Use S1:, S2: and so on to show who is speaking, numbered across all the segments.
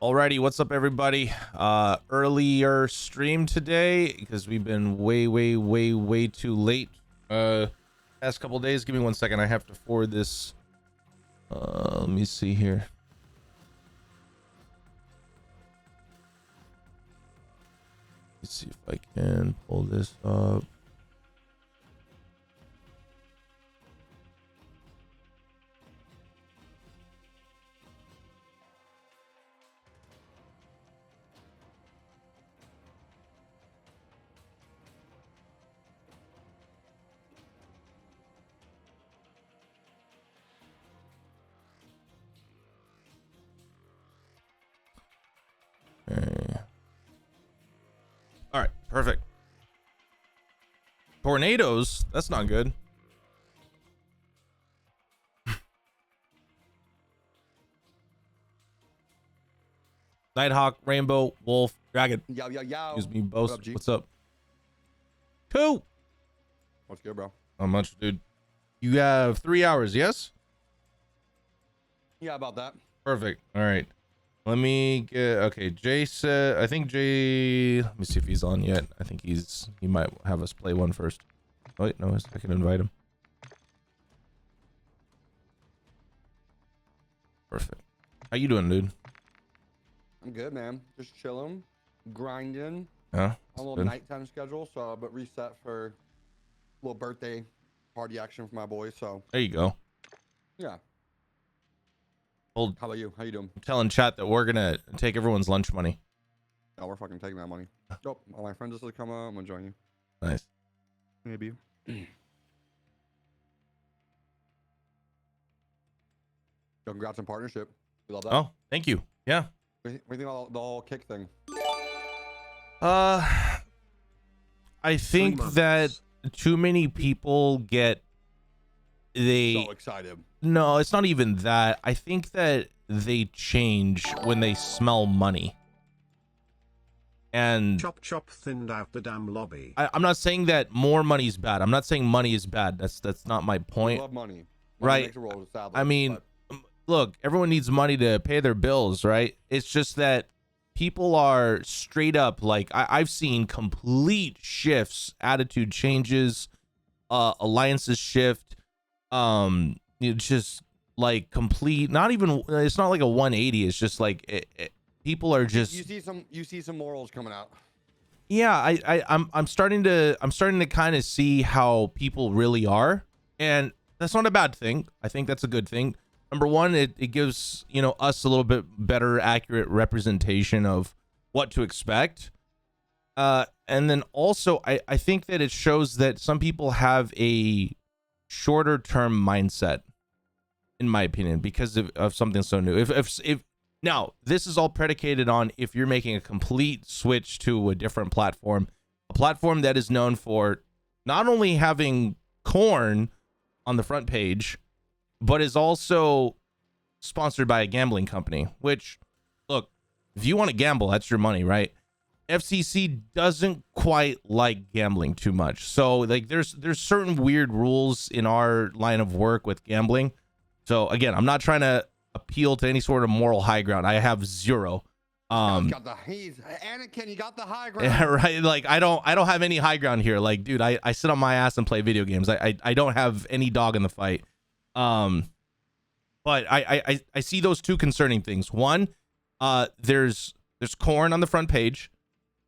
S1: Alrighty, what's up, everybody? Earlier stream today because we've been way too late. Past couple days. Give me 1 second. I have to forward this. Let me see here. Let's see if I can pull this up. Okay. All right, perfect. Tornadoes? That's not good. Nighthawk, Rainbow, Wolf, Dragon.
S2: Yo.
S1: Excuse me, both.
S2: What up, G?
S1: What's up? Two.
S2: What's good, bro?
S1: Not much, dude. You have 3 hours, yes?
S2: Yeah, about that.
S1: Perfect. All right. Let me get. Okay, Jay said. I think Jay. Let me see if he's on yet. I think he might have us play one first. Oh, wait, no, I can invite him. Perfect. How you doing, dude?
S2: I'm good, man. Just chilling, grinding.
S1: Yeah.
S2: A little
S1: good.
S2: nighttime schedule, but reset for a little birthday party action for my boys. So
S1: There you go.
S2: yeah.
S1: Hold.
S2: How about you? How you doing?
S1: I'm telling chat that we're gonna take everyone's lunch money.
S2: Oh, we're fucking taking that money. Oh, all my friends just come out. I'm gonna join you.
S1: Nice.
S2: Maybe. Congrats on partnership. We love that.
S1: Oh, thank you. Yeah.
S2: What do you think about the whole kick thing?
S1: I think
S3: months.
S1: that too many people get
S2: So excited.
S1: No, it's not even that. I think that they change when they smell money. And
S3: Chop thinned out the damn lobby.
S1: I'm not saying that more money is bad. I'm not saying money is bad. That's not my
S2: We
S1: point.
S2: love money. Money
S1: Right.
S2: makes the world, sadly,
S1: I mean,
S2: but
S1: look, everyone needs money to pay their bills, right? It's just that people are straight up like I've seen complete shifts, attitude changes, alliances shift. It's just like complete. Not even. It's not like a 180. It's just like people are just.
S2: you see some morals coming out.
S1: Yeah, I'm starting to kind of see how people really are, and that's not a bad thing. I think that's a good thing. Number one, it gives us a little bit better, accurate representation of what to expect. And then also, I think that it shows that some people have a shorter term mindset, in my opinion, because of something so new. If now this is all predicated on if you're making a complete switch to a different platform, a platform that is known for not only having corn on the front page, but is also sponsored by a gambling company, which, look, if you want to gamble, that's your money, right? FCC doesn't quite like gambling too much. So like there's certain weird rules in our line of work with gambling. So again, I'm not trying to appeal to any sort of moral high ground. I have zero.
S2: He's Anakin, you got the high ground.
S1: Yeah, right. Like I don't have any high ground here. Like, dude, I sit on my ass and play video games. I don't have any dog in the fight. But I see those two concerning things. One, there's corn on the front page,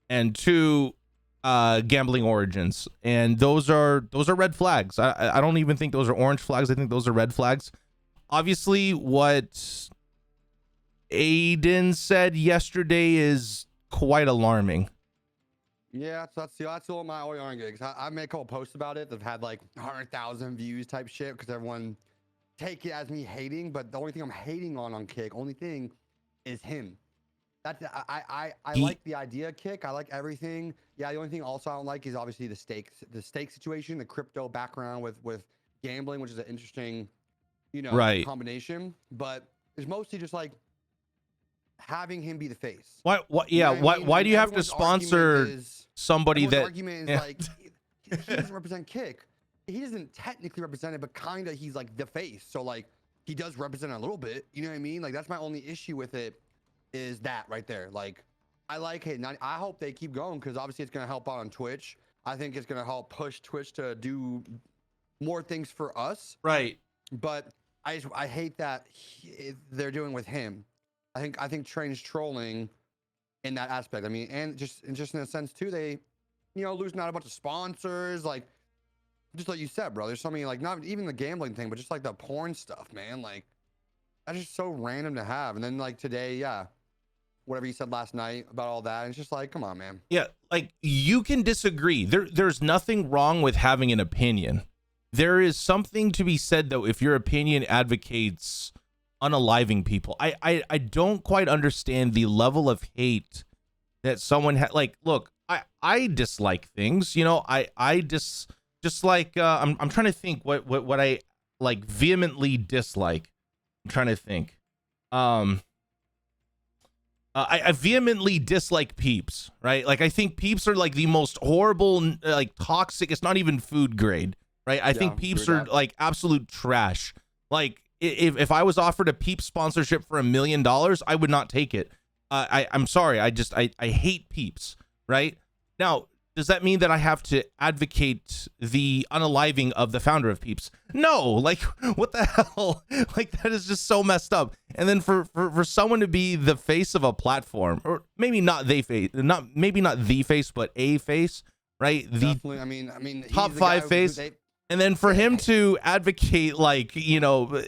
S1: and two, gambling origins, and those are red flags. I don't even think those are orange flags. I think those are red flags. Obviously, what Aiden said yesterday is quite alarming.
S2: Yeah, so that's all my OER gigs. I made a couple posts about it that have had like 100,000 views type shit because everyone take it as me hating, but the only thing I'm hating on Kick, only thing is him. That's I like the idea of Kick. I like everything. Yeah, the only thing also I don't like is obviously the stake situation, the crypto background with gambling, which is an interesting,
S1: Right.
S2: combination. But it's mostly just like having him be the face.
S1: Why? What? Yeah.
S2: You know what I mean?
S1: Why
S2: And
S1: do you have to
S2: everyone's argument
S1: sponsor
S2: is-
S1: somebody
S2: everyone's
S1: that?
S2: argument is
S1: yeah.
S2: like he doesn't represent Kick. He doesn't technically represent it, but kind of he's like the face. So like he does represent it a little bit. You know what I mean? Like that's my only issue with it. is that right there. Like, I like it. I hope they keep going because obviously it's going to help out on Twitch. I think it's going to help push Twitch to do more things for us.
S1: Right.
S2: But I hate that they're doing with him. I think Train's trolling in that aspect. I mean, and just in a sense too, they, you know, losing out a bunch of sponsors, like just like you said, bro. There's so many, like, not even the gambling thing, but just like the porn stuff, man. Like, that's just so random to have. And then like today, yeah, whatever you said last night about all that, it's just like, come on, man.
S1: Yeah, like you can disagree. There's nothing wrong with having an opinion. There is something to be said though if your opinion advocates unaliving people. I don't quite understand the level of hate that someone had. Like, look, I dislike things, you know. I just like I'm trying to think what I like vehemently dislike. I'm trying to think. I vehemently dislike peeps, right? Like, I think peeps are like the most horrible, like toxic. It's not even food grade, right? I think peeps are like absolute trash. Like, if I was offered a peep sponsorship for $1 million, I would not take it. I'm sorry. I hate peeps, right? Now, does that mean that I have to advocate the unaliving of the founder of Peeps? No, like, what the hell? Like, that is just so messed up. And then for someone to be the face of a platform, or maybe not the face, but a face, right?
S2: Definitely. I mean,
S1: top 5 face. And then for him to advocate, like, you know,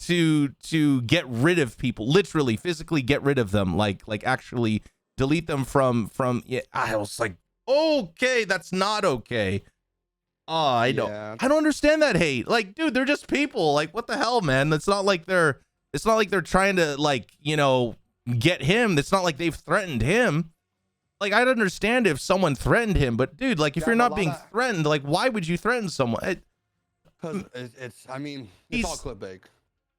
S1: to get rid of people, literally, physically get rid of them, like actually delete them from. Yeah, I was like, okay, that's not okay. I don't understand that hate. Like, dude, they're just people. Like, what the hell, man? It's not like they're trying to, like, you know, get him. It's not like they've threatened him. Like, I'd understand if someone threatened him, but dude, like, if you're not being threatened, like, why would you threaten someone?
S2: Because it's all clickbait.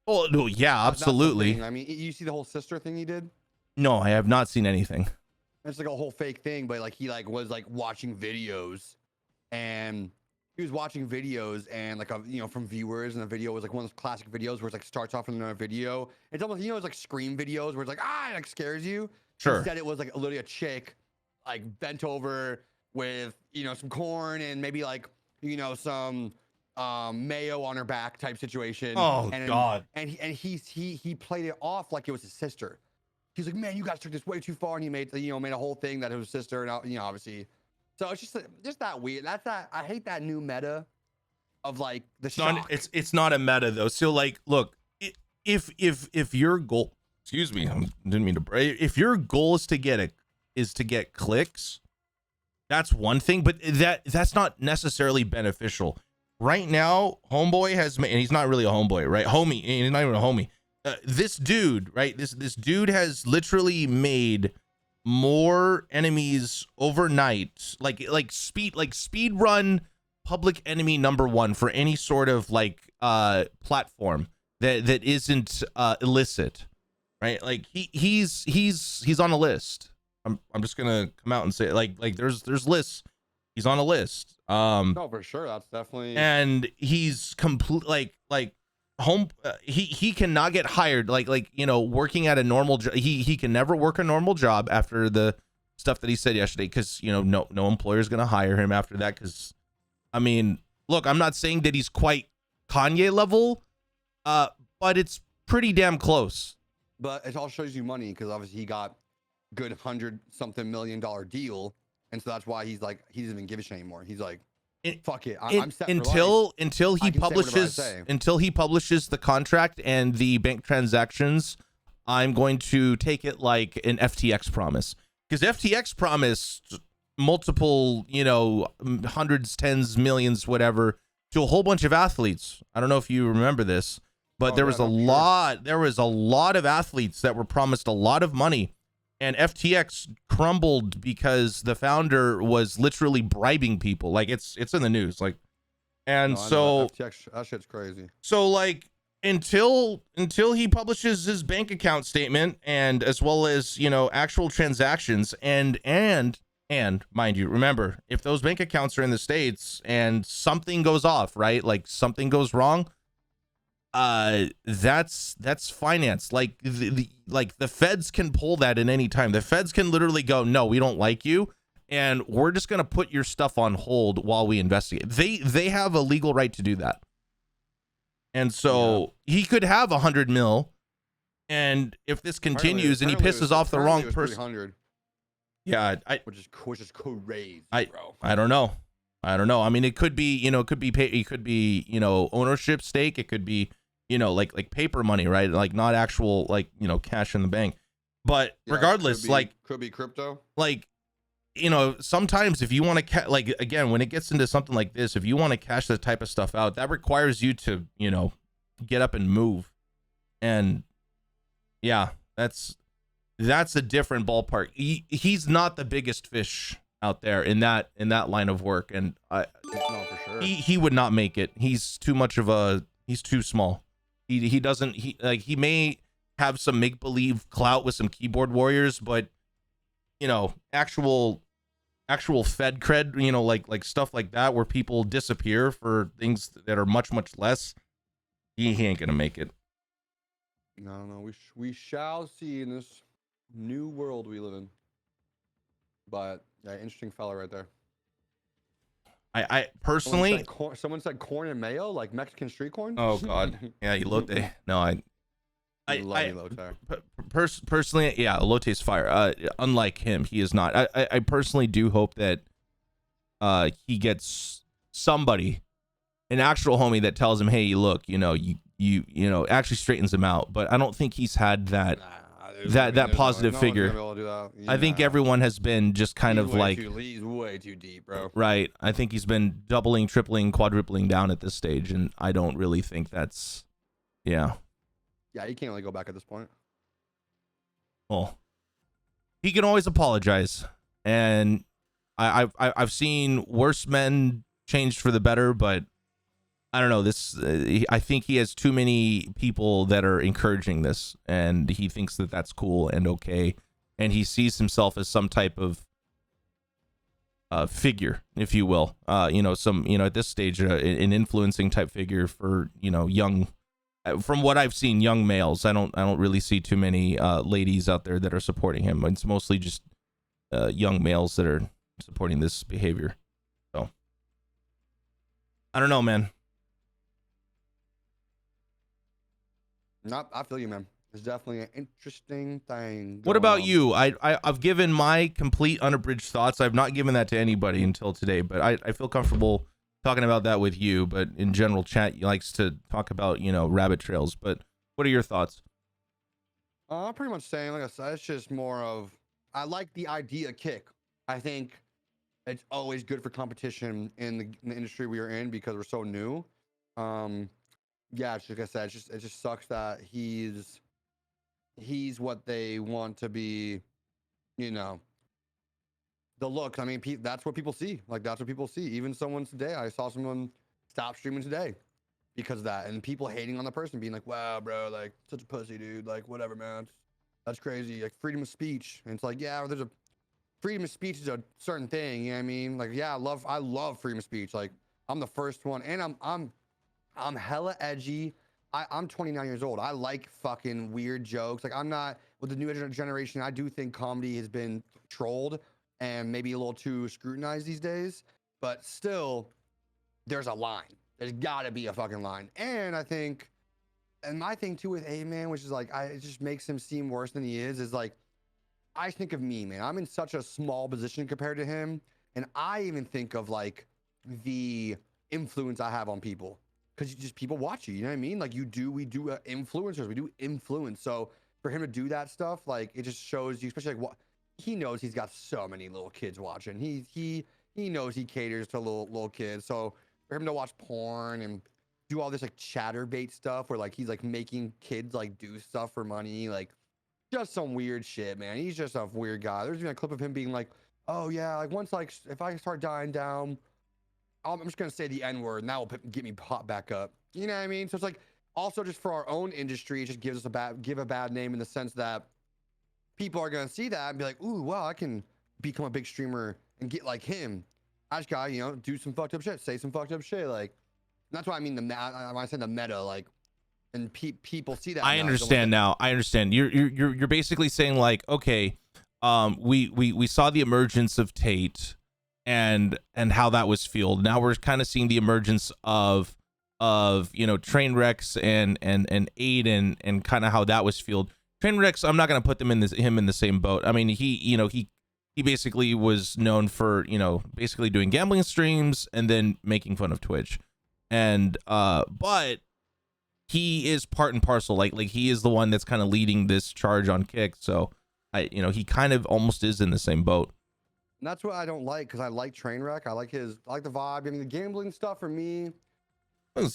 S1: Oh no, yeah, absolutely.
S2: I mean, you see the whole sister thing he did?
S1: No, I have not seen anything.
S2: It's like a whole fake thing, but like he like was like watching videos, and he was watching videos and like from viewers, and the video was like one of those classic videos where it's like starts off in another video. It's almost, it's like Scream videos where it's like it like scares you.
S1: Sure.
S2: Instead, it was like literally a chick like bent over with some corn and maybe like some mayo on her back type situation.
S1: Oh,
S2: and
S1: God.
S2: And he played it off like it was his sister. He's like, man, you guys took this way too far, and he made a whole thing that it was his sister, and obviously, so it's just that weird. I hate that new meta of like the shock.
S1: It's not a meta though. So like, look, if your goal, excuse me, I didn't mean to. If your goal is to get clicks, that's one thing, but that's not necessarily beneficial. Right now, Homeboy has made, and he's not really a homeboy, right? Homie, he's not even a homie. This dude, right? This dude has literally made more enemies overnight, like speed run public enemy #1 for any sort of like platform that isn't illicit, right? Like he's on a list. I'm just gonna come out and say it. Like there's lists. He's on a list.
S2: No, for sure, that's definitely.
S1: And he's complete like home. He cannot get hired. Like working at a normal job. He can never work a normal job after the stuff that he said yesterday, because no employer is gonna hire him after that. Because I mean, look, I'm not saying that he's quite Kanye level, but it's pretty damn close.
S2: But it all shows you money, because obviously he got good $100-something million deal. And so that's why he's like, he doesn't even give a shit anymore. He's like, fuck it. I'm set
S1: until he publishes the contract and the bank transactions. I'm going to take it like an FTX promise, because FTX promised multiple, hundreds, tens, millions, whatever, to a whole bunch of athletes. I don't know if you remember this, but there was a lot of athletes that were promised a lot of money. And FTX crumbled because the founder was literally bribing people. Like it's in the news. Like, and so
S2: FTX, that shit's crazy.
S1: So like until he publishes his bank account statement, and as well as actual transactions, and mind you, remember, if those bank accounts are in the States and something goes off, right? Like something goes wrong, That's finance. Like the feds can pull that at any time. The feds can literally go, no, we don't like you, and we're just gonna put your stuff on hold while we investigate. They have a legal right to do that. And so he could have 100 mil, and if this continues and he pisses off the wrong person, yeah,
S2: which is crazy, bro.
S1: I don't know. I mean, it could be, it could be, ownership stake. It could be, like paper money, right? Like not actual, like, cash in the bank. But yeah, regardless,
S2: could be crypto.
S1: Like, sometimes if you want to like, again, when it gets into something like this, if you want to cash that type of stuff out, that requires you to, get up and move. And yeah, that's a different ballpark. He's not the biggest fish out there in that line of work, and
S2: no, for sure.
S1: he would not make it. He's too small. He may have some make believe clout with some keyboard warriors, but actual Fed cred, like stuff like that where people disappear for things that are much less. He ain't gonna make it.
S2: No, we shall see in this new world we live in. But yeah, interesting fella right there.
S1: I personally,
S2: someone said corn and mayo, like Mexican street corn.
S1: Oh God, yeah, elote. No, I
S2: love elote.
S1: Personally, yeah, elote's fire. Unlike him, he is not. I personally do hope that he gets somebody, an actual homie that tells him, hey, look, you actually straightens him out. But I don't think he's had that. That positive figure. I think everyone has been just kind of like
S2: he's way too deep, bro.
S1: Right. I think he's been doubling, tripling, quadrupling down at this stage, and I don't really think that's, yeah.
S2: Yeah, you can't really go back at this point.
S1: Well, he can always apologize, and I've seen worse men changed for the better, but I don't know. This, I think he has too many people that are encouraging this, and he thinks that that's cool and okay, and he sees himself as some type of figure, if you will. At this stage, an influencing type figure for young. From what I've seen, young males. I don't really see too many ladies out there that are supporting him. It's mostly just young males that are supporting this behavior. So I don't know, man.
S2: No, I feel you, man. It's definitely an interesting thing.
S1: What about you? I've given my complete unabridged thoughts. I've not given that to anybody until today, but I feel comfortable talking about that with you. But in general, chat likes to talk about, rabbit trails. But what are your thoughts?
S2: I'm pretty much saying, like I said, it's just more of, I like the idea kick. I think it's always good for competition in the industry we are in because we're so new. Yeah, like I said, it just sucks that he's what they want to be, the look. I mean, that's what people see. Like, that's what people see. Even someone today, I saw someone stop streaming today because of that, and people hating on the person, being like, "Wow, bro, like such a pussy, dude. Like, whatever, man. That's crazy. Like, freedom of speech." And it's like, yeah, there's a freedom of speech is a certain thing. You know what I mean? Like, yeah, I love freedom of speech. Like, I'm the first one, and I'm hella edgy. I'm 29 years old. I like fucking weird jokes. Like, I'm not with the new generation. I do think comedy has been trolled and maybe a little too scrutinized these days. But still, there's a line. There's got to be a fucking line. And I think, and my thing too with A-Man, which is like, it just makes him seem worse than he is like, I think of me, man. I'm in such a small position compared to him. And I even think of like the influence I have on people. Because just people watch you know what I mean? Like we do influencers, we do influence. So for him to do that stuff, like it just shows you, especially like what he knows, he's got so many little kids watching. He knows he caters to little kids. So for him to watch porn and do all this like chatterbait stuff, where like he's like making kids like do stuff for money, like just some weird shit, man. He's just a weird guy. There's even a clip of him being like, "Oh yeah, like once like if I start dying down, I'm just gonna say the N-word, and that will get me popped back up." You know what I mean? So it's like also just for our own industry, it just gives us a bad name in the sense that people are gonna see that and be like, "Ooh, wow, I can become a big streamer and get like him. I just gotta, do some fucked up shit, say some fucked up shit." Like that's what I mean. When I said the meta, like and people see that.
S1: I understand now. I understand. You're basically saying like, okay, we saw the emergence of Tate and how that was fueled. Now we're kind of seeing the emergence of train wrecks and Aiden and kind of how that was fueled. Train wrecks, I'm not gonna put him in the same boat. I mean, he basically was known for basically doing gambling streams and then making fun of Twitch, and but he is part and parcel. Like he is the one that's kind of leading this charge on Kick. So he kind of almost is in the same boat.
S2: And that's what I don't like, because I like Trainwreck. I like the vibe. I mean, the gambling stuff for me.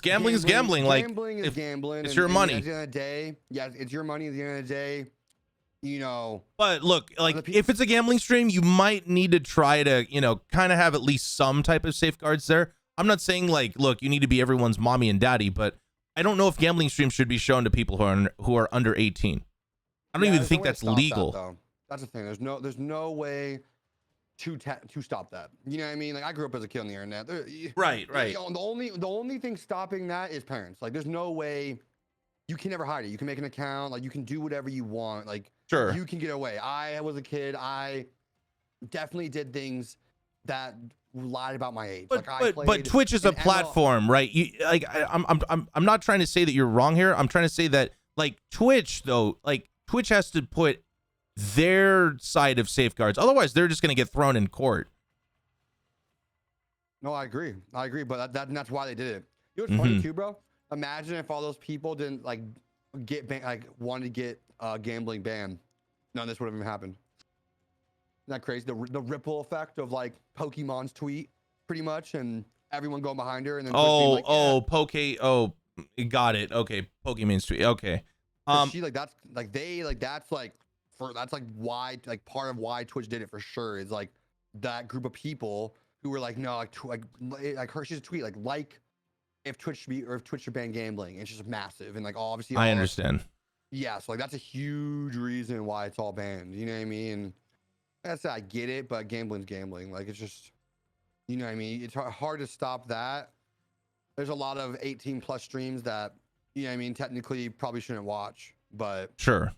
S1: Gambling is gambling. Like
S2: gambling is gambling.
S1: It's your money.
S2: At the end of the day, yeah, it's your money. At the end of the day,
S1: But look, like if it's a gambling stream, you might need to try to kind of have at least some type of safeguards there. I'm not saying like, look, you need to be everyone's mommy and daddy, but I don't know if gambling streams should be shown to people who are under 18. I don't even think that's legal.
S2: That's the thing. There's no way to stop that. You know what I mean? Like, I grew up as a kid on the internet.
S1: Right.
S2: The only thing stopping that is parents. Like, there's no way you can never hide it. You can make an account. Like, you can do whatever you want. Like,
S1: sure,
S2: you can get away. I was a kid. I definitely did things that lied about my age.
S1: But Twitch is a platform, right? I'm not trying to say that you're wrong here. I'm trying to say that like Twitch has to put their side of safeguards. Otherwise, they're just going to get thrown in court.
S2: No, I agree, but that's why they did it. You know what's funny too, bro? Imagine if all those people didn't wanted to get gambling banned. None of this would have even happened. Isn't that crazy? The ripple effect of like Pokemon's tweet, pretty much, and everyone going behind her, and then
S1: got it. Okay, Pokemon's tweet. Okay.
S2: She that's why, like, part of why Twitch did it for sure is like that group of people who were like, no, like Hershey's tweet, like if Twitch should ban gambling. It's just massive, and like obviously
S1: I understand.
S2: Yeah, so like that's a huge reason why it's all banned. You know what I mean? And I get it, but gambling's gambling. Like, it's just, you know what I mean? It's hard to stop that. There's a lot of 18 plus streams that, you know what I mean, technically probably shouldn't watch, but
S1: sure.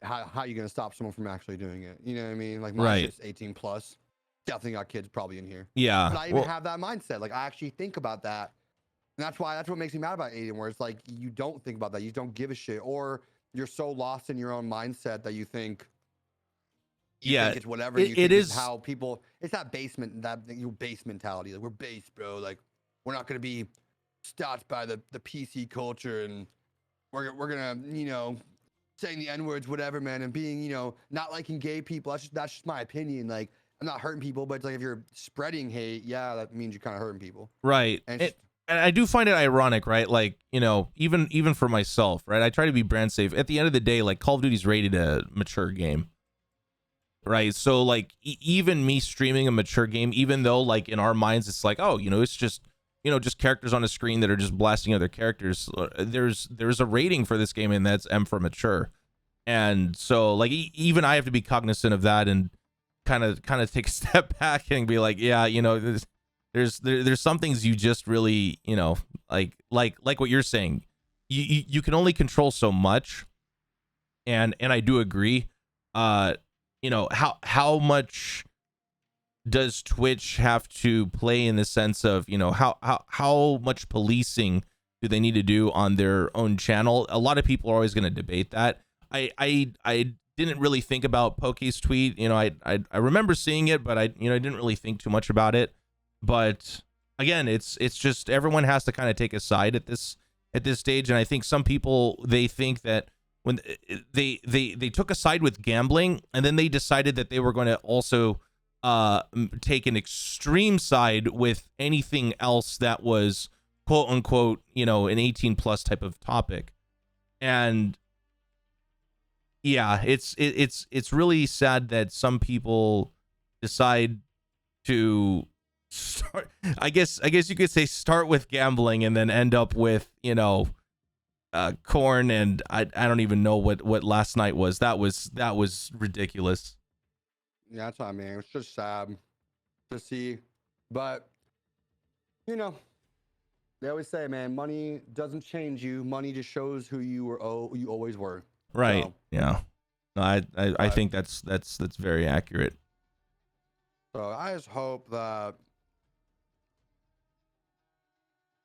S2: How are you going to stop someone from actually doing it? You know what I mean? Like,
S1: right.
S2: It's 18 plus. Definitely got kids probably in here.
S1: Yeah.
S2: But I even have that mindset. Like, I actually think about that. And that's what makes me mad about Aiden, where it's like, you don't think about that. You don't give a shit. Or you're so lost in your own mindset that you think, think it's whatever. It is how people, it's that base mentality. Like, we're base, bro. Like, we're not going to be stopped by the PC culture, and we're going to, saying the N-words, whatever, man, and being, not liking gay people. That's just my opinion. Like, I'm not hurting people, but it's like, if you're spreading hate, yeah, that means you're kind of hurting people.
S1: Right. And I do find it ironic, right? Like, even for myself, right? I try to be brand safe. At the end of the day, like, Call of Duty's rated a mature game, right? So like, even me streaming a mature game, even though like in our minds it's like, oh, it's just just characters on a screen that are just blasting other characters. There's a rating for this game, and that's M for mature. And so like even I have to be cognizant of that and kind of take a step back and be like, yeah, there's some things you just really, like what you're saying. You can only control so much. And I do agree. How much does Twitch have to play in the sense of, how much policing do they need to do on their own channel? A lot of people are always going to debate that. I didn't really think about Poke's tweet. I remember seeing it, but I didn't really think too much about it. But again, it's just everyone has to kind of take a side at this stage. And I think some people, they think that when they took a side with gambling, and then they decided that they were going to also take an extreme side with anything else that was quote unquote, an 18 plus type of topic. And yeah, it's really sad that some people decide to start, I guess you could say, start with gambling and then end up with, corn, and I don't even know what last night was. That was ridiculous.
S2: Yeah, that's what I mean. It's just sad to see, but They always say, man, money doesn't change you. Money just shows who you were. Oh, you always were.
S1: Right.
S2: So,
S1: Yeah. No, I
S2: but,
S1: think that's very accurate.
S2: so I just hope that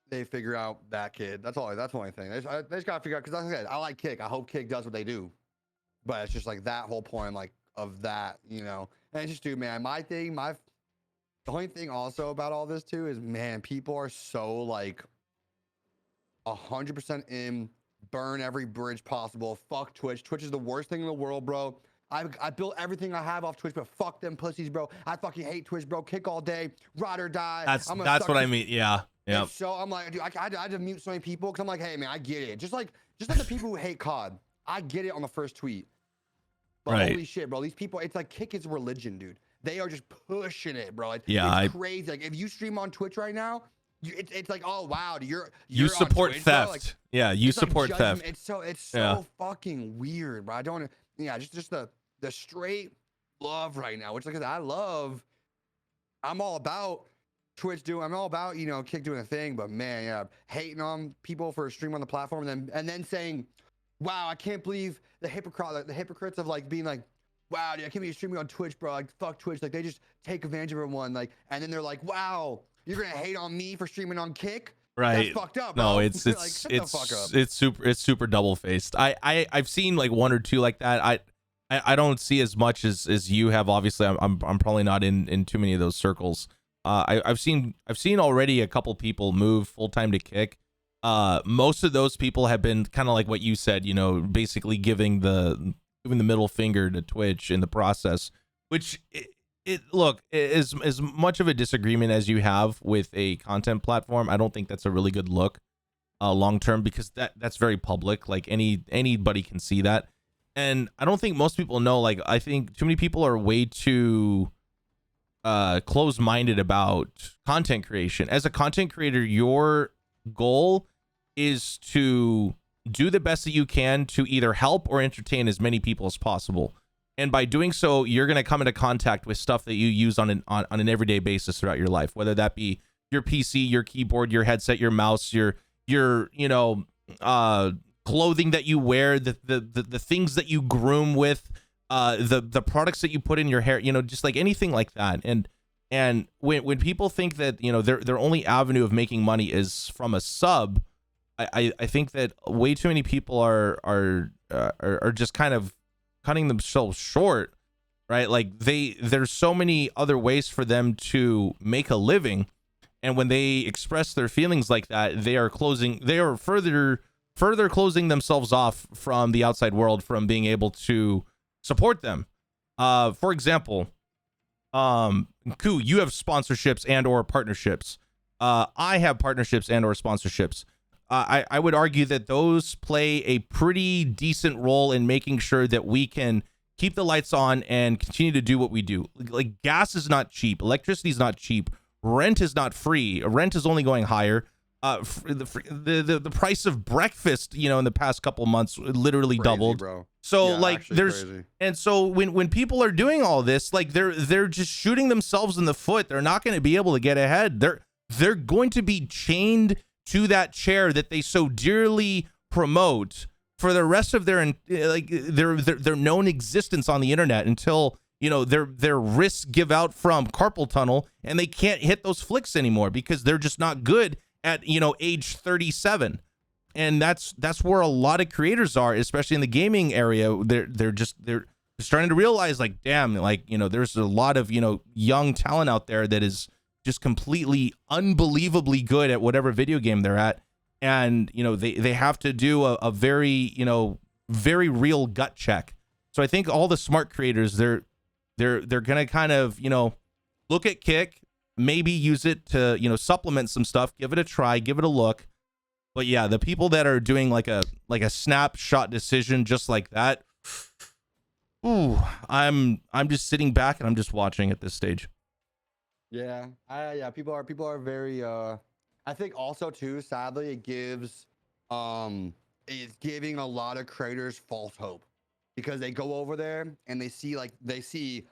S2: they figure out that kid. That's all. That's the only thing. They just gotta figure out, because like I said, I like Kick. I hope Kick does what they do. But it's just like that whole point, like, of that, you know. And it's just, dude, man, the only thing also about all this too is, man, people are so like 100% in, burn every bridge possible. Fuck Twitch. Twitch is the worst thing in the world, bro. I built everything I have off Twitch, but fuck them pussies, bro. I fucking hate Twitch, bro. Kick all day, ride or die.
S1: That's what I mean. Yeah. Yeah.
S2: So I'm like, dude, I had to mute so many people because I'm like, hey, man, I get it. Just like the people who hate COD, I get it on the first tweet. But
S1: Right.
S2: holy shit, bro, these people, it's like Kick is religion, dude. They are just pushing it, bro.
S1: Yeah,
S2: It's crazy. Like, if you stream on Twitch right now, it's like, oh wow, you're
S1: you support
S2: on Twitch,
S1: theft.
S2: bro. Like,
S1: Yeah, you
S2: it's like
S1: support
S2: judgment.
S1: theft.
S2: It's so
S1: Yeah.
S2: fucking weird, bro. I don't. Yeah, just the straight love right now, which, like, I'm all about Twitch doing. I'm all about, you know, Kick doing a thing. But man, yeah, hating on people for streaming on the platform, and then saying, wow, I can't believe the hypocrites of like being like, wow, dude, I can't believe you're streaming on Twitch, bro. Like, fuck Twitch. Like, they just take advantage of everyone. Like, and then they're like, wow, you're gonna hate on me for streaming on Kick?
S1: Right.
S2: That's fucked up, bro.
S1: No, it's
S2: like, shut the fuck up.
S1: it's super double faced. I've seen like one or two like that. I don't see as much as you have. Obviously, I'm probably not in too many of those circles. I've seen already a couple people move full time to Kick. Most of those people have been kind of like what you said, you know, basically giving the middle finger to Twitch in the process, which look, as much of a disagreement as you have with a content platform, I don't think that's a really good look long term, because that's very public. Like, anybody can see that. And I don't think most people know, like, I think too many people are way too closed-minded about content creation. As a content creator, your goal is to do the best that you can to either help or entertain as many people as possible. And by doing so, you're going to come into contact with stuff that you use on an everyday basis throughout your life, whether that be your PC, your keyboard, your headset, your mouse, your you know, clothing that you wear, the things that you groom with, the products that you put in your hair, you know, just like anything like that. And when people think that, you know, their only avenue of making money is from a sub, I think that way too many people are just kind of cutting themselves short, right? Like, there's so many other ways for them to make a living, and when they express their feelings like that, they are further closing themselves off from the outside world, from being able to support them. For example, Ku, you have sponsorships and or partnerships. I have partnerships and or sponsorships. I would argue that those play a pretty decent role in making sure that we can keep the lights on and continue to do what we do. Like, gas is not cheap. Electricity is not cheap. Rent is not free. Rent is only going higher. The price of breakfast, you know, in the past couple months literally
S2: Crazy,
S1: doubled.
S2: bro.
S1: So
S2: Yeah,
S1: like,
S2: actually
S1: there's
S2: crazy.
S1: and so when people are doing all this, like, they're just shooting themselves in the foot. They're not going to be able to get ahead. They're going to be chained to that chair that they so dearly promote for the rest of their known existence on the internet, until, you know, their wrists give out from carpal tunnel and they can't hit those flicks anymore because they're just not good at, you know, age 37. And that's where a lot of creators are, especially in the gaming area. They're starting to realize, like, damn, like, you know, there's a lot of, you know, young talent out there that is just completely unbelievably good at whatever video game they're at. And, you know, they have to do a very, you know, very real gut check. So I think all the smart creators, they're going to kind of, you know, look at Kick, maybe use it to, you know, supplement some stuff, give it a try, give it a look. But yeah, the people that are doing like a snapshot decision just like that, ooh, I'm just sitting back and I'm just watching at this stage.
S2: Yeah, people are very. I think also too, sadly, it's giving a lot of creators false hope, because they go over there and they see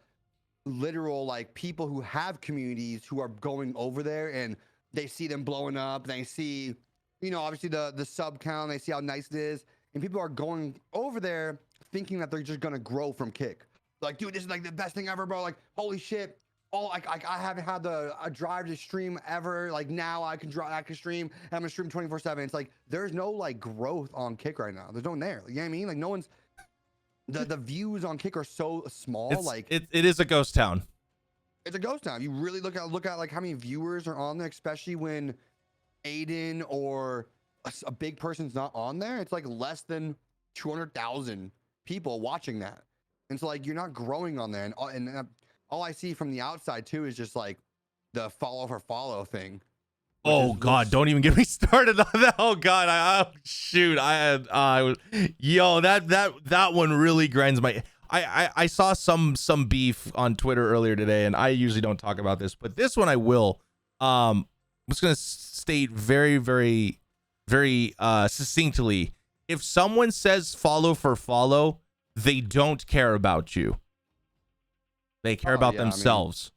S2: literal, like, people who have communities who are going over there and they see them blowing up. They see, you know, obviously the sub count. They see how nice it is, and people are going over there thinking that they're just gonna grow from Kick. Like, dude, this is like the best thing ever, bro. Like, holy shit. Oh, like I haven't had a drive to stream ever. Like now I can stream. And I'm gonna stream 24/7. It's like there's no like growth on Kick right now. There's no one there. You know what I mean? Like no one's. The views on Kick are so small.
S1: It is a ghost town.
S2: It's a ghost town. You really look at like how many viewers are on there, especially when Aiden or a big person's not on there. It's like less than 200,000 people watching that, and so like you're not growing on there. And all I see from the outside too is just like the follow for follow thing.
S1: Oh God, don't even get me started on that. Oh God, shoot, yo, that one really grinds my. I saw some beef on Twitter earlier today, and I usually don't talk about this, but this one I will. I'm just gonna state very, very, very succinctly. If someone says follow for follow, they don't care about you. They care about themselves.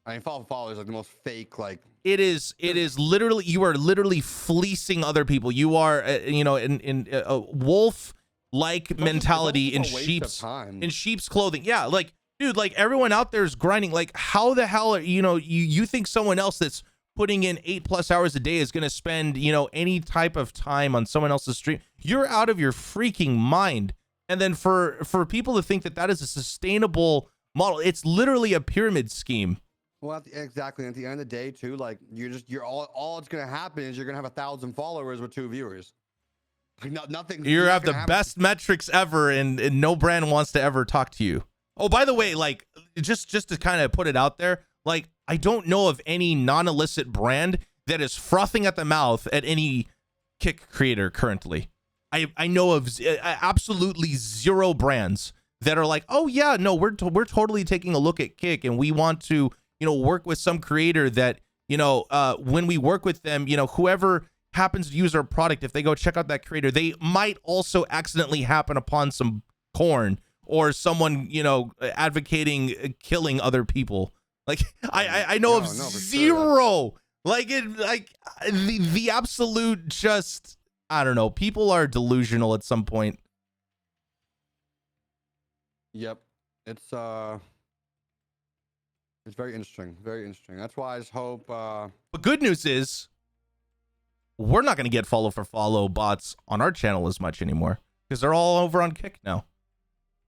S2: I mean, follow for follow is like the most fake, like.
S1: It is literally, you are literally fleecing other people. You are, you know, in a wolf-like mentality in sheep's clothing. Yeah, like, dude, like everyone out there is grinding. Like, how the hell are, you know, you think someone else that's putting in 8+ hours a day is going to spend, you know, any type of time on someone else's stream? You're out of your freaking mind. And then for people to think that that is a sustainable model, it's literally a pyramid scheme.
S2: Well, exactly. At the end of the day, too, like you're all it's gonna happen is you're gonna have 1,000 followers with 2 viewers. Like nothing.
S1: You have the best metrics ever, and no brand wants to ever talk to you. Oh, by the way, like just to kind of put it out there, like I don't know of any non-illicit brand that is frothing at the mouth at any Kick creator currently. I know of absolutely 0 brands that are like, oh yeah, no, we're totally taking a look at Kick, and we want to, you know, work with some creator that, you know, when we work with them, you know, whoever happens to use our product, if they go check out that creator, they might also accidentally happen upon some corn or someone, you know, advocating killing other people. Like I know of 0. Sure. Like the absolute, just, I don't know. People are delusional at some point.
S2: Yep. It's very interesting. Very interesting. That's why I just hope.
S1: But good news is, we're not going to get follow for follow bots on our channel as much anymore because they're all over on Kick now.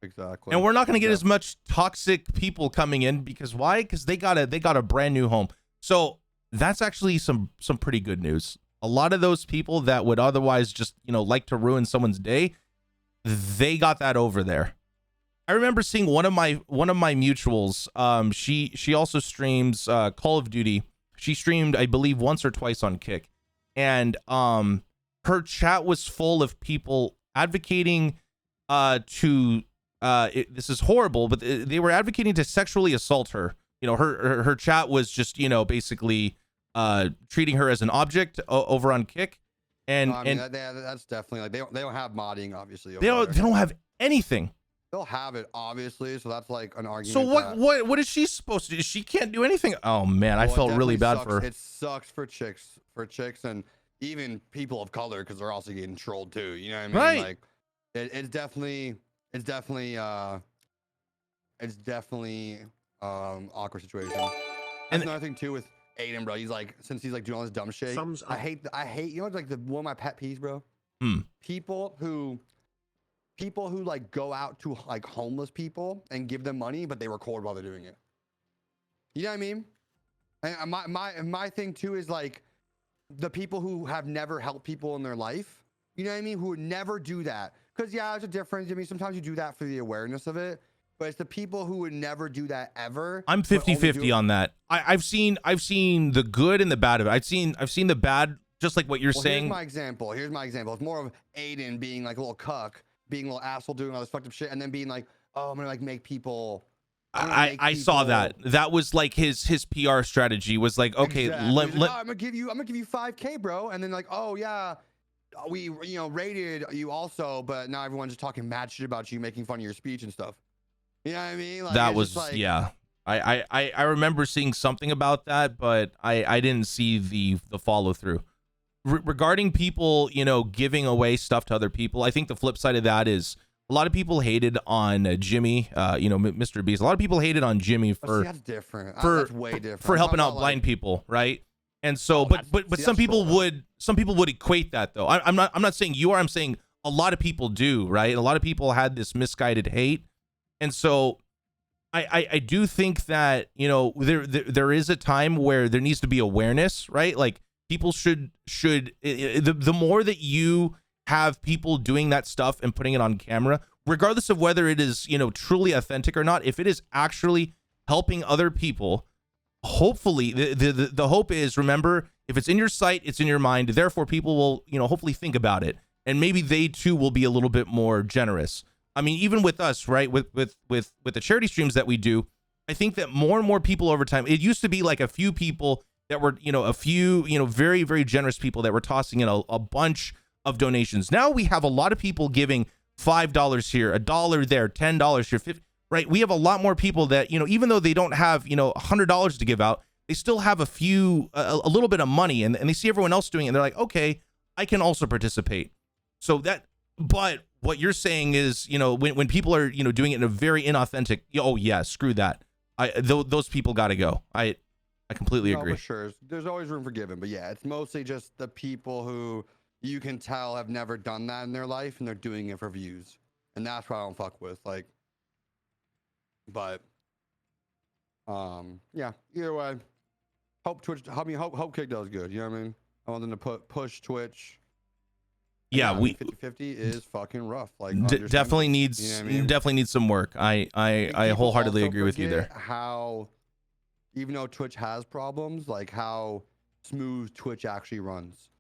S2: Exactly.
S1: And we're not going to get as much toxic people coming in because why? Because they got a brand new home. So that's actually some pretty good news. A lot of those people that would otherwise just, you know, like to ruin someone's day, they got that over there. I remember seeing one of my mutuals. She also streams Call of Duty. She streamed, I believe, once or twice on Kick, and her chat was full of people advocating this is horrible, but they were advocating to sexually assault her. You know, her chat was just, you know, basically treating her as an object over on Kick, and
S2: no, I mean, that's definitely like they don't have modding, obviously.
S1: They don't have anything.
S2: They'll have it, obviously, so that's like an argument.
S1: So what is she supposed to do? She can't do anything. Oh man, I felt really bad for her.
S2: It sucks for chicks, and even people of color, because they're also getting trolled too. You know what I mean?
S1: Right.
S2: Like it's definitely awkward situation. And another thing too with Aiden, bro. He's like, since he's like doing all this dumb shit. I hate. You know, like one of my pet peeves, bro. People who like go out to like homeless people and give them money, but they record while they're doing it. You know what I mean? And my thing too is like the people who have never helped people in their life. You know what I mean? Who would never do that. Because yeah, there's a difference. I mean, sometimes you do that for the awareness of it, but it's the people who would never do that ever.
S1: I'm 50-50 on that. I've seen the good and the bad of it. I've seen the bad, just like what you're saying.
S2: Here's my example. It's more of Aiden being like a little cuck, being a little asshole, doing all this fucked up shit, and then being like, oh, I'm gonna like make people.
S1: I saw that. That was like his PR strategy was like, okay,
S2: exactly. I'm gonna give you 5K, bro, and then like, oh yeah, we rated you also, but now everyone's just talking mad shit about you, making fun of your speech and stuff. You know what I mean? Like,
S1: that was like, yeah. I remember seeing something about that, but I didn't see the follow through. Regarding people, you know, giving away stuff to other people, I think the flip side of that is a lot of people hated on Jimmy, you know, Mr. Beast. A lot of people hated on Jimmy
S2: But see,
S1: for
S2: that's different.
S1: for
S2: That's way different.
S1: for
S2: I'm
S1: helping
S2: talking
S1: out
S2: about,
S1: blind people, right? And so,
S2: Oh,
S1: but
S2: see,
S1: some
S2: that's
S1: people
S2: troll, though.
S1: would equate that though. I'm not saying you are. I'm saying a lot of people do, right? A lot of people had this misguided hate, and so I do think that, you know, there is a time where there needs to be awareness, right? Like people should the more that you have people doing that stuff and putting it on camera, regardless of whether it is, you know, truly authentic or not, if it is actually helping other people, hopefully the hope is, remember, if it's in your sight, it's in your mind, therefore people will, you know, hopefully think about it, and maybe they too will be a little bit more generous. I mean, even with us, right, with the charity streams that we do, I think that more and more people over time, it used to be like a few people that were, you know, a few, you know, very, very generous people that were tossing in a bunch of donations. Now we have a lot of people giving $5 here, $1 there, $10 here, 50, right? We have a lot more people that, you know, even though they don't have, you know, $100 to give out, they still have a few, a little bit of money, and they see everyone else doing it, and they're like, okay, I can also participate. So that, but what you're saying is, you know, when people are, you know, doing it in a very inauthentic, oh yeah, screw that. Those people got to go. I completely agree.
S2: For sure. There's always room for giving, but yeah, it's mostly just the people who you can tell have never done that in their life, and they're doing it for views, and that's what I don't fuck with. Like, but yeah. Either way, hope Twitch. I mean, hope Kick does good. You know what I mean? I want them to push Twitch.
S1: Yeah,
S2: I mean, 50-50 is fucking rough. Like,
S1: definitely needs,
S2: you know what I mean?
S1: definitely needs some work. I
S2: People
S1: wholeheartedly
S2: also
S1: agree with you there.
S2: forget how, even though Twitch has problems, like how smooth Twitch actually runs.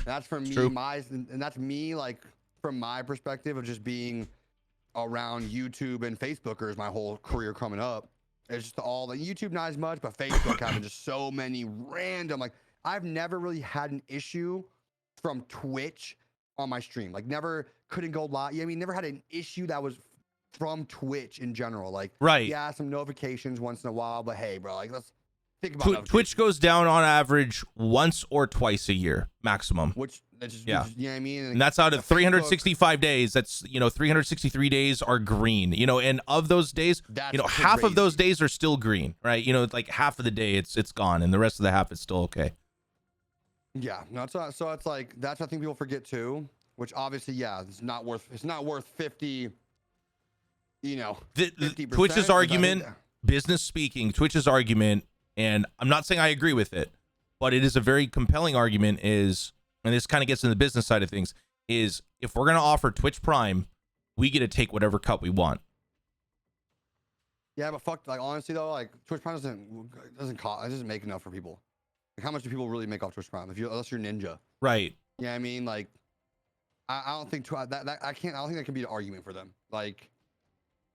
S2: That's for me,
S1: True.
S2: and that's me, like, from my perspective of just being around YouTube and Facebookers my whole career coming up. It's just all the YouTube, not as much, but Facebook having just so many random, like, I've never really had an issue from Twitch on my stream. Like, never couldn't go live. Yeah, I mean, never had an issue that was from Twitch in general. Like,
S1: right.
S2: Yeah, some notifications once in a while, but hey, bro, like, let's think about
S1: Twitch goes down on average once or twice a year maximum.
S2: Which just,
S1: yeah,
S2: you know what I mean?
S1: And that's out of 365 days. That's, you know, 363 days are green, you know, and of those days,
S2: that's
S1: you know,
S2: crazy.
S1: half of those days are still green, right? You know, like half of the day it's gone, and the rest of the half is still okay.
S2: Yeah, no, so it's like, that's what I think people forget too, which obviously, yeah, it's not worth 50, you know, 50%.
S1: Twitch's argument, business speaking, Twitch's argument, and I'm not saying I agree with it, but it is a very compelling argument, is, and this kind of gets in the business side of things, is if we're going to offer Twitch Prime, we get to take whatever cut we want.
S2: Yeah, but fuck, like, honestly though, like, Twitch Prime doesn't cost, it doesn't make enough for people. Like, how much do people really make off Twitch Prime? Unless you're Ninja,
S1: right?
S2: Yeah, you know I mean, like, I don't think I don't think that can be an argument for them. Like,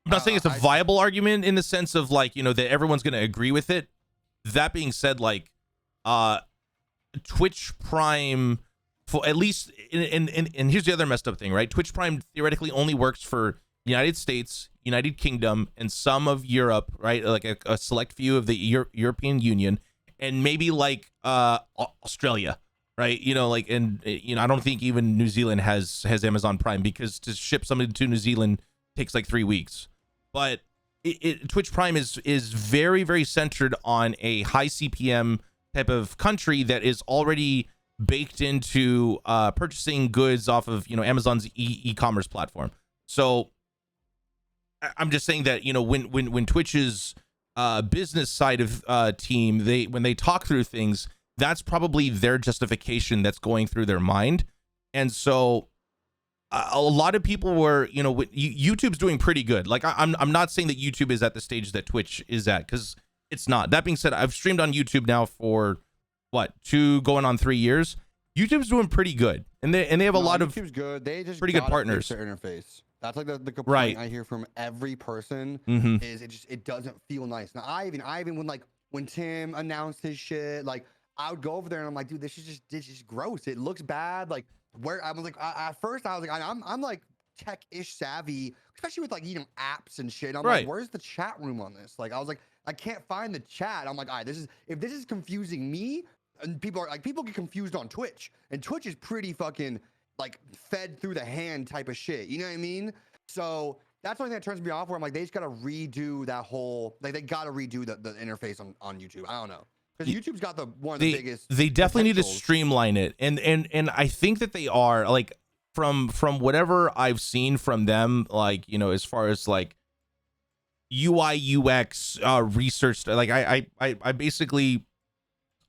S1: I'm not saying it's a viable argument in the sense of, like, you know, that everyone's going to agree with it. That being said, like, Twitch Prime, for at least, and here's the other messed up thing, right? Twitch Prime theoretically only works for United States, United Kingdom, and some of Europe, right? Like a select few of the European Union, and maybe like Australia, right? You know, like, and you know, I don't think even New Zealand has Amazon Prime, because to ship something to New Zealand takes like 3 weeks. But Twitch Prime is very, very centered on a high CPM type of country that is already baked into purchasing goods off of, you know, Amazon's e-commerce platform. So I'm just saying that, you know, when Twitch's business side of team, when they talk through things, that's probably their justification that's going through their mind. And so a lot of people were, you know, YouTube's doing pretty good. Like, I'm not saying that YouTube is at the stage that Twitch is at, because it's not. That being said, I've streamed on YouTube now for what, 2 going on 3 years. YouTube's doing pretty good, and they have a lot of
S2: YouTube's good. They just
S1: pretty good partners.
S2: Their interface. That's like the complaint
S1: right.
S2: I hear from every person, is it doesn't feel nice. Now I even when Tim announced his shit, like, I would go over there and I'm like, dude, this is just gross. It looks bad. Like, where I was like, at first I was like, I'm like tech-ish savvy, especially with, like, you know, apps and shit. I'm like, where's the chat room on this? Like, I was like, I can't find the chat. I'm like, all right, if this is confusing me, and people get confused on Twitch, and Twitch is pretty fucking like fed through the hand type of shit. You know what I mean? So that's the only thing that turns me off. Where I'm like, they just gotta redo that whole, like they gotta redo the interface on YouTube. I don't know, because YouTube's got one of the biggest.
S1: They definitely need to streamline it, and I think that they are, like, from whatever I've seen from them, like, you know, as far as like UI UX research, like I basically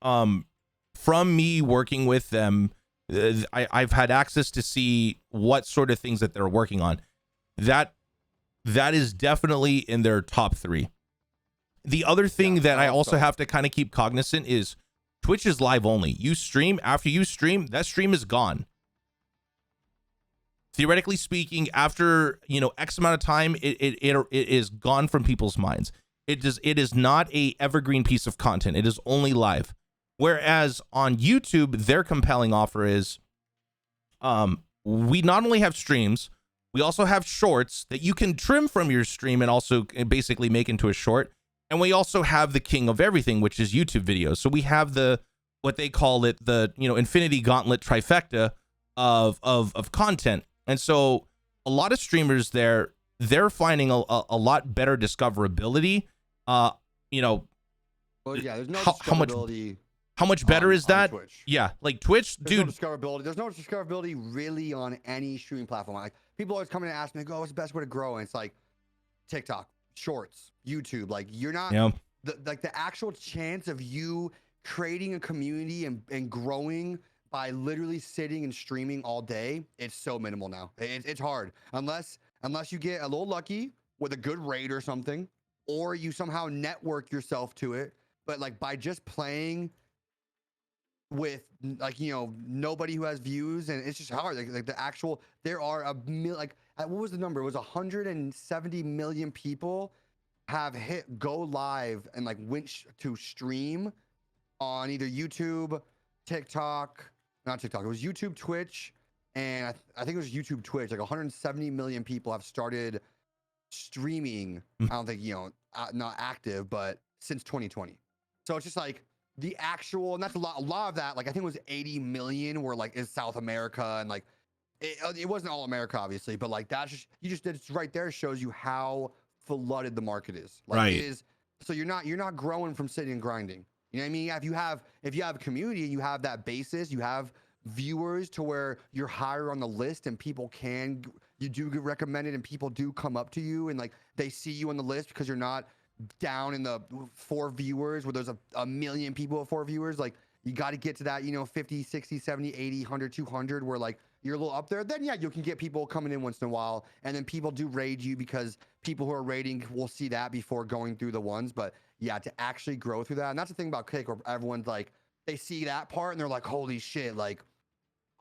S1: from me working with them, I've had access to see what sort of things that they're working on. That is definitely in their top 3. The other thing that I also have to kind of keep cognizant is Twitch is live only. You stream, after you stream, that stream is gone. Theoretically speaking, after, you know, X amount of time, it is gone from people's minds. It is not a evergreen piece of content. It is only live. Whereas on YouTube, their compelling offer is, we not only have streams, we also have shorts that you can trim from your stream and also basically make into a short. And we also have the king of everything, which is YouTube videos. So we have what they call it, the, you know, Infinity Gauntlet trifecta of content. And so a lot of streamers they're finding a lot better discoverability. You know,
S2: well, yeah, there's no discoverability.
S1: How much better is that?
S2: Twitch.
S1: Yeah, like Twitch,
S2: there's
S1: dude.
S2: No discoverability. There's no discoverability really on any streaming platform. Like, people always come in and ask me, "Oh, what's the best way to grow?" And it's like TikTok, Shorts, YouTube. Like, you're not the actual chance of you creating a community and growing by literally sitting and streaming all day. It's so minimal now. It's hard unless you get a little lucky with a good raid or something, or you somehow network yourself to it. But like, by just playing with, like, you know, nobody who has views, and it's just hard. Like the actual, there are what was the number? It was 170 million people have hit go live and like went to stream on either YouTube, TikTok, not TikTok. It was YouTube, Twitch, and I think it was YouTube, Twitch. Like 170 million people have started streaming. I don't think, you know, not active, but since 2020. So it's just like the actual, and that's a lot of that. Like, I think it was 80 million were like is South America, and like it wasn't all America, obviously, but like that's just it's right there, shows you how flooded the market is. Like,
S1: right.
S2: It is. So you're not growing from sitting and grinding. You know what I mean? If you have a community and you have that basis, you have viewers to where you're higher on the list, and you do get recommended, and people do come up to you, and like they see you on the list because you're not down in the 4 viewers where there's a million people with 4 viewers. Like, you got to get to that, you know, 50, 60, 70, 80, 100, 200, where like you're a little up there. Then yeah, you can get people coming in once in a while, and then people do raid you because people who are raiding will see that before going through the ones. But yeah, to actually grow through that, and that's the thing about Kick, where everyone's like, they see that part and they're like, holy shit, like,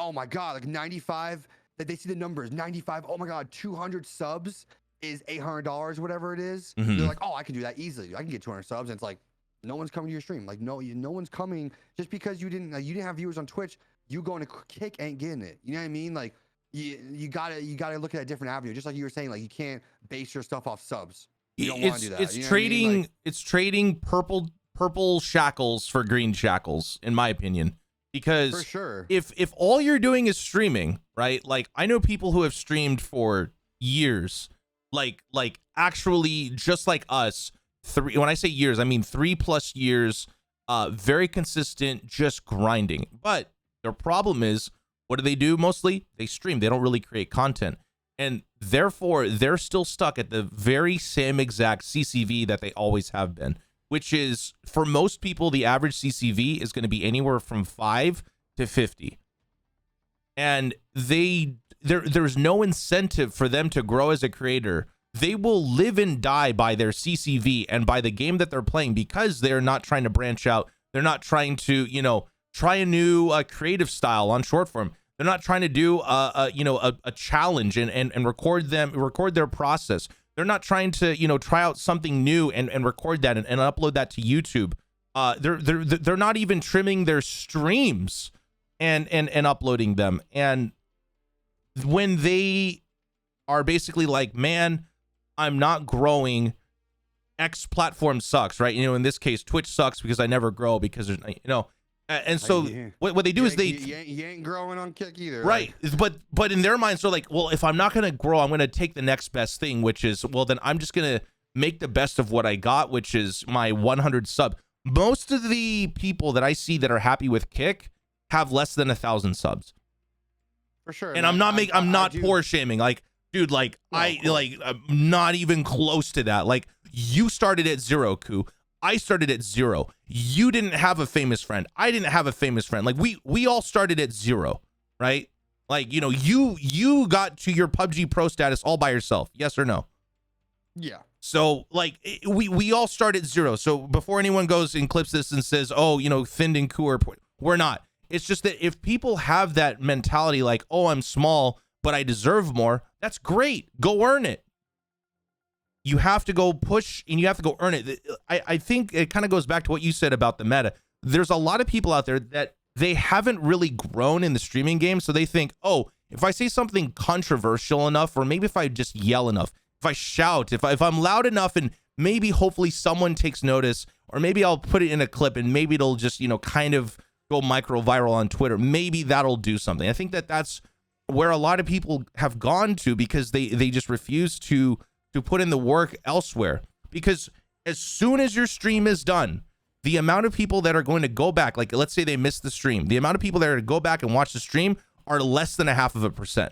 S2: oh my god, like 95, that they see the numbers, 95, oh my god, 200 subs is $800, whatever it is.
S1: Mm-hmm.
S2: They're like, oh, I can do that easily. I can get 200 subs. And it's like, no one's coming to your stream. Like, no one's coming just because you didn't have viewers on Twitch. You going to Kick ain't getting it. You know what I mean? Like, you gotta look at a different avenue. Just like you were saying, like, you can't base your stuff off subs. You don't want to do that.
S1: It's
S2: you know
S1: trading. I mean?
S2: Like,
S1: it's trading purple shackles for green shackles, in my opinion. Because
S2: for sure,
S1: if all you're doing is streaming, right? Like, I know people who have streamed for years, like actually just like us. When I say years, I mean 3+ years, very consistent, just grinding. But their problem is, what do they do mostly? They stream. They don't really create content. And therefore, they're still stuck at the very same exact CCV that they always have been, which is, for most people, the average CCV is going to be anywhere from 5 to 50. And there's no incentive for them to grow as a creator. They will live and die by their CCV and by the game that they're playing, because they're not trying to branch out. They're not trying to, you know, try a new creative style on short form. They're not trying to do a challenge and record their process. They're not trying to, you know, try out something new and record that and upload that to YouTube. They're not even trimming their streams and uploading them. And when they are basically like, man, I'm not growing, X platform sucks, right? In this case, Twitch sucks because I never grow because there's, and so what they do is
S2: you ain't growing on Kick either,
S1: right? But in their minds, they're like, well, if I'm not gonna grow, I'm gonna take the next best thing, which is, well, then I'm just gonna make the best of what I got, which is my 100 sub. Most of the people that I see that are happy with Kick have less than 1,000 subs.
S2: For sure.
S1: And I'm not poor shaming. Like, dude, like
S2: No,
S1: I'm not even close to that. Like, you started at 0, Ku. I started at 0. You didn't have a famous friend. I didn't have a famous friend. Like, we all started at 0, right? Like, you got to your PUBG Pro status all by yourself. Yes or no?
S2: Yeah.
S1: So, like, we all start at 0. So before anyone goes and clips this and says, oh, Thind and Ku are, we're not. It's just that if people have that mentality, like, oh, I'm small, but I deserve more, that's great. Go earn it. You have to go push and you have to go earn it. I think it kind of goes back to what you said about the meta. There's a lot of people out there that they haven't really grown in the streaming game. So they think, oh, if I say something controversial enough, or maybe if I just yell enough, if I shout, if I'm loud enough, and maybe hopefully someone takes notice, or maybe I'll put it in a clip and maybe it'll just, kind of go micro viral on Twitter. Maybe that'll do something. I think that's where a lot of people have gone to, because they just refuse to put in the work elsewhere. Because as soon as your stream is done, the amount of people that are going to go back, like let's say they missed the stream, the amount of people that are going to go back and watch the stream are less than 0.5%.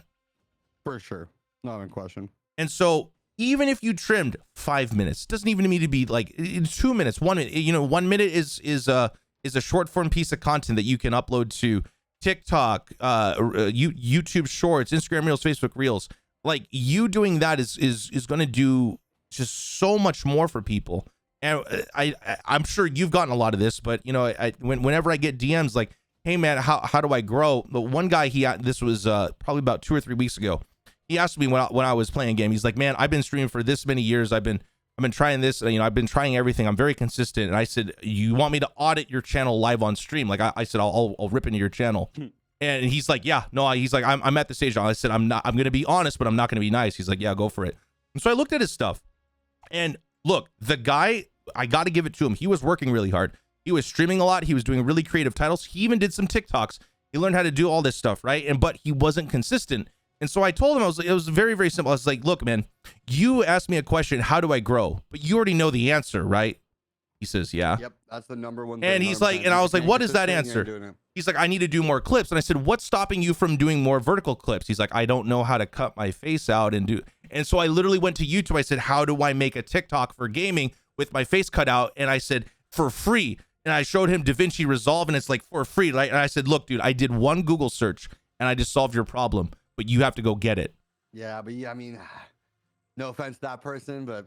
S2: For sure. Not in question.
S1: And so even if you trimmed 5 minutes, doesn't even need to be like 2 minutes, 1 minute, 1 minute is a short form piece of content that you can upload to TikTok, YouTube Shorts, Instagram Reels, Facebook Reels. Like, you doing that is going to do just so much more for people. And I'm sure you've gotten a lot of this, but whenever I get DMs like, hey man, how do I grow? But one guy, this was probably about 2 or 3 weeks ago. He asked me when I was playing a game. He's like, man, I've been streaming for this many years. I've been trying this. I've been trying everything. I'm very consistent. And I said, you want me to audit your channel live on stream? Like I said, I'll rip into your channel. And he's like, yeah, no. He's like, I'm at the stage now. I said, I'm going to be honest, but I'm not going to be nice. He's like, yeah, go for it. And so I looked at his stuff, and look, the guy, I got to give it to him. He was working really hard. He was streaming a lot. He was doing really creative titles. He even did some TikToks. He learned how to do all this stuff, right? But he wasn't consistent. And so I told him, it was very, very simple. I was like, look, man, you asked me a question, how do I grow? But you already know the answer, right? He says, yeah.
S2: Yep, that's the number one.
S1: And he's like, and I was like, what is that answer? He's like, I need to do more clips. And I said, what's stopping you from doing more vertical clips? He's like, I don't know how to cut my face out and do. And so I literally went to YouTube. I said, how do I make a TikTok for gaming with my face cut out? And I said, for free. And I showed him DaVinci Resolve, and it's like for free, right? And I said, look, dude, I did one Google search and I just solved your problem, but you have to go get it.
S2: Yeah, but yeah, I mean, no offense to that person, but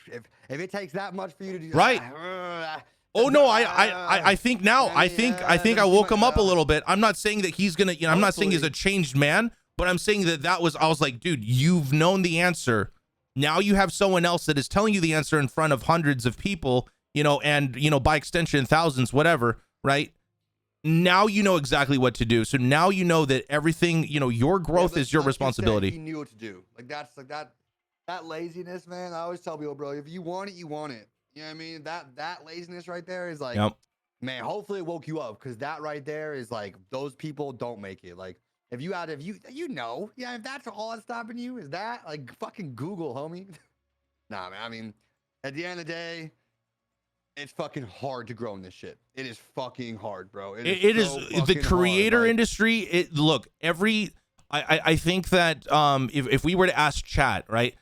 S2: if it takes that much for you to do,
S1: right? Oh no, I think now, I think I woke him up a little bit. I'm not saying that he's gonna, I'm not saying he's a changed man, but I'm saying that I was like, dude, you've known the answer. Now you have someone else that is telling you the answer in front of hundreds of people, and by extension, thousands, whatever, right? Now you know exactly what to do. So now you know that everything, your growth is your responsibility.
S2: He knew what to do. Like that's like that laziness, man. I always tell people, bro, if you want it, you want it. You know what I mean? That laziness right there is like, man, hopefully it woke you up, because that right there is like, those people don't make it. Like if that's all that's stopping you, is that like fucking Google, homie. Nah, man. I mean, at the end of the day, it's fucking hard to grow in this shit. It is fucking hard, bro. It is
S1: the creator
S2: hard,
S1: industry. I think that if we were to ask chat, right?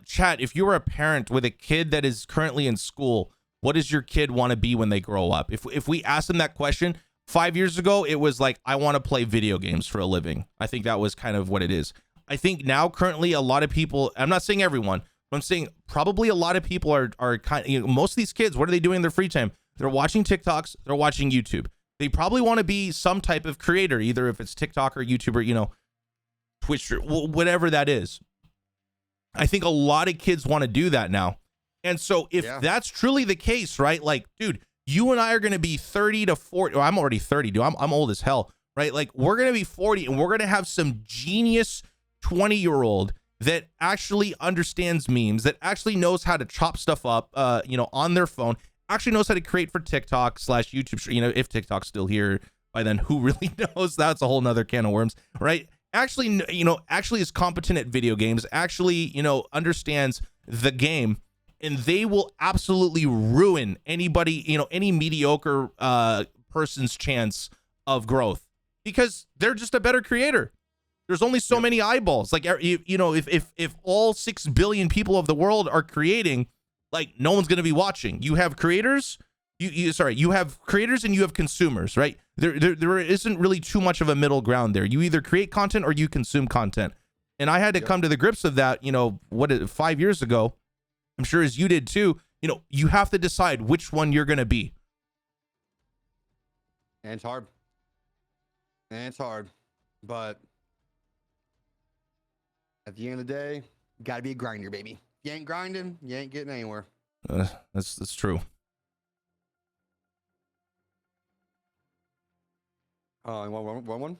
S1: Chat, if you were a parent with a kid that is currently in school, what does your kid want to be when they grow up? If we asked them that question 5 years ago, it was like, I want to play video games for a living. I think that was kind of what it is. I think now currently a lot of people, I'm not saying everyone, but I'm saying probably a lot of people are kind of, most of these kids, what are they doing in their free time? They're watching TikToks, they're watching YouTube. They probably want to be some type of creator, either if it's TikTok or YouTuber, Twitch, whatever that is. I think a lot of kids want to do that now. And so if that's truly the case, right? Like, dude, you and I are going to be 30 to 40. I'm already 30, dude. I'm old as hell, right? Like, we're going to be 40 and we're going to have some genius 20-year-old that actually understands memes, that actually knows how to chop stuff up, you know, on their phone, actually knows how to create for TikTok / YouTube, you know, if TikTok's still here by then, who really knows? That's a whole nother can of worms, right? Actually, you know, actually is competent at video games, actually, you know, understands the game, and they will absolutely ruin anybody, you know, any mediocre person's chance of growth, because they're just a better creator. There's only so many eyeballs. Like, you know, if all 6 billion people of the world are creating, like, no one's going to be watching. You have creators, you have creators and you have consumers, right? There isn't really too much of a middle ground there. You either create content or you consume content. And I had to come to the grips of that, you know, 5 years ago. I'm sure as you did too. You know, you have to decide which one you're going to be.
S2: And it's hard. But at the end of the day, you gotta be a grinder, baby. If you ain't grinding, you ain't getting anywhere.
S1: That's true.
S2: One.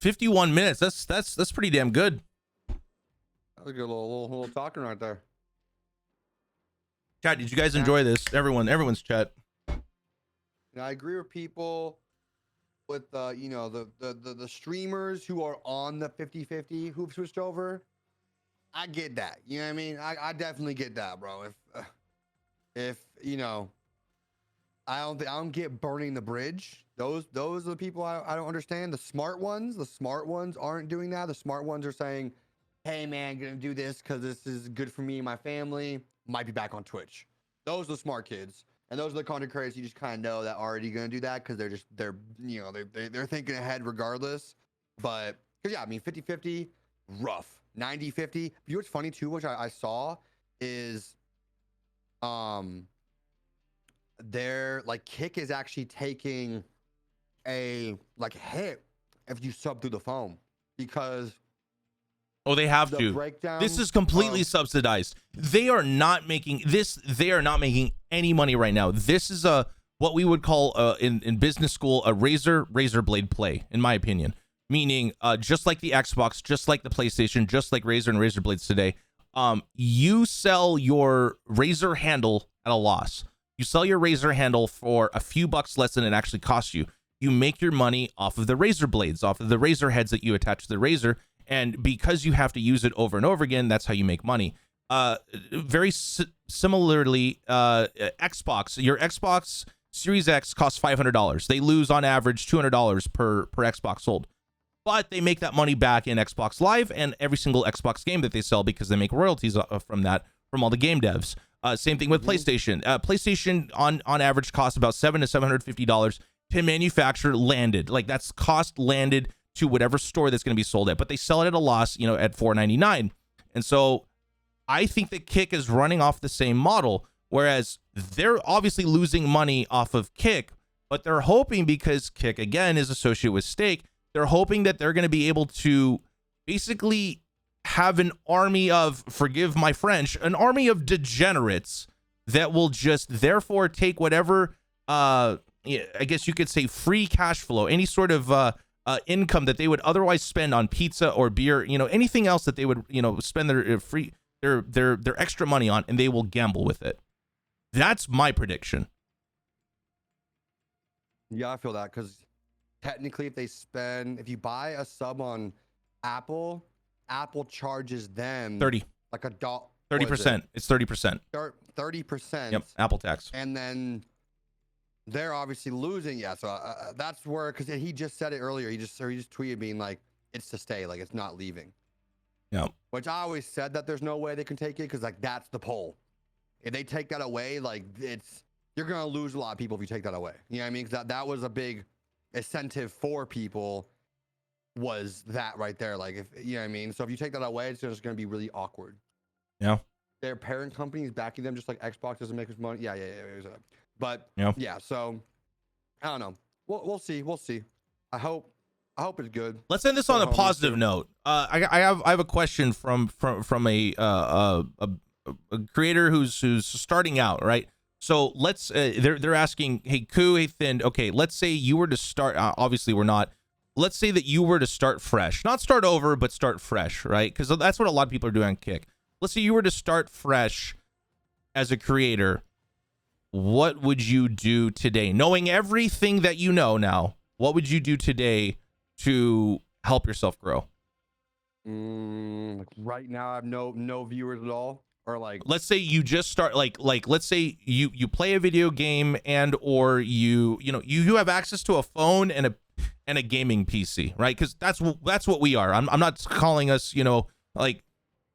S1: 51 minutes. That's pretty damn good.
S2: That was a good little talking right there.
S1: Chat, did you guys enjoy this? Everyone's chat.
S2: And I agree with people with you know, the streamers who are on the 50-50 who've switched over. I get that. You know what I mean? I definitely get that, bro. If you know, I don't get burning the bridge. Those are the people I don't understand. The smart ones aren't doing that. The smart ones are saying, hey man, gonna do this because this is good for me and my family. Might be back on Twitch. Those are the smart kids. And those are the content creators you just kind of know that are already going to do that because they're you know, they're thinking ahead regardless. But because yeah, I mean 50-50, rough. 90-50. You know what's funny too, which I saw is they're like Kick is actually taking a like hit if you sub through the phone, because
S1: oh, they have
S2: the
S1: to.
S2: breakdown
S1: This is completely subsidized. They are not making this. They are not making any money right now. This is a what we would call in business school a razor blade play, in my opinion. Meaning, just like the Xbox, just like the PlayStation, just like Razer and Razer blades today, you sell your razor handle at a loss. You sell your razor handle for a few bucks less than it actually costs you. You make your money off of the razor blades, off of the razor heads that you attach to the razor. And because you have to use it over and over again, that's how you make money. Very similarly, Xbox, your Xbox Series X costs $500. They lose on average $200 per Xbox sold. But they make that money back in Xbox Live and every single Xbox game that they sell because they make royalties from that, from all the game devs. Same thing with PlayStation. PlayStation on average costs about $700 to $750 to manufacture landed. Like that's cost landed to whatever store that's going to be sold at, but they sell it at a loss, you know, at $4.99. And so I think that Kick is running off the same model, whereas they're obviously losing money off of Kick, but they're hoping, because Kick again is associated with Stake, they're hoping that they're going to be able to basically have an army of, forgive my French, an army of degenerates that will just therefore take whatever, I guess you could say free cash flow, any sort of, income that they would otherwise spend on pizza or beer, you know, anything else that they would, you know, spend their extra money on, and they will gamble with it. That's my prediction.
S2: Yeah, I feel that, because technically if you buy a sub on Apple charges them
S1: 30
S2: like a $30.
S1: 30%. It's 30%.
S2: 30%.
S1: Yep, Apple tax.
S2: And then they're obviously losing. Yeah, so that's where, because he just said it earlier. He just tweeted being like, it's to stay, like it's not leaving.
S1: Yeah.
S2: Which I always said that there's no way they can take it, because like that's the poll. If they take that away, like you're gonna lose a lot of people if you take that away. You know what I mean? Because that was a big incentive for people, was that right there. Like if you know what I mean. So if you take that away, it's just gonna be really awkward.
S1: Yeah.
S2: Their parent companies backing them, just like Xbox doesn't make as money. Yeah. But yeah, so I don't know. We'll see. I hope it's good.
S1: Let's end this on a positive note. I have a question from a creator who's starting out, right? So let's they're asking, hey Koo, hey Thin, okay, let's say you were to start. Obviously, we're not let's say that you were to start fresh, not start over, but start fresh, right? Because that's what a lot of people are doing on Kick. Let's say you were to start fresh as a creator. What would you do today? Knowing everything that you know now, what would you do today to help yourself grow?
S2: Like right now, I have no viewers at all, or like,
S1: Let's say you just start like let's say you play a video game and or you have access to a phone and a gaming PC, right? Because that's what we are. I'm not calling us, like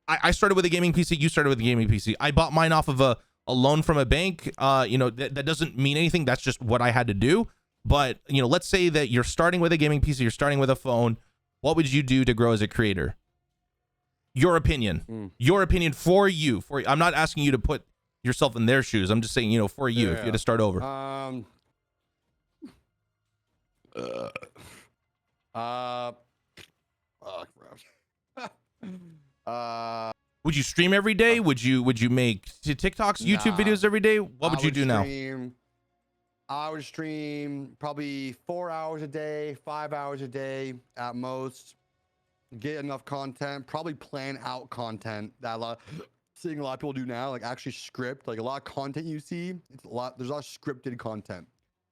S1: I started with a gaming PC, you started with a gaming PC. I bought mine off of a loan from a bank. That doesn't mean anything. That's just what I had to do. But let's say that you're starting with a gaming PC, you're starting with a phone. What would you do to grow as a creator? Your opinion. Your opinion for you. I'm not asking you to put yourself in their shoes. I'm just saying, for you, if you had to start over. Would you stream every day? Would you make TikToks, YouTube videos every day? What would you do now?
S2: I would stream probably 4 hours a day, 5 hours a day at most. Get enough content, probably plan out content that seeing a lot of people do now, like actually script, like a lot of content you see, there's a lot of scripted content.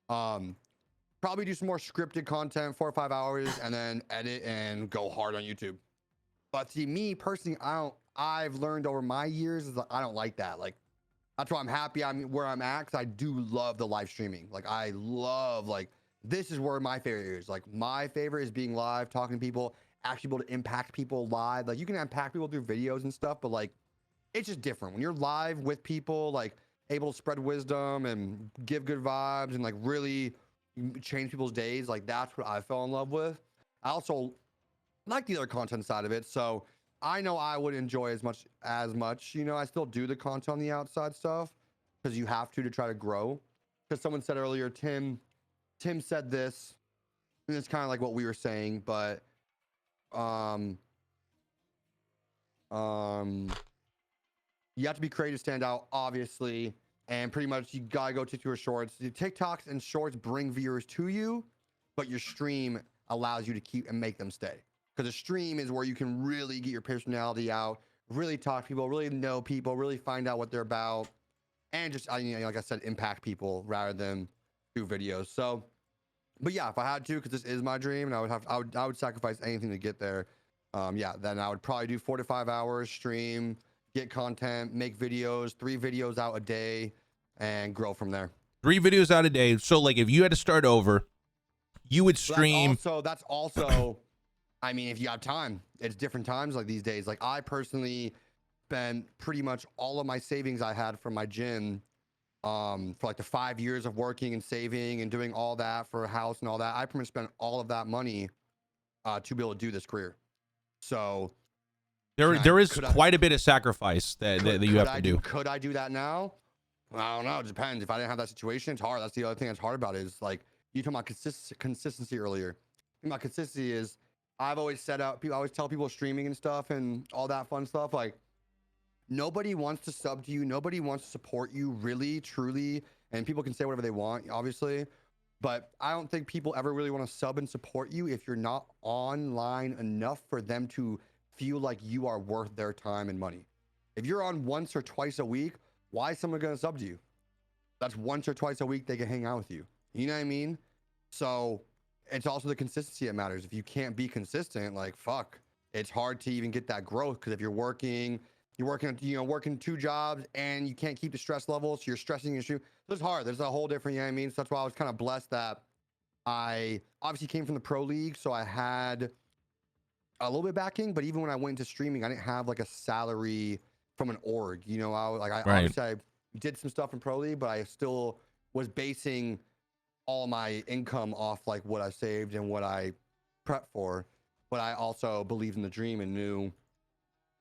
S2: Probably do some more scripted content, 4 or 5 hours, and then edit and go hard on YouTube. But see, me personally, I've learned over my years is that I don't like that. Like, that's why I'm happy I'm where I'm at, because I do love the live streaming. Like, I love, like, this is where my favorite is. Like, my favorite is being live, talking to people, actually able to impact people live. Like, you can impact people through videos and stuff, but like, it's just different when you're live with people, like able to spread wisdom and give good vibes and like really change people's days. Like, that's what I fell in love with. I also like the other content side of it, so I know I would enjoy as much. I still do the content on the outside stuff because you have to try to grow. Because someone said earlier, Tim said this, and it's kind of like what we were saying, but you have to be creative to stand out, obviously, and pretty much you gotta go TikTok or shorts. The TikToks and shorts bring viewers to you, but your stream allows you to keep and make them stay. Because a stream is where you can really get your personality out, really talk to people, really know people, really find out what they're about, and just like I said, impact people rather than do videos. So, but yeah, if I had to, because this is my dream, and I would sacrifice anything to get there. Then I would probably do 4 to 5 hours, stream, get content, make videos, 3 videos out a day, and grow from there.
S1: 3 videos out a day. So like, if you had to start over, you would stream.
S2: That's also, I mean, if you have time, it's different times like these days. Like, I personally spent pretty much all of my savings I had from my gym for like the 5 years of working and saving and doing all that for a house and all that. I pretty much spent all of that money to be able to do this career. So
S1: there is quite a bit of sacrifice that you have to do.
S2: Could I do that now? I don't know. It depends. If I didn't have that situation, it's hard. That's the other thing that's hard about it, is like, you talking about consistency earlier. My consistency is, I've always set out, I always tell people streaming and stuff and all that fun stuff, like, nobody wants to sub to you. Nobody wants to support you, really, truly. And people can say whatever they want, obviously. But I don't think people ever really want to sub and support you if you're not online enough for them to feel like you are worth their time and money. If you're on once or twice a week, why is someone going to sub to you? That's once or twice a week they can hang out with you. You know what I mean? So it's also the consistency that matters. If you can't be consistent, like, fuck, it's hard to even get that growth. Because if you're working 2 jobs and you can't keep the stress level, so you're stressing your shoe. So it's hard. There's a whole different, you know what I mean? So that's why I was kind of blessed that I obviously came from the pro league, so I had a little bit backing. But even when I went into streaming, I didn't have like a salary from an org. Obviously I did some stuff in pro league, but I still was basing all my income off like what I saved and what I prepped for. But I also believed in the dream and knew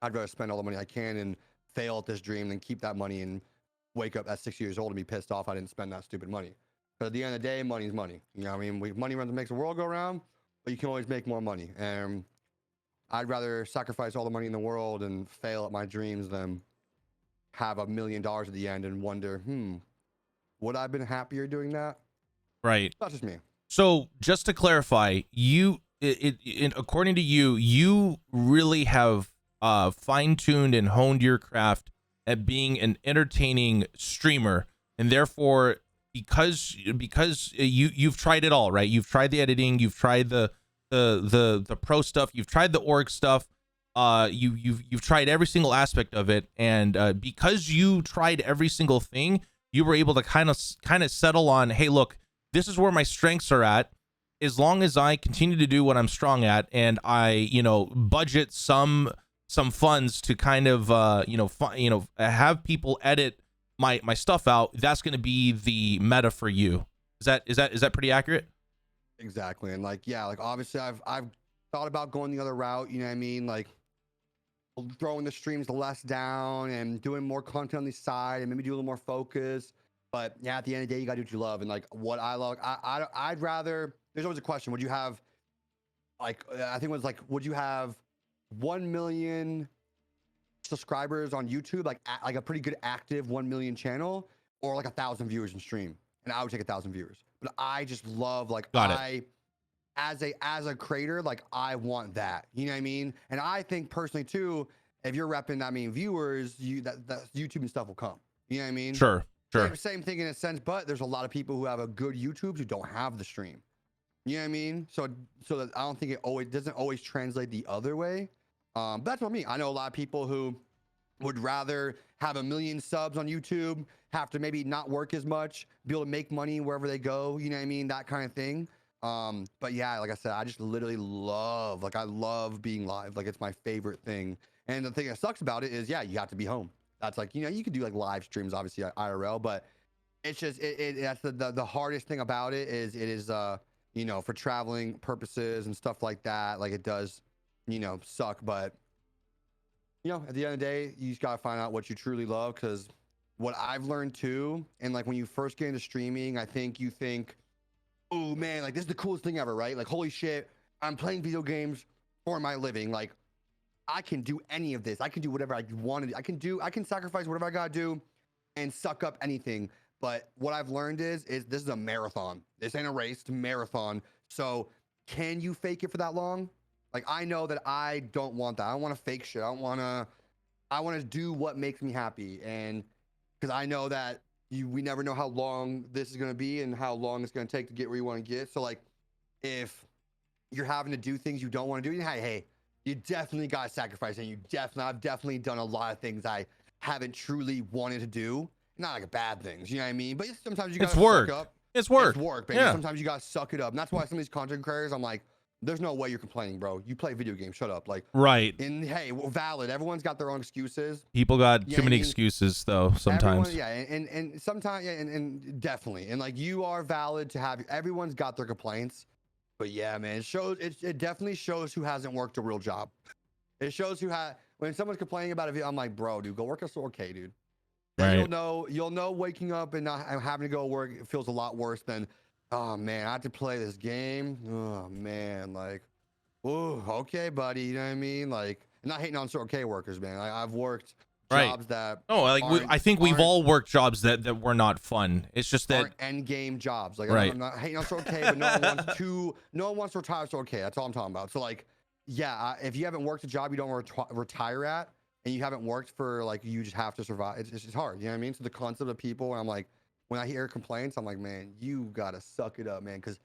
S2: I'd rather spend all the money I can and fail at this dream than keep that money and wake up at 6 years old and be pissed off I didn't spend that stupid money. But at the end of the day, money's money. You know what I mean? Money makes the world go round, but you can always make more money. And I'd rather sacrifice all the money in the world and fail at my dreams than have $1 million at the end and wonder, would I have been happier doing that?
S1: Right.
S2: That's just me.
S1: So just to clarify, you according to you, you really have fine-tuned and honed your craft at being an entertaining streamer, and therefore because you've tried it all, right? You've tried the editing, you've tried the pro stuff, you've tried the org stuff, you've tried every single aspect of it, and because you tried every single thing, you were able to kind of settle on, hey, look, this is where my strengths are at. As long as I continue to do what I'm strong at, and I, budget some funds to kind of, have people edit my stuff out, that's going to be the meta for you. Is that pretty accurate?
S2: Exactly. And like, yeah, like obviously I've thought about going the other route, you know what I mean? Like throwing the streams less down and doing more content on the side and maybe do a little more focus. But yeah, at the end of the day, you gotta do what you love. And like what I love, I'd rather, there's always a question. Would you have like, I think it was like, would you have 1 million subscribers on YouTube, like a pretty good active 1 million channel, or like 1,000 viewers in stream? And I would take 1,000 viewers. But I just love, like, as a creator, like I want that, you know what I mean? And I think personally too, if you're repping that many viewers, that YouTube and stuff will come, you know what I mean?
S1: Sure.
S2: Same thing in a sense, but there's a lot of people who have a good YouTube who don't have the stream, you know what I mean? So that I don't think it doesn't always translate the other way. But that's what I mean. I know a lot of people who would rather have 1 million subs on YouTube, have to maybe not work as much, be able to make money wherever they go, you know what I mean? That kind of thing. But yeah, like I said, I just literally love, like I love being live. Like it's my favorite thing. And the thing that sucks about it is, yeah, you have to be home. That's like, you could do like live streams, obviously IRL, but it's just, that's the hardest thing about it is for traveling purposes and stuff like that. Like it does, suck, but at the end of the day, you just got to find out what you truly love. Because what I've learned too, and like when you first get into streaming, I think you think, oh man, like this is the coolest thing ever, right? Like, holy shit, I'm playing video games for my living. Like I can do any of this. I can do whatever I want to do. I can sacrifice whatever I got to do and suck up anything. But what I've learned is this is a marathon. This ain't a race, it's a marathon. So can you fake it for that long? Like, I know that I don't want that. I don't want to fake shit. I want to do what makes me happy. And because I know that we never know how long this is going to be and how long it's going to take to get where you want to get. So like, if you're having to do things you don't want to do, hey, you definitely got to sacrifice. And I've definitely done a lot of things I haven't truly wanted to do. Not like bad things, you know what I mean? But sometimes you got to suck up.
S1: It's work.
S2: It's work, baby. Yeah. Sometimes you got to suck it up. And that's why some of these content creators, I'm like, there's no way you're complaining, bro. You play video games. Shut up. Like,
S1: right.
S2: And hey, valid. Everyone's got their own excuses.
S1: People got too many excuses though. Sometimes.
S2: And sometimes, and definitely. And like, you are valid to have. Everyone's got their complaints. But yeah, man, it definitely shows who hasn't worked a real job. It shows when someone's complaining about it. I'm like, bro, dude, go work a store, okay, dude. Then
S1: right.
S2: You'll know waking up and not having to go to work, it feels a lot worse than, oh man, I have to play this game. Oh man, like, oh, okay, buddy. You know what I mean? Like, I'm not hating on Circle K workers, man. I've worked jobs that.
S1: Oh, like I think we've all worked jobs that were not fun. It's just that
S2: end game jobs. Like,
S1: right.
S2: I'm not hating on Circle K, but no one wants to retire Circle K. That's all I'm talking about. So like, yeah, if you haven't worked a job you don't retire at, and you haven't worked for, like, you just have to survive. It's just hard. You know what I mean? So the concept of people, and I'm like, when I hear complaints, I'm like, man, you gotta suck it up, man, because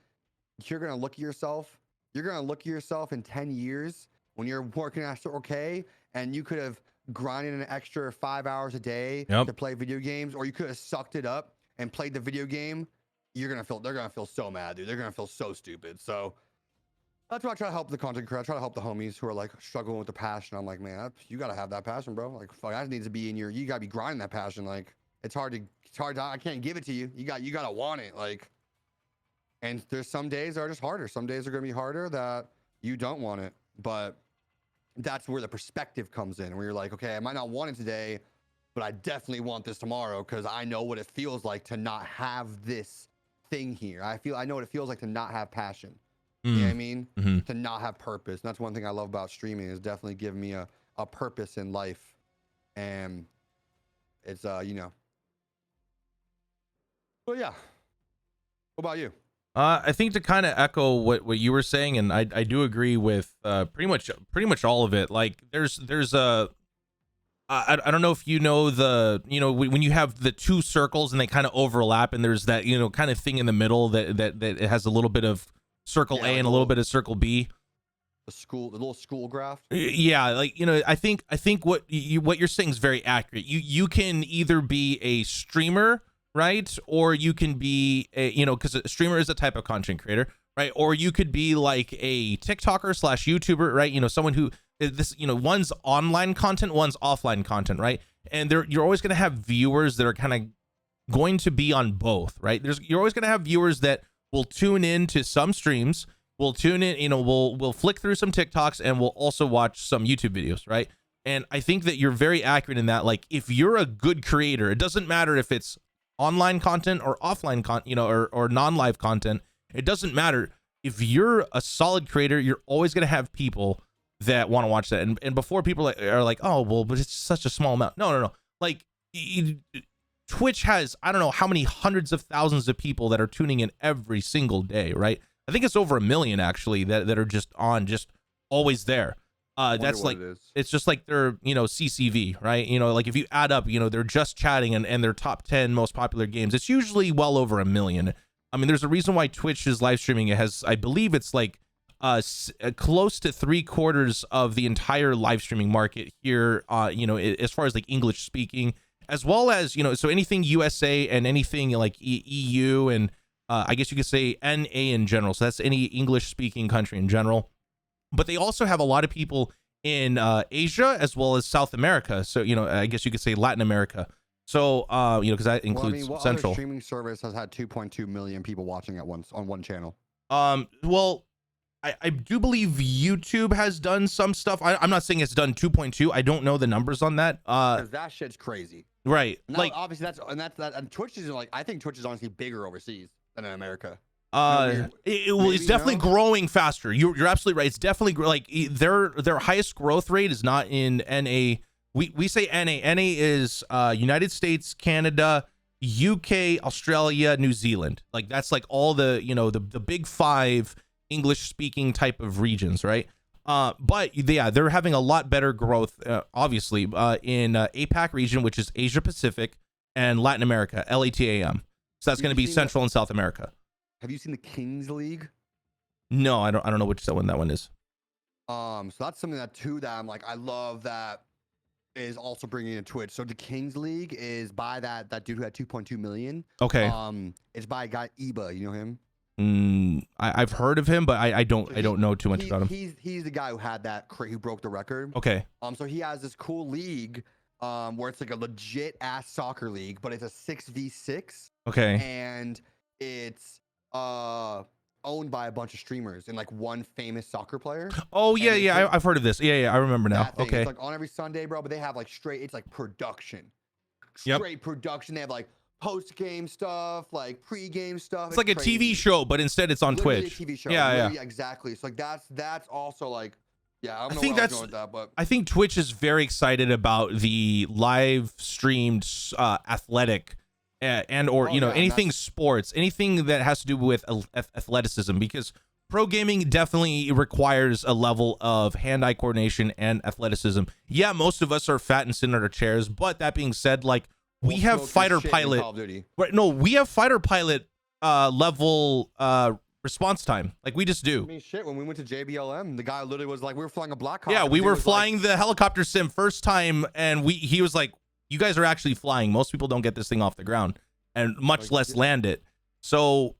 S2: you're gonna look at yourself. You're gonna look at yourself in 10 years when you're working at Circle K, and you could have grinded an extra 5 hours a day to play video games, or you could have sucked it up and played the video game. They're gonna feel so mad, dude. They're gonna feel so stupid. So that's why I try to help the content creator. I try to help the homies who are like struggling with the passion. I'm like, man, you gotta have that passion, bro. Like, fuck, that needs to be in you gotta be grinding that passion. Like, it's hard to, I can't give it to you. You gotta want it. Like, and there's some days that are just harder. Some days are gonna be harder that you don't want it. But that's where the perspective comes in, where you're like, okay, I might not want it today, but I definitely want this tomorrow because I know what it feels like to not have this thing here. I know what it feels like to not have passion. You know what I mean?
S1: Mm-hmm.
S2: To not have purpose. And that's one thing I love about streaming, is definitely giving me a purpose in life. And it's, Well, yeah. What about you?
S1: I think to kind of echo what you were saying, and I do agree with pretty much all of it. Like there's a I don't know if you know when you have the two circles and they kind of overlap, and there's that kind of thing in the middle that it has a little bit of circle
S2: Yeah,
S1: A
S2: like
S1: and
S2: a
S1: a little
S2: little-
S1: bit of circle B.
S2: The little school graph.
S1: Yeah, like I think what you're saying is very accurate. You can either be a streamer, right, or you can be because a streamer is a type of content creator, right, or you could be like a TikToker slash YouTuber, right, someone who this one's online content, one's offline content, right, and you're always going to have viewers that are kind of going to be on both, right. You're always going to have viewers that will tune in to some streams. We'll tune in, we'll flick through some TikToks, and we'll also watch some YouTube videos, right? And I think that you're very accurate in that. Like, if you're a good creator, it doesn't matter if it's online content or offline content, or non-live content. It doesn't matter. If you're a solid creator, you're always going to have people that want to watch that. And before people are like, oh, well, but it's such a small amount. No. Like, Twitch has, I don't know how many hundreds of thousands of people that are tuning in every single day, right? I think it's over 1 million actually that are just always there. That's like it's just like their CCV, right? Like if you add up, they're just chatting and their top 10 most popular games. It's usually well over 1 million. I mean, there's a reason why Twitch is live streaming. It has, I believe, it's like close to 3/4 of the entire live streaming market here. As far as like English speaking, as well as so anything USA and anything like EU and I guess you could say NA in general. So that's any English speaking country in general. But they also have a lot of people in Asia as well as South America. So, I guess you could say Latin America. So, because that includes
S2: what
S1: Central.
S2: other streaming service has had 2.2 million people watching at once on one channel?
S1: Well, I do believe YouTube has done some stuff. I'm not saying it's done 2.2. I don't know the numbers on that.
S2: 'Cause that shit's crazy.
S1: Right.
S2: And
S1: like
S2: obviously and Twitch is like, I think Twitch is honestly bigger overseas than in America.
S1: It's definitely growing faster. You're absolutely right. It's definitely like their highest growth rate is not in NA. We say NA. NA is United States, Canada, UK, Australia, New Zealand. Like that's like all the the big 5 English speaking type of regions, right? But yeah, they're having a lot better growth, obviously, in APAC region, which is Asia Pacific, and Latin America, LATAM. So that's going to be Central and South America.
S2: Have you seen the Kings League?
S1: No, I don't know which one that one is.
S2: So that's something that I'm like, I love that is also bringing in Twitch. So the Kings League is by that dude who had 2.2 million.
S1: Okay.
S2: It's by a guy Iba. You know him?
S1: I've heard of him, but I don't know too much about him.
S2: He's the guy who had who broke the record.
S1: Okay.
S2: So he has this cool league, where it's like a legit ass soccer league, but it's a 6v6.
S1: Okay.
S2: And it's owned by a bunch of streamers and like one famous soccer player.
S1: Oh yeah, I've heard of this. Yeah, I remember now. Okay.
S2: It's like on every Sunday, bro, but they have like it's like production. Straight production. They have like post-game stuff, like pre-game stuff.
S1: It's like a TV show, but instead it's on
S2: Literally
S1: Twitch.
S2: A TV show.
S1: Yeah,
S2: Exactly. So like that's also like, yeah, I don't know
S1: think
S2: where I was
S1: that's
S2: going with that, but
S1: I think Twitch is very excited about the live streamed athletic and or anything sports, anything that has to do with athleticism, because pro gaming definitely requires a level of hand-eye coordination and athleticism. Yeah, most of us are fat and sitting in our chairs, but that being said, like we have fighter pilot, right? No, we have fighter pilot level response time. Like we just do.
S2: I mean, shit, when we went to JBLM, the guy literally was like, we were flying a Black Hawk.
S1: Yeah, we were flying the helicopter sim first time, and he was like, you guys are actually flying. Most people don't get this thing off the ground, and much less land it. So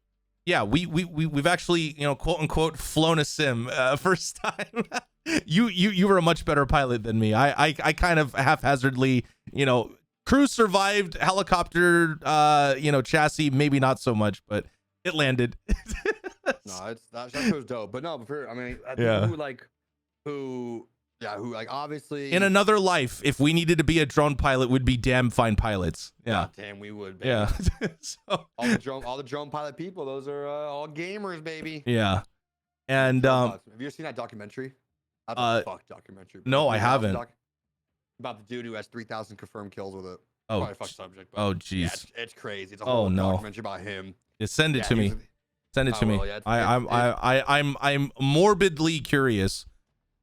S1: yeah, we've actually, quote unquote, flown a sim first time. you were a much better pilot than me. I kind of haphazardly, crew survived, helicopter chassis maybe not so much, but it landed.
S2: No, that was dope. But no, who obviously
S1: in another life, if we needed to be a drone pilot, would be damn fine pilots. Yeah.
S2: God damn, we would, baby.
S1: Yeah.
S2: So all the drone pilot people, those are all gamers, baby.
S1: Yeah. And
S2: have you ever seen that documentary? Fuck documentary.
S1: No, I haven't.
S2: About the dude who has 3,000 confirmed kills with it.
S1: Oh,
S2: probably fuck subject. But
S1: oh, jeez.
S2: yeah, it's crazy. It's a whole
S1: no
S2: documentary about him.
S1: Send it to me. Send it to me.
S2: will, yeah,
S1: I'm morbidly curious.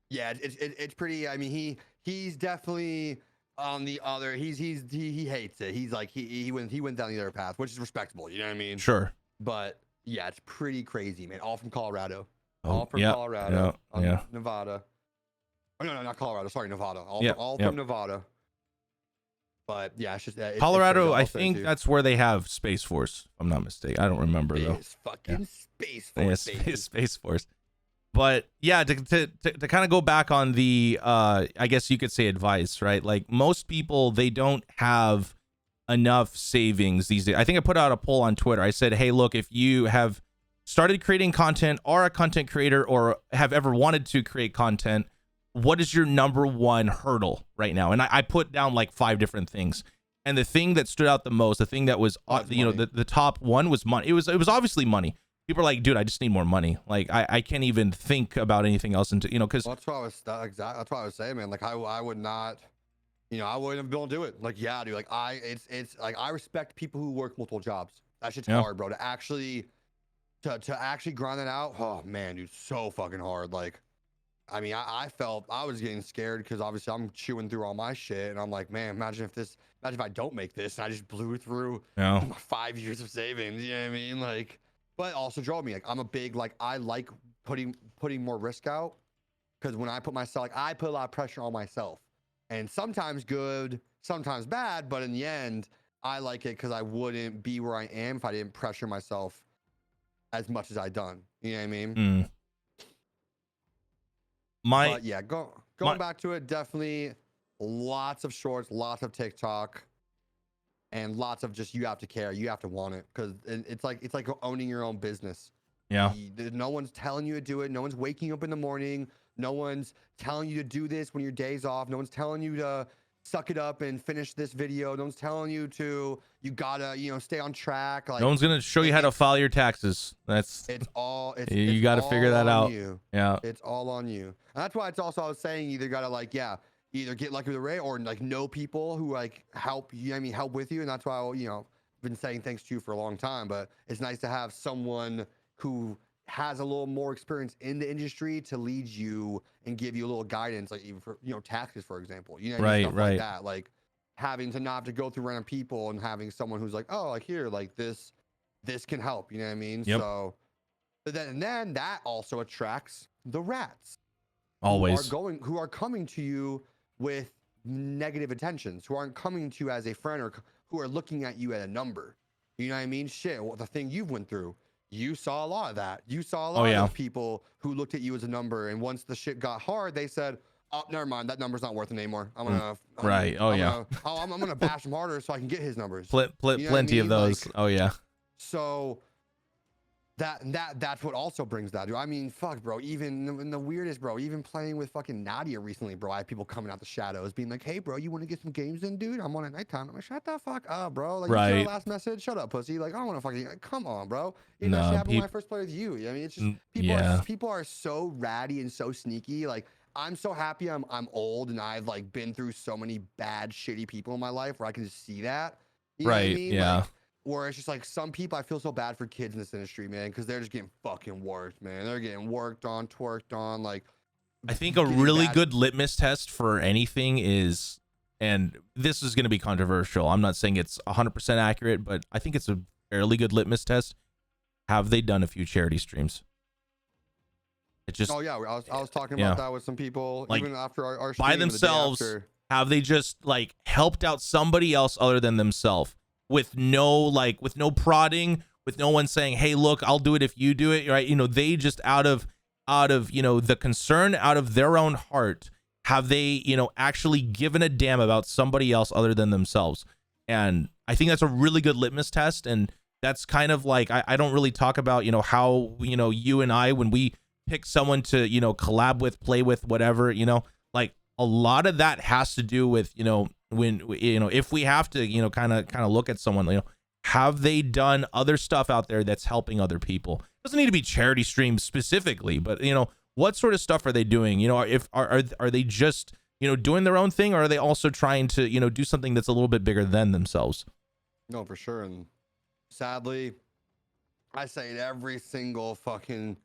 S2: Yeah, it's pretty. I mean, he's definitely on the other. He hates it. He's like he went down the other path, which is respectable. You know what I mean?
S1: Sure.
S2: But yeah, it's pretty crazy, man. All from Colorado.
S1: Oh,
S2: All from
S1: yeah,
S2: Colorado.
S1: yeah.
S2: Nevada. Oh, no, not Colorado. Sorry, Nevada. All
S1: yeah.
S2: from Nevada. But yeah, it's just it's
S1: Colorado.
S2: crazy.
S1: I think that's where they have Space Force. If I'm not mistaken. I don't remember though.
S2: Fucking Space
S1: Yeah,
S2: Force, baby.
S1: Space Force. But yeah, to kind of go back on the I guess you could say advice, right? Like most people, they don't have enough savings these days. I think I put out a poll on Twitter. I said, hey, look, if you have started creating content, are a content creator, or have ever wanted to create content, what is your number one hurdle right now? And I put down like 5 different things. And the thing that stood out the most, the thing that was, the top one was money. It was obviously money. People are like, dude, I just need more money. Like I can't even think about anything else into, because
S2: that's what I was saying, man. Like I would not, I wouldn't have been able to do it. Like, yeah, dude, like it's like, I respect people who work multiple jobs. That shit's hard, bro. To actually grind it out. Oh man, dude, so fucking hard. Like, I mean, I felt I was getting scared because obviously I'm chewing through all my shit, and I'm like, man, imagine if I don't make this and I just blew through my 5 years of savings. You know what I mean? Like, but it also drove me. Like, I'm a big, like, I like putting more risk out, because when I put myself, like, I put a lot of pressure on myself, and sometimes good, sometimes bad, but in the end, I like it because I wouldn't be where I am if I didn't pressure myself as much as I done. You know what I mean? But yeah, going back to it, definitely lots of shorts, lots of TikTok, and lots of just, you have to care, you have to want it, because it's like owning your own business.
S1: Yeah.
S2: No one's telling you to do it. No one's waking up in the morning. No one's telling you to do this when your day's off. No one's telling you to suck it up and finish this video. No one's telling you you gotta, stay on track. Like,
S1: no one's gonna show you how to file your taxes. You got to figure that out. Yeah,
S2: it's all on you. And that's why it's also, I was saying, either gotta either get lucky with the Ray, or like know people who like help you. Help with you. And that's why I've been saying thanks to you for a long time. But it's nice to have someone who has a little more experience in the industry to lead you and give you a little guidance, like even for taxes, for example. Stuff like that. Like having to not have to go through random people, and having someone who's like, oh, like here, like this can help. You know what I mean?
S1: Yep.
S2: So, but then that also attracts the rats.
S1: Always.
S2: Who are coming to you with negative intentions, who aren't coming to you as a friend, or who are looking at you at a number. You know what I mean? Shit, the thing you've went through. You saw a lot of that. You saw a lot of people who looked at you as a number, and once the shit got hard, they said, "Oh, never mind. That number's not worth it anymore. I'm gonna I'm gonna bash him harder so I can get his numbers."
S1: Plenty of those. Like,
S2: So that's what also brings that. I mean, fuck, bro. Even in the weirdest, bro. Even playing with fucking Nadia recently, bro. I had people coming out the shadows, being like, "Hey, bro, you want to get some games in, dude? I'm on at nighttime." I'm like, "Shut the fuck up, bro. Like, you see our last message? Shut up, pussy. Like, I don't want to fucking. Come on, bro. That shit happened when I first played with you. I mean, it's just people are so ratty and so sneaky. Like, I'm so happy I'm old, and I've like been through so many bad, shitty people in my life where I can just see that. You know what I mean?
S1: Yeah.
S2: Like, where it's just like, some people, I feel so bad for kids in this industry, man, because they're just getting fucking worked, man. They're getting worked on, twerked on. Like,
S1: I think a really good litmus test for anything is, and this is going to be controversial, I'm not saying it's 100% accurate, but I think it's a fairly good litmus test. Have they done a few charity streams? It just,
S2: I was talking about that with some people, like, even after our stream,
S1: by themselves. Have they just like helped out somebody else other than themselves? With no prodding, with no one saying, "Hey, look, I'll do it if you do it," right? They just out of the concern, out of their own heart, have they actually given a damn about somebody else other than themselves? And I think that's a really good litmus test. And that's kind of like, I don't really talk about how you and I, when we pick someone to collab with, play with, whatever, like a lot of that has to do with when if we have to kind of look at someone, have they done other stuff out there that's helping other people? It doesn't need to be charity streams specifically, but what sort of stuff are they doing? If are they just doing their own thing, or are they also trying to do something that's a little bit bigger than themselves?
S2: No, for sure. And sadly, I say it every single fucking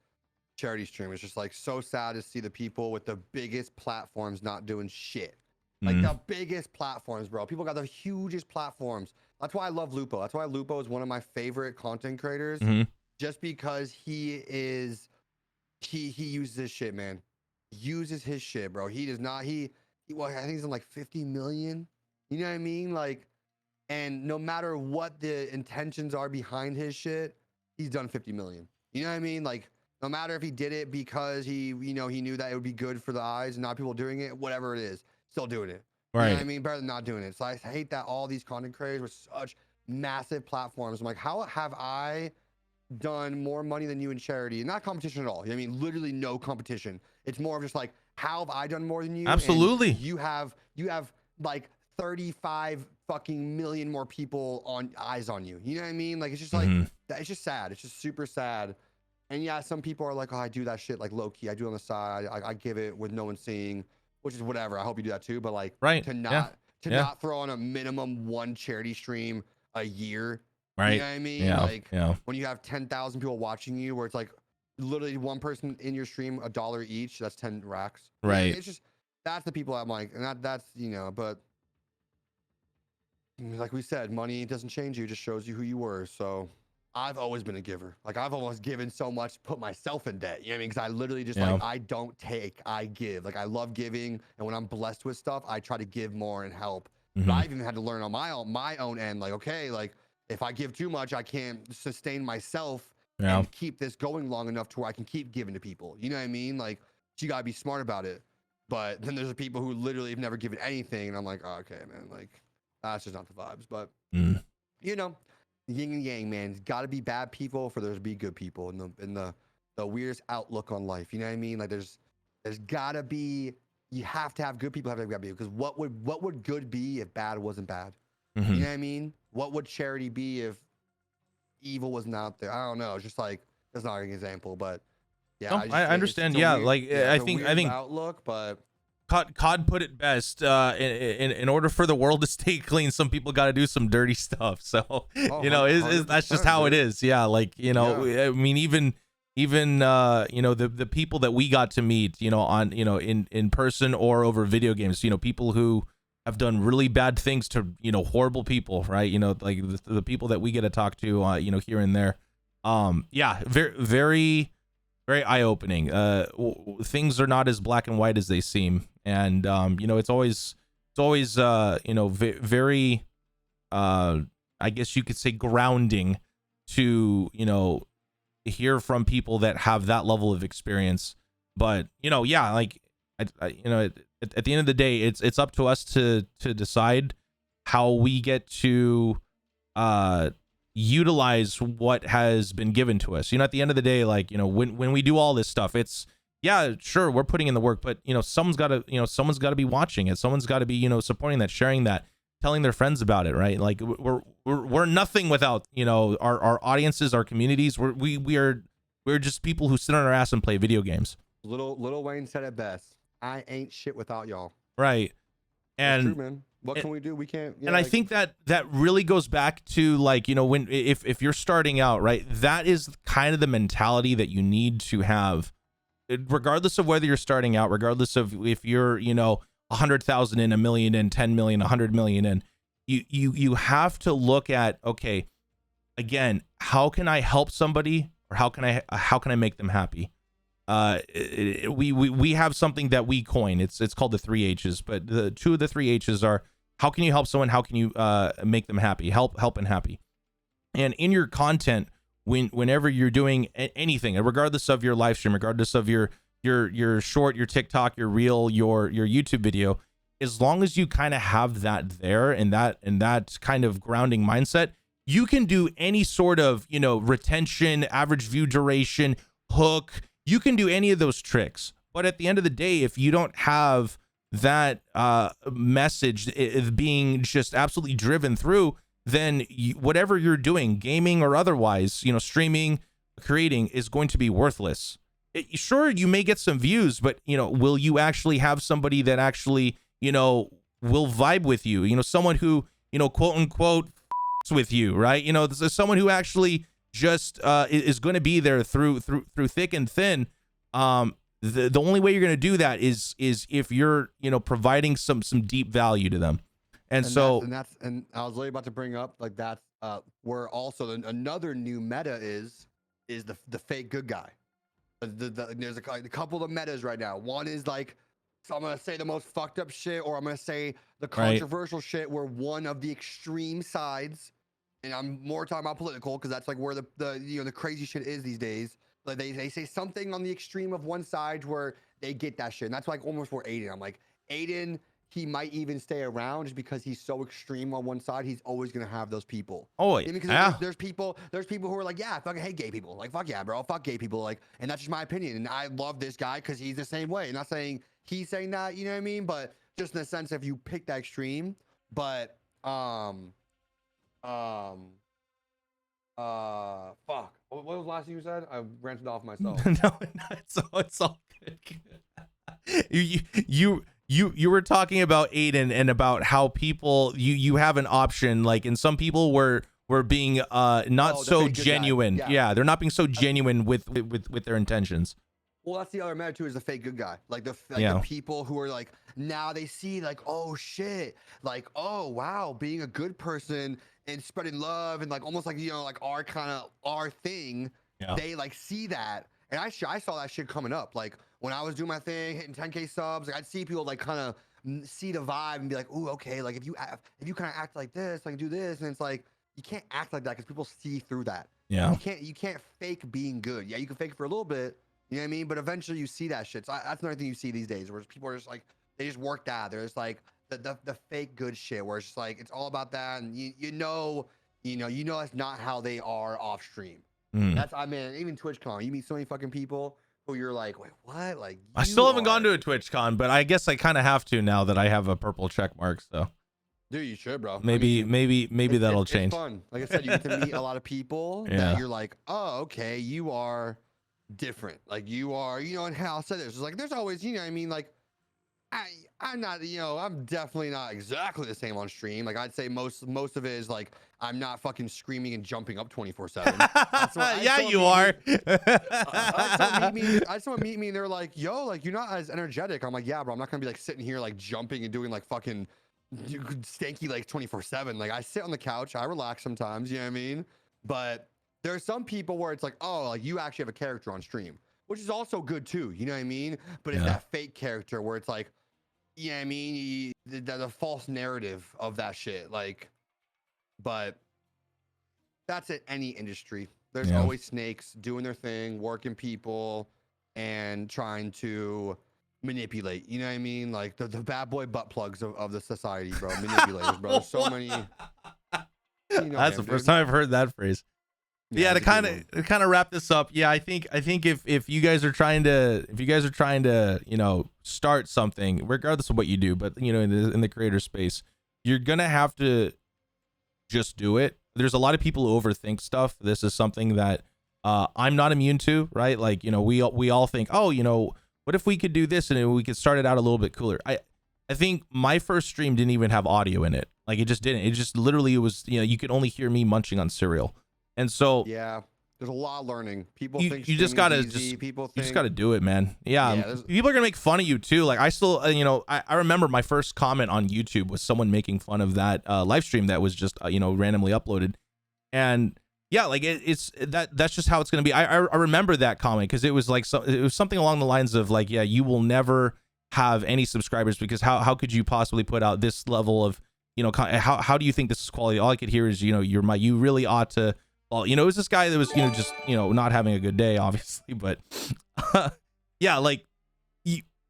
S2: charity stream. It's just like so sad to see the people with the biggest platforms not doing shit. Like the biggest platforms, bro. People got the hugest platforms. That's why I love Lupo. That's why Lupo is one of my favorite content creators. Just because he uses his shit, man. He uses his shit, bro. He does not. Well, I think he's in like 50 million. You know what I mean? Like, and no matter what the intentions are behind his shit, he's done 50 million. You know what I mean? Like, no matter if he did it because he knew that it would be good for the eyes and not people doing it, whatever it is, still doing it.
S1: Right.
S2: You know what I mean? Better than not doing it. So I hate that all these content creators with such massive platforms. I'm like, how have I done more money than you in charity? Not competition at all. I mean, literally no competition. It's more of just like, how have I done more than you?
S1: Absolutely.
S2: And you have like 35 fucking million more people on eyes on you. You know what I mean? Like, it's just like, it's just sad. It's just super sad. And yeah, some people are like, oh, I do that shit like low key. I do it on the side. I give it with no one seeing, which is whatever. I hope you do that too. But like, to not throw on a minimum one charity stream a year.
S1: Right.
S2: You know what I mean?
S1: Yeah.
S2: Like when you have 10,000 people watching you, where it's like literally one person in your stream, $1 each. That's 10 racks.
S1: Right.
S2: It's just, that's the people I'm like, and that's, you know, but like we said, money doesn't change you, it just shows you who you were. So I've always been a giver. Like I've almost given so much, put myself in debt. You know what I mean? Because I literally just like, I don't take, I give. Like I love giving, and when I'm blessed with stuff, I try to give more and help. But I've even had to learn on my own end, like, okay, like if I give too much, I can't sustain myself and keep this going long enough to where I can keep giving to people. You know what I mean? Like you gotta be smart about it. But then there's the people who literally have never given anything, and I'm like, oh, okay, man, like that's just not the vibes. But you know, yin and yang, man. It's got to be bad people for there to be good people in the weirdest outlook on life. You know what I mean? Like there's got to be. You have to have good people. Have to have bad people. Because what would good be if bad wasn't bad? You know what I mean? What would charity be if evil wasn't out there? I don't know. It's just like that's not an example, but yeah,
S1: no, I understand. Yeah, weird, like I think
S2: outlook, but.
S1: Cod put it best. In order for the world to stay clean, some people got to do some dirty stuff. So you know, that's just how it is. Yeah, like you know, I mean, even you know, the people that we got to meet, you know, on in person or over video games, you know, people who have done really bad things to horrible people, right? You know, like the people that we get to talk to, you know, here and there. Yeah, very eye-opening. Things are not as black and white as they seem, and you know, it's always you know, very I guess you could say grounding to hear from people that have that level of experience. But you know, yeah, like you know, at the end of the day, it's up to us to decide how we get to utilize what has been given to us. You know, at the end of the day, like, you know, when we do all this stuff, it's, yeah, sure, we're putting in the work, but you know, someone's got to be watching it. Someone's got to be, supporting that, sharing that, telling their friends about it, right? Like we're nothing without, our audiences, our communities. We're just people who sit on our ass and play video games.
S2: Little Wayne said it best. I ain't shit without y'all.
S1: Right. And
S2: that's true, man. What can we do? We can't.
S1: Yeah, and I think that really goes back to, like, when if you're starting out, right, that is kind of the mentality that you need to have, regardless of whether you're starting out, regardless of if you're 100,000 in, 1 million in, 10 million, 100 million in. You have to look at, okay, again, how can I help somebody, or how can I make them happy? We have something that we coin. It's called the 3 H's, but the 2 of the 3 H's are, how can you help someone? How can you make them happy? Help and happy. And in your content, whenever you're doing anything, regardless of your live stream, regardless of your short, your TikTok, your reel, your YouTube video, as long as you kind of have that there and that kind of grounding mindset, you can do any sort of, retention, average view duration, hook. You can do any of those tricks. But at the end of the day, if you don't have that message being just absolutely driven through, then whatever you're doing, gaming or otherwise, streaming, creating, is going to be worthless. Sure, you may get some views, but will you actually have somebody that actually will vibe with you? Someone who quote unquote with you, right? This is someone who actually just is going to be there through thick and thin. The only way you're going to do that is if you're, you know, providing some deep value to them. And so
S2: and I was literally about to bring up, like, that's where also another new meta is the fake good guy. There's a couple of metas right now. One is like, so I'm gonna say the most fucked up shit, or I'm gonna say the controversial shit, where one of the extreme sides, and I'm more talking about political because that's like where the you know, the crazy shit is these days. Like they say something on the extreme of one side where they get that shit, and that's like almost for Aiden. I'm like, Aiden, he might even stay around just because he's so extreme on one side. He's always gonna have those people.
S1: Oh,
S2: because
S1: yeah.
S2: there's people who are like, yeah, I fucking hate gay people. Like, fuck yeah, bro, fuck gay people. Like, and that's just my opinion. And I love this guy because he's the same way. Not saying he's saying that, you know what I mean? But just in the sense, if you pick that extreme, but fuck. What was the last thing you said? I ranted off myself.
S1: No, it's all good. You were talking about Aiden and about how people you have an option, like, and some people were being not so genuine. Yeah, they're not being so genuine with their intentions.
S2: Well, that's the other matter too, is the fake good guy. Like the people who are like, now they see like, oh shit, like, oh wow, being a good person and spreading love and like almost like, you know, like our thing. Yeah. They like see that, and I saw that shit coming up. Like when I was doing my thing, hitting 10K subs, like I'd see people like kind of see the vibe and be like, ooh, okay, like if you kind of act like this, like do this, and it's like you can't act like that because people see through that.
S1: Yeah.
S2: You can't fake being good. Yeah, you can fake it for a little bit. You know what I mean? But eventually you see that shit. So that's another thing you see these days, where people are just like, they just worked out. There's like the fake good shit, where it's just like, it's all about that. And you know that's not how they are off stream. That's, I mean, even TwitchCon, you meet so many fucking people who you're like, wait, what? Like,
S1: I still haven't gone to a TwitchCon, but I guess I kind of have to now that I have a purple check mark. So,
S2: dude, you should, bro.
S1: Maybe that'll change.
S2: It's fun. Like I said, you get to meet a lot of people that you're like, oh, okay, you are different. Like you are, you know, and how I said this is like, there's always, you know what I mean? Like I'm not, you know, I'm definitely not exactly the same on stream. Like I'd say most of it is like, I'm not fucking screaming and jumping up 24/7.
S1: Yeah, you are.
S2: Someone meet me and they're like, yo, like you're not as energetic. I'm like, yeah, bro, I'm not gonna be like sitting here like jumping and doing like fucking stanky like 24/7. Like I sit on the couch, I relax sometimes, you know what I mean? But there are some people where it's like, oh, like you actually have a character on stream, which is also good too, you know what I mean? But it's that fake character where it's like, you know what I mean? The false narrative of that shit. Like, but that's at any industry. There's always snakes doing their thing, working people and trying to manipulate. You know what I mean? Like the bad boy butt plugs of the society, bro. Manipulators, bro. There's so many. You know,
S1: that's the first time I've heard that phrase. Yeah, to kind of wrap this up. Yeah, I think if you guys are trying to you know, start something, regardless of what you do, but you know, in the creator space, you're gonna have to just do it. There's a lot of people who overthink stuff. This is something that I'm not immune to, right? Like, you know, we all think, oh, you know, what if we could do this and we could start it out a little bit cooler. I think my first stream didn't even have audio in it. Like it just didn't. It just literally, it was, you know, you could only hear me munching on cereal. And so
S2: yeah, there's a lot of learning. People think
S1: you just gotta do it, man. Yeah, people are gonna make fun of you too. Like I still, you know, I remember my first comment on YouTube was someone making fun of that live stream that was just you know, randomly uploaded, and yeah, like that's just how it's gonna be. I remember that comment because it was like it was something along the lines of like, yeah, you will never have any subscribers because how could you possibly put out this level of, you know, how do you think this is quality? All I could hear is, you know, you really ought to. Well, you know, it was this guy that was, you know, just, you know, not having a good day, obviously, but yeah, like,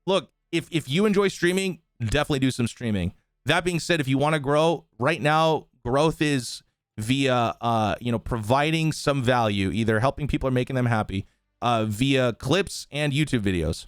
S1: look, if you enjoy streaming, definitely do some streaming. That being said, if you want to grow right now, growth is via, you know, providing some value, either helping people or making them happy, via clips and YouTube videos.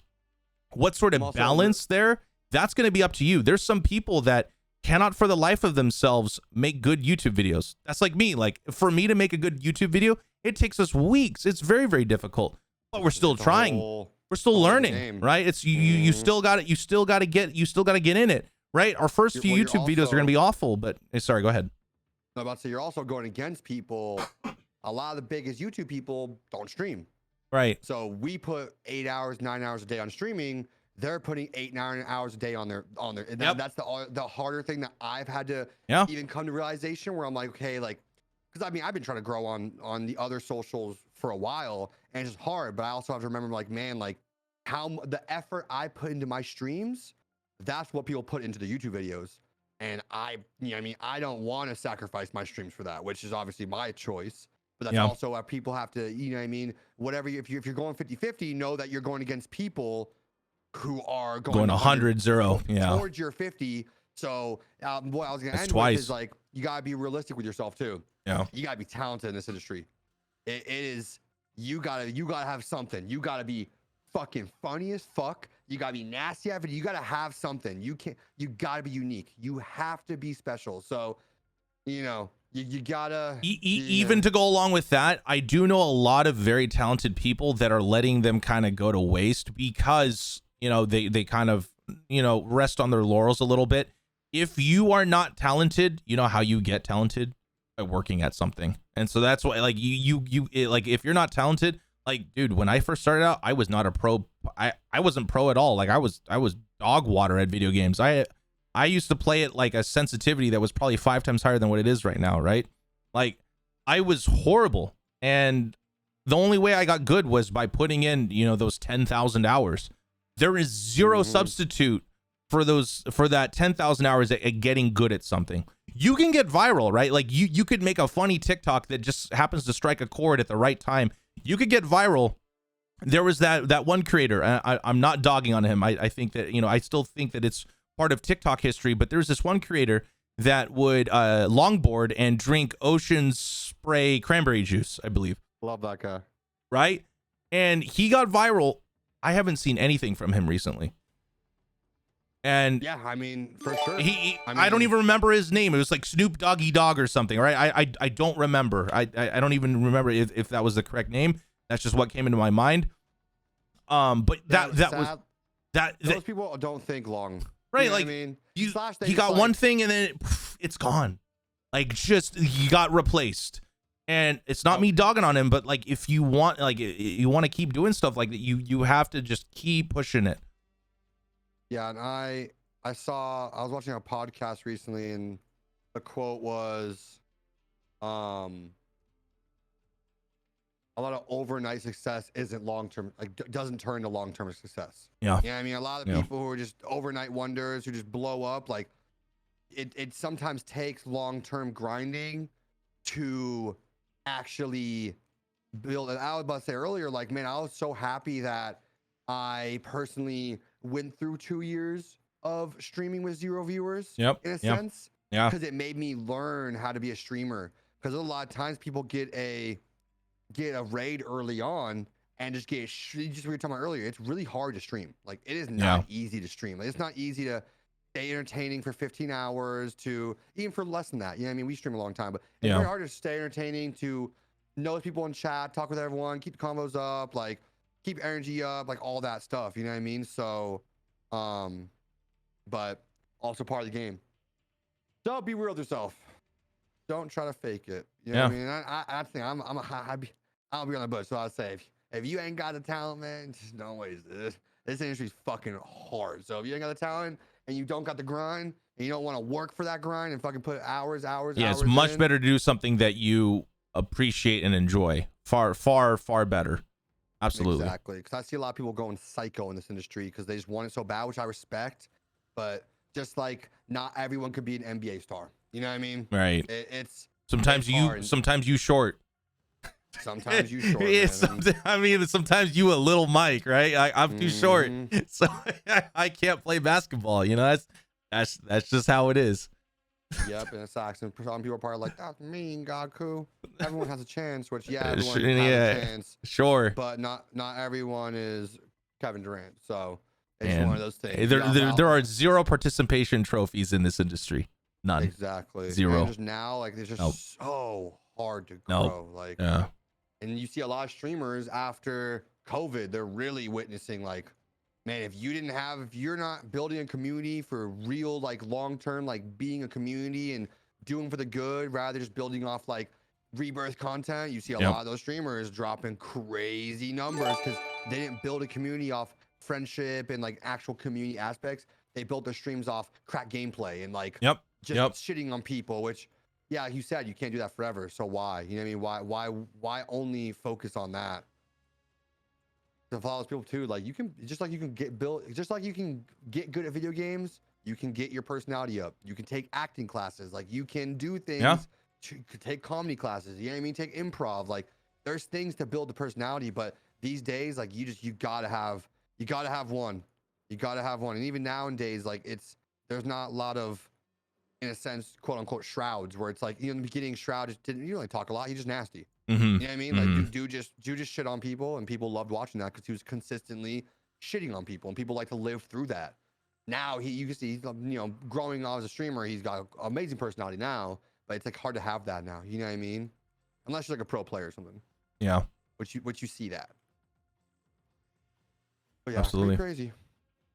S1: What sort of balance there? That's going to be up to you. There's some people that cannot for the life of themselves make good YouTube videos. That's like me. Like for me to make a good YouTube video, it takes us weeks. It's very, very difficult, but we're still trying. We're still learning, right? It's you still got it. You still got to get in it, right? Our first few YouTube videos are going to be awful, but sorry, go ahead.
S2: I'm about to say, you're also going against people a lot of the biggest YouTube people don't stream.
S1: Right.
S2: So we put 8 hours, 9 hours a day on streaming. They're putting 8, 9 hours a day on their. And
S1: Yep.
S2: that's the harder thing that I've had to
S1: Yeah.
S2: even come to realization where I'm like, okay, like, because I mean, I've been trying to grow on the other socials for a while, and it's just hard. But I also have to remember, like, man, like the effort I put into my streams, that's what people put into the YouTube videos. And I mean, I don't want to sacrifice my streams for that, which is obviously my choice. But that's also what people have to, you know what I mean? Whatever, if you're going 50-50, know that you're going against people who are going
S1: 100-0,
S2: towards your 50. So what I was going to end with is, like, you got to be realistic with yourself too.
S1: Yeah.
S2: You got to be talented in this industry. It is, you got to have something. You got to be fucking funny as fuck. You got to be nasty at it. You got to have something. You got to be unique. You have to be special. So, you know, you gotta
S1: even to go along with that, I do know a lot of very talented people that are letting them kind of go to waste because, you know, they kind of, you know, rest on their laurels a little bit. If you are not talented, you know how you get talented? By working at something. And so that's why, like, like, if you're not talented, like, dude, when I first started out, I was not a pro. I wasn't pro at all. Like, I was dog water at video games. I used to play it like a sensitivity that was probably 5 times higher than what it is right now, right? Like, I was horrible. And the only way I got good was by putting in, you know, those 10,000 hours. There is zero substitute for that 10,000 hours at getting good at something. You can get viral, right? Like, you could make a funny TikTok that just happens to strike a chord at the right time. You could get viral. There was that one creator. I'm not dogging on him. I think that, you know, I still think that it's part of TikTok history, but there's this one creator that would longboard and drink ocean spray cranberry juice, I believe.
S2: Love that guy.
S1: Right? And he got viral. I haven't seen anything from him recently. And
S2: yeah, I mean, for sure.
S1: I don't even remember his name. It was like Snoop Doggy Dog or something, right? I don't remember. I don't even remember if that was the correct name. That's just what came into my mind. But those
S2: people don't think long.
S1: Right,
S2: you know
S1: like,
S2: I mean,
S1: he got one thing and then it's gone. Like, just, he got replaced. And it's not me dogging on him, but, like, if you want, like, you want to keep doing stuff like that, you have to just keep pushing it.
S2: Yeah, and I was watching a podcast recently, and the quote was, a lot of overnight success isn't long-term, like, doesn't turn to long-term success.
S1: Yeah.
S2: Yeah, I mean, a lot of people who are just overnight wonders, who just blow up, like, it sometimes takes long-term grinding to actually build. And I was about to say earlier, like, man, I was so happy that I personally went through 2 years of streaming with 0 viewers. In a sense.
S1: Yeah.
S2: Because it made me learn how to be a streamer. Because a lot of times people get a raid early on and just just what we were talking about earlier. It's really hard to stream. Like, it is not easy to stream. Like, it's not easy to stay entertaining for 15 hours to even for less than that. You know what I mean? We stream a long time, but it's very hard to stay entertaining, to know people in chat, talk with everyone, keep the combos up, like, keep energy up, like, all that stuff. You know what I mean? So, but also part of the game. Don't be real with yourself. Don't try to fake it. You know what I mean? I think I'll be on the bush. So I'll say, if you ain't got the talent, man, just don't waste it. This industry's fucking hard. So if you ain't got the talent and you don't got the grind and you don't want to work for that grind and fucking put hours
S1: it's much better to do something that you appreciate and enjoy. Far better. Absolutely.
S2: Exactly. Because I see a lot of people going psycho in this industry because they just want it so bad, which I respect. But just like, not everyone could be an NBA star. You know what I mean?
S1: Right.
S2: It's
S1: sometimes you short.
S2: Sometimes you short.
S1: Sometimes you a little Mike, right? I'm too short, so I can't play basketball. You know, that's just how it is.
S2: Yep, and it sucks. And some people are probably like, that's mean, Gaku. Everyone has a chance, which everyone has a chance.
S1: Sure.
S2: But not everyone is Kevin Durant. So it's one of those things.
S1: There are 0 participation trophies in this industry. None.
S2: Exactly.
S1: 0.
S2: And just now, like, it's just so hard to grow. Like, and you see a lot of streamers after COVID, they're really witnessing, like, man, if you're not building a community for real, like, long term, like, being a community and doing for the good, rather than just building off, like, rebirth content, you see a lot of those streamers dropping crazy numbers because they didn't build a community off friendship and like actual community aspects. They built their streams off crack gameplay and like just shitting on people, which like you said, you can't do that forever. So why? You know what I mean? Why only focus on that? To follow those people too, like you can just like you can get good at video games, you can get your personality up. You can take acting classes, like you can do things. You could take comedy classes, you know what I mean? Take improv. Like there's things to build the personality, but these days, like you gotta have one. You gotta have one. And even nowadays, like there's not a lot of, in a sense, quote unquote shrouds, where it's like, you know, in the beginning, Shroud just didn't really talk a lot. He's just nasty. You know what I mean? Like dude just shit on people, and people loved watching that because he was consistently shitting on people, and people like to live through that. Now you can see, you know, growing on as a streamer, he's got an amazing personality now, but it's like hard to have that now. You know what I mean? Unless you're like a pro player or something. Yeah. Which you see that. But yeah, absolutely crazy.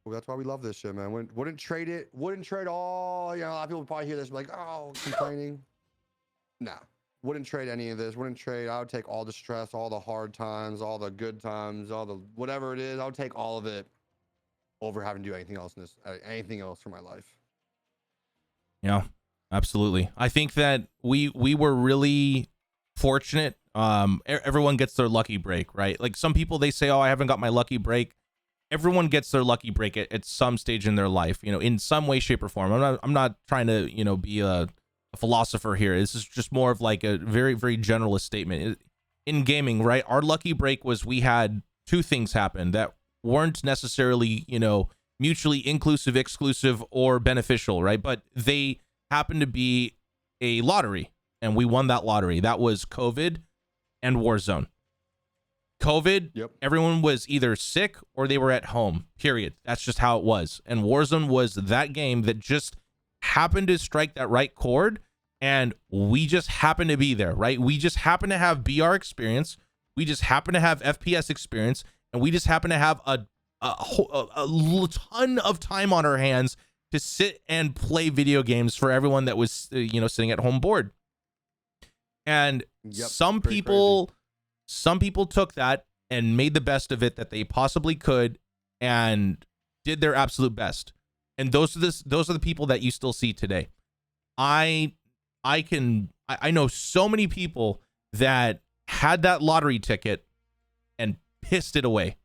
S2: Well, that's why we love this shit, man. Wouldn't trade it. Wouldn't trade all. You know, a lot of people probably hear this like, oh, complaining. Nah, wouldn't trade any of this. Wouldn't trade. I would take all the stress, all the hard times, all the good times, all the whatever it is. I would take all of it over having to do anything else in this, anything else for my life.
S1: Yeah, absolutely. I think that we were really fortunate. Everyone gets their lucky break, right? Like some people, they say, oh, I haven't got my lucky break. Everyone gets their lucky break at some stage in their life, you know, in some way, shape, or form. I'm not trying to, you know, be a philosopher here. This is just more of like a very, very generalist statement. In gaming, right? Our lucky break was we had two things happen that weren't necessarily, you know, mutually inclusive, exclusive, or beneficial, right? But they happened to be a lottery, and we won that lottery. That was COVID and Warzone. COVID, everyone was either sick or they were at home, period. That's just how it was. And Warzone was that game that just happened to strike that right chord, and we just happened to be there, right? We just happen to have BR experience. We just happen to have FPS experience, and we just happen to have a ton of time on our hands to sit and play video games for everyone that was, you know, sitting at home bored. And some people took that and made the best of it that they possibly could and did their absolute best. And those are the people that you still see today. I know so many people that had that lottery ticket and pissed it away.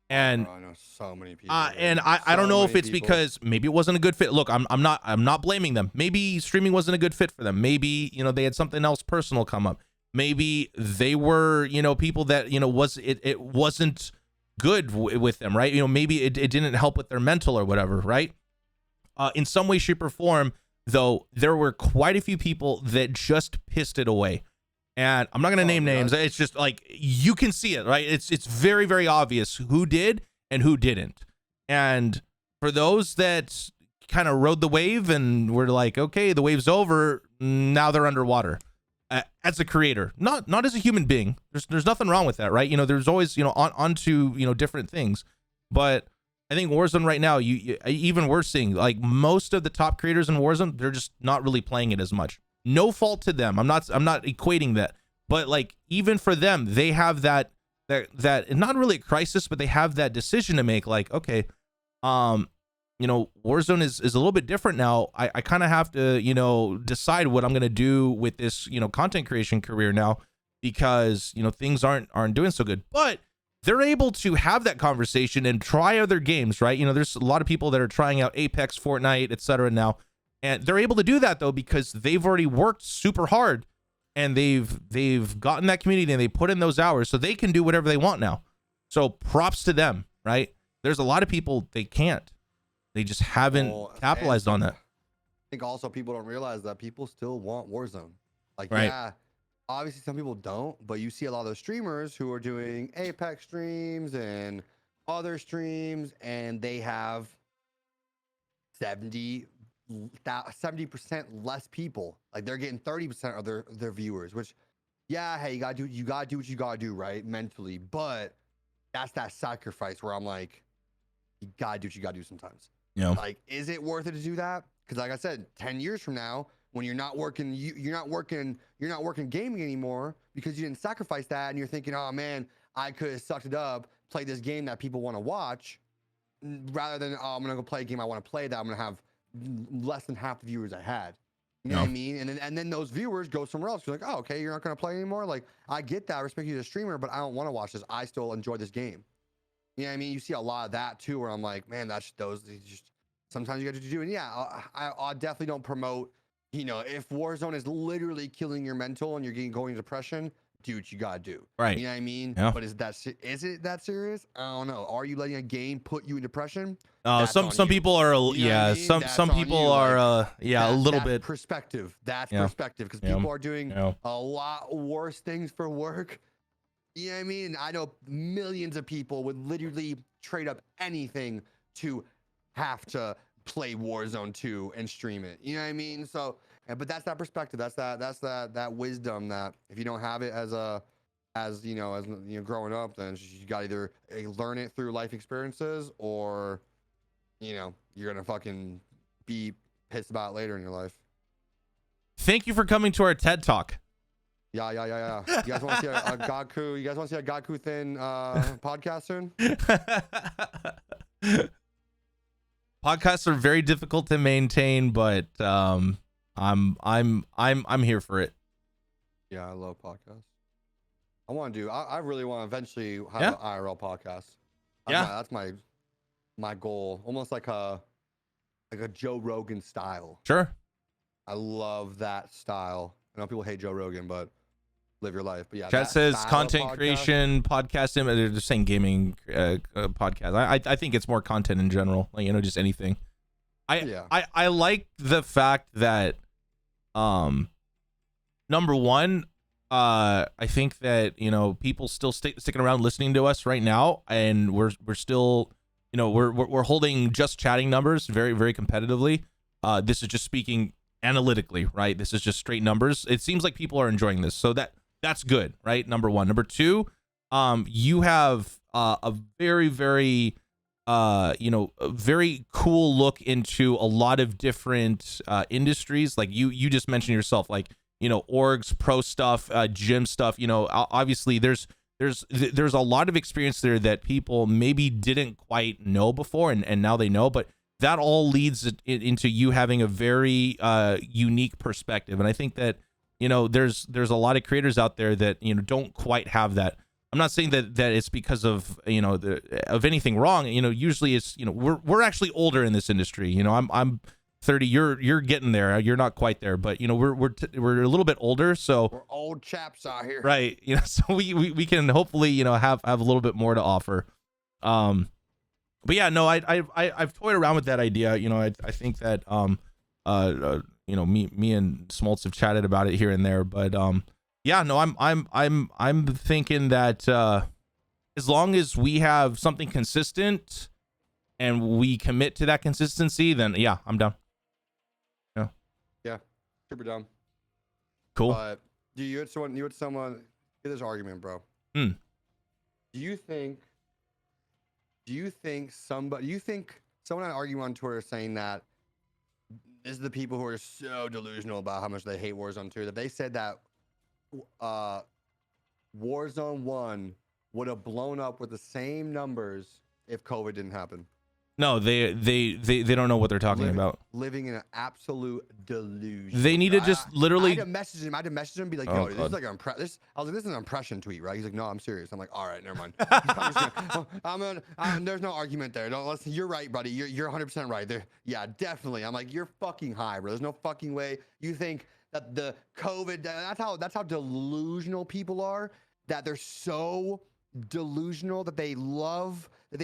S1: And
S2: I know so many people.
S1: And I don't know if it's because maybe it wasn't a good fit. Look, I'm not blaming them. Maybe streaming wasn't a good fit for them. Maybe, you know, they had something else personal come up. Maybe they were, you know, people that, you know, it wasn't good with them, right? You know, maybe it didn't help with their mental or whatever, right? In some way, shape, or form, though, there were quite a few people that just pissed it away. And I'm not going to name names. It's just like, you can see it, right? It's very, very obvious who did and who didn't. And for those that kind of rode the wave and were like, okay, the wave's over, now they're underwater. As a creator, not as a human being. There's nothing wrong with that, right? You know, there's always, you know, onto, you know, different things. But I think Warzone right now, you even we're seeing like most of the top creators in Warzone, they're just not really playing it as much. No fault to them. I'm not equating that, but like even for them, they have that not really a crisis, but they have that decision to make. Like, okay, you know, Warzone is a little bit different now. I kind of have to, you know, decide what I'm going to do with this, you know, content creation career now, because, you know, things aren't doing so good. But they're able to have that conversation and try other games, right? You know, there's a lot of people that are trying out Apex, Fortnite, etc. now, and they're able to do that though because they've already worked super hard and they've gotten that community and they put in those hours, so they can do whatever they want now. So props to them, right? There's a lot of people they can't. They just haven't capitalized on that.
S2: I think also people don't realize that people still want Warzone. Like,
S1: right.
S2: Yeah, obviously some people don't, but you see a lot of those streamers who are doing Apex streams and other streams, and they have 70% less people. Like they're getting 30% of their viewers, which, yeah, hey, you gotta do what you gotta do, right? Mentally. But that's that sacrifice where I'm like, you gotta do what you gotta do sometimes.
S1: Yeah.
S2: Like, is it worth it to do that? Because like I said, 10 years from now, when you're not working, you're not working gaming anymore because you didn't sacrifice that, and you're thinking, oh man, I could have sucked it up, played this game that people want to watch, rather than, oh, I'm gonna go play a game I want to play that I'm gonna have less than half the viewers I had. You know what I mean? And then those viewers go somewhere else. You're like, oh, okay, you're not gonna play anymore. Like, I get that. I respect you as a streamer, but I don't want to watch this. I still enjoy this game. You know what I mean? You see a lot of that too, where I'm like, man, that's those just sometimes you got to do. And yeah, I definitely don't promote. You know, if Warzone is literally killing your mental and you're going into depression, do what you gotta do.
S1: Right.
S2: You know what I mean?
S1: Yeah.
S2: But is it that serious? I don't know. Are you letting a game put you in depression?
S1: Some people are, some people are, a little bit
S2: perspective. That's perspective, because people are doing a lot worse things for work. You know what I mean? I know millions of people would literally trade up anything to have to play Warzone 2 and stream it. You know what I mean? So, but that's that perspective. That's that wisdom that if you don't have it as growing up, then you got to either learn it through life experiences, or you're gonna fucking be pissed about it later in your life.
S1: Thank you for coming to our TED Talk.
S2: Yeah. You guys want to see a Gaku? You guys want to see a Gaku thin podcast soon?
S1: Podcasts are very difficult to maintain, but I'm here for it.
S2: Yeah, I love podcasts. I really want to eventually have an IRL podcast. That's my goal. Almost like a Joe Rogan style.
S1: Sure.
S2: I love that style. I know people hate Joe Rogan, but live your life. But yeah,
S1: chat says content creation, podcasting. They're just saying gaming podcast. I think it's more content in general, like, just anything. I like the fact that number one, I think that people still sticking around listening to us right now, and we're still we're holding just chatting numbers very, very competitively. This is just speaking analytically, right? This is just straight numbers. It seems like people are enjoying this, so that's good, right? Number one. Number two, you have a very, very a very cool look into a lot of different industries. Like you just mentioned yourself, like orgs, pro stuff, gym stuff. Obviously there's a lot of experience there that people maybe didn't quite know before, and now they know. But that all leads into you having a very unique perspective, and I think that there's a lot of creators out there that don't quite have that. I'm not saying that it's because of of anything wrong. Usually it's we're actually older in this industry. I'm 30. You're getting there. You're not quite there, but we're a little bit older. So
S2: we're old chaps out here,
S1: right? So we can hopefully have a little bit more to offer. But yeah, no, I've toyed around with that idea. I think that me and Smoltz have chatted about it here and there, but yeah, no, I'm thinking that as long as we have something consistent and we commit to that consistency, then yeah, I'm down.
S2: Yeah, super down.
S1: Cool.
S2: But you had someone get this argument, bro. Do you think someone had an argument on Twitter saying that this is the people who are so delusional about how much they hate Warzone 2 that they said that Warzone 1 would have blown up with the same numbers if COVID didn't happen?
S1: No, they don't know what they're talking about.
S2: Living in an absolute delusion.
S1: They need to just literally.
S2: I had to message him and be like, "Yo, this is like an I was like, this is an impression tweet, right?" He's like, "No, I'm serious." I'm like, "All right, never mind." There's no argument there. You're right, buddy. You're 100% right. Yeah, definitely. I'm like, you're fucking high, bro. There's no fucking way you think that the COVID. That's how delusional people are. That they're so delusional that they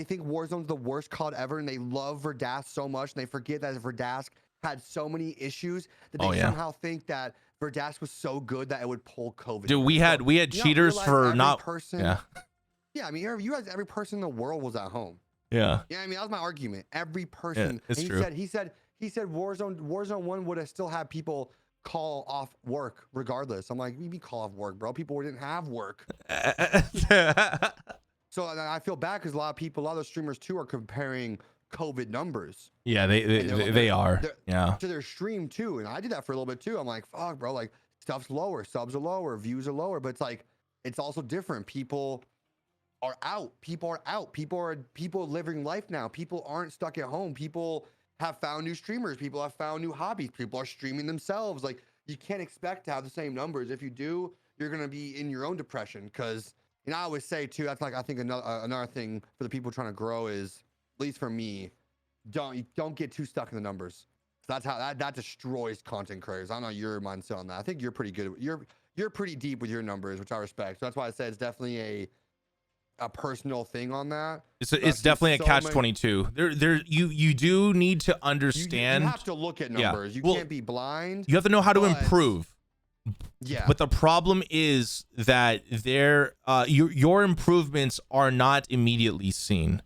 S2: think Warzone's the worst COD ever, and they love Verdask so much, and they forget that Verdask had so many issues that they somehow think that Verdask was so good that it would pull COVID.
S1: Dude, we had cheaters for not.
S2: Yeah, I mean, you guys, every person in the world was at home.
S1: Yeah.
S2: Yeah, I mean, that was my argument. Every person.
S1: Yeah, it's true.
S2: He said Warzone 1 would have still had people call off work regardless. I'm like, we call off work, bro. People didn't have work. So I feel bad because a lot of the streamers too are comparing COVID numbers.
S1: Yeah, they are. Yeah.
S2: To their stream too, and I did that for a little bit too. I'm like, fuck, bro, like stuff's lower, subs are lower, views are lower, but it's like it's also different. People are out. People are out. People are living life now. People aren't stuck at home. People have found new streamers. People have found new hobbies. People are streaming themselves. Like you can't expect to have the same numbers. If you do, you're gonna be in your own depression. Because I always say too, that's like I think another thing for the people trying to grow is, at least for me, don't get too stuck in the numbers. That's how that destroys content creators. I don't know your mindset on that. I think you're pretty good. You're pretty deep with your numbers, which I respect. So that's why I said it's definitely a personal thing on that.
S1: It's definitely a catch-22. There you do need to understand.
S2: You have to look at numbers. You can't be blind.
S1: You have to know how to improve.
S2: Yeah.
S1: But the problem is that your improvements are not immediately seen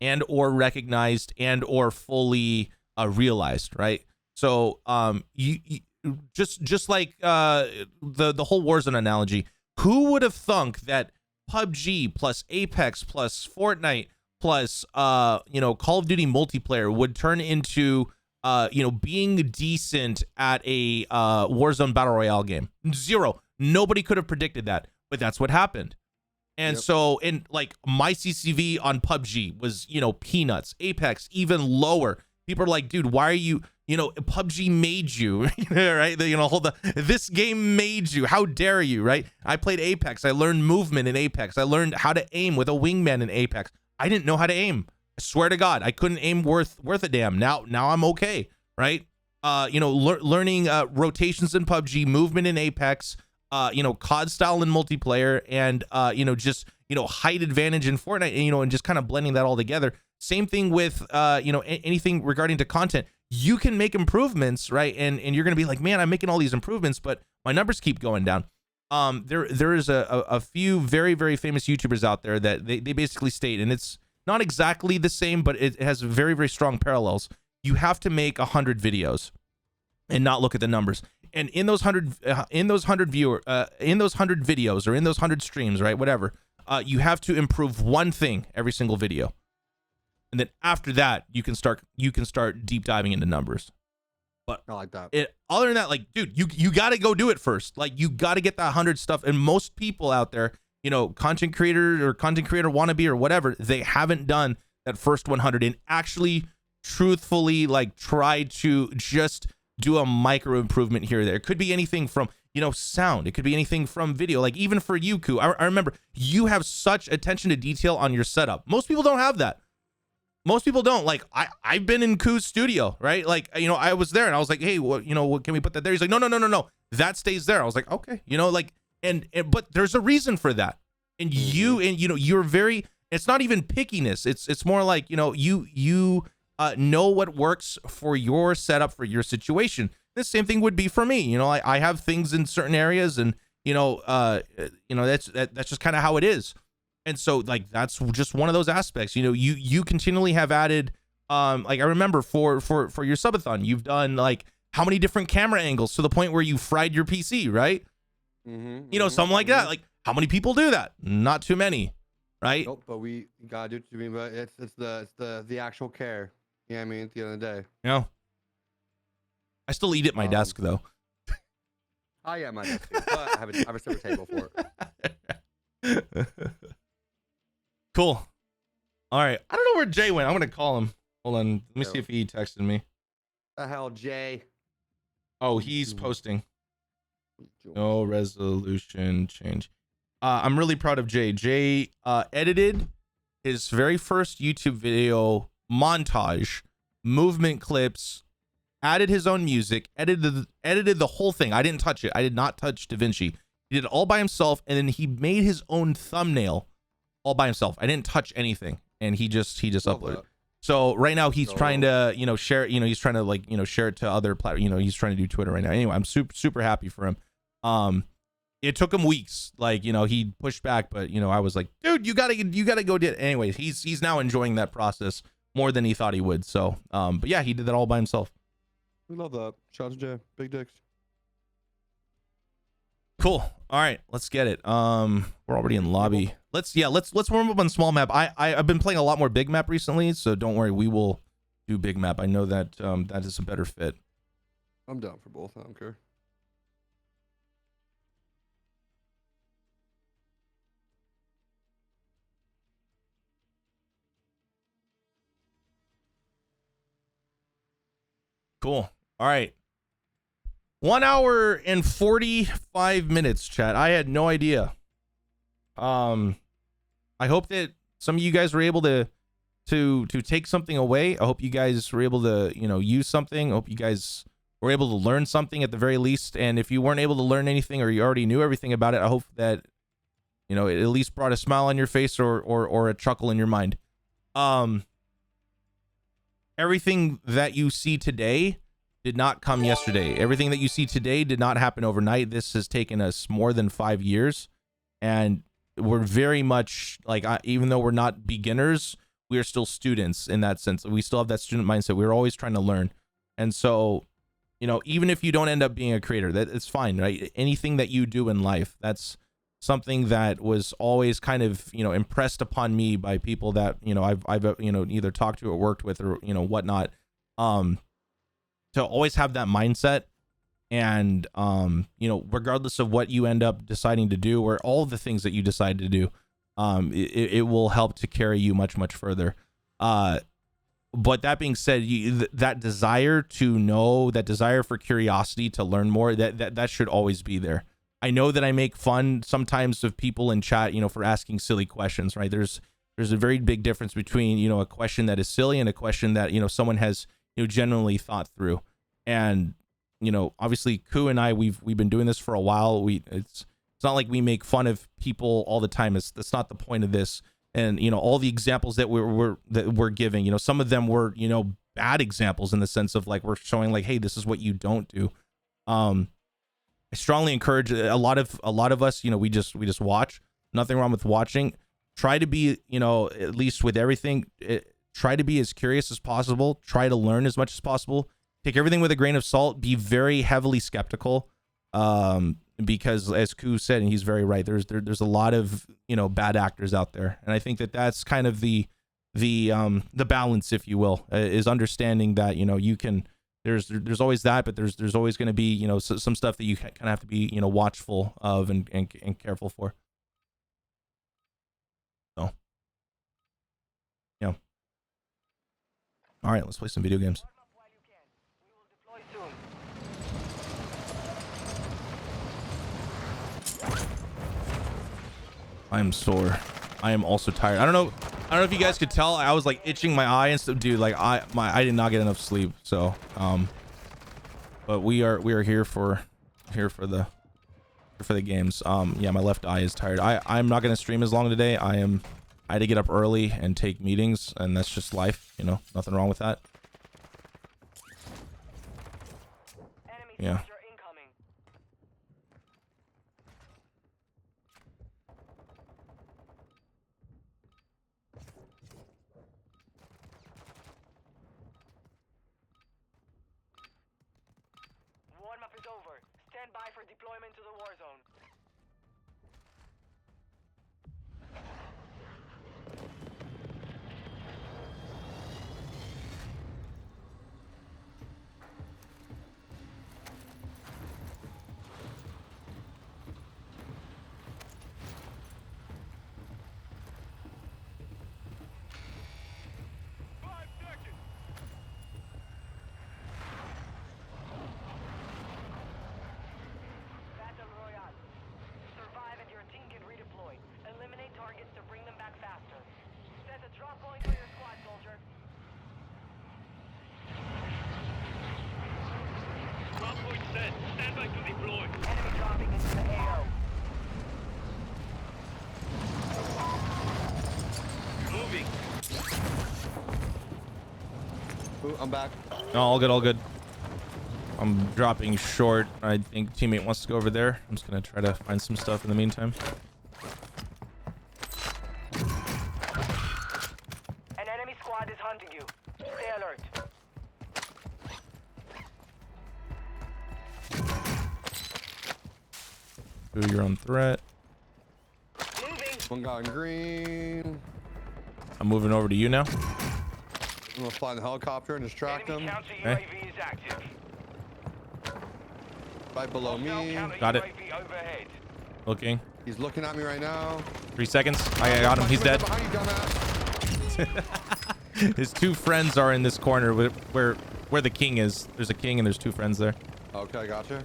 S1: and or recognized and or fully realized, right? So you just like the whole Warzone analogy, who would have thunk that PUBG plus Apex plus Fortnite plus Call of Duty multiplayer would turn into being decent at a Warzone battle royale game? Zero. Nobody could have predicted that, but that's what happened. And so, like my CCV on PUBG was, peanuts. Apex even lower. People are like, dude, why are you, PUBG made you, right? This game made you. How dare you, right? I played Apex. I learned movement in Apex. I learned how to aim with a wingman in Apex. I didn't know how to aim. I swear to God, I couldn't aim worth a damn. Now I'm okay, right? Learning rotations in PUBG, movement in Apex, COD style in multiplayer, and height advantage in Fortnite, and just kind of blending that all together. Same thing with anything regarding to content. You can make improvements, right? And you're gonna be like, man, I'm making all these improvements, but my numbers keep going down. There is a few very, very famous YouTubers out there that they basically state, and it's not exactly the same, but it has very, very strong parallels. You have to make 100 videos and not look at the numbers. And in those 100 videos or in those 100 streams, right, whatever, you have to improve one thing every single video. And then after that, you can start deep diving into numbers. But
S2: I like that.
S1: Other than that, like, dude, you got to go do it first. Like, you got to get that 100 stuff. And most people out there, content creator or content creator wannabe or whatever, they haven't done that first 100 and actually truthfully like try to just do a micro improvement here or there. It could be anything from, sound. It could be anything from video. Like even for you, Ku, I remember you have such attention to detail on your setup. Most people don't have that. Most people don't. Like I've been in Ku's studio, right? Like, I was there and I was like, hey, what can we put that there? He's like, no. That stays there. I was like, okay, but there's a reason for that. And you're very, it's not even pickiness. It's more like, you know what works for your setup, for your situation. The same thing would be for me. I have things in certain areas and, that's just kind of how it is. And so like, that's just one of those aspects, you continually have added, like I remember for your subathon, you've done like how many different camera angles to the point where you fried your PC, right? Something like that. Like how many people do that? Not too many, right?
S2: Nope, but we gotta do it to me, but it's the actual care. Yeah, I mean, at the end of the day.
S1: I still eat at my desk though.
S2: I am my desk, but I have a separate table for it.
S1: Cool. All right. I don't know where Jay went. I'm gonna call him. Hold on. Let me see if he texted me.
S2: The hell, Jay?
S1: Oh, he's posting. No resolution change. I'm really proud of Jay. Jay edited his very first YouTube video montage, movement clips, added his own music, edited the whole thing. I didn't touch it. I did not touch DaVinci. He did it all by himself, and then he made his own thumbnail all by himself. I didn't touch anything, and he just uploaded. So right now he's trying to share. He's trying to share it to other platforms. He's trying to do Twitter right now. Anyway, I'm super happy for him. It took him weeks. Like he pushed back, but I was like, dude, you gotta go do it. Anyway, he's now enjoying that process more than he thought he would. So but yeah, he did that all by himself.
S2: We love that. Shout out to Jay. Big dicks.
S1: Cool. All right, let's get it. We're already in lobby. Let's warm up on small map. I've been playing a lot more big map recently, so don't worry, we will do big map. I know that that is a better fit.
S2: I'm down for both. I don't care.
S1: Cool. All right. 1 hour and 45 minutes, chat. I had no idea. I hope that some of you guys were able to take something away. I hope you guys were able to, use something. I hope you guys were able to learn something at the very least. And if you weren't able to learn anything or you already knew everything about it, I hope that, it at least brought a smile on your face or a chuckle in your mind. Everything that you see today did not come yesterday. Everything that you see today did not happen overnight. This has taken us more than 5 years, and we're very much like, even though we're not beginners, we are still students in that sense. We still have that student mindset. We're always trying to learn. And so, even if you don't end up being a creator, that it's fine, right? Anything that you do in life, that's something that was always kind of, impressed upon me by people that, I've either talked to or worked with or, whatnot, to always have that mindset. And, regardless of what you end up deciding to do or all the things that you decide to do, it will help to carry you much, much further. But that being said, that desire to know, that desire for curiosity to learn more, that should always be there. I know that I make fun sometimes of people in chat, for asking silly questions, right? There's a very big difference between, a question that is silly and a question that, someone has, genuinely thought through. And, obviously Ku and I, we've been doing this for a while. It's not like we make fun of people all the time. That's not the point of this. And, all the examples that we're giving, some of them were, bad examples in the sense of like, we're showing like, hey, this is what you don't do. I strongly encourage a lot of us, we just watch. Nothing wrong with watching. Try to be, at least with everything, try to be as curious as possible. Try to learn as much as possible. Take everything with a grain of salt. Be very heavily skeptical, because as Ku said, and he's very right, there's a lot of bad actors out there, and I think that that's kind of the balance, if you will, is understanding that you can. There's always that, but there's always going to be some stuff that you kind of have to be watchful of and careful for. So yeah. All right, let's play some video games. I am sore. I am also tired. I don't know if you guys could tell. I was like itching my eye and stuff, dude. Like I did not get enough sleep. So but we are here for the games. Yeah, my left eye is tired. I'm not gonna stream as long today. I had to get up early and take meetings, and that's just life. Nothing wrong with that. Yeah.
S4: Deployment to the war zone.
S2: Ooh, I'm back.
S1: No, all good. I'm dropping short. I think teammate wants to go over there. I'm just gonna try to find some stuff in the meantime.
S4: An enemy squad is hunting you. Stay alert.
S1: Ooh, you're on threat.
S2: One guy in green.
S1: I'm moving over to you now.
S2: I'm gonna fly in the helicopter and distract
S4: Enemy
S2: him.
S4: counter
S1: Okay.
S4: UAV is active.
S2: Right below
S4: Hostile
S2: me.
S4: counter
S1: Got it.
S4: UAV overhead.
S1: Looking.
S2: He's looking at me right now.
S1: 3 seconds. I got him. He's dead.
S2: Behind you, dumbass.
S1: His 2 friends are in this corner where the king is. There's a king and there's 2 friends there.
S2: Okay, gotcha.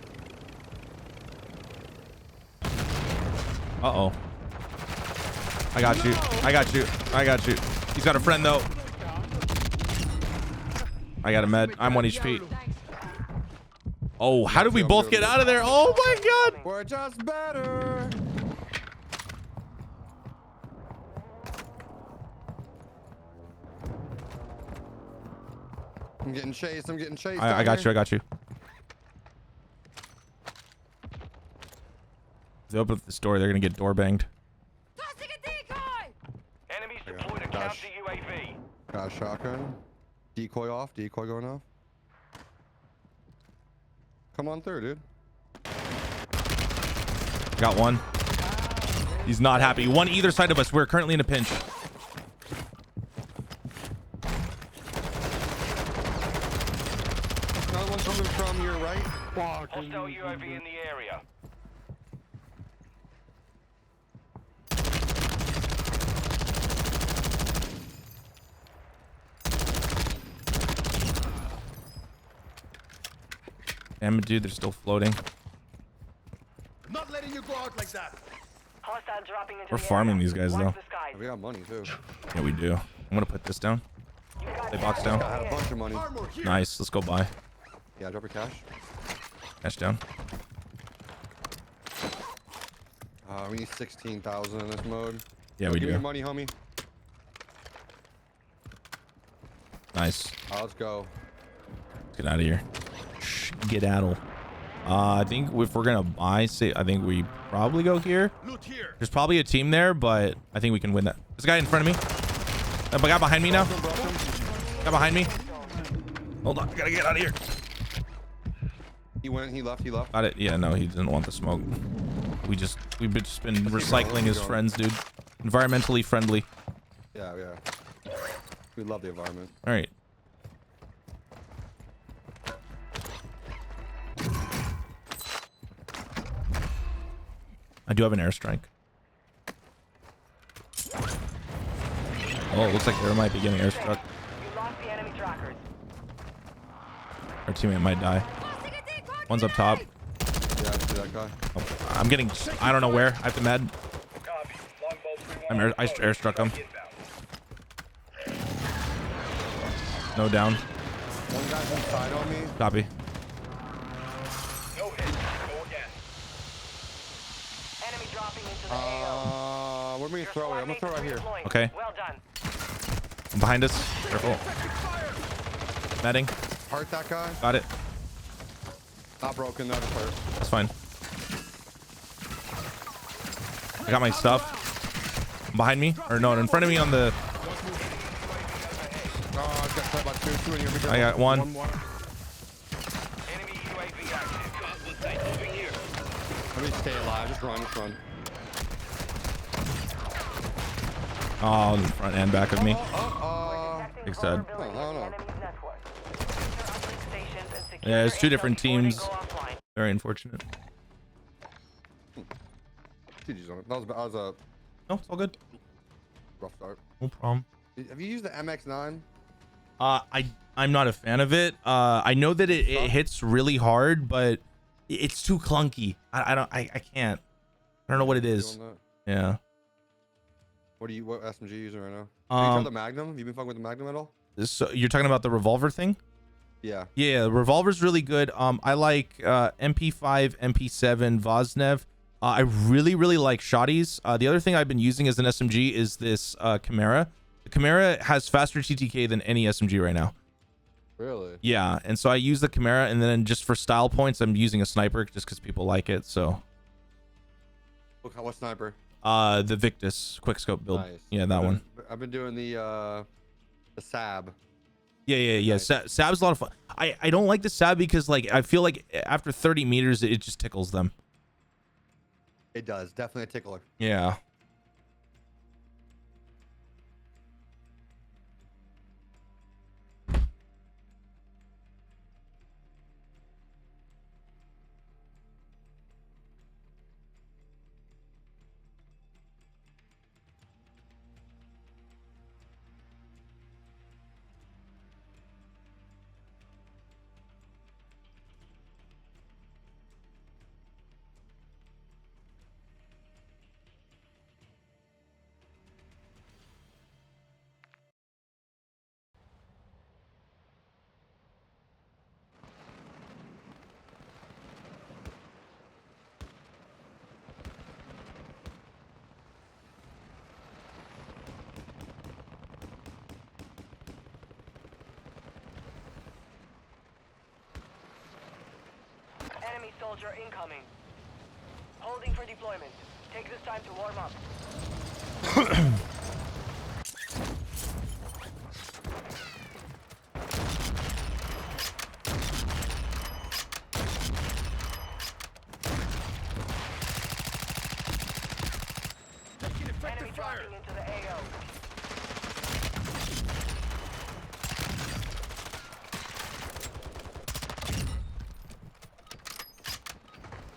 S1: Uh-oh. I got you. I got you. I got you. He's got a friend though. I got a med. I'm 1 HP. Oh, how did we both get out of there? Oh my god.
S2: We're just better. I'm getting chased. I'm getting chased.
S1: I got you. I got you. If they open up this door, they're gonna get door banged.
S4: Enemies deployed a
S2: Gosh.
S4: counter UAV.
S2: Got a shotgun. Decoy off. Decoy going off. Come on through, dude.
S1: Got one. He's not happy. One either side of us. We're currently in a pinch.
S2: Another one coming from your right.
S4: Hostile UAV in the area.
S1: Damn it, dude. They're still floating.
S5: Not letting you go out like that.
S4: Hostiles dropping into
S1: We're
S4: the
S1: farming
S4: area.
S1: these guys,
S4: Watch
S1: though.
S4: the skies.
S2: We got money too.
S1: Yeah, we do. I'm gonna put this down.
S4: You got
S1: They box down.
S2: I had a bunch of money.
S5: Armor here.
S1: Nice. Let's go buy.
S2: Yeah, drop your cash.
S1: Cash down.
S2: We need 16,000 in this mode.
S1: Yeah,
S2: Oh,
S1: we
S2: give me your
S1: do.
S2: money, homie.
S1: Nice.
S2: Let's go.
S1: Let's get out of here. Get out. I think if we're gonna buy, I think we probably go here.
S5: Loot here.
S1: There's probably a team there, but I think we can win that. There's a guy in front of me. A guy behind me now. Guy behind me. Hold on, I gotta get out of here.
S2: He went. He left. He left.
S1: Got it. Yeah, no, he didn't want the smoke. We've just been recycling his friends, dude. Environmentally friendly.
S2: Yeah, yeah. We love the environment.
S1: All right. I do have an airstrike. Oh, it looks like there might be getting airstruck.
S4: You lost the enemy trackers.
S1: Our teammate might die. One's up top.
S2: Yeah, I see that guy.
S1: Oh, I'm getting. I don't know where. I have to med. I airstruck him. No down.
S2: One guy's inside on me.
S1: Copy.
S4: Enemy dropping into the AO.
S2: Where do we throw it? I'm gonna throw it right here.
S4: Deploying.
S1: Okay.
S4: Well done.
S1: Behind us. Careful. Netting.
S2: Hurt that guy.
S1: Got it.
S2: Not broken. Not hurt.
S1: That's fine. I got my stuff. Behind me, or no, in front of me on the.
S2: Oh, I've got cut by two in here.
S1: I got one.
S2: More.
S4: Enemy UAV active.
S2: Let me stay alive. Just run. Just run.
S1: Oh, in front and back of me.
S4: Detecting
S1: Big side.
S4: vulnerability in the
S2: no.
S4: enemy's network. Secure uplink stations and secure
S1: Yeah, it's two
S4: intel
S1: different
S4: before they
S1: teams.
S4: go offline.
S1: Very unfortunate.
S2: GG's on it. That was a
S1: No, it's all good.
S2: rough start.
S1: No problem.
S2: Have you used the MX9?
S1: I'm not a fan of it. I know that it hits really hard, but it's too clunky. I can't. I don't know what it is. Yeah.
S2: What SMG you using right now? Have you tried the Magnum? Have you been fucking with the Magnum at all?
S1: So you're talking about the revolver thing?
S2: Yeah.
S1: Yeah, the revolver's really good. I like MP5, MP7, Vosnev. I really like shotties. The other thing I've been using as an SMG is this Chimera. The Chimera has faster TTK than any SMG right now.
S2: Really?
S1: Yeah, and so I use the Chimera, and then just for style points, I'm using a sniper just because people like it. So.
S2: What sniper?
S1: The Victus quickscope build.
S2: Nice.
S1: Yeah, that one.
S2: I've been doing the Sab.
S1: Yeah.
S2: Nice.
S1: Sab's a lot of fun. I don't like the Sab because like I feel like after 30 meters it just tickles them.
S2: It does. Definitely a tickler.
S1: Yeah.
S4: Enemy soldier incoming. Holding for deployment. Take this time to warm up.
S5: Taking effective
S4: Enemy
S5: fire.
S4: dropping into the AO.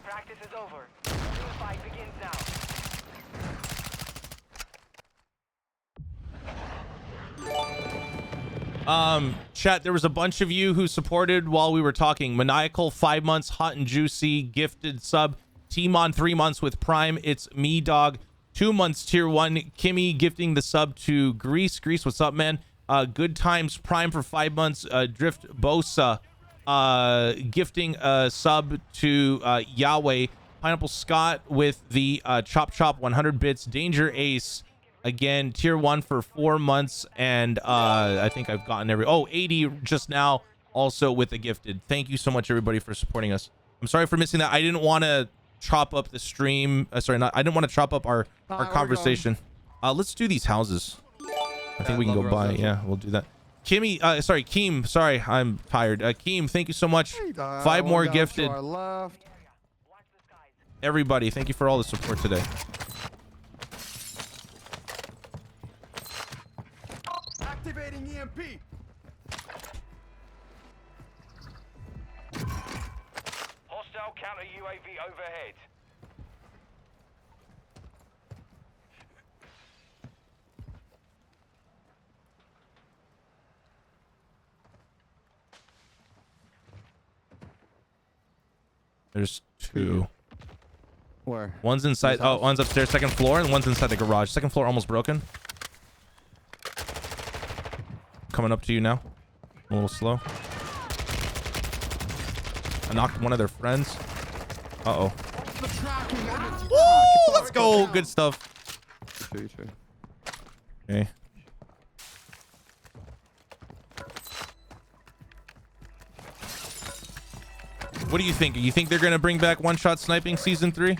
S4: Practice is over. The fight begins now.
S1: Chat, there was a bunch of you who supported while we were talking. Maniacal 5 months, hot and juicy, gifted sub. Timon 3 months with Prime. It's me, dog. 2 months tier 1. Kimmy gifting the sub to Grease. Grease, what's up, man? Good Times Prime for 5 months. Drift Bosa gifting a sub to Yahweh. Pineapple Scott with the Chop Chop 100 bits. Danger Ace again, tier 1 for 4 months, and I think I've gotten 80 just now also with the gifted. Thank you so much, everybody, for supporting us. I'm sorry for missing that. I didn't want to chop up the stream. I didn't want to chop up our conversation. Let's do these houses. I think we can go by. Yeah, we'll do that. Kimmy, sorry, Keem, sorry, I'm tired. Keem, thank you so much. 5 more gifted. Everybody, thank you for all the support today.
S5: Activating EMP.
S4: Hostile counter UAV overhead.
S1: There's 2.
S2: Where?
S1: One's inside. Oh, one's upstairs, 2nd floor, and one's inside the garage. 2nd floor almost broken. Coming up to you now. A little slow. I knocked one of their friends. Uh-oh. Woo! Let's go. Good stuff. Okay. What do you think? You think they're going to bring back one-shot sniping season 3?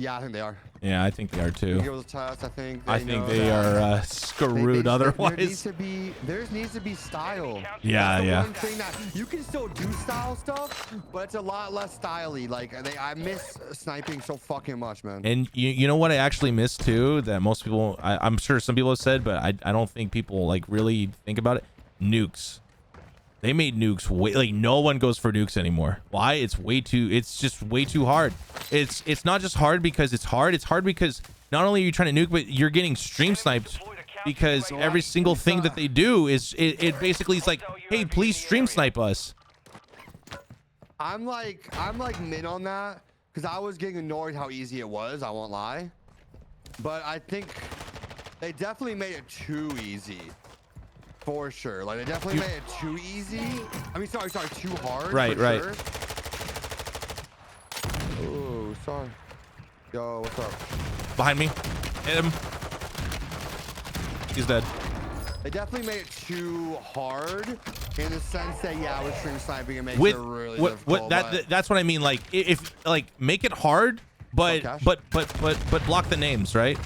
S2: Yeah, I think they are.
S1: Yeah, I think they are too.
S2: It was a test.
S1: I think they are screwed otherwise.
S2: There needs to be style.
S1: Yeah, yeah.
S2: One thing that you can still do style stuff, but it's a lot less styly. Like I miss sniping so fucking much, man.
S1: And you know what I actually miss too, that most people, I'm sure some people have said, but I don't think people like really think about it. Nukes. They made nukes way, like no one goes for nukes anymore. Why? It's just way too hard. It's not just hard because it's hard. It's hard because not only are you trying to nuke, but you're getting stream sniped because every single thing that they do is it basically is like, hey, please stream snipe us.
S2: I'm like mid on that because I was getting annoyed how easy it was. I won't lie, but I think they definitely made it too easy. For sure. Like, they definitely made it too easy. I mean, sorry, too hard.
S1: Right, right.
S2: Sure. Oh, sorry. Yo, what's up?
S1: Behind me. Hit him. He's dead.
S2: They definitely made it too hard in the sense that, yeah, with stream sniping, it makes it really difficult.
S1: That's what I mean. Like, if like make it hard, but block the names, right?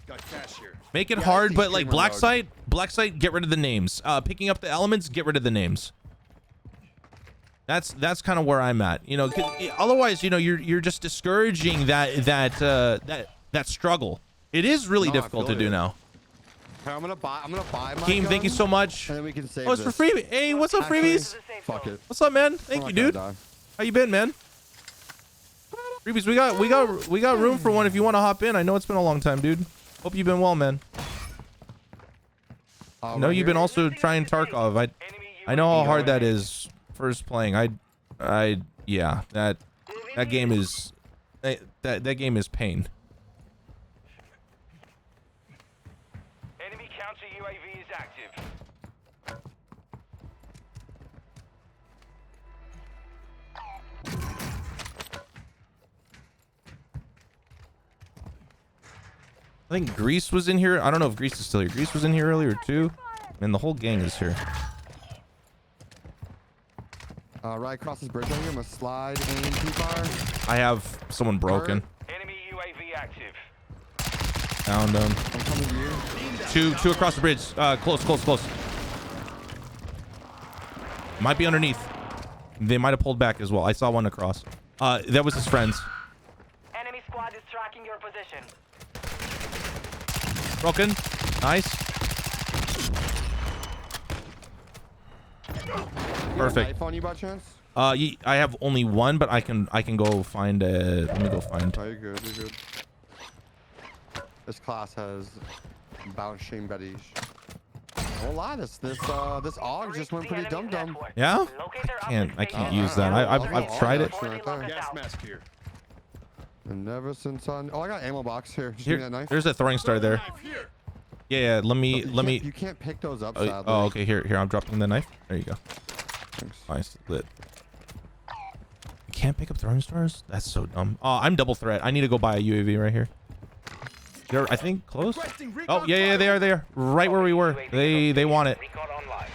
S5: Got cash here.
S1: Make it hard, but like black site, get rid of the names. Picking up the elements, get rid of the names. That's kind of where I'm at. You know, 'cause otherwise, you know, you're just discouraging that struggle. It is really
S2: No, I
S1: difficult to
S2: feel
S1: do
S2: you.
S1: now.
S2: Okay, I'm gonna buy my
S1: Keem, thank you
S2: gun,
S1: so much.
S2: and then we can save
S1: Oh, it's for
S2: this.
S1: free. Hey, what's up,
S2: Actually,
S1: freebies?
S2: Fuck it.
S1: What's up, man?
S2: I'm
S1: Thank you,
S2: not gonna
S1: dude.
S2: die.
S1: How you been, man? Freebies, we got room for one if you want to hop in. I know it's been a long time, dude. Hope you've been well, man. I know
S2: Right
S1: you've been
S2: here.
S1: also trying Tarkov. I know how hard that is first playing. Yeah, that game is that game is pain.
S4: Enemy counter UAV is active.
S1: I think Grease was in here. I don't know if Grease is still here. Grease was in here earlier too. And the whole gang is here.
S2: Right across this bridge right here. I'm gonna slide in fire.
S1: I have someone broken.
S4: Enemy UAV active.
S1: Found him.
S2: I'm coming to you.
S1: Two across the bridge. Close. Might be underneath. They might have pulled back as well. I saw one across. That was his friends.
S4: Enemy squad is tracking your position.
S1: Broken. Nice.
S2: You got a
S1: Perfect.
S2: knife on you by chance?
S1: I have only one, but I can go find a. Let me go find.
S2: Oh, you're good. You're good. This class has bouncing betties. A whole lot. This AUG just went pretty dum.
S1: Yeah.
S4: Locate their
S1: I can't
S4: optic
S1: use that. I've tried it.
S2: Right there.
S5: Gas mask here.
S2: And ever since I I got ammo box here. Just give
S1: Here,
S2: me that knife.
S1: there's a throwing star there.
S5: Knife here.
S1: Yeah. Let me.
S2: You can't pick those up.
S1: Oh,
S2: Sadly.
S1: oh, okay. Here. I'm dropping the knife. There you go.
S2: Thanks.
S1: Nice. Lit. You can't pick up throwing stars? That's so dumb. Oh, I'm double threat. I need to go buy a UAV right here. They're, I think, close.
S5: Requesting
S1: Oh,
S5: recon
S1: yeah, they are there. Right where we were. They want it.
S4: Recon online.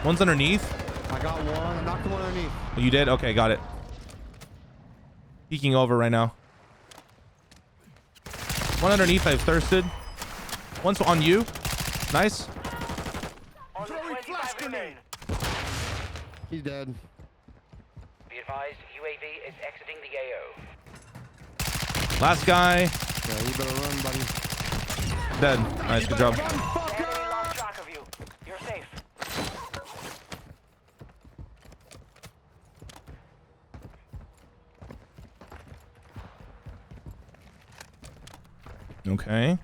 S1: One's underneath.
S2: I got one. I knocked the one underneath.
S1: Oh, you did? Okay, got it. Peeking over right now. One underneath. I've thirsted. One's on you. Nice.
S4: Only
S5: Throwing
S4: 25
S5: flash
S4: remain.
S2: He's dead.
S4: Be advised, UAV is exiting the AO.
S1: Last guy.
S2: Yeah, you better run, buddy.
S1: Dead. Nice. Good job.
S4: Enemy lost track of you. You're safe.
S1: Okay.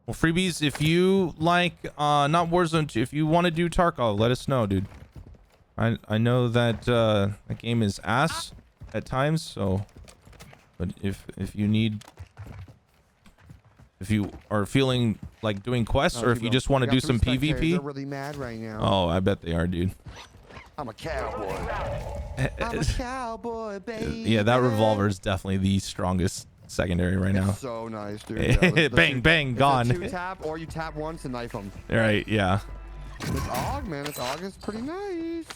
S1: Well, freebies, if you like not Warzone 2, if you want to do Tarkov, let us know, dude. I know that that game is ass at times, so but if you are feeling like doing quests, or if you just want to do some
S2: They're
S1: PvP,
S2: really mad right now.
S1: oh, I bet they are, dude.
S2: I'm a cowboy. I'm a cowboy, baby.
S1: Yeah, that revolver is definitely the strongest secondary right now.
S2: It's so nice, dude. Yeah,
S1: Bang, bang,
S2: it's a
S1: gone.
S2: two tap, or you tap once and knife them.
S1: Right, yeah.
S2: This AUG, man, this AUG is pretty nice.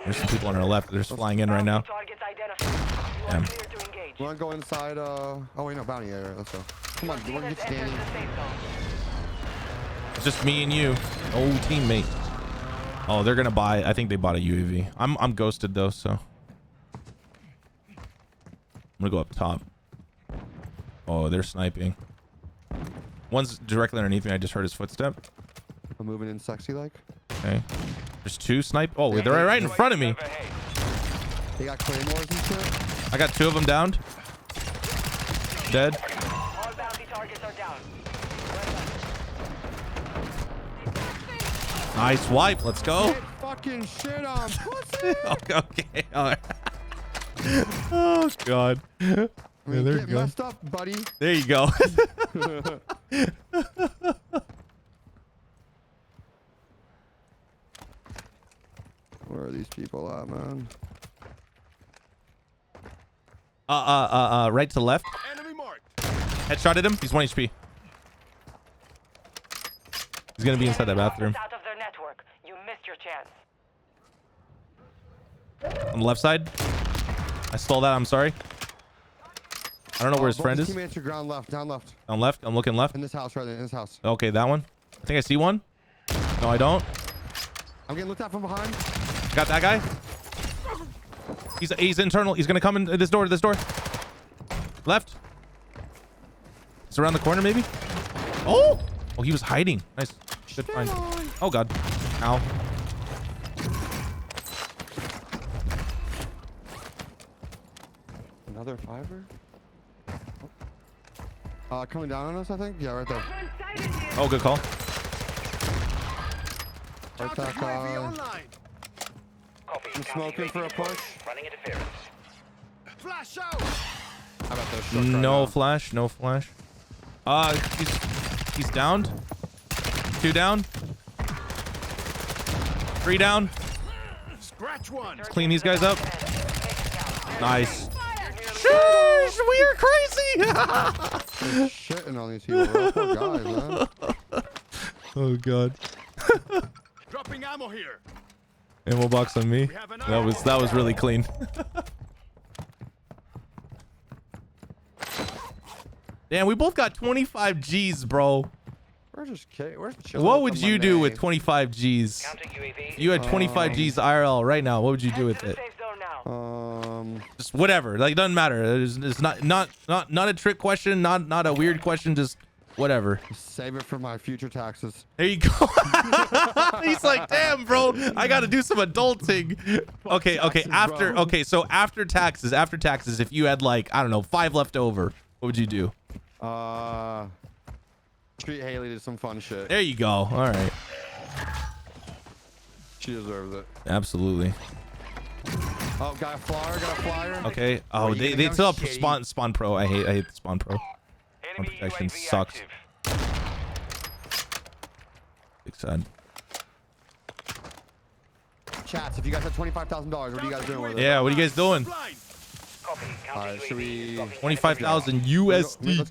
S1: There's some people on our left. They're just flying in right now.
S4: Targets identified. You are
S1: Damn.
S4: clear to engage.
S2: You want to go inside? Oh wait, no, bounty. Yeah, let's go. Come on, you want to get
S4: Enters
S2: Danny?
S4: the safe zone.
S1: It's just me and you. Oh, teammate. Oh, they're gonna buy. I think they bought a UAV. I'm ghosted though, so I'm gonna go up top. Oh, they're sniping. One's directly underneath me. I just heard his footstep.
S2: I'm moving in sexy like.
S1: Okay. There's two snipe. Oh, they're right in front of me.
S4: Overhead.
S2: They got claymores and shit.
S1: I got two of them downed. Dead.
S4: All bounty targets are down.
S1: Nice wipe. Let's go.
S2: Get fucking shit on, pussy.
S1: Okay. All right. Oh God.
S2: I mean,
S1: there
S2: get
S1: you go.
S2: messed up, buddy.
S1: There you go.
S2: Where are these people at, man?
S1: Right to left.
S5: Enemy marked.
S1: Headshotted him. He's 1 HP. He's gonna be inside that bathroom.
S4: Out of their network. You missed your chance.
S1: On the left side. I stole that. I'm sorry. I don't know where his friend is.
S2: Teammates are ground left, down left.
S1: Down left. I'm looking left.
S2: In this house, right there, in this house.
S1: Okay, that one. I think I see one. No, I don't.
S2: I'm getting looked at from behind.
S1: Got that guy. He's internal. He's gonna come in this door. This door. Left. It's around the corner, maybe. Oh, he was hiding. Nice. Good find. Oh God. Ow.
S2: Another fiver. Coming down on us, I think. Yeah, right there.
S1: Oh, good call.
S2: Right back. I'm smoking for a push.
S4: Running interference.
S5: Flash out.
S2: How about those shots right
S1: No
S2: now?
S1: flash. No flash. He's downed. 2 down. 3 down.
S5: Scratch one.
S1: Let's clean these guys up. Nice. Sheesh, we are crazy.
S2: They're shitting on these people, bro. Poor guys, man.
S1: Oh God.
S5: Dropping ammo here.
S1: Ammo box on me. That was really clean. Damn, we both got 25 G's, bro.
S2: We're just kidding. We're chilling.
S1: What
S2: with
S1: would
S2: the
S1: you do with
S2: Monday.
S1: 25 G's?
S4: Counter UAV.
S1: If you had 25 G's IRL right now, what would you do with it?
S4: Safe zone now.
S1: Just whatever. Like, doesn't matter. It's not a trick question. Not a weird question. Just whatever.
S2: Save it for my future taxes.
S1: There you go. He's like, damn, bro, I got to do some adulting. Okay.
S2: Taxes,
S1: So after taxes, if you had like, I don't know, 5 left over, what would you do?
S2: Treat Haley to some fun shit.
S1: There you go. All right.
S2: She deserves it.
S1: Absolutely.
S2: Oh, got a flyer.
S1: Okay. Oh,
S2: you
S1: they
S2: gonna go
S1: still have
S2: shitty?
S1: spawn pro. I hate the spawn pro.
S4: Enemy
S1: Protection
S4: UAV
S1: sucks.
S4: active.
S1: Big sad.
S2: Chats, if you guys have $25,000, what are you guys doing with it?
S1: Yeah. What are you guys doing?
S5: Blind.
S4: Copy. Counter
S2: Alright, should we-
S4: UAV blocking
S1: 25,000
S2: Let's
S1: USD.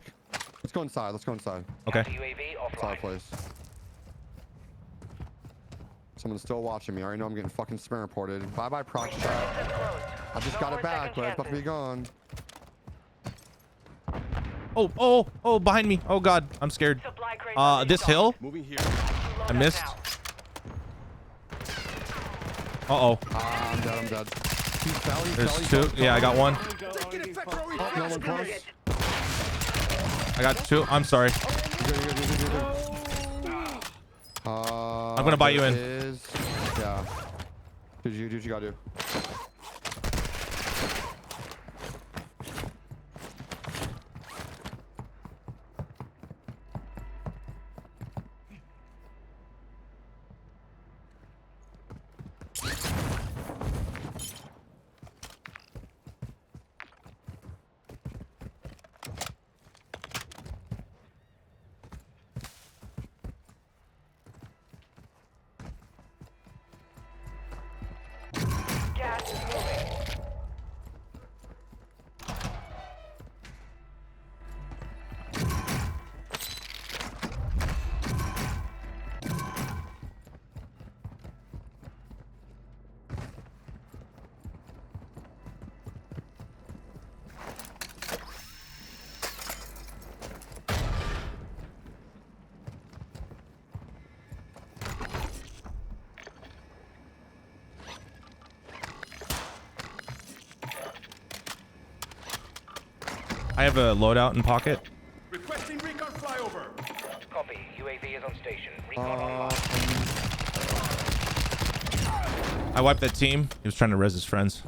S2: go inside. Let's go inside.
S1: Okay.
S4: Counter UAV
S2: It's our
S4: offline.
S2: place. Someone's still watching me. I already know I'm getting fucking spam reported. Bye-bye, proc chat. I just got it back, but it's about to be gone.
S1: Oh, behind me. Oh God, I'm scared.
S4: Supply crate on
S1: This
S4: stock.
S1: hill.
S5: Moving here.
S1: I missed. Uh-oh.
S2: I'm dead. He fell.
S1: There's 2. Yeah, I got 1.
S5: Taking effect for
S2: Oh, no one close.
S1: I got 2. I'm sorry.
S2: You're good.
S1: I'm gonna buy you in.
S2: Yeah. Do what you gotta do.
S4: Gas is moving.
S1: I have a loadout in pocket.
S5: Requesting recon flyover.
S4: Copy. UAV is on station. Recon online.
S1: I wiped that team. He was trying to res his friends.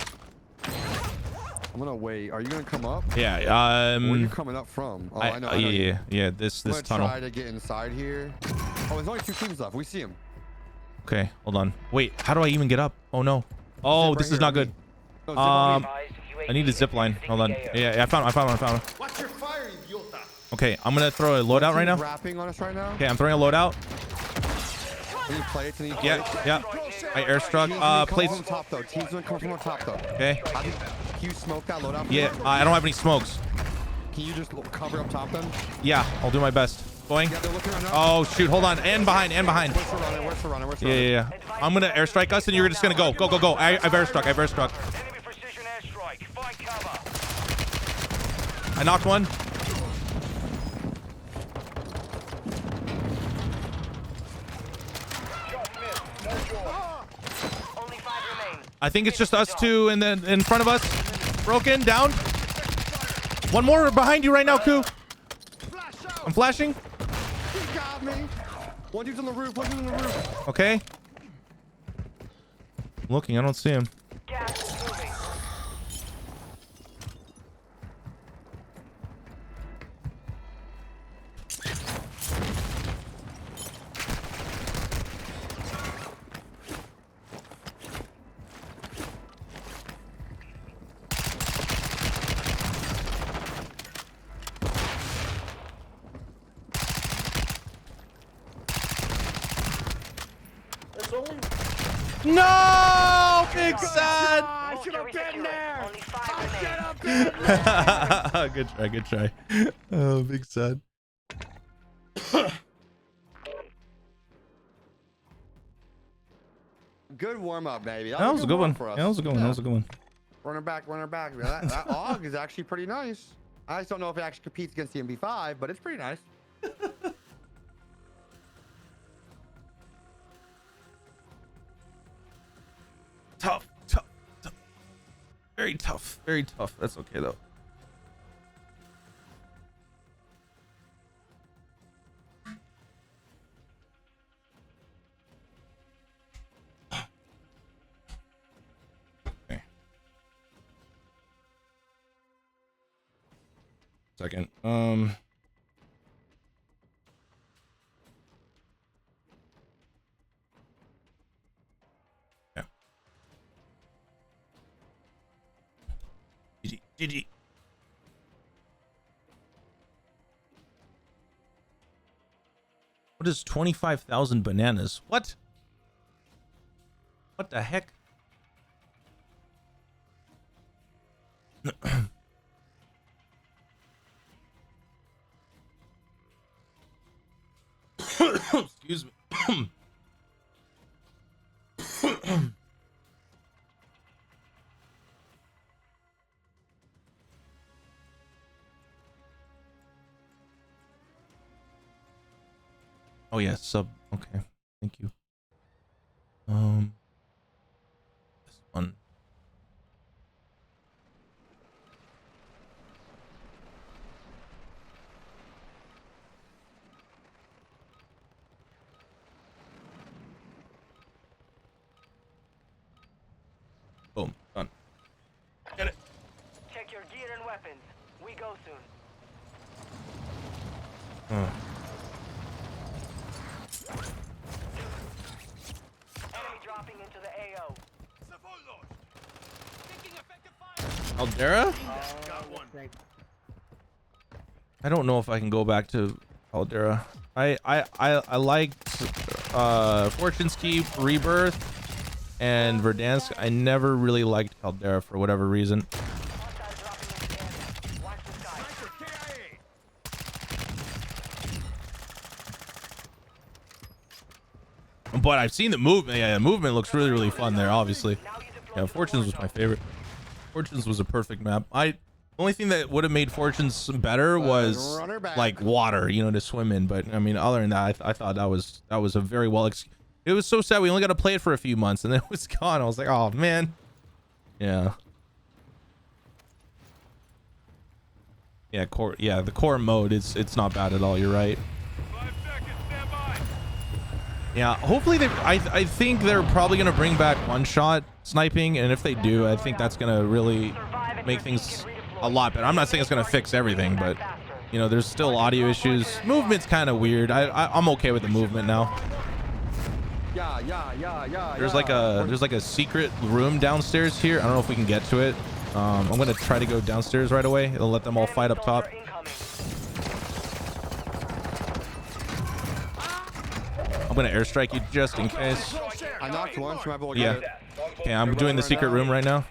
S2: I'm gonna wait. Are you gonna come up?
S1: Yeah.
S2: Where are you coming up from? Oh, I know. I know you.
S1: Yeah. This
S2: I'm gonna
S1: tunnel.
S2: try to get inside here. Oh, there's only 2 teams left. We see him.
S1: Okay, hold on. Wait, how do I even get up? Oh no. Oh,
S2: Zip
S1: this
S2: right
S1: is
S2: here,
S1: not
S2: on me.
S1: good.
S2: No, zip on me.
S4: Advised,
S1: I need a zip line. Hold on. Yeah, I found it.
S5: Watch your fire, idiota.
S1: Okay, I'm gonna throw a loadout right now.
S2: Team's rapping on us right now.
S1: Okay, I'm throwing a loadout.
S2: Can you play it? Can you
S1: Yeah, yeah. I airstruck.
S2: Place.
S1: Place.
S2: From top though. Teams gonna come from on top though.
S1: Okay.
S2: Can you smoke that loadout? For
S1: Yeah,
S2: me?
S1: I don't have any smokes.
S2: Can you just cover up top then?
S1: Yeah, I'll do my best. Going.
S2: Yeah, they're looking right now.
S1: Oh shoot, hold on. And behind.
S2: Where's the runner?
S1: Yeah. I'm gonna airstrike us, and you're just gonna go. I've airstruck.
S4: Enemy precision airstrike. Find cover.
S1: I knocked one.
S4: Only 5 remain.
S1: I think it's just us two, and then in front of us. Broken, down. One more behind you right now, Koo. I'm flashing.
S2: He got me. One dude's on the roof. One dude's on the roof.
S1: Okay. I'm looking, I don't see him.
S4: Gas is moving.
S1: No, big sad.
S2: I should have been there.
S4: Only 5
S2: I
S4: remain.
S2: should have been there.
S1: Good try, good try. Oh, big sad.
S2: Good warm up, baby.
S1: That was a good one.
S2: for us.
S1: That was a good one. That was a good one.
S2: Runner back, runner back. Yeah, that AUG is actually pretty nice. I just don't know if it actually competes against the MB5, but it's pretty nice.
S1: Tough, tough, tough. Very tough, very tough. That's okay though. Okay. Second. Yeah. GG. What is 25,000 bananas? What? What the heck? Excuse me. Oh yeah, sub. Okay, thank you. This one. Boom, done. Get it.
S4: Check your gear and weapons. We go soon. Enemy dropping into the AO.
S1: Caldera?
S5: Got one.
S1: I don't know if I can go back to Caldera. I liked Fortune's Keep, Rebirth, and Verdansk. I never really liked Caldera for whatever reason.
S4: Hostile dropping into the area. Watch the sky.
S1: But I've seen the movement. Yeah, the movement looks really, really fun there, obviously.
S4: Now you deploy
S1: Yeah,
S4: to
S1: Fortunes was my favorite. Fortunes was a perfect map. The only thing that would have made Fortunes better was
S2: runner back.
S1: like water, you know, to swim in. But I mean, other than that, I thought that was a very well. It was so sad. We only got to play it for a few months, and then it was gone. I was like, oh man. Yeah. Yeah, core. Yeah, the core mode. It's not bad at all. You're right.
S5: 5 seconds, stand by.
S1: Yeah, hopefully I think they're probably gonna bring back one-shot sniping, and if they do, I think that's gonna really make things a lot better. I'm not saying it's gonna fix everything, but you know, there's still audio issues. Movement's kind of weird. I'm okay with the movement now.
S2: Yeah.
S1: There's like a secret room downstairs here. I don't know if we can get to it. I'm gonna try to go downstairs right away. It'll let them all fight up top. I'm gonna airstrike you just in case.
S2: I knocked one, so I might be able to
S1: Yeah.
S2: get it.
S1: Okay, I'm doing the secret room right now.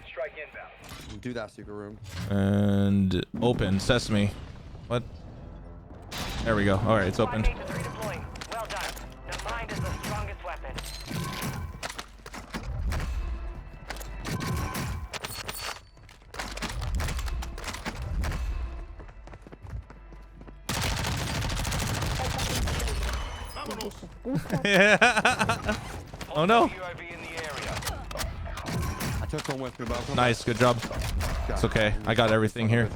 S2: Do that secret room.
S1: And open sesame. What? There we go. All right, it's open.
S4: Well done. The mind is the strongest weapon.
S1: Oh no.
S6: UAV in the area.
S2: I took one with me, bro.
S1: Nice, good job. It's okay. I got everything here.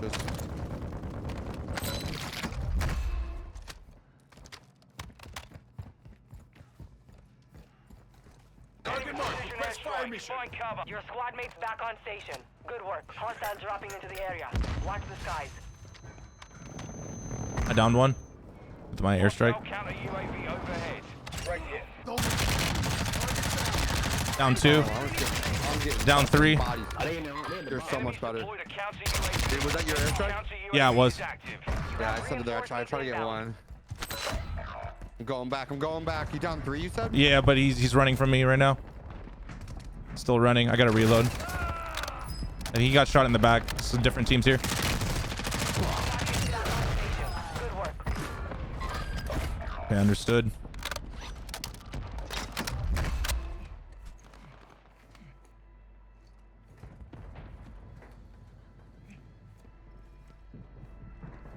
S5: Target marked. Request fire mission.
S6: Find cover.
S4: Your squad mates back on station. Good work. Hostiles dropping into the area. Watch the skies.
S1: I downed one with my airstrike.
S6: Counter UAV overhead. Right here.
S1: Down two. Down three.
S2: You're so much better.
S6: Deployed a counter UAV.
S2: Dude, was that your airstrike?
S6: Counter UAV
S1: Yeah, it was.
S6: is active.
S2: Yeah, I said it there. I tried to get one. I'm going back. I'm going back. You down 3, you said?
S1: Yeah, but he's running from me right now. Still running. I gotta reload. And he got shot in the back. Some different teams here.
S4: Good work.
S1: Okay, understood.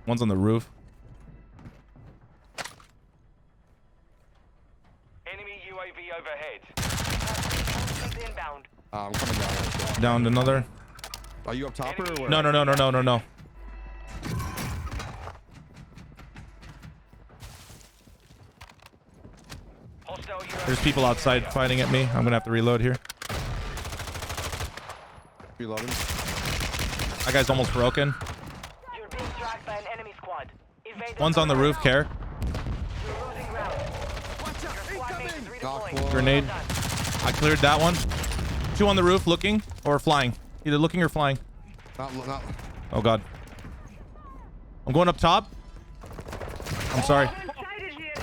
S1: One's on the roof.
S6: Enemy UAV overhead.
S4: Inbound.
S2: I'm coming down.
S1: Downed another.
S2: Are you up top or where?
S1: No.
S6: Hostile UAV.
S1: There's people outside fighting at me. I'm gonna have to reload here.
S2: Reloading.
S1: That guy's almost broken.
S4: You're being tracked by an enemy squad. Evade
S1: One's on the roof, care.
S4: You're losing ground.
S5: Watch out.
S4: Your squad mates is
S2: Knock
S4: redeploying.
S2: one.
S1: Grenade.
S4: Well done.
S1: I cleared that one. Two on the roof looking or flying. Either looking or flying.
S2: Not.
S1: Oh god. I'm going up top. I'm sorry.
S4: Sighted here.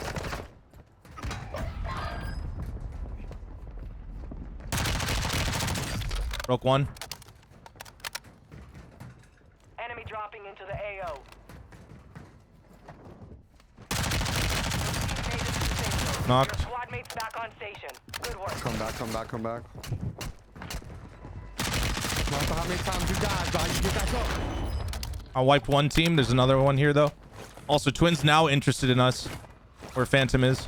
S1: Broke one.
S4: Enemy dropping into the AO.
S1: Knocked.
S4: Your squad mates back on station. Good work.
S2: Come back. Not how many times you died, dog. You get back up.
S1: I wiped one team. There's another one here though. Also, Twin's now interested in us. Where Phantom is.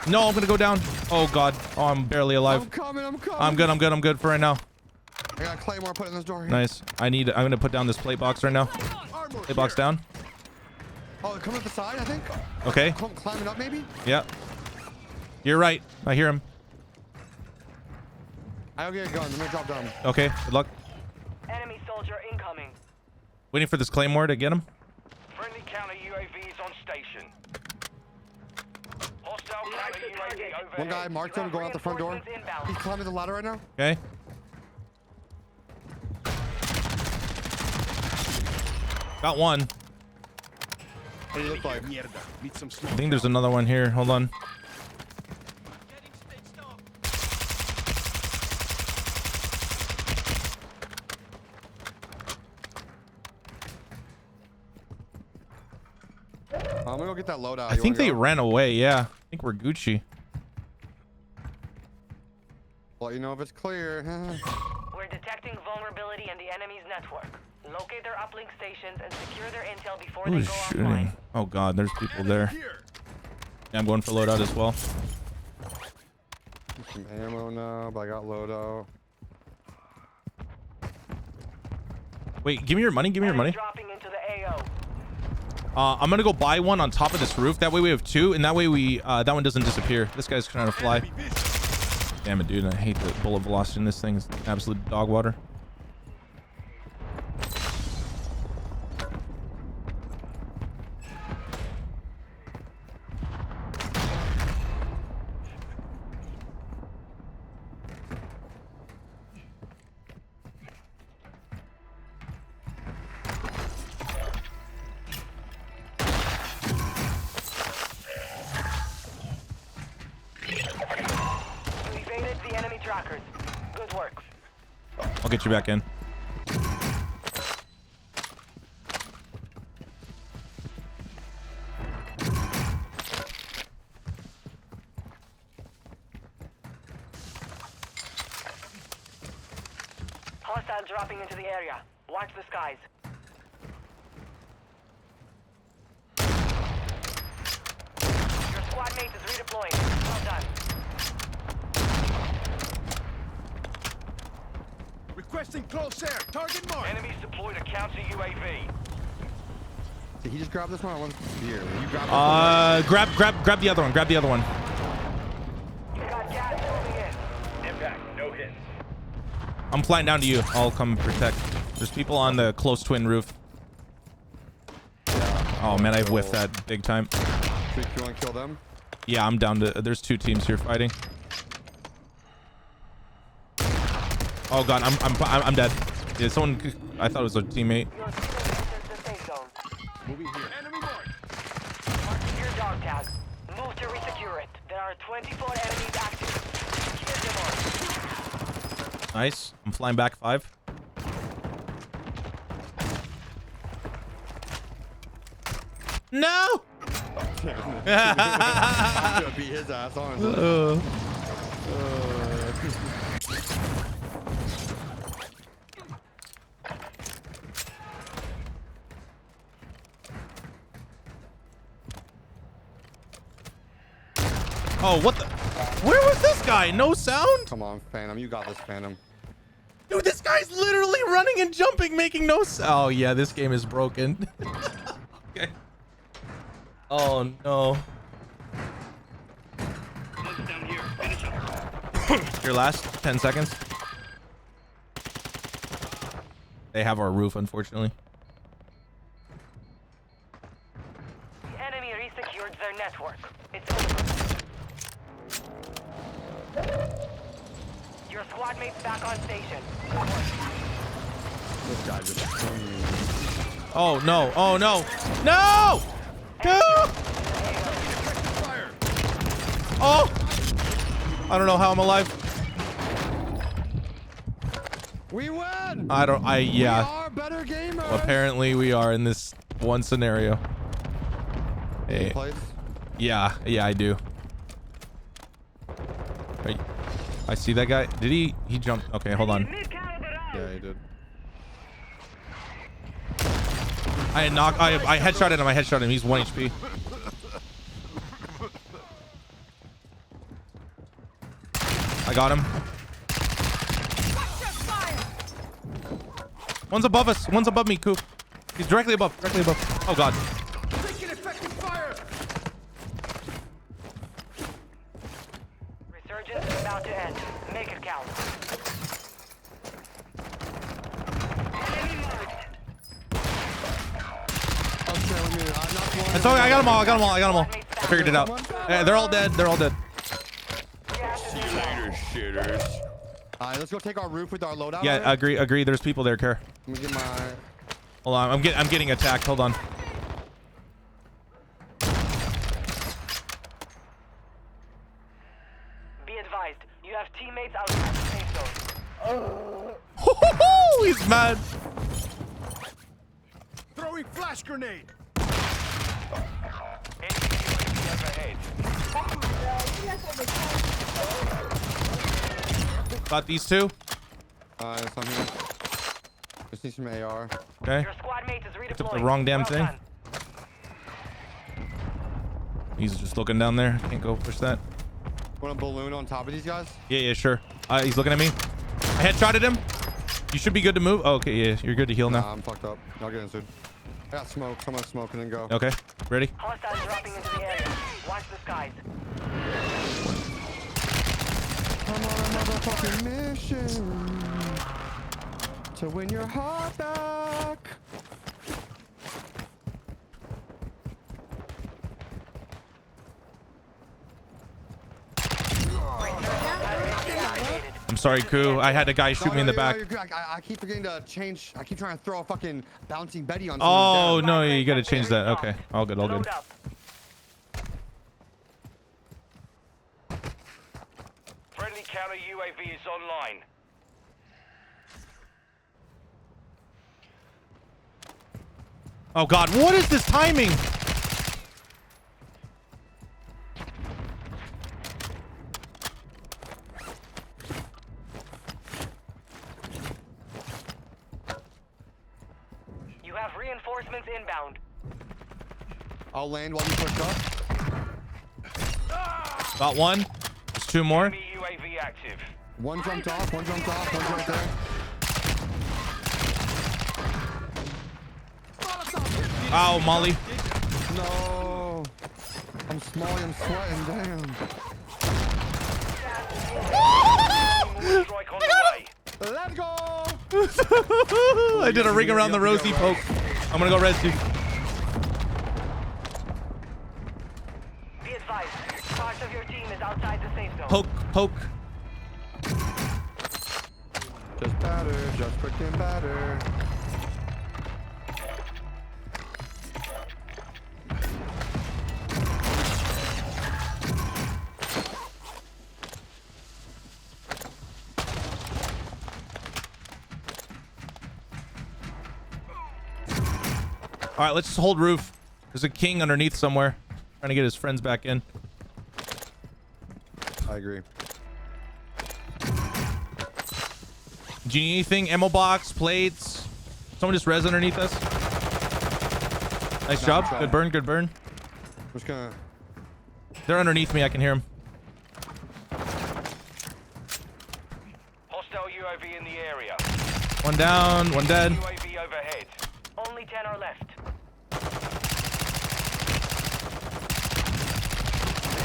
S1: No, I'm gonna go down. Oh god. Oh, I'm barely alive.
S2: I'm coming.
S1: I'm good for right now.
S2: I got Claymore put in this door here.
S1: Nice. I'm gonna put down this plate box right now.
S5: Armor
S1: Plate box
S5: here.
S1: down.
S2: Oh, coming up the side, I think.
S1: Okay.
S2: Climbing up, maybe.
S1: Yeah. You're right. I hear him.
S2: I'll get a gun. Let me drop down.
S1: Okay. Good luck.
S4: Enemy soldier incoming.
S1: Waiting for this claymore to get him.
S6: Friendly counter UAV is on station. Hostile counter UAV overhead.
S2: One guy marked him going out the front door.
S4: Reinforcements inbound.
S2: He's climbing the ladder right now.
S1: Okay. Got one.
S2: What do you look like?
S5: Mierda. Need some
S1: I
S5: smoke.
S1: think there's another one here. Hold on.
S2: I'm gonna go get that loadout.
S1: I
S2: You
S1: think
S2: wanna
S1: they
S2: go?
S1: ran away. Yeah. I think we're Gucci.
S2: Let you know if it's clear.
S4: We're detecting vulnerability in the enemy's network. Locate their uplink stations and secure their intel before they
S1: Who's
S4: go
S1: shooting?
S4: offline.
S1: Oh god, there's people there.
S5: Here.
S1: Yeah, I'm going for loadout as well.
S2: Some ammo now, but I got loadout.
S1: Wait, give me your money. Give me your money.
S4: Dropping into the AO.
S1: I'm gonna go buy one on top of this roof. That way we have two, and that way we that one doesn't disappear. This guy's trying to fly.
S5: Enemy vision.
S1: Damn it, dude! I hate the bullet velocity in this thing. It's absolute dog water.
S4: You evaded the enemy trackers. Good work.
S1: I'll get you back in.
S4: Hostiles dropping into the area. area. Watch the skies. Your squad mate is redeploying. Well done.
S5: Requesting close air. Target mark.
S6: Enemies deployed a counter UAV.
S2: Did he just grab this one? I want here. You grab this
S1: Grab the other one. Grab the other one.
S4: You got gas moving in.
S6: Impact, no hits.
S1: I'm flying down to you. I'll come protect. There's people on the close twin roof. Oh man, I whiffed that big time.
S2: You want to kill them?
S1: Yeah, I'm down to. There's 2 teams here fighting. Oh god, I'm dead. Yeah, someone. I thought it was a teammate.
S4: Your team enters the safe zone.
S5: Moving here. Enemy mark.
S4: Mark your dog tag. Move to resecure it. There are 24 enemies active. Clear them all.
S1: Nice. I'm flying back 5. No.
S2: I'm gonna beat his ass, honestly.
S1: Oh, what the? Where was this guy? No sound?
S2: Come on, Phantom. You got this, Phantom.
S1: Dude, this guy's literally running and jumping, making no sound. Oh, yeah, this game is broken. Okay. Oh, no. Your last 10 seconds. They have our roof, unfortunately.
S4: The enemy resecured their network. It's over. Your squad mate's back on station.
S2: This guy just.
S1: Oh, no. Oh, no. No! No! Oh! I don't know how I'm alive.
S2: We win!
S1: Yeah.
S2: We are better gamers!
S1: Apparently we are in this one scenario. Hey.
S2: Place?
S1: Yeah, I do. Wait. I see that guy. Did he jumped? Okay, hold on.
S2: Yeah, he did.
S1: I headshotted him. I headshotted him. He's 1 HP. I got him. One's above us. One's above me, Coop. He's directly above. Directly above. Oh god.
S5: Taking effective fire.
S4: Resurgence is about to end. Make it count. Enemy marked.
S2: Okay, let me. I'm not one.
S1: It's okay. I got them all. I got them all. I figured it out. Yeah, they're all dead. They're all dead.
S2: Shitters. Alright, let's go take our roof with our loadout.
S1: Yeah,
S2: right?
S1: agree. There's people there, Kerr.
S2: Let me get my.
S1: Hold on. I'm getting attacked. Hold on.
S4: Be advised, you have teammates outside the safe zone.
S1: He's mad.
S5: Throwing flash grenade.
S6: Enemy UAV overhead.
S1: Got these 2.
S2: It's on here. Just need some AR.
S1: Okay.
S4: Your squad mate is redeploying.
S1: Took the wrong damn thing.
S4: done.
S1: He's just looking down there. Can't go push that.
S2: Want a balloon on top of these guys?
S1: Yeah, sure. He's looking at me. I headshotted him. You should be good to move. Oh, okay, yeah, you're good to heal now.
S2: Nah, I'm fucked up. I'll get in soon. I got smoke. Someone smoke and then go.
S1: Okay, ready?
S4: Hostiles dropping into the area. Watch the skies.
S2: I'm on a motherfucking mission to win your heart back.
S1: I'm sorry, Koo. I had a guy shoot me in the back.
S2: You're good. I keep forgetting to change. I keep trying to throw a fucking bouncing Betty on.
S1: Oh,
S2: someone's
S1: no, you gotta change that. Okay, all good, all good.
S4: Load up.
S6: Friendly counter UAV is online.
S1: Oh god, what is this timing?
S4: You have reinforcements inbound.
S2: I'll land while you push up.
S1: Got one. There's two more.
S6: Enemy UAV active.
S2: One jumped off, one's right there.
S1: Ow, Molly.
S2: No. I'm smalling, I'm sweating, damn.
S6: Strike on the way.
S2: Let's go!
S1: I did a ring around the rosy poke. I'm gonna go res you.
S4: Be advised, part of your team is outside the safe zone.
S1: Poke.
S2: Just batter, just freaking batter.
S1: All right, let's just hold roof. There's a king underneath somewhere, trying to get his friends back in.
S2: I agree.
S1: Do you need anything? Ammo box, plates. Someone just res underneath us. Nice job. Good burn. Good burn.
S2: I'm just gonna.
S1: They're underneath me. I can hear them.
S6: Hostile UAV in the area.
S1: One down. One dead.
S6: UAV overhead.
S4: Only 10 are left.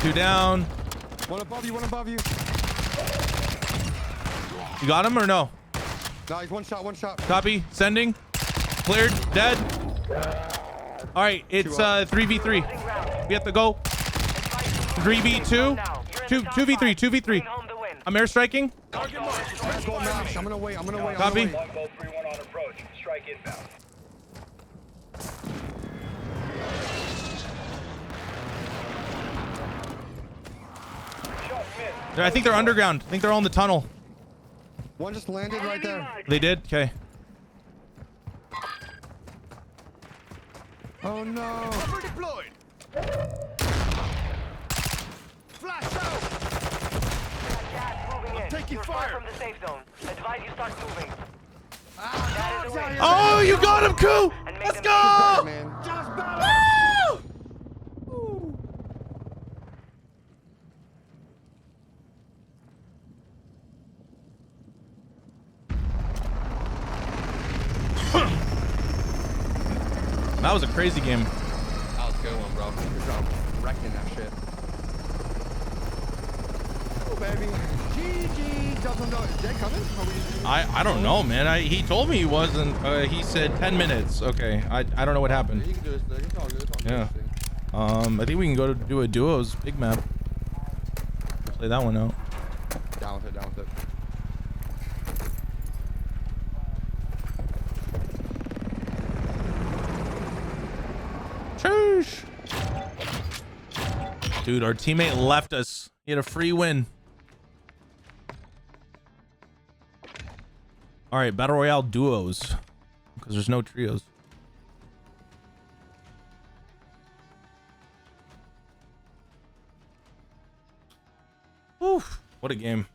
S1: Two down.
S2: One above you, one above you.
S1: You got him or no?
S2: No, he's one shot.
S1: Copy. Sending. Cleared. Dead. All right. It's 3v3. We have to go. 3v2. 2v3. 2v3. I'm airstriking.
S2: Let's go, Max. I'm gonna wait.
S1: Copy.
S6: Longbow 3-1 on approach. Strike inbound. Shot missed.
S1: I think they're underground. I think they're all in the tunnel.
S2: One just landed right there.
S1: They did? Okay.
S2: Oh no.
S5: Cover deployed. Flash out.
S4: Gas moving in.
S5: taking
S4: You're far
S5: fire.
S4: from the safe zone. Advise you start moving.
S5: Ah,
S4: That is the way.
S1: Oh, you got him, Koo!
S4: And make
S1: Let's
S4: them
S1: go!
S2: Man.
S5: just battle.
S1: Woo! That was a crazy game.
S2: That was a good one, bro. Good job wrecking that shit. Oh, baby. GG. Doesn't know. Is Jay coming?
S1: I don't know, man. He told me he wasn't. He said 10 minutes. Okay. I don't know what happened.
S2: You can do this, nigga. It's all good. It's all good.
S1: Yeah. I think we can go to do a duos big map. Play that one out.
S2: Down with it.
S1: Sheesh. Dude, our teammate left us. He had a free win. All right, battle royale duos, because there's no trios. Oof, what a game.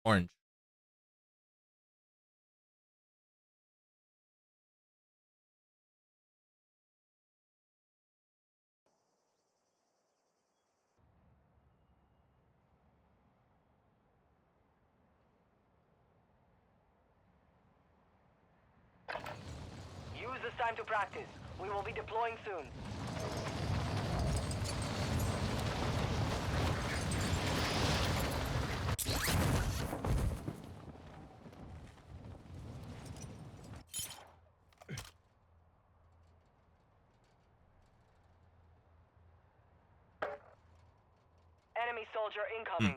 S1: Orange.
S4: Use this time to practice. We will be deploying soon. Enemy soldier incoming.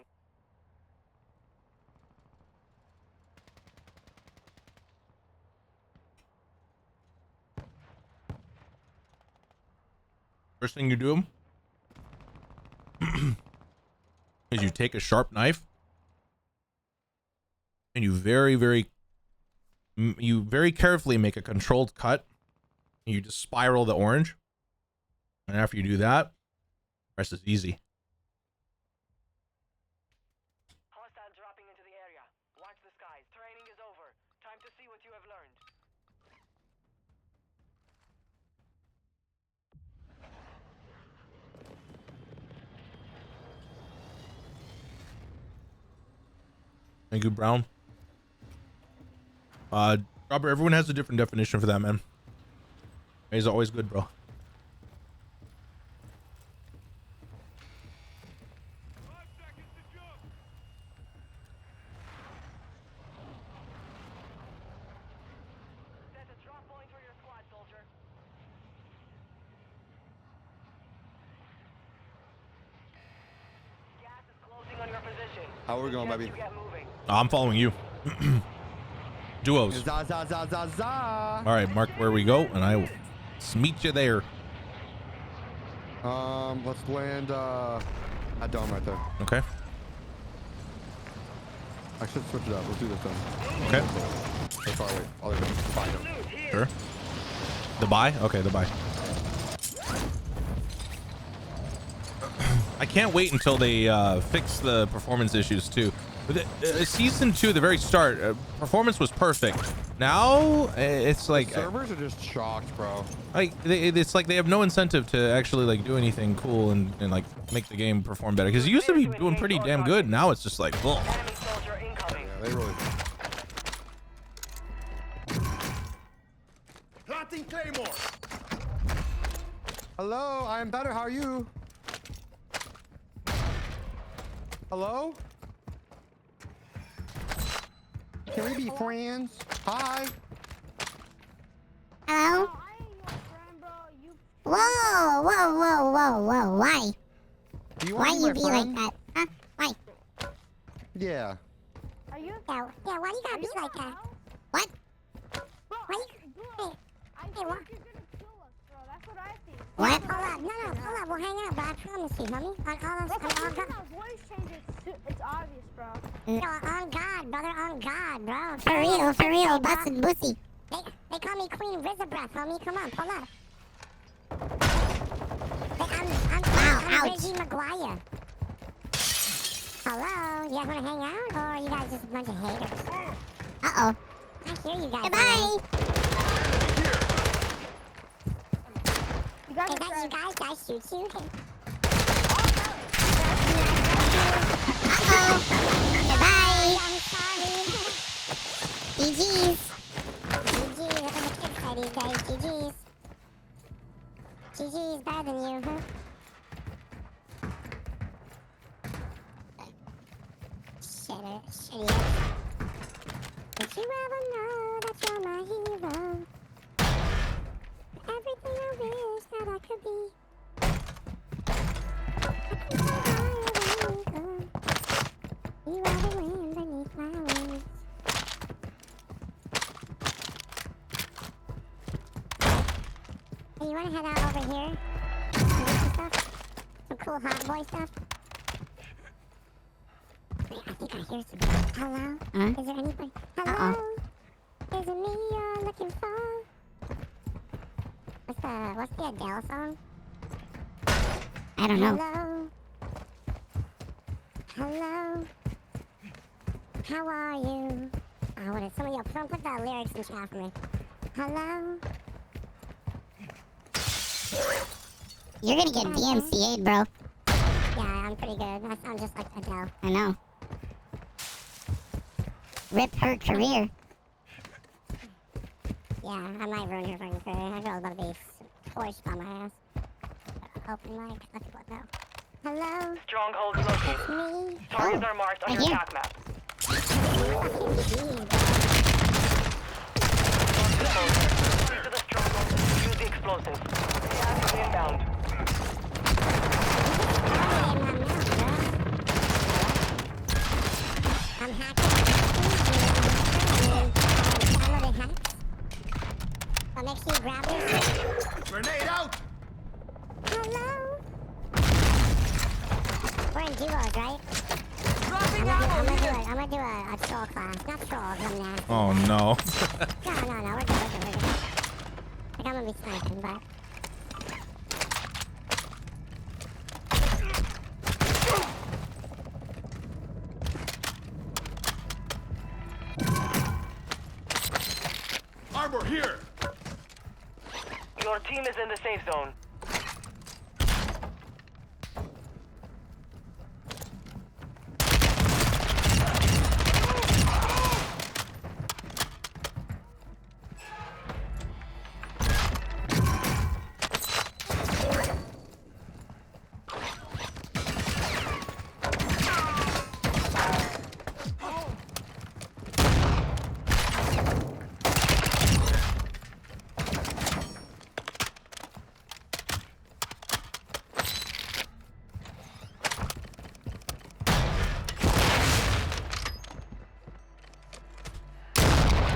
S1: First thing you do is you take a sharp knife and you very carefully make a controlled cut, and you just spiral the orange. And after you do that, the rest is easy.
S4: Hostiles dropping into the area. Watch the skies. Training is over. Time to see what you have learned.
S1: Thank you, Brown. Robert, everyone has a different definition for that, man. He's always good, bro.
S4: Set a drop point for your squad, soldier. Gas is closing on your position.
S2: How we going,
S4: Suggest
S2: baby?
S4: you get moving.
S1: I'm following you. Duos.
S2: Za za za za za.
S1: All right, mark where we go, and I will meet you there.
S2: Let's land at dome right there.
S1: Okay.
S2: I should switch it up. Let's do this then.
S1: Okay.
S2: So far away. I'll leave it. Fine.
S1: Sure. The buy? Okay, the buy. I can't wait until they fix the performance issues too. But season 2, the very start, performance was perfect. Now it's like
S2: Servers are just shocked, bro.
S1: it's like they have no incentive to actually like do anything cool and like make the game perform better. Because it used to be doing pretty damn good. Now it's just like, ugh.
S4: Enemy soldier incoming.
S2: Yeah, they really.
S5: Planting Claymore.
S2: Hello, I am better. How are you? Hello? Can we be friends? Hi.
S7: Hello? Whoa, whoa, whoa, whoa, whoa, why?
S2: Do you
S7: Why
S2: want to
S7: you
S2: be
S7: be
S2: my
S7: like
S2: friend?
S7: that? Huh? Why?
S2: Yeah.
S7: Are you? Yeah, why you gotta be like that? What? Why you? Hey, what? What? Hold up, hold up, we'll hang out, bro. I promise you, homie. On God.
S8: Voice changes, it's obvious, bro.
S7: No, on God, brother, on God, bro. For real, busted bussy. They call me Queen Rizabreath, homie. Come on, pull up. I'm Reggie Maguire. Hello, you guys wanna hang out, or are you guys just a bunch of haters? Uh-oh. I hear you guys. Goodbye.
S8: You guys
S7: Is
S8: are
S7: that you
S8: trash.
S7: guys? Did I shoot you? Goodbye. I'm sorry. GG's. GG's. That's what the kids say these days. GG's. GG's better than you, huh? Shitty. Did you ever know that you're my hero? Everything I wish that I could be. I can fly higher than eagle. You are the wind beneath my wings. Hey, you wanna head out over here? And get some stuff? Some cool hot boy stuff? Wait, I think I hear some. Hello? Is there anybody? Hello? Is it me you're looking for? What's the Adele song? I don't know. Hello? How are you? Oh, what is somebody else? Someone put the lyrics in chat for me. Hello?
S9: You're gonna get DMCA'd, bro.
S7: Yeah, I'm pretty good. I sound just like Adele.
S9: I know. Rip her career.
S7: Yeah, I might ruin her fucking career. That girl's about to be torched by my ass. Open mic. Let's go now. Hello?
S4: Strongholds
S7: It's
S4: located.
S7: me.
S4: Targets are marked on
S9: right
S4: your
S9: here.
S4: attack map.
S7: Fucking G, bro.
S4: Proceed to the stronghold. Use the explosives. Gas is inbound.
S7: I'm hacking. Downloaded hacks. So make sure you grab this.
S5: Grenade out!
S7: Hello? We're in duos, right?
S4: Dropping
S7: I'm
S4: ammo
S7: gonna
S4: here.
S7: do a troll class. Not troll, I'm nasty.
S1: Oh no.
S7: No, we're good. Like, I'm gonna be sniping, but...
S5: Armor here!
S4: Your team is in the safe zone.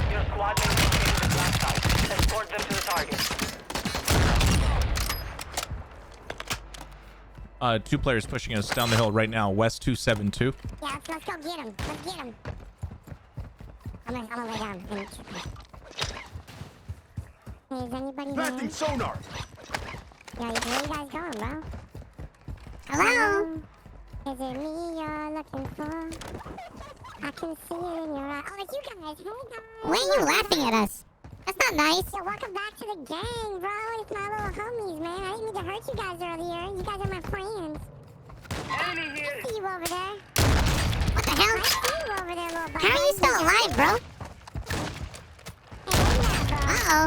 S4: Your squad mates located the black site. Escort them to the target.
S1: 2 players pushing us down the hill right now. West 272.
S7: Yeah, let's go get him. Let's get him. I'm gonna lay down. Hey, is anybody there?
S5: Planting sonar!
S7: Yeah, where you guys going, bro?
S9: Hello?
S7: Is it me you're looking for? I can see it in your eye. Oh, it's you guys. Hey, guys.
S9: Why are you laughing at us? That's not nice.
S7: Yo, welcome back to the gang, bro. It's my little homies, man. I didn't mean to hurt you guys earlier. You guys are my friends.
S4: Enemy here.
S7: I see you over there.
S9: What the
S7: I
S9: hell?
S7: see you over there, little buddy.
S9: How are you still alive, bro?
S7: Hey, where's that, bro?
S9: Uh-oh.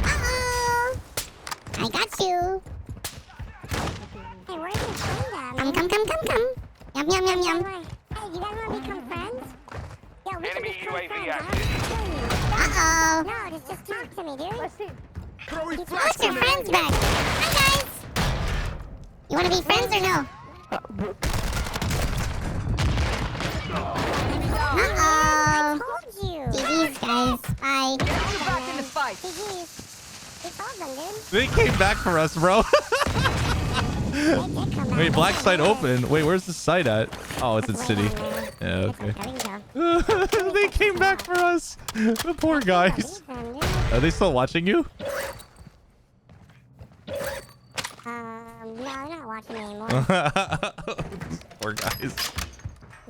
S9: Uh-oh. I got you.
S7: Hey, where's your friend at, man?
S9: Come. Yum.
S7: Hey, you guys wanna become friends? Yo, we can
S6: Enemy
S7: become
S6: UAV
S7: friends.
S6: active.
S7: I don't kill you.
S9: Uh-oh.
S7: No, just talk to me, dude.
S8: Let's see.
S5: Throwing
S9: Oh,
S5: flash
S9: it's your
S5: grenade!
S9: friends back. Hi, guys. You want to be friends or no? Uh-oh.
S7: I told you.
S9: GG's, guys. Bye.
S4: Back in the fight.
S7: GG's. We told them, dude.
S1: They came back for us, bro.
S7: They did come back.
S1: Wait, black
S7: They
S1: site
S7: did.
S1: open. Wait, where's the site at? Oh, it's in
S7: Way
S1: city.
S7: down there.
S1: Yeah, okay.
S7: There we go.
S1: They came back for us. The poor guys.
S7: Leave them, dude.
S1: Are they still watching you?
S7: No, they're not watching me anymore.
S1: Poor guys.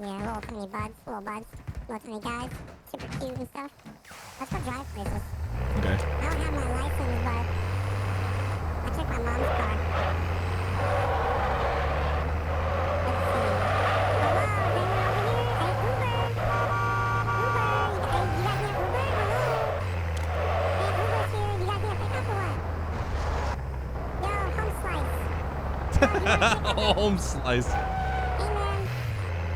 S7: Yeah, little tiny buds, little tiny guys, super cute and stuff. Let's go drive places.
S1: Okay.
S7: I don't have my license, but I took my mom's car. Let's see. Hello, is anyone over here? Hey, Uber. You guys need Uber? Hello? Hey, Uber's here. You guys need a pickup or what? Yo, home slice.
S1: Home slice.
S7: Hey, man.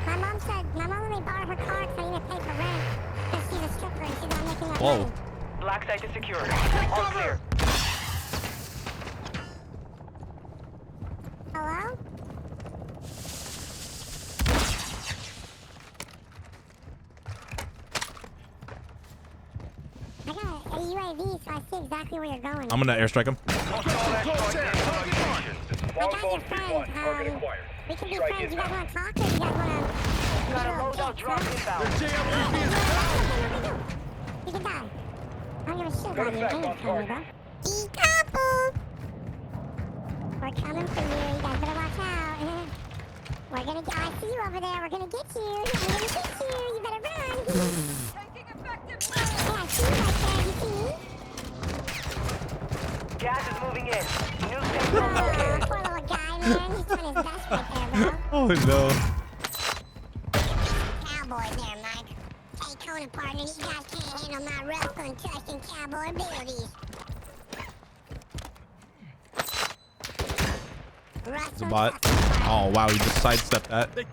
S7: My mom only borrowed her car because I need to pay for rent. Because she's a stripper and she's not making enough
S1: Whoa.
S7: money.
S4: Black site is secure. All clear.
S7: Hello? I got a UAV, so I see exactly where you're going.
S1: I'm gonna airstrike him.
S7: I got your friend. We can be friends. You guys want to talk or you guys want to...
S4: Got a loadout drop inbound.
S7: You can die. I don't give a shit about you. Ain't coming, bro.
S9: Peekaboo.
S7: We're coming for you. You guys better watch out. We're gonna get. I see you over there. We're gonna get you. I'm gonna get you. You better run.
S4: Taking effective fire.
S7: Yeah, I see you right there. You see me?
S4: Gas is moving in. New safe zone located.
S7: Poor little guy, man. He's doing his best right there, bro.
S1: Oh no.
S7: Cowboy there, Mike. Hey, Conan partner, you guys can't handle my rough, untouched, and cowboy abilities.
S1: It's a bot. Oh wow, he just sidestepped that.
S7: Hit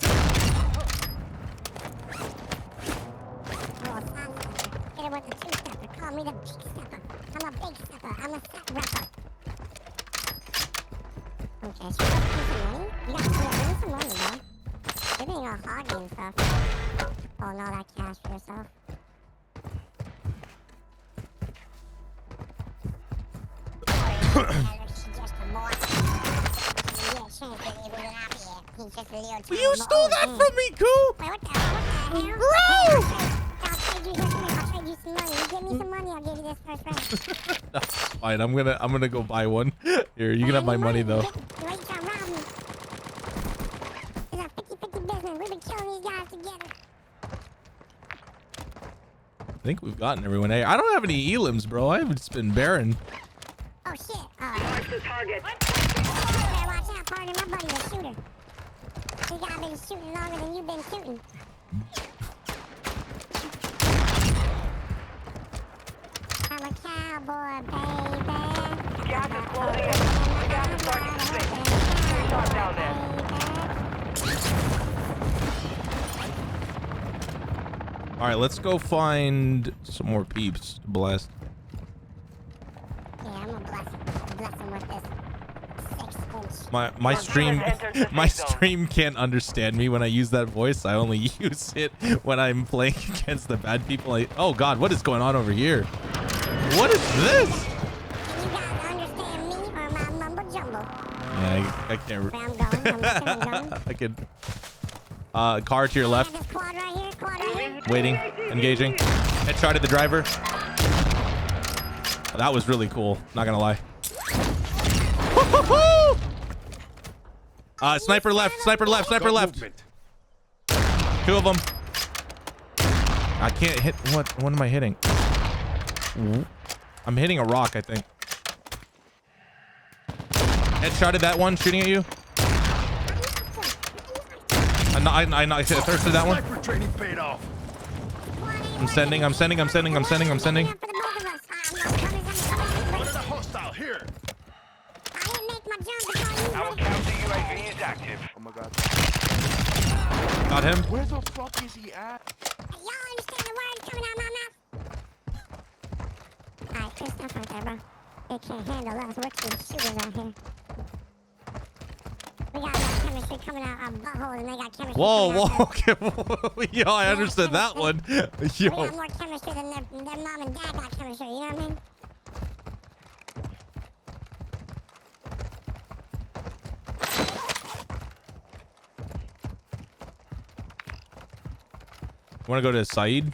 S7: him with the two-stepper. Call me the big stepper. I'm a big stepper. I'm a step rapper. Okay, so you got some money? You got some money, bro. You're being all hoggy and stuff. Pulling all that cash for yourself.
S1: You stole that from me, Coop!
S7: Wait, what the hell? I'll trade you some money. You give me some money, I'll give you this first round.
S1: That's fine. I'm gonna go buy one. Here, you can have my money though.
S7: Wait, you trying to rob me? It's a 50-50 business. We've been killing these guys together.
S1: I think we've gotten everyone. Hey, I don't have any elims, bro. I've just been barren.
S7: Oh shit.
S4: Mark the target.
S7: Better watch out, partner. My buddy's a shooter. This guy been shooting longer than you've been shooting. I'm a cowboy, baby.
S4: Gas is closing in. Gas is starting to sink. Shot down there.
S1: All right, let's go find some more peeps to blast.
S7: Yeah, I'm gonna bless him with this 6-inch.
S1: My stream can't understand me when I use that voice. I only use it when I'm playing against the bad people. Oh God, what is going on over here? What is this?
S7: Can you guys understand me or my mumbo jumbo?
S1: Yeah, I can't.
S7: Where I'm going, I'm going.
S1: I can. Car to your left.
S7: This quad right here, quad right here.
S1: Waiting, engaging. Headshot at the driver. Oh, that was really cool. Not gonna lie. Sniper left, sniper left, sniper left. Two of them. I can't hit. What am I hitting? I'm hitting a rock, I think. Headshotted that one, shooting at you. I thirsted that one.
S5: Training paid off.
S1: I'm sending.
S5: One of the hostile here.
S7: I didn't make my jump because you
S6: Our counter UAV is active.
S5: Oh my God.
S1: Got him.
S5: Where the fuck is he at?
S7: Y'all understand the words coming out my mouth? Alright, good stuff right there, bro. They can't handle us. We're two shooters out here. We got that chemistry coming out our buttholes, and they got chemistry.
S1: Whoa. Okay. Yo, I understood that one.
S7: We got
S1: Yo.
S7: more chemistry than their mom and dad got chemistry. You know what I mean?
S1: Want to go to Saeed?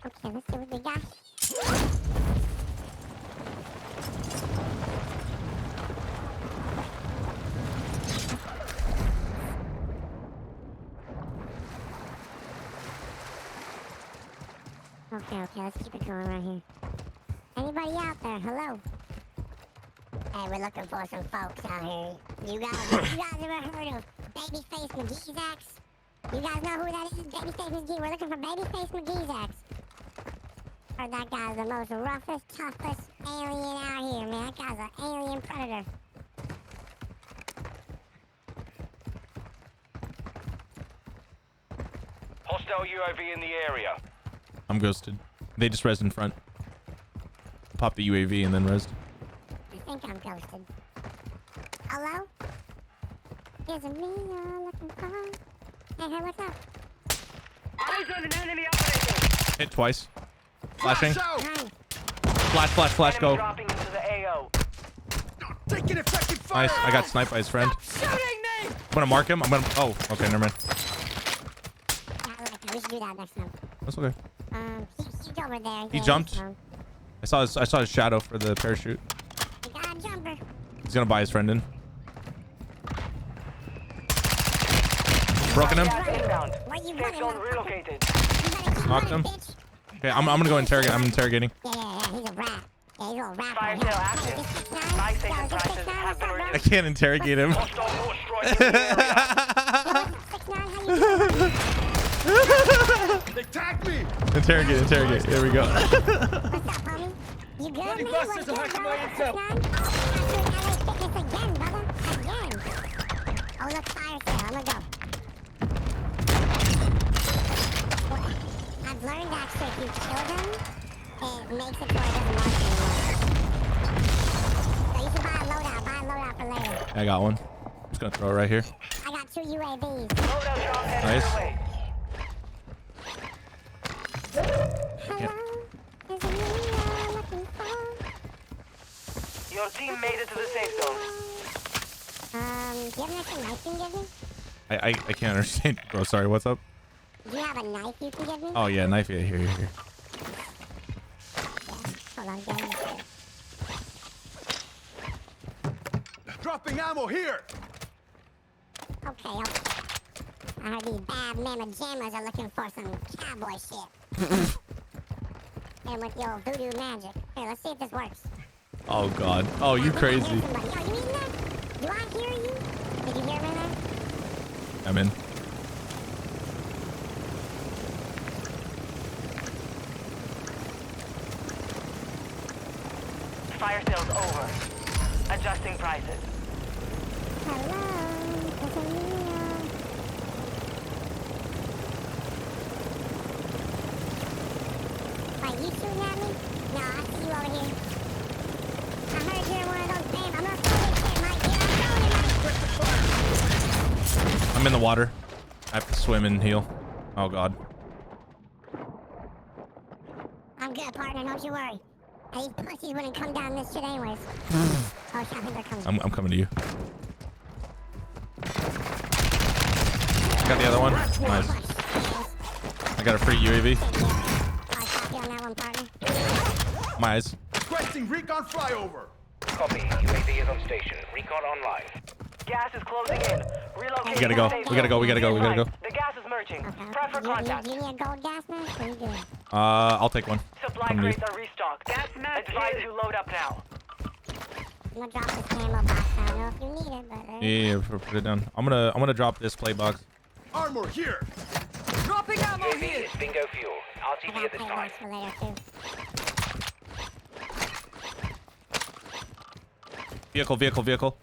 S7: Okay, let's see what we got. Okay, let's keep it going right here. Anybody out there? Hello? Hey, we're looking for some folks out here. You guys ever heard of Babyface Xidax? You guys know who that is? Babyface McGee. We're looking for Babyface Xidax. Heard that guy's the most roughest, toughest alien out here, man. That guy's an alien predator.
S6: Hostile UAV in the area.
S1: I'm ghosted. They just rezzed in front. Pop the UAV and then rezzed.
S7: I think I'm ghosted. Hello? Is it me you're looking for? Hey, what's up?
S4: Eyes on an enemy operator.
S1: Hit twice. Flashing.
S5: Flash out!
S7: Hi.
S1: Flash,
S4: Enemy
S1: go.
S4: dropping into the AO.
S5: Take Taking effective fire.
S1: Nice. I got sniped by his friend.
S4: Shooting me!
S1: I'm gonna mark him. I'm gonna. Oh, okay, never mind.
S7: Yeah, I like that. We should do that next time.
S1: That's okay.
S7: He's over there.
S1: He
S7: Yeah,
S1: jumped.
S7: so-
S1: I saw his shadow for the parachute.
S7: We got a jumper.
S1: He's gonna buy his friend in. Broken him.
S4: Gas inbound.
S7: Where you
S4: Safe
S7: running,
S4: zone
S7: motherfucker?
S4: relocated.
S7: You better keep
S1: Knocked
S7: running,
S1: him.
S7: bitch.
S1: Okay, I'm gonna go interrogate. I'm interrogating.
S7: Yeah. He's a rat. Yeah, he's a rat.
S4: Fire
S7: boy.
S4: sale
S7: Hey,
S4: active.
S7: this 6'9"?
S4: Buy
S7: Yo,
S4: station
S7: this
S4: prices
S7: 6'9",
S4: have
S7: what's
S4: been
S7: up, bro?
S1: I can't interrogate him.
S6: Hostile force strike in the area.
S7: 6'9", how you doing?
S5: They tagged me.
S1: Interrogate. There we go.
S7: What's up, homie? You good, man? What's good, bro? 6'9"? LA Fitness again, brother. Again. Oh, look, fire sale. I'm gonna go. I've learned actually if you kill them, it makes it to where it doesn't mark anymore. So you should buy a loadout for later.
S1: I got one. I'm just gonna throw it right here.
S7: I got 2 UAVs.
S4: Loadout drop headed
S1: Nice.
S4: your way.
S7: Hello? Is it me you're looking for?
S4: Your team made it to the safe zone.
S7: Do you have an extra knife you can give me?
S1: I can't understand, bro. Sorry. What's up?
S7: Do you have a knife you can give me?
S1: Oh yeah, knife. Yeah, here.
S7: Yeah. Hold on, give me.
S5: Dropping ammo here.
S7: Okay. I heard these bad mama jammers are looking for some cowboy shit. And with your voodoo magic. Here, let's see if this works.
S1: Oh god. Oh, you
S7: I think I hear
S1: crazy.
S7: somebody. Yo, you eating that? Do I hear you? Did you hear me, man?
S1: I'm in.
S4: Fire sales over. Adjusting prices.
S7: Hello? Is it me? Wait, you shooting at me? No, I see you over here. I heard you're one of those damn. I'm gonna throw this shit, Mike. Yeah, I'm throwing it, Mike.
S1: I'm in the water. I have to swim and heal. Oh god.
S7: I'm good, partner. Don't you worry. These pussies wouldn't come down this shit anyways. Oh, shit, I think they're coming.
S1: I'm coming to you. Got the other one. Nice. I got a free UAV.
S7: I copy on that one, partner.
S1: My eyes.
S5: Requesting recon flyover.
S6: Copy. UAV is on station. Recon online.
S4: Gas is closing in. Relocating
S1: We gotta go.
S4: to safe
S1: We gotta go. We gotta go. We gotta go.
S4: The gas is merging.
S7: Okay.
S4: Prep for contact.
S7: You need a gold gas mask? What are you doing?
S1: I'll take one.
S4: Supply
S1: Come to you.
S4: crates are restocked. Advise you load up now.
S7: I'm gonna drop this ammo box. I don't know if you need it, but
S1: Yeah, put it down. I'm gonna drop this play box.
S5: Armor here.
S4: Dropping ammo
S6: UAV is bingo fuel.
S7: I
S6: RTB
S7: got
S6: at this
S7: pay
S6: time.
S7: box for later too.
S1: Vehicle.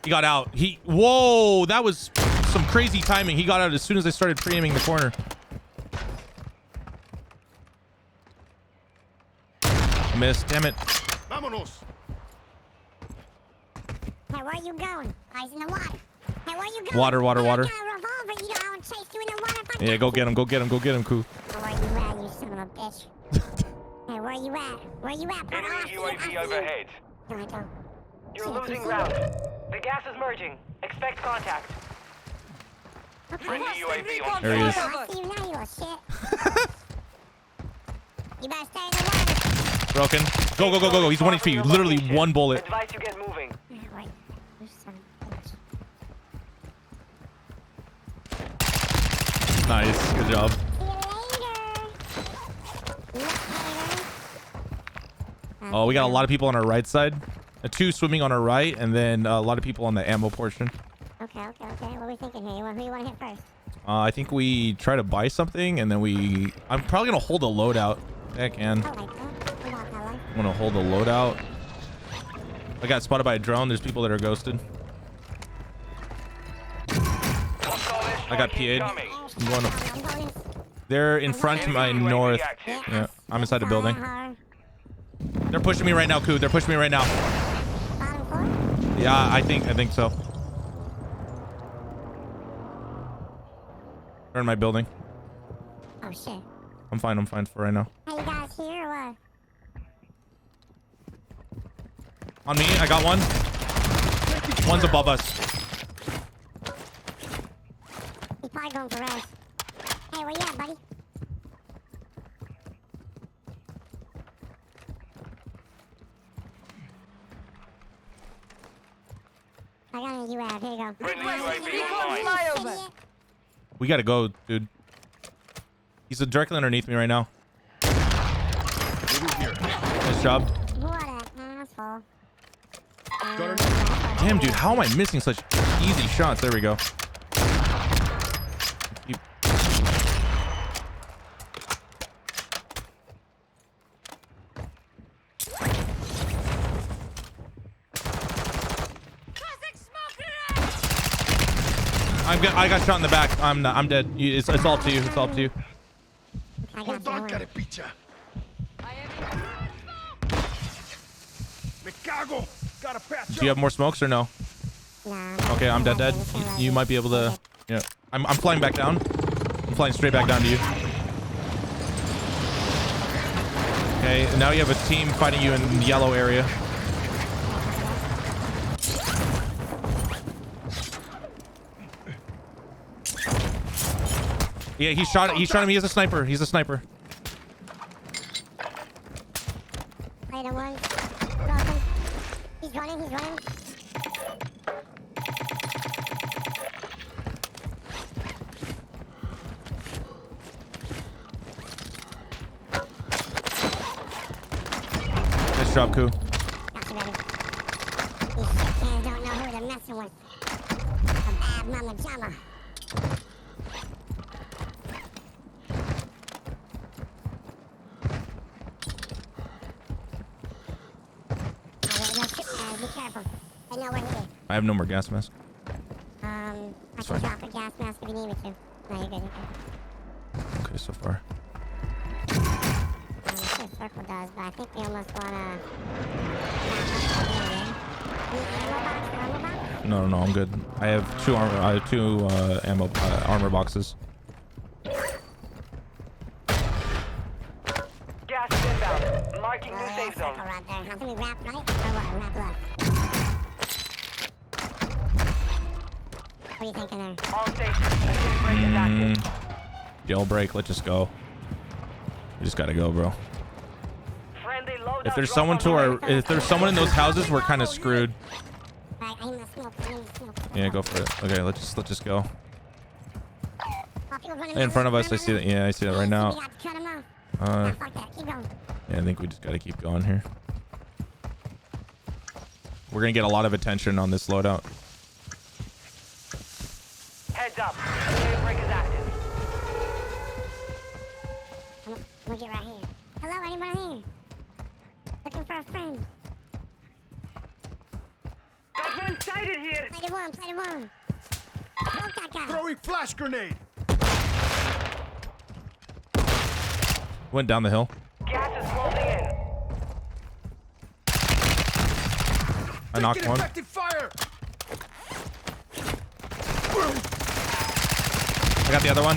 S1: He got out. Whoa, that was some crazy timing. He got out as soon as I started pre-aiming the corner. I missed. Damn it.
S5: Vámonos.
S7: Hey, where you going? Eyes in the water. Hey, where you going?
S1: Water.
S7: I got a revolver. You know I would chase you in the water if I
S1: Yeah,
S7: could.
S1: go get him, Koo.
S7: Where you at, you son of a bitch? Hey, where you at? Where you at, partner?
S6: Enemy UAV overhead.
S7: No, I don't.
S4: You're
S7: Shit,
S4: losing
S7: you see
S4: ground.
S7: me?
S4: The gas is merging. Expect contact.
S7: Okay.
S6: Friendly UAV on
S1: There he is.
S7: I see you now, you little shit. You better stay in the water.
S1: Broken. Go. He's 1 HP. Literally one bullet.
S4: Advise you get moving.
S7: Yeah, wait. You son of a bitch.
S1: Nice. Good job.
S7: See you later.
S1: Oh, we got a lot of people on our right side. 2 swimming on our right, and then a lot of people on the ammo portion.
S7: Okay. What are we thinking here? Who you want to hit first?
S1: I think we try to buy something, and then I'm probably gonna hold a loadout. I can.
S7: I like that. I want that one.
S1: I'm gonna hold a loadout. I got spotted by a drone. There's people that are ghosted. I got PA'd. I'm going up.
S7: I'm going in.
S1: They're in front to my
S6: Enemy UAV
S1: north.
S6: active.
S1: Yeah, I'm inside the building.
S7: Bottom
S1: They're pushing me right now, Koo. They're pushing me right now.
S7: floor?
S1: Yeah, I think so. They're in my building.
S7: Oh shit.
S1: I'm fine for right now.
S7: Hey, you guys here or what?
S1: On me, I got one. One's above us.
S7: He's probably going for rest. Hey, where you at, buddy? I got a UAV. Here you go.
S6: Friendly UAV online.
S1: We gotta go, dude. He's directly underneath me right now. Nice job.
S7: What an asshole.
S1: Damn, dude, how am I missing such easy shots? There we go. Keep- I got shot in the back. I'm dead. It's all to you. It's all to you.
S7: I
S5: Hold
S7: got
S5: on,
S7: you.
S5: gotta beat ya. Me cago. Gotta patch
S1: Do you have more smokes or no?
S7: Nah,
S1: Okay, I'm dead. You might be able to. Yeah, I'm flying back down. I'm flying straight back down to you. Okay, now you have a team fighting you in the yellow area. Yeah, he's shot me as a sniper. He's a sniper.
S7: Play the one. Crossing. He's running. He's running.
S1: Nice job, Koo.
S7: Got you, baby. These shit cans don't know who they're messing with. A bad mama jamma. Be careful. They know we're here.
S1: I have no more gas mask.
S7: I
S1: It's
S7: can
S1: fine.
S7: drop a gas mask if you need me to. No, you're good.
S1: Okay, so far.
S7: Sure, circle does, but I think we almost wanna.
S1: No, I'm good. I have two armor. I have two armor boxes.
S4: Gas is inbound. Marking new safe zone.
S7: Circle right there. I think we wrap right or what? Wrap left. What are you thinking there?
S4: All stations. Agent break is active.
S1: Jailbreak. Let's just go. We just gotta go, bro.
S4: Friendly loadout
S1: If there's
S4: drop
S1: someone
S4: on
S1: to
S4: the
S1: our,
S4: way.
S1: if there's someone in those houses, we're kind of screwed.
S7: Alright, I need the smoke. I need the smoke.
S1: Yeah, go for it. Okay, let's just go.
S7: Oh, people running
S1: In
S7: out.
S1: front of us, I see that. Yeah, I see that right
S7: We
S1: now.
S7: got to cut 'em off.
S1: Uh,
S7: Nah, fuck that. Keep going.
S1: yeah, I think we just gotta keep going here. We're gonna get a lot of attention on this loadout.
S4: Heads up. Jailbreak is active.
S7: We'll get right here. Hello, anyone here? Looking for a friend.
S4: Got one sighted here.
S7: Play the one. Play the one. Smoke that guy.
S5: Throwing flash grenade.
S1: Went down the hill.
S4: Gas is closing in.
S1: I knocked
S5: Taking
S1: one.
S5: effective fire.
S1: I got the other one.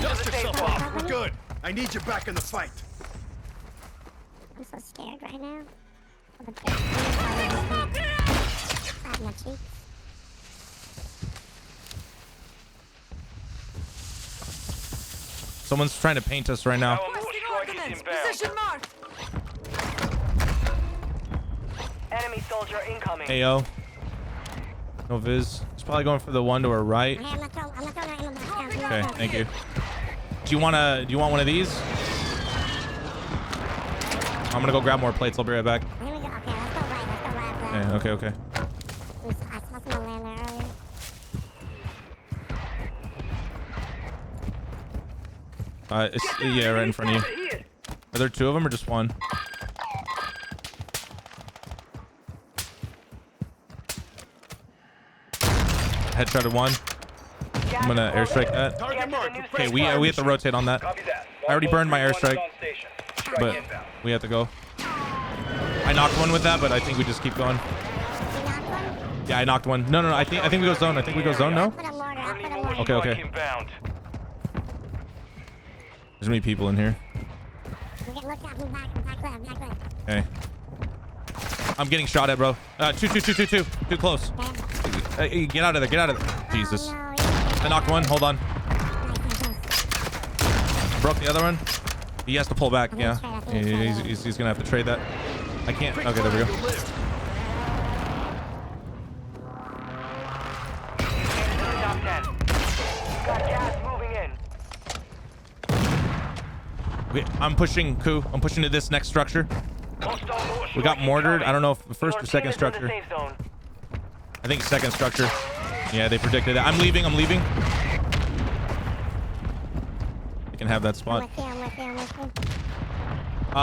S5: Dust yourself off. We're good. I need you back in the fight.
S7: I'm so scared right now. Of the big slap in my cheeks.
S1: Someone's trying to paint us right now.
S6: Our more strike is inbound.
S4: Enemy soldier incoming.
S1: Ayo. No viz. He's probably going for the one to our right.
S7: Okay, I'm not throwing that in the back.
S1: Okay, thank you. Do you want one of these? I'm gonna go grab more plates. I'll be right back.
S7: Here we go. Okay, let's go right. Let's go right up there.
S1: Okay.
S7: I saw someone land there earlier.
S1: Yeah, right in front of you. Are there two of them or just one? Headshotted one. I'm gonna airstrike that.
S5: Target marked.
S1: Okay, we have to rotate on that.
S6: Copy that.
S1: I already burned my
S6: 141 is
S1: airstrike,
S6: on station. Strike
S1: but
S6: inbound.
S1: we have to go. I knocked one with that, but I think we just keep going.
S7: You knocked one?
S1: Yeah, I knocked one. No. I think we go zone. I think we go zone. No.
S7: Put a mortar. I'll
S6: Friendly
S7: put a
S6: more
S7: mortar.
S1: Okay.
S6: strike inbound.
S1: There's many people in here.
S7: We're getting looked at from back left.
S1: Okay. I'm getting shot at, bro. Two. Too close. Get out of there. Get out of there. Jesus. I knocked one. Hold on. Broke the other one. He has to pull back. Yeah. He's gonna have to trade that. I can't. Okay, there we go.
S4: Top 10. Got gas moving in.
S1: Okay, I'm pushing Ku. I'm pushing to this next structure. We got mortared. I don't know if the first or second structure. I think second structure. Yeah, they predicted that. I'm leaving. You can have that spot.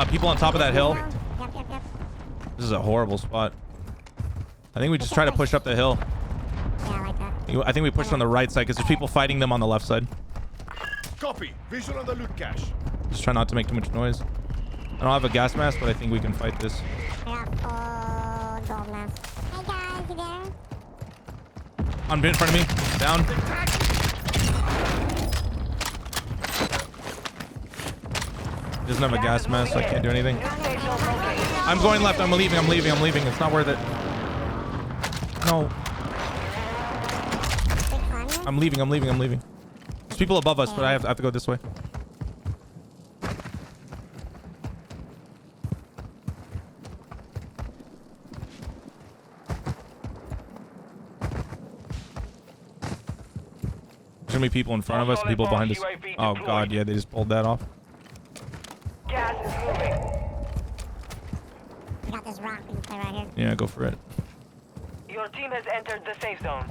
S1: People on top of that hill.
S7: Yep.
S1: This is a horrible spot. I think we just try to push up the hill.
S7: Yeah, I like that.
S1: I think we pushed on the right side because there's people fighting them on the left side.
S5: Copy. Visual on the loot cache.
S1: Just try not to make too much noise. I don't have a gas mask, but I think we can fight this.
S7: I got full gold mask. Hey guys, you there?
S1: On in front of me. Down. Doesn't have a gas mask, so I can't do anything. I'm going left. I'm leaving. It's not worth it. No. I'm leaving. There's people above us, but I have to go this way. There's gonna be people in front of us and people behind us. Oh god, yeah, they just pulled that off.
S4: Gas is moving.
S7: I got this rock we can play right here.
S1: Yeah, go for it.
S4: Your team has entered the safe zone.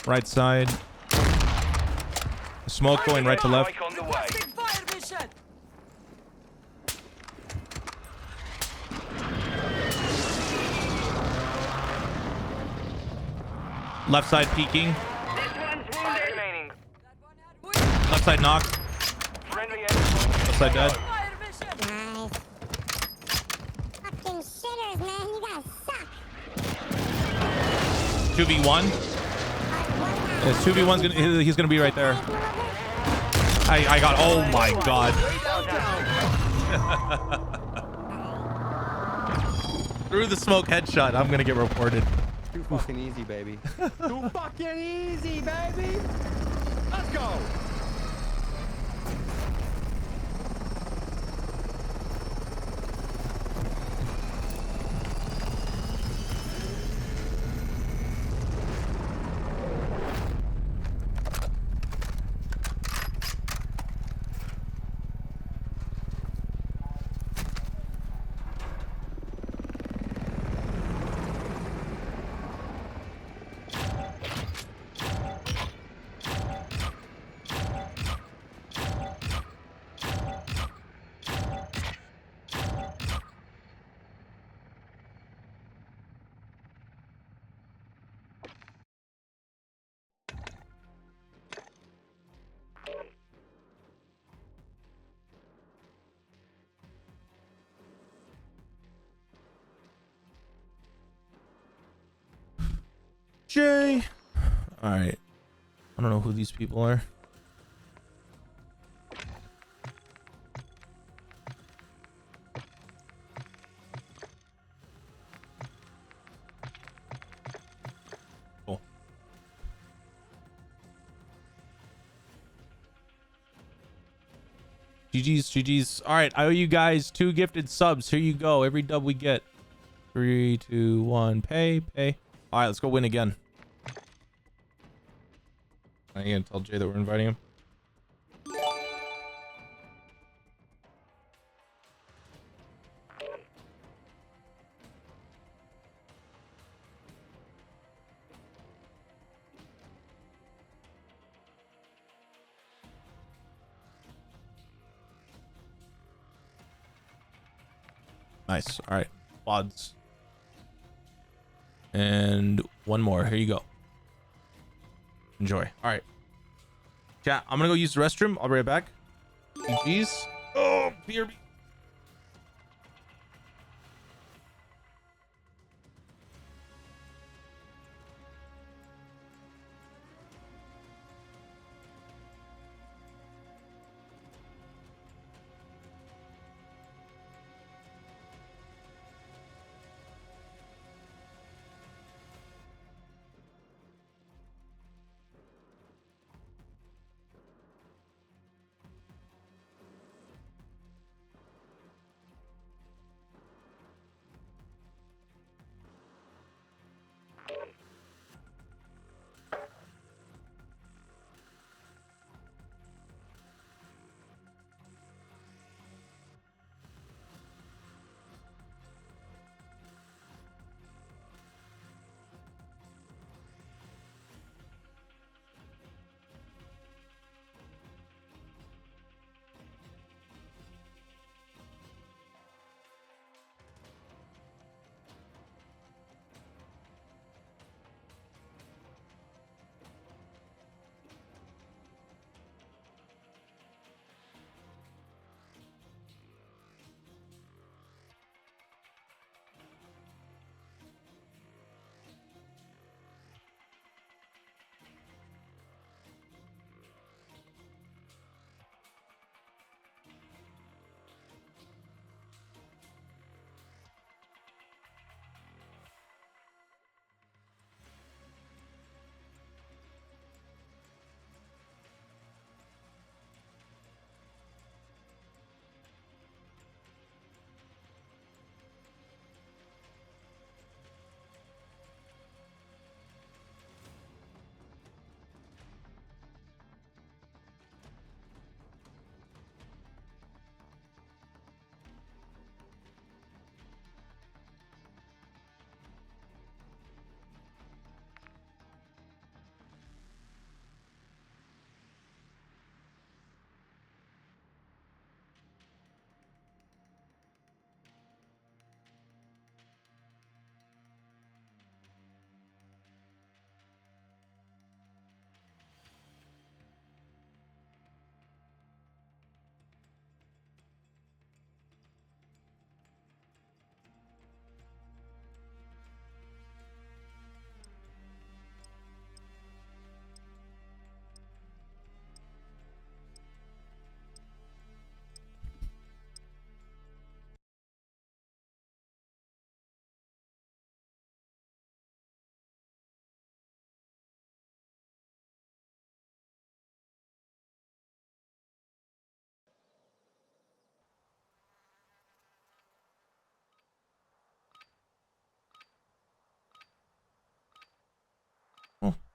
S1: Right side. Smoke going right to left.
S6: Strike on the way.
S1: Left side peeking.
S4: This one's wounded. Remaining.
S1: Left side knock.
S4: Friendly
S1: Left side dead.
S7: Nice. Fucking shitters, man. You guys suck.
S1: 2v1. It's 2v1's gonna. He's gonna be right there. I got. Oh my god. Through the smoke headshot. I'm gonna get reported.
S2: Too fucking easy, baby. Too fucking easy, baby. Let's go.
S1: Jay. All right. I don't know who these people are. Cool. GG's. All right. I owe you guys 2 gifted subs. Here you go. Every dub we get. 3, 2, 1. Pay. All right, let's go win again. I ain't gonna tell Jay that we're inviting him. Nice. All right. Quads. And one more. Here you go. Enjoy. All right. Chat, I'm gonna go use the restroom. I'll be right back. GG's. Oh, BRB.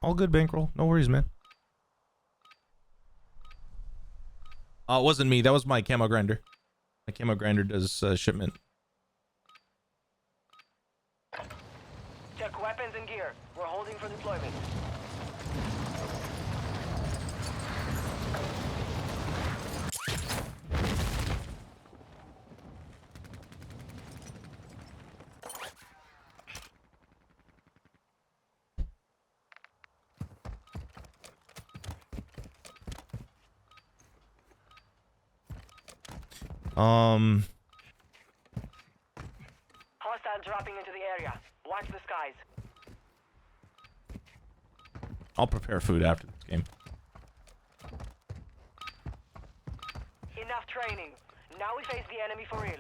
S1: All good, Bankroll. No worries, man. It wasn't me. That was my camo grinder. My camo grinder does shipment.
S4: Check weapons and gear. We're holding for deployment. Hostile dropping into the area. Watch the skies.
S1: I'll prepare food after this game.
S4: Enough training. Now we face the enemy for real.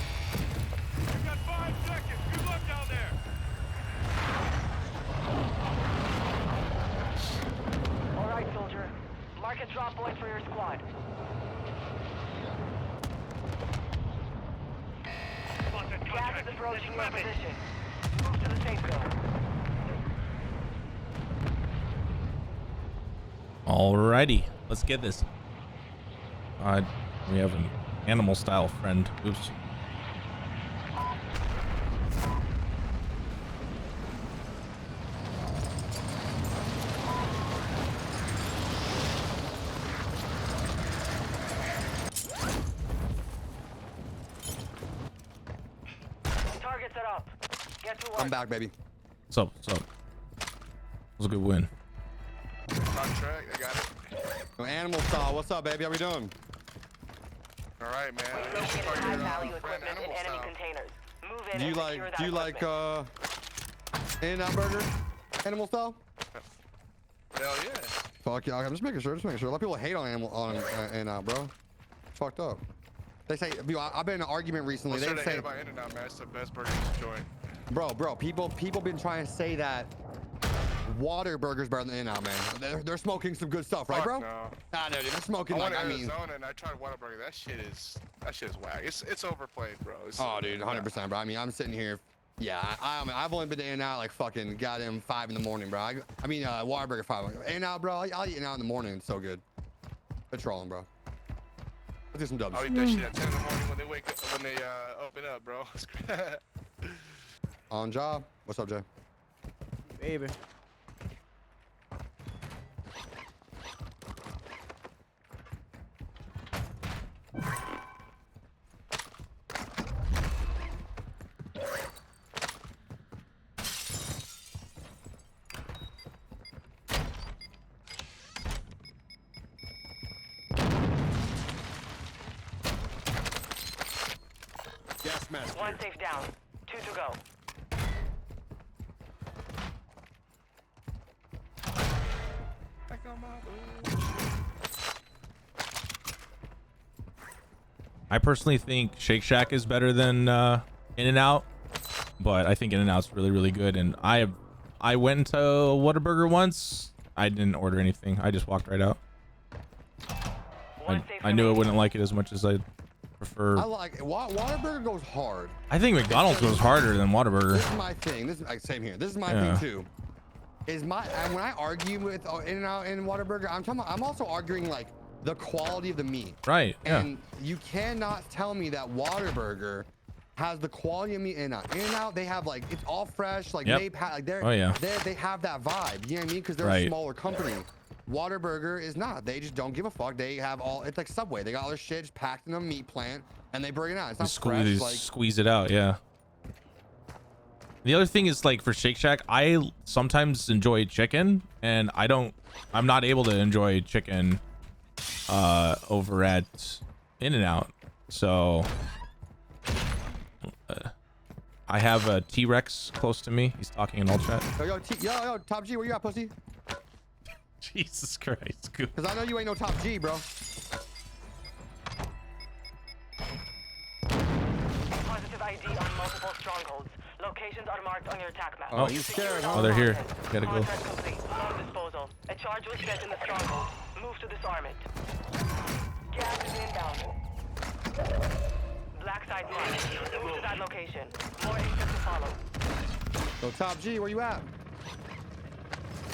S6: You've got 5 seconds. Good luck down there.
S4: All right, soldier. Mark a drop point for your squad. Gas is approaching your position. Move to the safe zone.
S1: Alrighty, let's get this. We have an animal style friend. Oops.
S4: Targets are up. Get to work.
S2: I'm back, baby.
S1: What's up? What's up? That was a good win.
S10: Contract, I got it.
S2: Animal style. What's up, baby? How we doing?
S10: All right, man.
S4: We located high value equipment in enemy containers. Move in
S2: Do you
S4: and secure
S2: like?
S4: that
S2: Do you like?
S4: equipment.
S2: In-N-Out burger? Animal style?
S10: Hell yeah.
S2: Fuck yeah. I'm just making sure. Just making sure. A lot of people hate on In-N-Out, bro. It's fucked up. They say, I've been in an argument recently.
S10: What's
S2: They
S10: there to
S2: say,
S10: hate about In-N-Out, man? It's the best burger joint.
S2: bro, people been trying to say that Water Burger's better than In-N-Out, man. They're smoking some good stuff, right,
S10: Fuck
S2: bro?
S10: no.
S2: Nah, no, dude, they're smoking
S10: I
S2: like,
S10: went
S2: I
S10: to
S2: mean,
S10: Arizona and I tried Whataburger. That shit is whack. It's overplayed, bro.
S2: oh, dude, 100%, bro. I mean, I'm sitting here. Yeah, I've only been to In-N-Out like fucking goddamn 5 in the morning, bro. I mean, Whataburger 5. In-N-Out, bro. I'll eat In-N-Out in the morning. It's so good. They're trolling, bro. Let's do some dubs.
S10: I'll eat that shit at 10 in the morning when they wake up, when they open up, bro.
S2: On job. What's up, Jay?
S11: Baby.
S2: Gas mask.
S4: One safe down. 2 to go.
S10: Back on my boots.
S1: I personally think Shake Shack is better than In-N-Out, but I think In-N-Out's really, really good. And I went to Whataburger once. I didn't order anything. I just walked right out. I knew I wouldn't like it as much as I prefer.
S2: I like Whataburger goes hard.
S1: I think McDonald's goes harder than Whataburger.
S2: This is my thing. This is same here. This is my thing too. Is my when I argue with In-N-Out and Whataburger, I'm also arguing like the quality of the meat.
S1: Right. Yeah.
S2: And you cannot tell me that Whataburger has the quality of meat. In-N-Out, they have like it's all fresh, like
S1: Yep.
S2: like they're
S1: Oh, yeah.
S2: they have that vibe. You know what I mean? Because they're a
S1: Right.
S2: smaller company. Whataburger is not. They just don't give a fuck. They have all. It's like Subway. They got all their shit just packed in a meat plant and they bring it out. It's not fresh. Like
S1: Squeeze it out. Yeah. The other thing is like for Shake Shack, I sometimes enjoy chicken, and I'm not able to enjoy chicken over at In-N-Out. So I have a T-Rex close to me. He's talking in all chat.
S2: yo, Top G, where you at, pussy?
S1: Jesus Christ.
S2: Because I know you ain't no Top G, bro.
S4: multiple strongholds. Locations are marked on your attack map.
S1: Oh.
S2: He's scared,
S1: Oh,
S2: huh?
S1: they're here. Gotta go.
S4: Contract complete. Non-disposal. A charge was set in the stronghold. Move to disarm it. Gas is inbound. Black site marked. Move to that location. More agents to follow.
S2: Yo, Top G, where you at?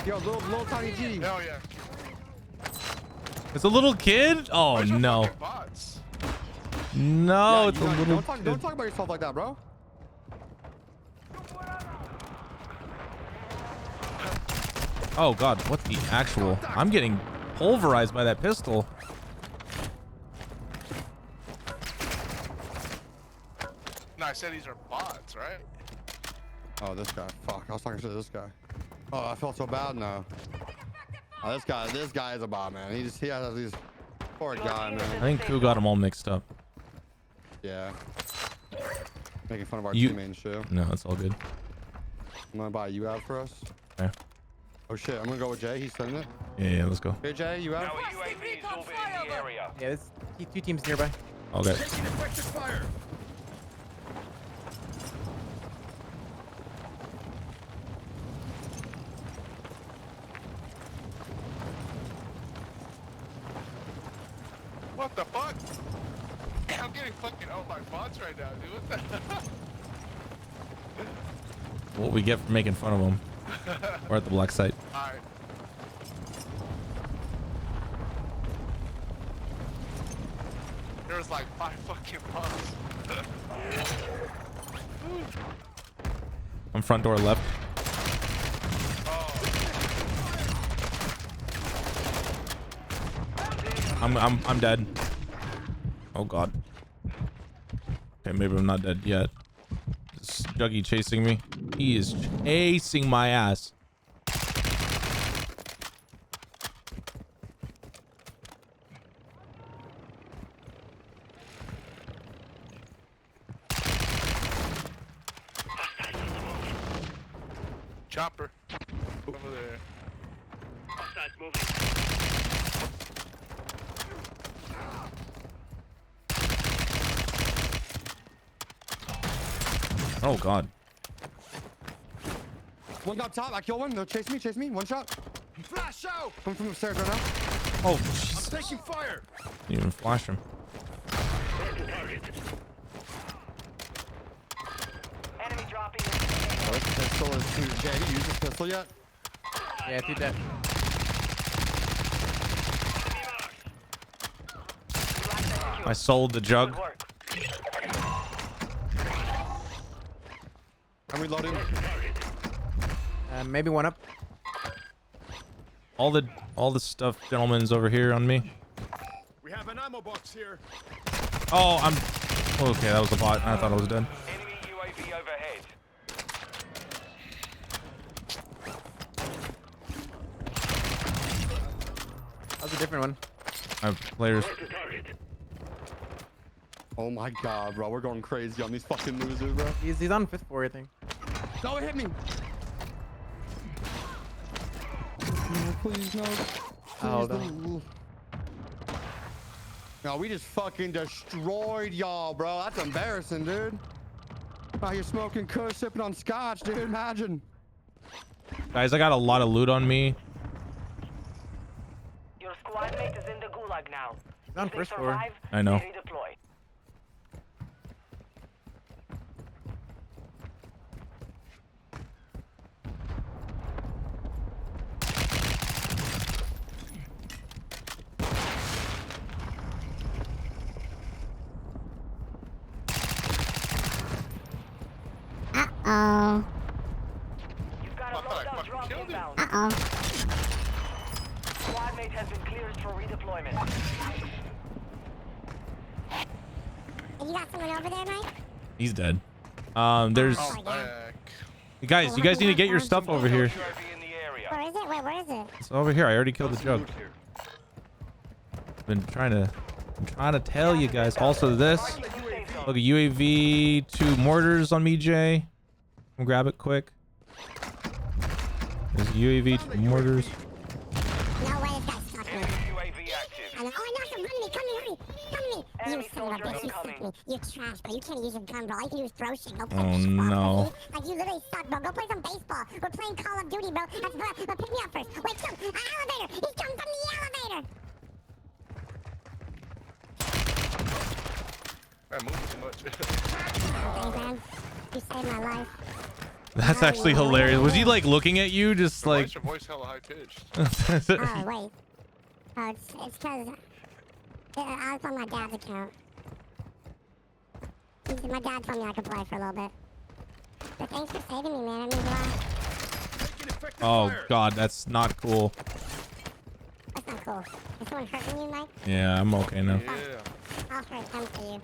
S2: Yo, little tiny G.
S10: Hell yeah.
S1: It's a little kid? Oh
S10: Where's your
S1: no.
S10: fucking bots?
S1: No,
S2: Yeah,
S1: it's a
S2: you know,
S1: little
S2: don't talk about yourself like that, bro.
S1: Oh god, what the actual? I'm getting pulverized by that pistol.
S10: No, I said these are bots, right?
S2: Oh, this guy. Fuck, I was talking to this guy. Oh, I felt so bad now. Oh, this guy is a bot, man. He has these. Poor guy,
S1: I
S2: man.
S1: think Koo got them all mixed up.
S2: Yeah. Making fun of our
S1: You-
S2: teammate and shit.
S1: No, it's all good.
S2: I'm gonna buy you out for us.
S1: Okay.
S2: Oh shit, I'm gonna go with Jay. He's sending it.
S1: Yeah, let's go.
S2: Hey Jay, you out?
S6: Our UAV is orbiting the area.
S11: Yeah, there's two teams nearby.
S1: Okay.
S5: Taking effective fire.
S10: What the fuck? I'm getting fucking out by bots right now, dude. What the
S1: What we get for making fun of them. We're at the black site.
S10: Alright. There's like 5 fucking bots.
S1: On front door left. I'm dead. Oh god. Okay, maybe I'm not dead yet. This Juggy chasing me. He is chasing my ass.
S10: Chopper. Over there.
S1: Oh god.
S2: One up top. I killed one. No, chase me. One shot.
S5: Flash out!
S2: Coming from upstairs right now.
S1: Oh,
S5: I'm
S1: jeez.
S5: taking fire.
S1: Didn't even flash him.
S4: Enemy dropping.
S2: Oh, this pistol is too. Jay, have you used this pistol yet?
S11: Yeah, two dead.
S1: I sold the jug.
S4: Good work.
S2: I'm reloading.
S11: Maybe one up.
S1: All the stuff, gentlemen's over here on me.
S5: We have an ammo box here.
S1: Oh, I'm okay. That was a bot. I thought I was dead.
S6: Enemy UAV overhead.
S11: That was a different one.
S1: I have players.
S2: Oh my god, bro. We're going crazy on these fucking losers, bro.
S11: He's on fifth floor, I think.
S2: No, it hit me. No, please, no.
S11: Oh,
S2: Please, no. No, we just fucking destroyed y'all, bro. That's embarrassing, dude. Out here smoking kush, sipping on scotch, dude. Imagine.
S1: Guys, I got a lot of loot on me.
S4: Your squad mate is in the gulag now.
S11: He's on
S4: If they
S11: first floor.
S4: survive,
S1: I know.
S4: they redeploy.
S9: Uh-oh.
S4: You've got a
S10: I thought I
S4: loadout
S10: fucking
S4: drop
S10: killed him.
S4: inbound.
S9: Uh-oh.
S4: Squad mate has been cleared for redeployment.
S7: You got someone over there, Mike?
S1: He's dead. There's
S7: Oh, yeah.
S10: Heck.
S1: guys. You guys need to get your stuff over here.
S6: UAV in the area.
S7: Where is it? Wait, where is it?
S1: It's over here. I already killed the jug. I'm trying to tell you guys. Also, this. Look, a UAV, 2 mortars on me, Jay. Come grab it quick. There's a UAV, 2 mortars.
S7: No way, this guy's stuck me.
S6: Enemy UAV active.
S7: Oh, I knocked him. Run to me. Come to me. Come to me. You
S4: Enemy
S7: son of a
S4: soldier
S7: bitch, you
S4: incoming.
S7: sick me. You're trash, bro. You can't use your gun, bro. All you can do is throw shit. Go play
S1: Oh,
S7: baseball,
S1: no.
S7: pussy. Like, you literally suck, bro. Go play some baseball. We're playing Call of Duty, bro. But pick me up first. Wait, jump. An elevator. He jumped from the elevator.
S10: I moved too much.
S7: Okay, man. You saved my life.
S1: That's actually hilarious. Was he like looking at you, just
S10: Why
S1: like?
S10: is your voice hella high pitched?
S7: Oh, wait. Oh, it's because I was on my dad's account. My dad told me I could play for a little bit. But thanks for saving me, man. It means a lot.
S1: Oh God, that's not cool.
S7: That's not cool. Is someone hurting you, Mike?
S1: Yeah, I'm okay now.
S10: Yeah.
S7: I'll hurt them for you.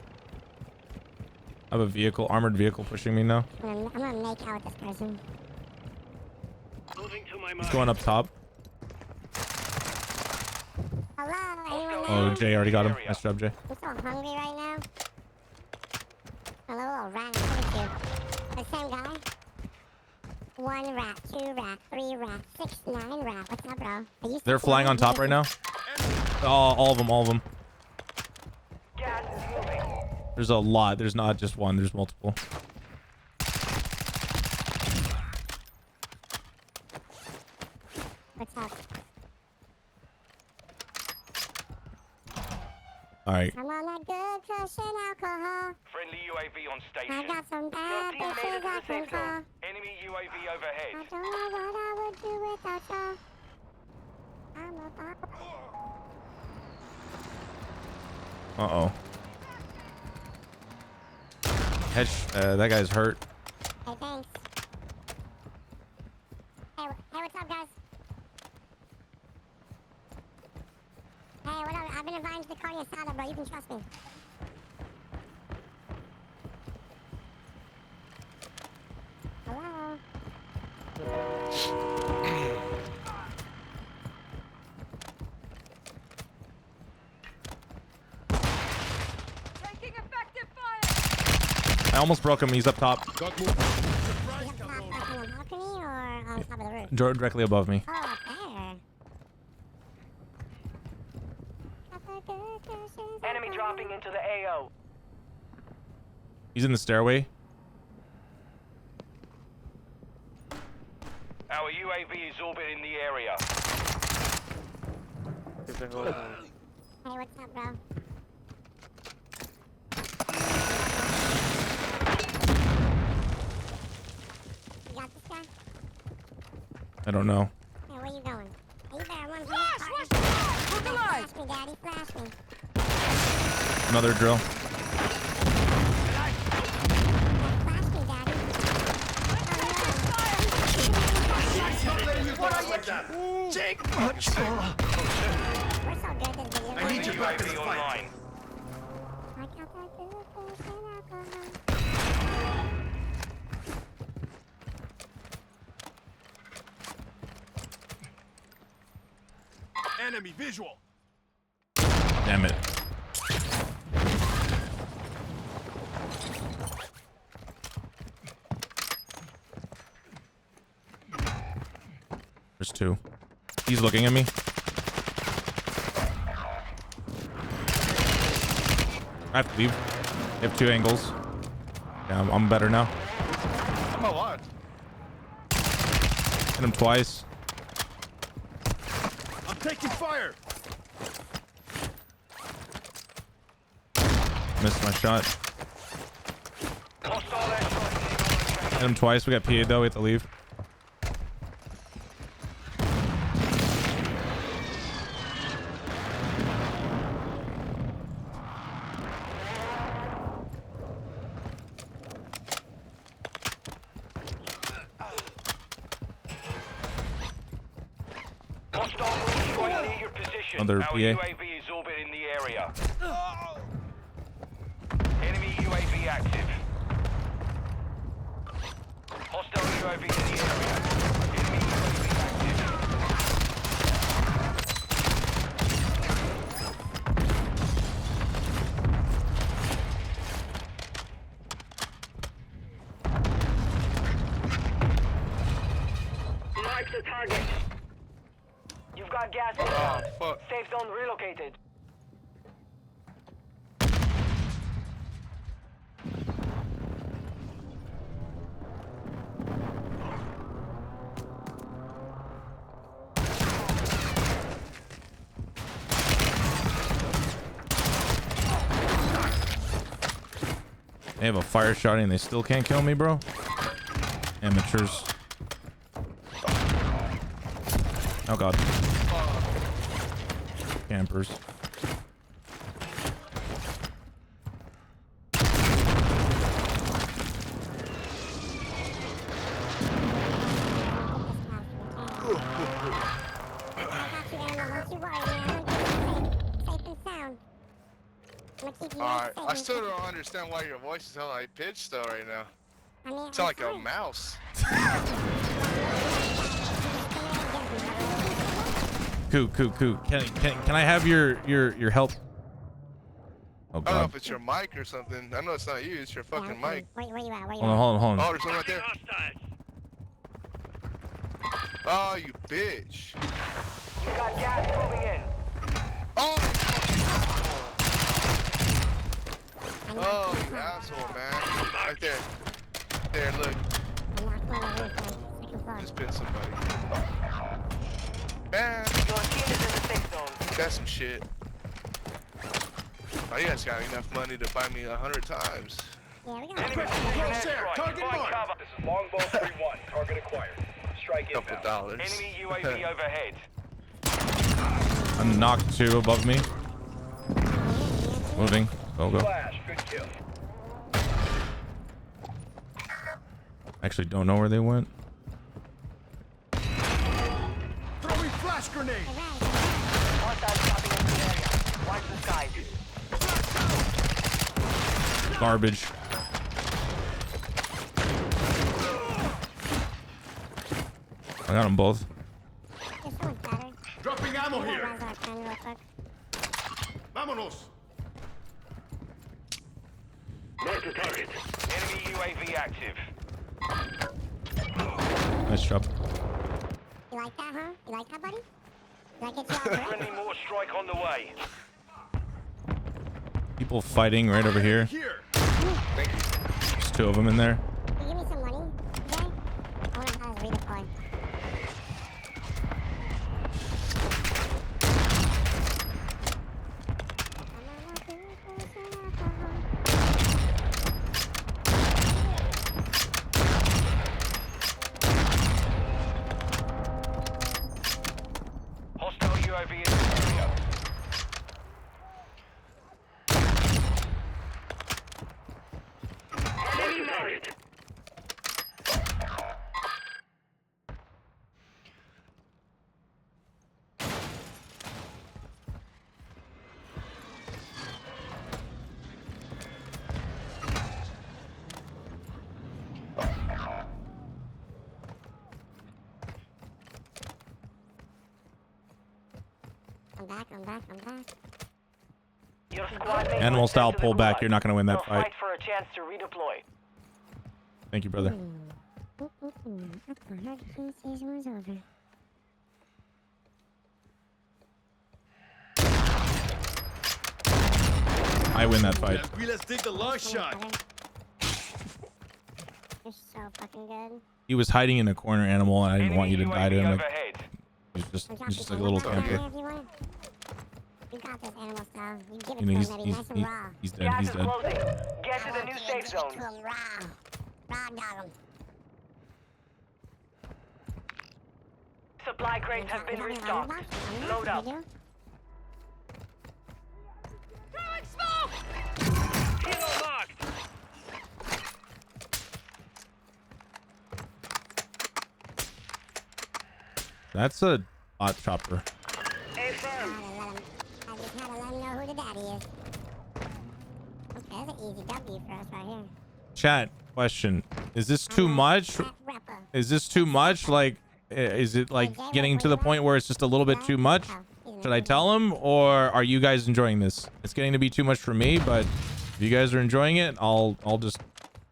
S1: I have a vehicle, armored vehicle pushing me now.
S7: I'm gonna make out with this person.
S6: Moving to my
S1: He's
S6: mark.
S1: going up top.
S7: Hello, anyone
S1: Oh,
S7: there?
S1: Jay already got him. Nice job, Jay.
S7: I'm so hungry right now. Hello, little rat. Look at you. The same guy? 1 rat, 2 rat, 3 rat, 6, 9 rat. What's up, bro? Are you
S1: They're
S7: 6,
S1: flying
S7: 9?
S1: on top right now. All of them, all of them.
S4: Gas is moving.
S1: There's a lot. There's not just one. There's multiple.
S7: What's up?
S1: All right.
S7: I'm on that good cushion alcohol.
S6: Friendly UAV on
S7: I
S6: station.
S7: got some bad
S4: Your team made it
S7: bitches
S4: to the
S7: I can
S4: safe
S7: call.
S4: zone.
S6: Enemy UAV
S7: I
S6: overhead.
S7: don't know what I would do without y'all. I'm a bop.
S1: Uh-oh. That guy's hurt.
S7: Hey, thanks. Hey, what's up, guys? Hey, what up? I've been invited to the carne asada, bro. You can trust me. Hello?
S4: Taking effective fire.
S1: I almost broke him. He's up top.
S7: You up top, like on the balcony or on top of the roof?
S1: Directly above me.
S7: Oh, up there. Got the good cushions
S4: Enemy
S7: alcohol.
S4: dropping into the AO.
S1: He's in the stairway.
S6: Our UAV is orbiting the area.
S7: Hey, what's up, bro? You got this guy?
S1: I don't know.
S7: Hey, where you going? Hey, you better run for your partner. Flash me, daddy, flash me.
S1: Another drill.
S7: Flash me, daddy. We're so good this video.
S10: I need you back in the
S6: UAV
S10: fight.
S6: online.
S7: I got that good cushion alcohol.
S5: Enemy visual.
S1: Damn it. There's 2. He's looking at me. I have to leave. They have 2 angles. Yeah, I'm better now.
S10: I'm alive.
S1: Hit him twice.
S5: I'm taking fire.
S1: Missed my shot.
S6: Hostile airstrike.
S1: Hit him twice. We got PA though. We have to leave.
S6: Hostile destroyed near your position.
S1: Other
S6: Our
S1: PA.
S6: UAV is orbiting the area. Enemy UAV active. Hostile UAV in the area. Enemy UAV active.
S4: Mark the target. You've got gas inbound.
S10: Fuck.
S4: Safe zone relocated.
S1: They have a fire shot and they still can't kill me, bro. Amateurs. Oh god. Campers.
S10: Alright, I still don't understand why your voice is hella high pitched though right now. You sound like a mouse.
S1: Coo. Can I have your help? Oh
S10: I don't know
S1: god.
S10: if it's your mic or something. I know it's not you, it's your fucking mic.
S7: Where you at? Where you
S1: Hold on.
S10: Oh, there's one right there. Oh, you bitch.
S4: You got gas moving in.
S10: Oh, you asshole, man. Right there. There, look. Just been somebody. Man.
S4: Your team is in the safe zone.
S10: That's some shit. Oh, you guys got enough money to buy me 100 times.
S7: Yeah, we got
S5: Close air. Target marked.
S6: This is Longbow 3-1. Target acquired. Strike
S10: Couple
S6: inbound.
S10: dollars.
S6: Enemy UAV overhead.
S1: I'm knocked 2 above me. Moving. Go.
S6: Flash. Good kill.
S1: Actually don't know where they went.
S5: Throwing flash grenade.
S4: Hostiles dropping into the area. Watch the skies.
S1: Garbage. I got them both.
S7: This one's better.
S5: Dropping ammo
S7: I'm gonna
S5: here.
S7: res our friend real quick.
S5: Vámonos.
S6: Mark the target. Enemy UAV active.
S1: Nice job.
S7: You like that, huh? You like that, buddy? Did I get you all correct?
S6: Friendly more strike on the way.
S1: People fighting right over here.
S5: Here.
S1: There's 2 of them in there.
S7: Can you give me some money, okay? I wanna have us redeploy.
S6: Hostile UAV in the area. Enemy target.
S7: I'm back.
S4: Your squad mates
S1: Animal
S4: were
S1: style
S4: sent to the
S1: pullback.
S4: gulag.
S1: You're not gonna win that
S4: They'll
S1: fight.
S4: fight for a chance to redeploy.
S1: Thank you, brother.
S7: I thought the season was over.
S1: I win that fight.
S5: Let's dig the long shot.
S7: You're so fucking good.
S1: He was hiding in a corner, animal, and I didn't want you to die to him. Like,
S6: Overhead.
S1: he's just
S7: I'll drop
S1: like a
S7: you
S1: little
S7: some.
S1: camper.
S7: If you want. You got this, animal style. You give it
S1: You know,
S7: to him, baby. Nice and raw.
S1: he's dead.
S4: Gas
S1: He's
S4: is
S1: dead.
S4: closing. Get to the new safe
S7: Give it
S4: zone.
S7: to him raw. Raw dog him.
S4: Supply crates have been
S7: You got me
S4: restocked.
S7: on the box?
S4: Load up.
S7: You do?
S6: Kilo marked.
S1: That's a hot chopper.
S4: Hey, firm.
S7: I just had to let him know who the daddy is. Okay, that's an easy W for us right here.
S1: Chat question: is this too much?
S7: Fat rapper.
S1: Is this too much? Like, is it like getting to the point where it's just a little bit too much? Should I tell him, or are you guys enjoying this? It's getting to be too much for me, but if you guys are enjoying it, I'll just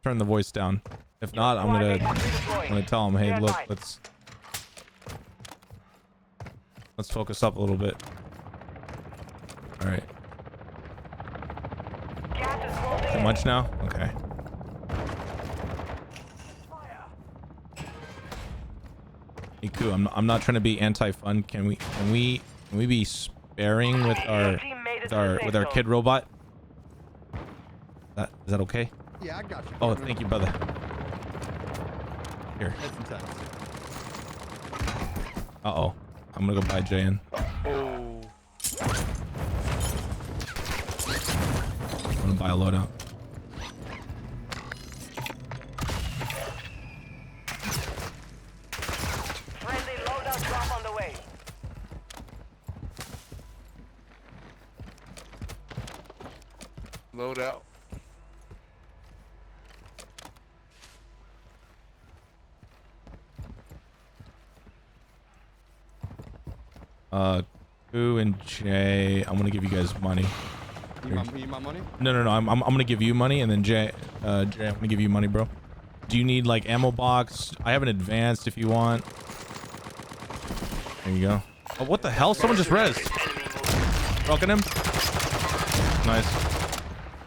S1: turn the voice down. If not, I'm gonna tell him, hey, look, let's focus up a little bit. All right.
S4: Gas is closing
S1: Too
S4: in.
S1: much now? Okay. Hey, Ku, I'm not trying to be anti-fun. Can we be sparing with
S4: Your
S1: our
S4: team made it
S1: with
S4: to the
S1: our
S4: safe
S1: with our
S4: zone.
S1: kid robot? Is that okay?
S2: Yeah, I got you.
S1: Oh, thank you, brother. Here.
S2: That's intense.
S1: Uh-oh. I'm gonna go buy Jay in.
S10: Oh.
S1: I'm gonna buy a loadout.
S4: Friendly loadout drop on the way.
S10: Load out.
S1: Koo and Jay, I'm gonna give you guys money.
S2: You need my money?
S1: No, I'm gonna give you money, and then Jay, I'm gonna give you money, bro. Do you need like ammo box? I have an advanced if you want. There you go. Oh, what the hell? Someone just rezzed. Broken him. Nice.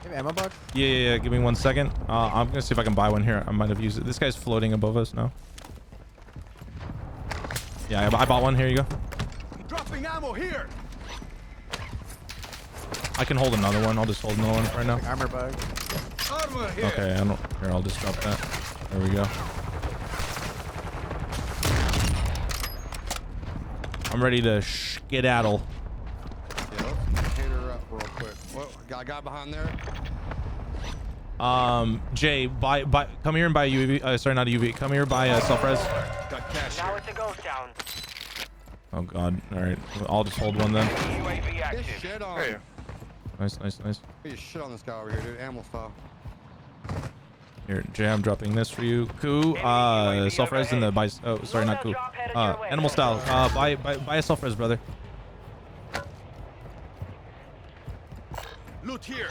S11: You have ammo box?
S1: Yeah. Give me 1 second. I'm gonna see if I can buy one here. I might have used it. This guy's floating above us now. Yeah, I bought one. Here you go.
S5: Dropping ammo here.
S1: I can hold another one. I'll just hold another one right now.
S11: Armor bug.
S5: Armor here.
S1: Okay, I don't. Here, I'll just drop that. There we go. I'm ready to skedaddle.
S2: Yeah, let's hit her up real quick. Whoa, got a guy behind there.
S1: Jay, come here and buy a UAV. Sorry, not a UAV. Come here, buy a self-res.
S5: Got cash
S4: Now
S5: here.
S4: it's a ghost town.
S1: Oh God. All right, I'll just hold one then.
S6: UAV
S2: Get
S6: active.
S2: shit on.
S10: Hey.
S1: Nice.
S2: Get shit on this guy over here, dude. Ammo style.
S1: Here, Jay, I'm dropping this for you. Koo, self-res in the buy. Oh, sorry, not Koo. Animal style. Buy a self-res, brother.
S5: Loot here.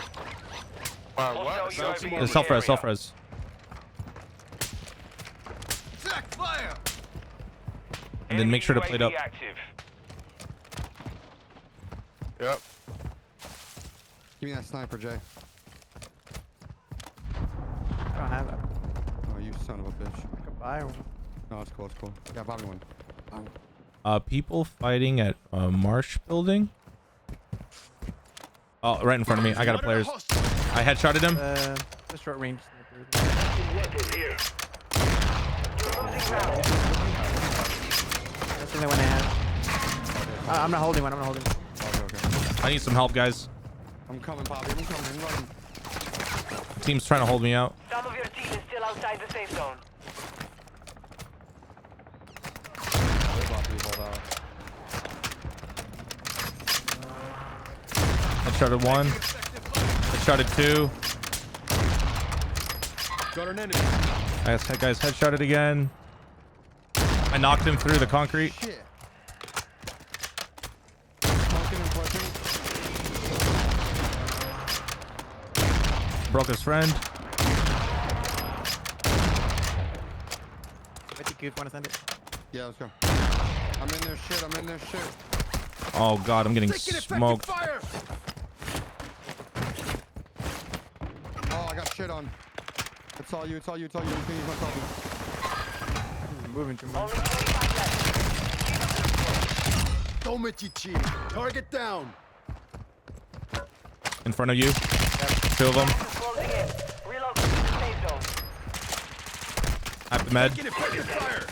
S10: What?
S6: Hostile UAV in the
S1: Self-res,
S6: area.
S1: self-res.
S5: Zach, fire.
S1: And then make sure to
S6: Enemy
S1: plate up.
S6: UAV active.
S10: Yep.
S2: Give me that sniper, Jay.
S11: I don't have it.
S2: Oh, you son of a bitch.
S11: I could buy one.
S2: No, it's cool. It's cool. Yeah, buy me one.
S1: People fighting at a marsh building. Oh, right in front of me. I got a players. I headshotted him.
S11: The short range sniper. That's the only one I have. I'm not holding one. I'm not holding one.
S2: Okay.
S1: I need some help, guys.
S2: I'm coming, Poppy. I'm coming. I'm running.
S1: Team's trying to hold me out.
S4: Some of your team is still outside the safe zone.
S2: Hold Poppy, hold out.
S1: Headshotted one. Headshotted two.
S5: Got an enemy.
S1: Guys, headshotted again. I knocked him through the concrete.
S2: Shit. Smoking and pushing.
S1: Broke his friend.
S11: 50 cubes, want to send it?
S2: Yeah, let's go. I'm in their shit. I'm in their shit.
S1: Oh God, I'm getting
S5: Taking effective
S1: smoked.
S5: fire.
S2: Oh, I got shit on. It's all you. It's all you. It's all you. You can use my coffee.
S11: Moving too much.
S4: Only 25 left.
S5: Dometici. Target down.
S1: In front of you. Two of them.
S4: Closing in. Relocate to the safe zone.
S1: At the med.
S5: Taking effective fire.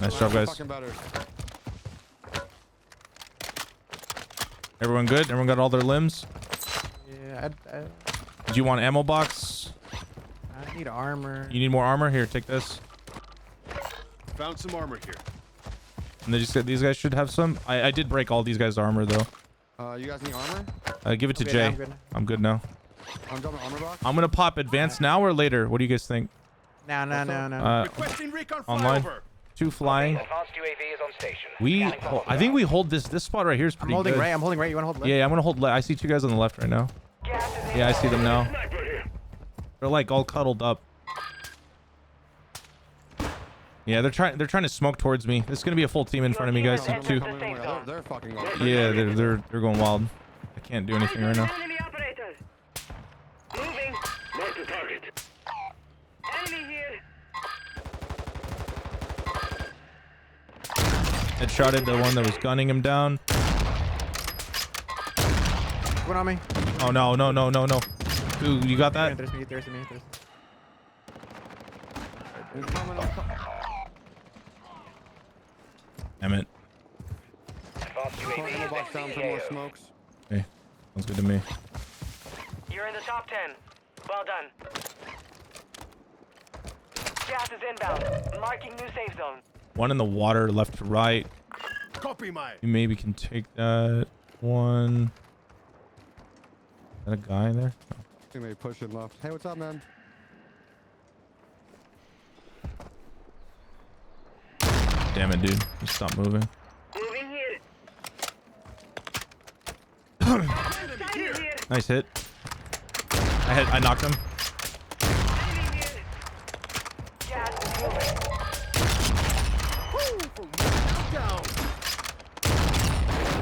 S1: Nice job, guys.
S2: Fucking better.
S1: Everyone good? Everyone got all their limbs?
S11: Yeah,
S1: Do you want ammo box?
S11: I need armor.
S1: You need more armor? Here, take this.
S5: Found some armor here.
S1: And they just said these guys should have some. I did break all these guys' armor though.
S2: You guys need armor?
S1: Give it to
S11: Okay,
S1: Jay.
S11: I'm good.
S1: I'm good now.
S2: I'm dropping armor box.
S1: I'm gonna pop advanced now or later. What do you guys think?
S11: No.
S5: Requesting recon
S1: Online.
S5: flyover.
S1: Two flying.
S6: Advanced UAV is on station.
S1: I think we hold this spot right here is
S11: I'm
S1: pretty
S11: holding
S1: good.
S11: right. I'm holding right. You want to hold left?
S1: Yeah, I'm gonna hold left. I see two guys on the left right now.
S4: Gas is
S1: Yeah, I see them now.
S5: Sniper here.
S1: They're like all cuddled up. Yeah, they're trying to smoke towards me. There's gonna be a full team in front of me, guys.
S4: Your team
S1: Two.
S4: has entered the safe zone.
S2: They're fucking going.
S1: Yeah, they're going wild. I can't do anything right now.
S4: Enemy operators. Moving.
S5: Mark the target.
S4: Enemy here.
S1: Headshotted the one that was gunning him down.
S11: One on me.
S1: Oh no. Ooh, you got that?
S11: There's me.
S2: I'm coming, I'm coming.
S1: Damn it.
S6: Advanced
S2: Putting the
S6: UAV
S2: box
S6: is
S2: down
S6: in
S2: for
S6: the
S2: more
S6: AO.
S2: smokes.
S1: Hey, sounds good to me.
S4: You're in the top 10. Well done. Gas is inbound. Marking new safe zone.
S1: One in the water, left to right.
S5: Copy, mate.
S1: You maybe can take that one. Is that a guy there? No.
S2: He may push him left. Hey, what's up, man?
S1: Damn it, dude. Just stop moving.
S4: Moving here.
S1: Nice hit. I knocked him.
S4: Gas is moving.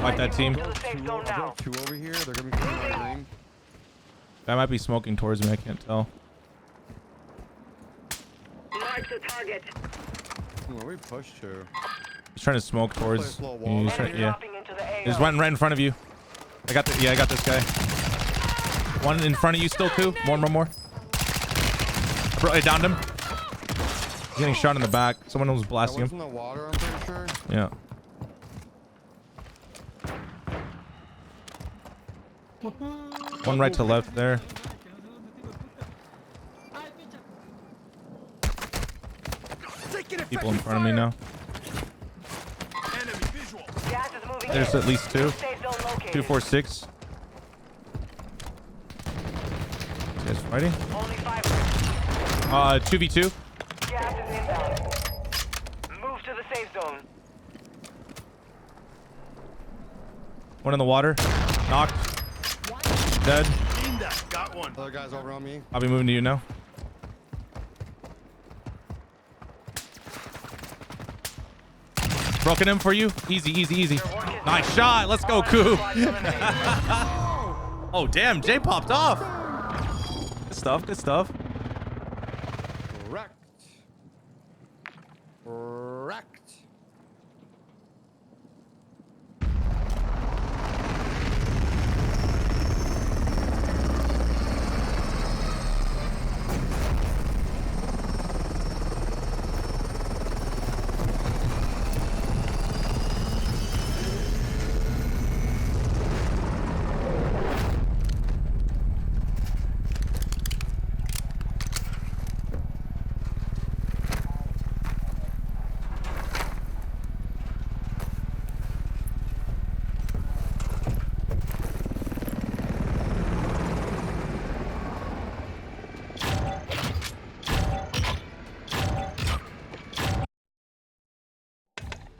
S1: Fight that team.
S4: To the safe zone
S2: I
S4: now.
S2: broke two over here. They're gonna be coming out of the ring.
S1: Guy might be smoking towards me. I can't tell.
S4: Mark the target.
S2: Where we push to?
S1: He's trying to smoke towards.
S2: Place a little wall.
S1: He's trying, yeah.
S4: Dropping into the AO.
S1: He's right in front of you. I got the. Yeah, I got this guy. One in front of you still too. More. I downed him. He's getting shot in the back. Someone was blasting
S2: That one's
S1: him.
S2: in the water, I'm pretty sure.
S1: Yeah. One right to left there. People in front of me now.
S5: Enemy visual.
S4: Gas is moving
S1: There's
S4: in.
S1: at least two.
S4: Safe zone located.
S1: 246. You guys fighting?
S4: Only 5.
S1: 2v2.
S4: Gas is inbound. Move to the safe zone.
S1: One in the water. Knocked. Dead.
S5: Seen that. Got one.
S2: Other guys over on me.
S1: I'll be moving to you now. Broken him for you. Easy. Nice shot. Let's go, Coop. Oh, damn. Jay popped off. Good stuff.
S2: Wrecked.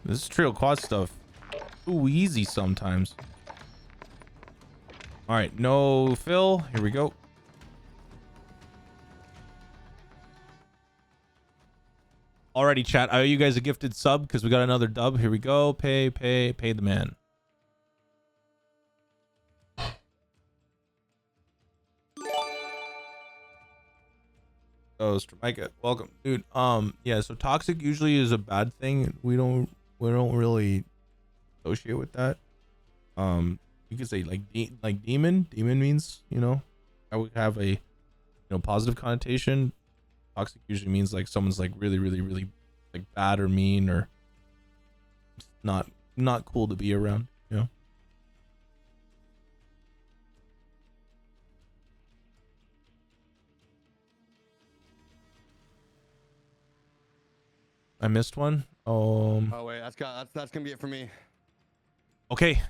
S1: This is trio quad stuff. Ooh, easy sometimes. All right, no Phil. Here we go. Alrighty, chat. I owe you guys a gifted sub because we got another dub. Here we go. Pay the man. Oh, Micah, welcome, dude. Yeah. So toxic usually is a bad thing. We don't really associate with that. You could say like demon. Demon means, you know, I would have a, you know, positive connotation. Toxic usually means like someone's like really like bad or mean or not cool to be around, you know. I missed one.
S2: Oh wait, that's gonna be it for me.
S1: Okay.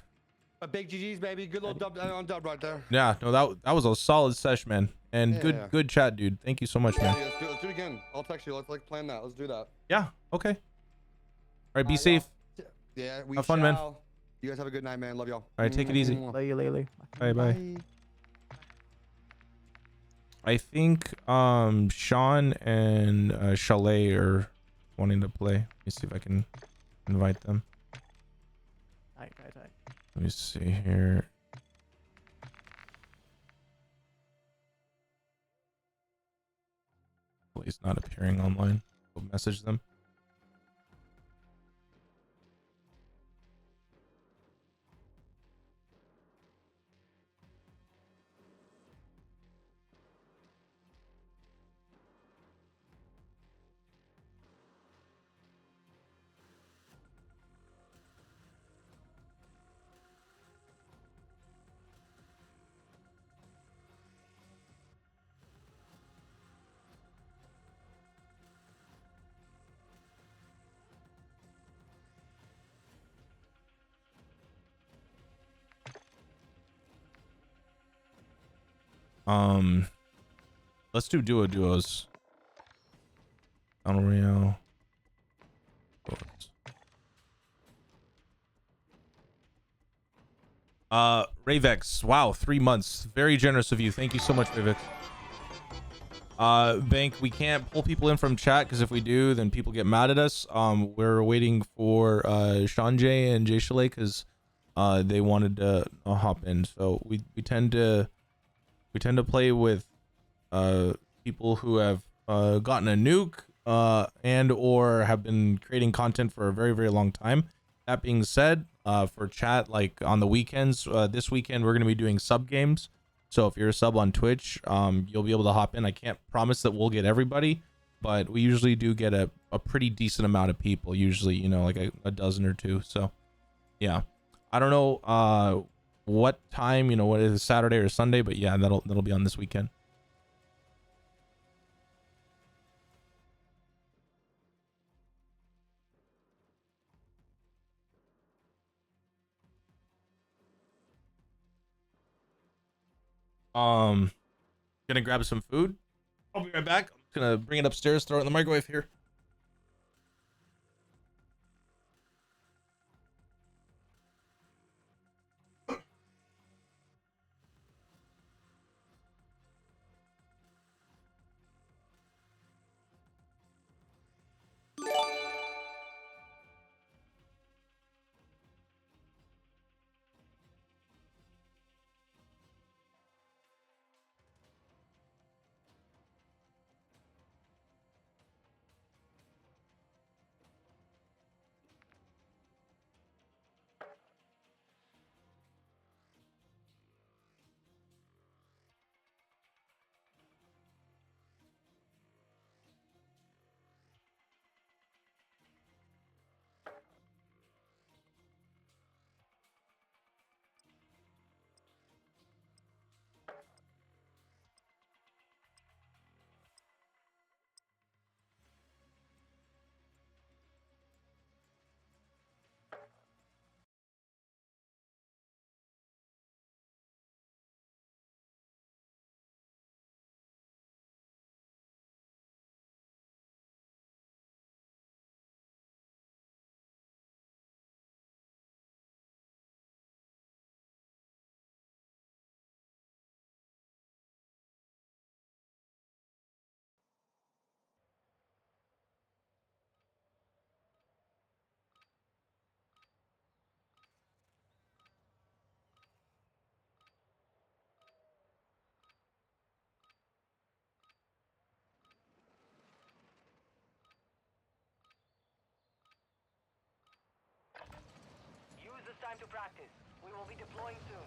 S2: A big GG's, baby. Good little dub on dub right there.
S1: Yeah, no, that was a solid sesh, man. And
S2: Yeah.
S1: good chat, dude. Thank you so much, man.
S2: Yeah, let's do it again. I'll text you. Let's like plan that. Let's do that.
S1: Yeah, okay. All right, be safe.
S2: Yeah, we
S1: Have fun, man.
S2: shall. You guys have a good night, man. Love y'all.
S1: All right, take it easy.
S11: Love you.
S1: Bye. I think Sean and Chalet are wanting to play. Let me see if I can invite them.
S11: Tight.
S1: Let me see here. Well, he's not appearing online. We'll message them. Let's do duos. Unreal. Ravex, wow, 3 months. Very generous of you. Thank you so much, Ravex. Bank, we can't pull people in from chat because if we do, then people get mad at us. We're waiting for Sean J and Jay Chalet because they wanted to hop in. So we tend to play with people who have gotten a nuke and or have been creating content for a very, very long time. That being said, for chat, like on the weekends, this weekend we're going to be doing sub games. So if you're a sub on Twitch, you'll be able to hop in. I can't promise that we'll get everybody, but we usually do get a pretty decent amount of people, usually, you know, like a dozen or two. So yeah, I don't know what time, you know, what is it, Saturday or Sunday, but yeah, that'll be on this weekend. Gonna grab some food. I'll be right back. I'm gonna bring it upstairs, throw it in the microwave here.
S4: Use this time to practice. We will be deploying soon.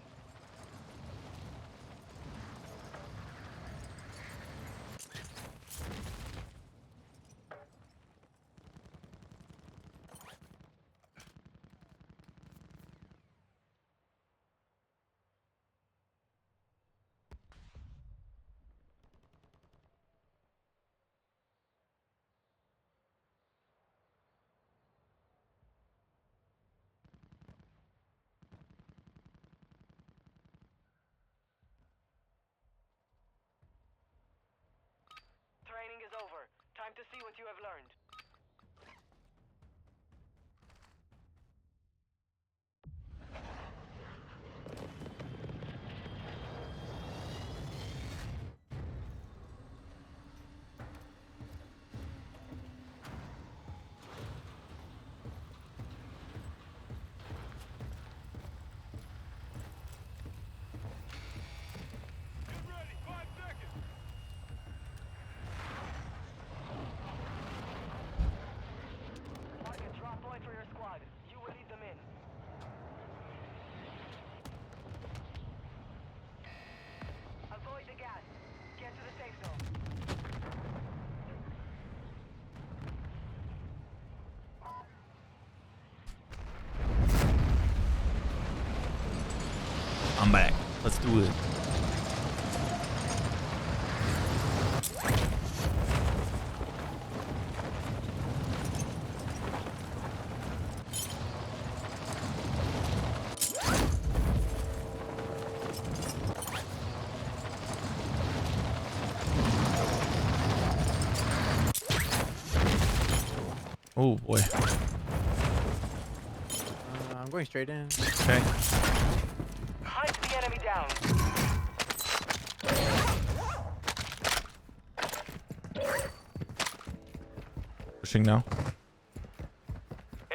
S4: Training is over. Time to see what you have learned. Target drop point for your squad. You will lead them in. Avoid the gas. Get to the safe zone.
S1: I'm back. Let's do it. Oh boy.
S11: I'm going straight in.
S1: Okay.
S4: Hunt the enemy down.
S1: Pushing now.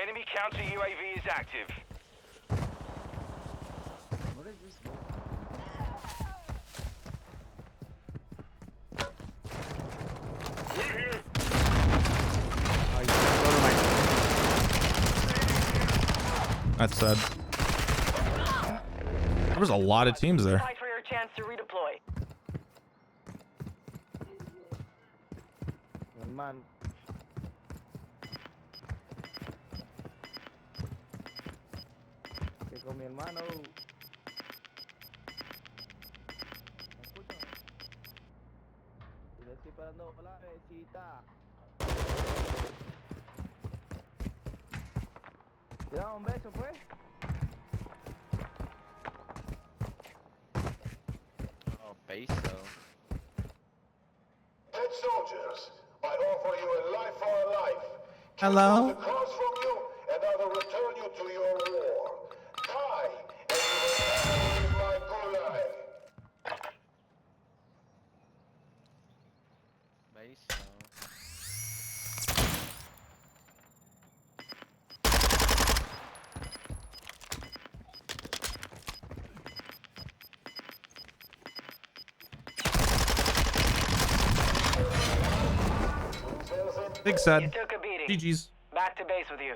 S6: Enemy counter UAV is active.
S11: Oh, you can go to my.
S1: That's sad. There was a lot of teams there.
S4: Fight for your chance to redeploy.
S11: Man. Que con mi hermano. Le estoy parando la besita. ¿Te da un beso, pues?
S12: Oh, peso.
S5: Dead soldiers, I offer you a life for a life.
S1: Hello.
S5: Across from you, and I will return you to your war. Die, and you will never leave my gulag.
S12: Peso.
S1: Big
S4: You
S1: sad.
S4: took a beating.
S1: GG's.
S4: Back to base with you.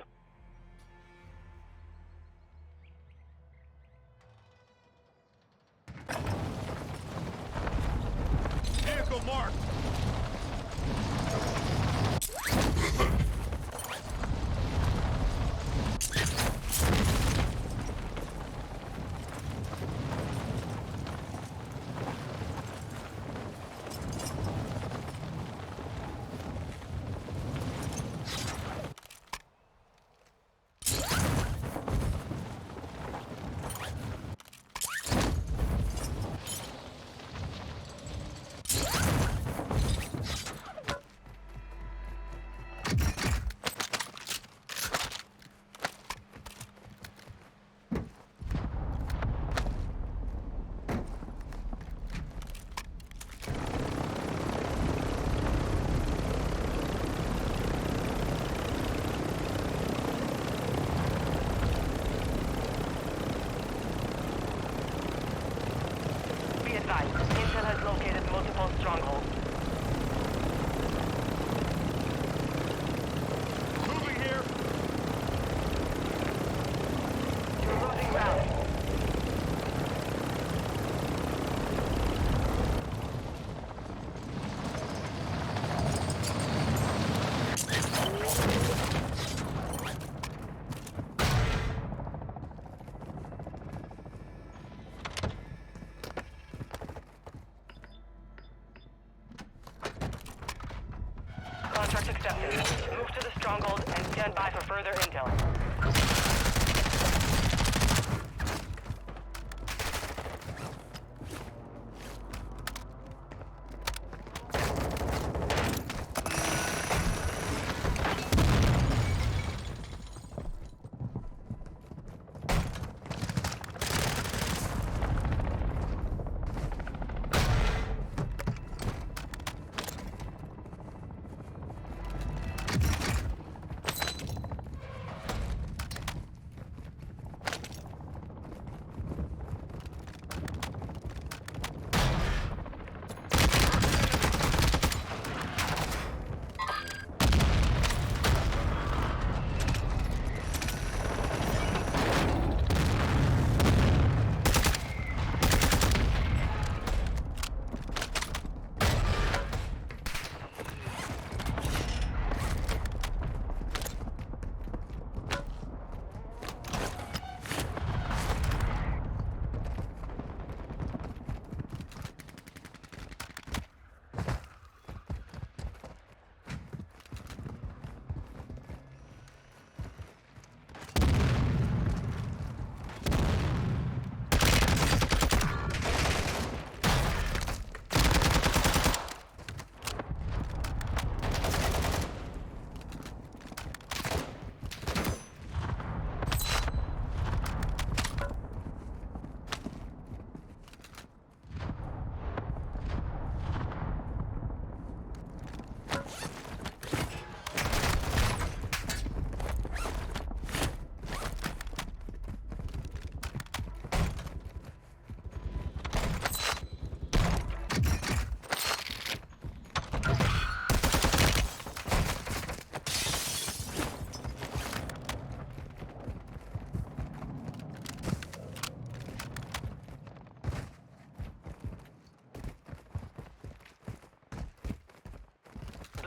S5: Vehicle marked.
S4: Be advised, Intel has located multiple strongholds.
S5: Moving here.
S4: You're losing ground. Contract accepted. Move to the stronghold and stand by for further intel.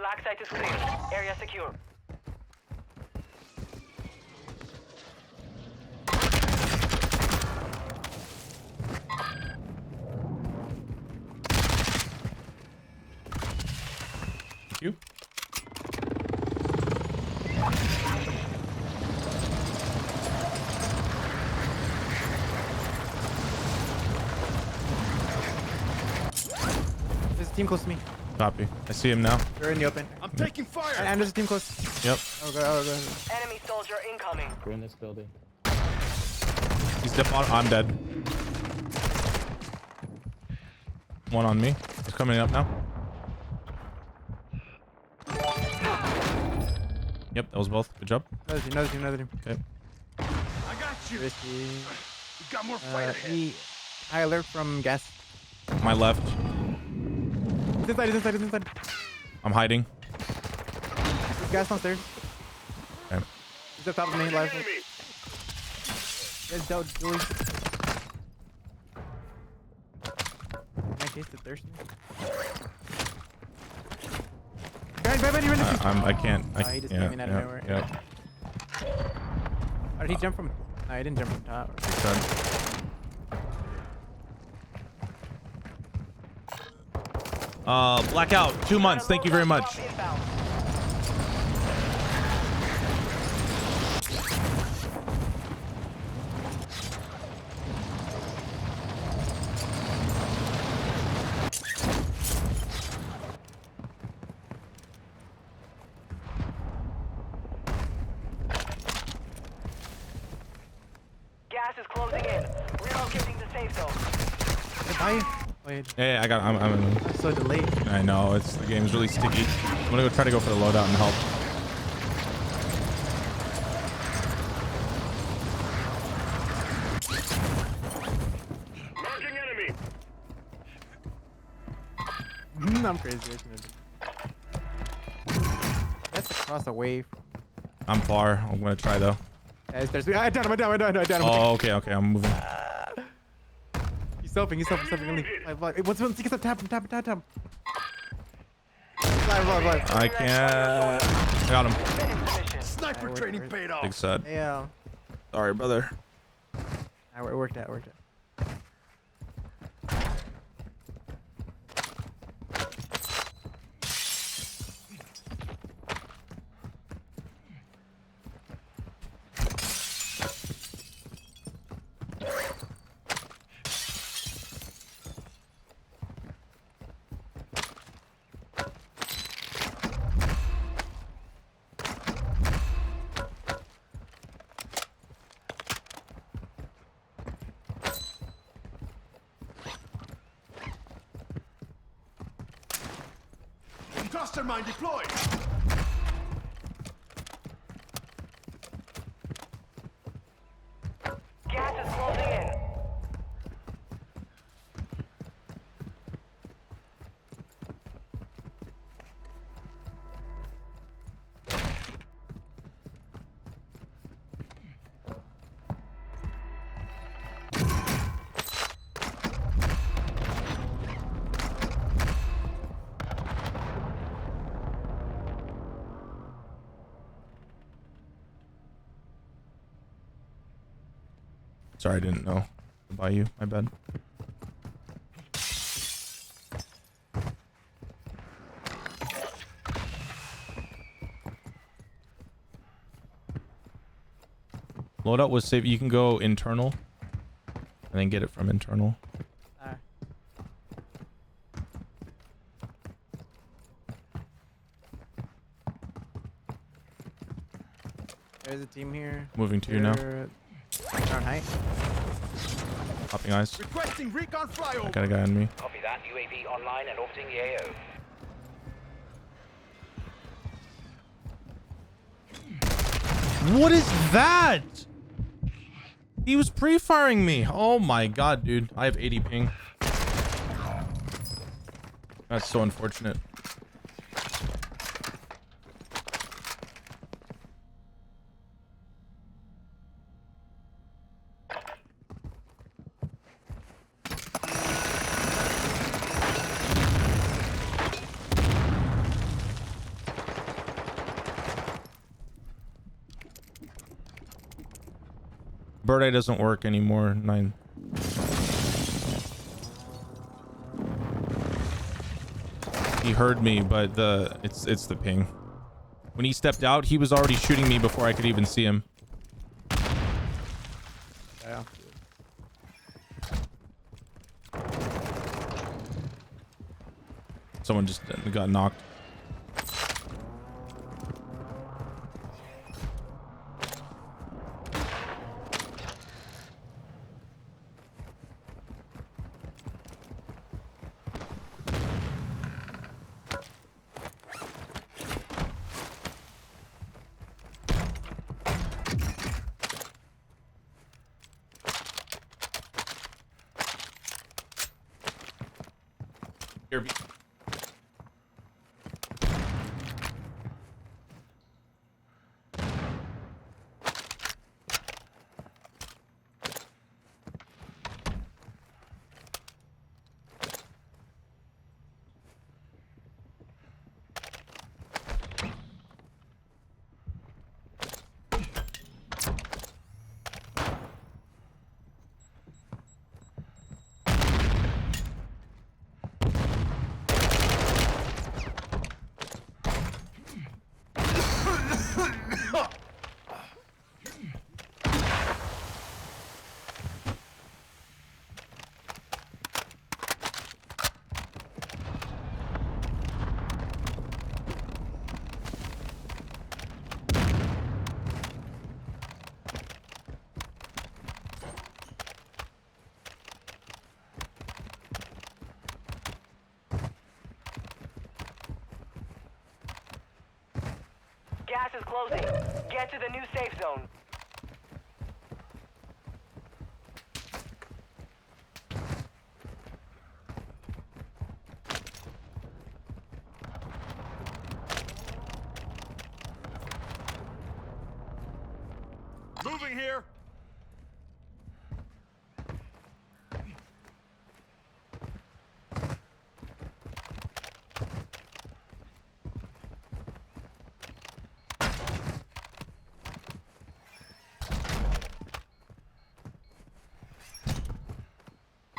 S4: Black site is clear. Area secure.
S1: Thank you.
S11: There's a team close to me.
S1: Copy. I see him now.
S11: They're in the open.
S3: I'm taking fire.
S11: And there's a team close.
S1: Yep.
S11: Oh, go, oh, go.
S4: Enemy soldier incoming.
S12: We're in this building.
S1: He's dip on. I'm dead. One on me. He's coming up now. Yep, that was both. Good job.
S11: Another team.
S1: Okay.
S3: I got you.
S11: Risky.
S3: You got more fire ahead.
S11: High alert from gas.
S1: My left.
S11: He's inside.
S1: I'm hiding.
S11: There's gas downstairs.
S1: Okay.
S11: He's up top of me, live. Yes, don't do it. I tasted thirsty.
S1: I can't.
S11: He just came in out of nowhere.
S1: Yeah.
S11: How did he jump from? No, he didn't jump from top.
S1: Blackout. 2 months. Thank you very much.
S4: Gas is closing in. Relocating the safe zone.
S11: Goodbye. Wait.
S1: Yeah, I got. I'm
S11: so delayed.
S1: I know. The game's really sticky. I'm gonna go try to go for the loadout and help.
S6: Marking enemy.
S11: I'm crazy. That's across the wave.
S1: I'm far. I'm gonna try though.
S11: I down him.
S1: Oh, okay. I'm moving.
S11: He's selfing. What's he gets up? Tap him. Live.
S1: I can't. I got him.
S3: Sniper training paid off.
S1: Big sad.
S11: Yeah.
S1: Sorry, brother.
S11: It worked out.
S3: Cluster mine deployed.
S4: Gas is closing in.
S1: Sorry, I didn't know. By you, my bad. Loadout was safe. You can go internal and then get it from internal.
S11: There's a team here.
S1: Moving to you now.
S11: On height.
S1: Popping eyes.
S3: Requesting recon flyover.
S1: I got a guy on me.
S6: Copy that. UAV online and orbiting the AO.
S1: What is that? He was pre-firing me. Oh my god, dude. I have 80 ping. That's so unfortunate. Bird eye doesn't work anymore. 9. He heard me, but it's the ping. When he stepped out, he was already shooting me before I could even see him.
S11: Yeah.
S1: Someone just got knocked. Here,
S4: Gas is closing. Get to the new safe zone.
S3: Moving here.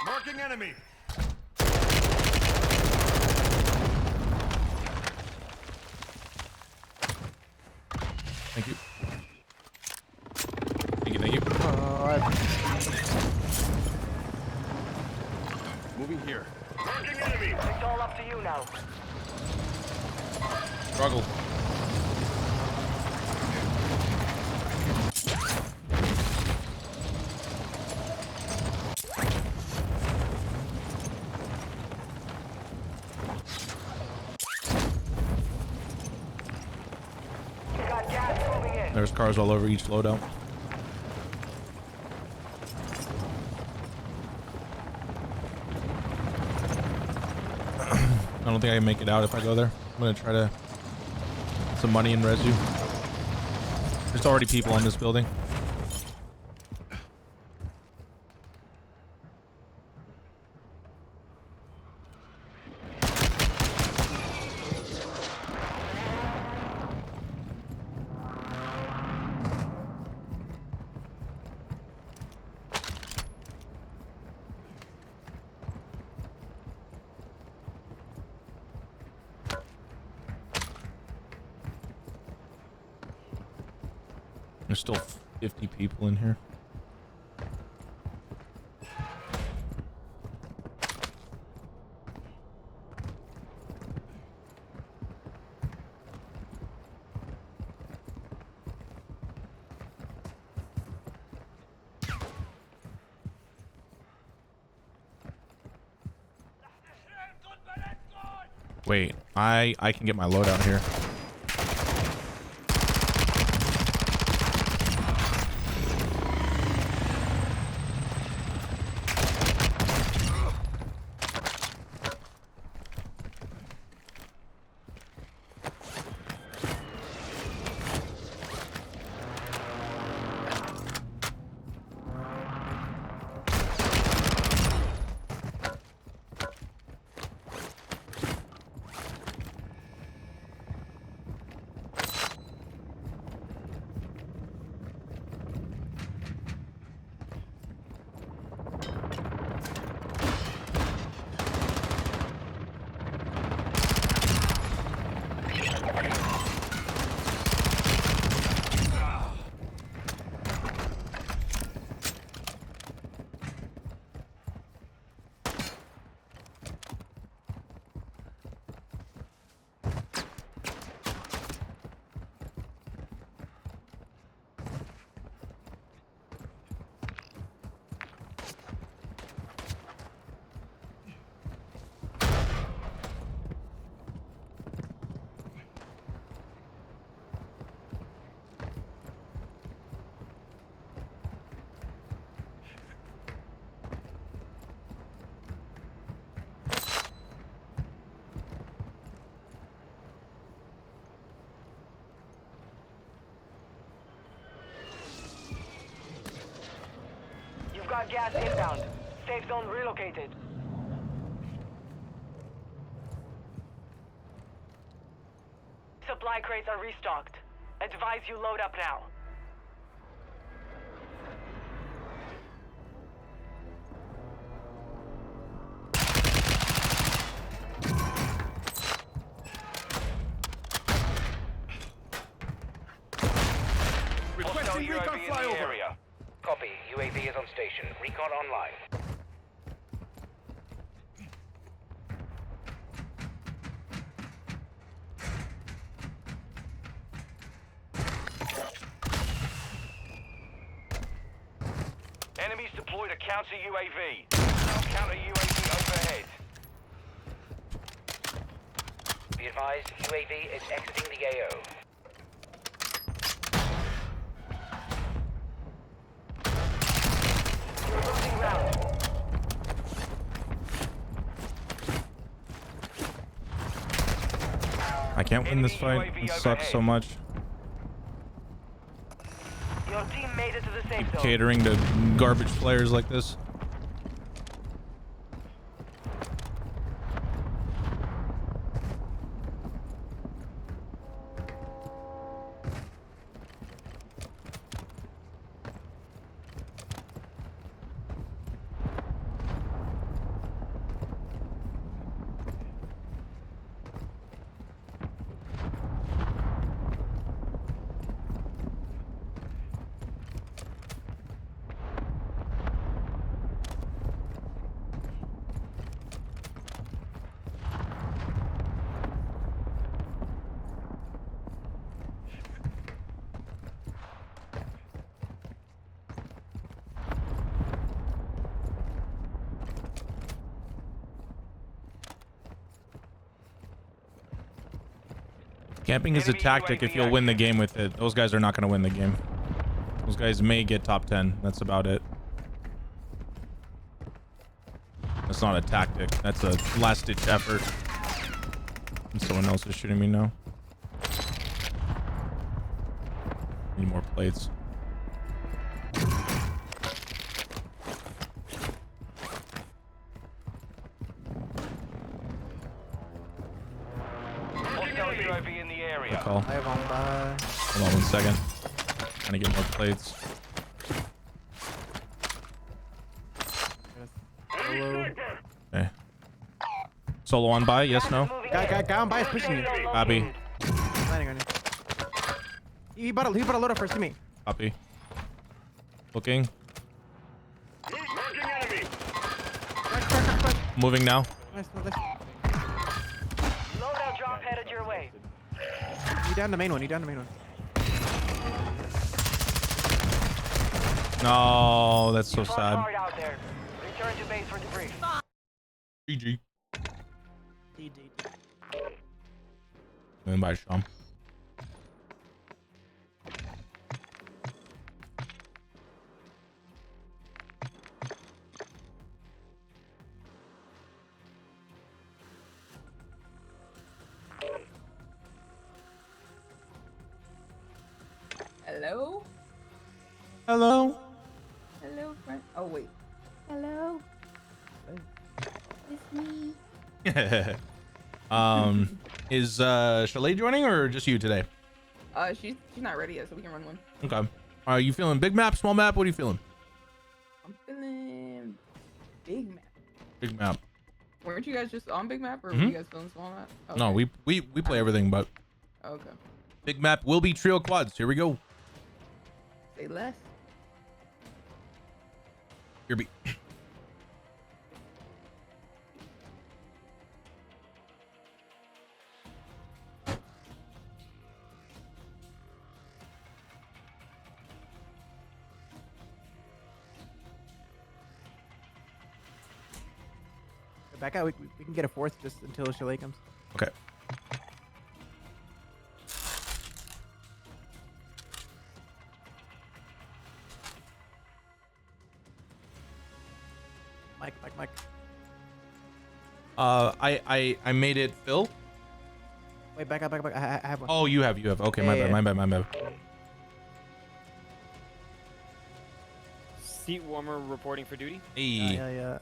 S3: Marking enemy.
S1: thank you. Thank you.
S3: Moving here.
S4: Marking enemy. It's all up to you now.
S1: Struggle.
S4: You got gas moving in.
S1: There's cars all over each loadout. I don't think I can make it out if I go there. I'm gonna try to get some money and resu. There's already people on this building. There's still 50 people in here. Wait, I can get my loadout here.
S4: got gas inbound. Safe zone relocated. Supply crates are restocked. Advise you load up now.
S3: Requesting
S6: UAV
S3: recon
S6: in the
S3: flyover.
S6: area. Copy. UAV is on station. Recon online. Enemies deployed a counter UAV. Counter UAV overhead. Be advised, UAV is exiting the AO.
S4: You're losing ground.
S1: I can't win this fight. It sucks so much.
S4: Your team made it to the safe zone.
S1: Catering to garbage players like this. Camping is a tactic if you'll win the game with it. Those guys are not going to win the game. Those guys may get top 10. That's about it. That's not a tactic. That's a last-ditch effort. And someone else is shooting me now. Need more plates.
S6: UAV in the area.
S1: Call. Hold on 1 second. Trying to get more plates. Okay. Solo on by? Yes, no?
S11: Guy on by is pushing you.
S1: Copy.
S11: Landing on you. He bought a loader first to me.
S1: Copy. Looking. Moving now.
S11: Nice.
S4: Loadout drop headed your way.
S11: You down the main one.
S1: No, that's so
S4: Fought
S1: sad.
S4: hard out there. Return to base for debrief.
S1: GG. Bye, Sean.
S13: Hello?
S1: Hello?
S13: Hello, friend. Oh, wait. Hello? It's me.
S1: Is Chalet joining or just you today?
S13: She's not ready yet, so we can run one.
S1: Okay. Are you feeling big map, small map? What are you feeling?
S13: I'm feeling big map.
S1: Big map.
S13: Weren't you guys just on big map, or were you guys feeling small map? Okay.
S1: No, we play everything, but
S13: Okay.
S1: big map will be trio quads. Here we go.
S13: Say less.
S1: Here be.
S11: Back out. We can get a fourth just until Chalet comes.
S1: Okay.
S11: Mike.
S1: I made it Phil.
S11: Wait, back up. I have one.
S1: Oh, you have. Okay,
S11: Yeah,
S1: my bad.
S14: Seat warmer reporting for duty.
S1: Hey.
S11: Yeah.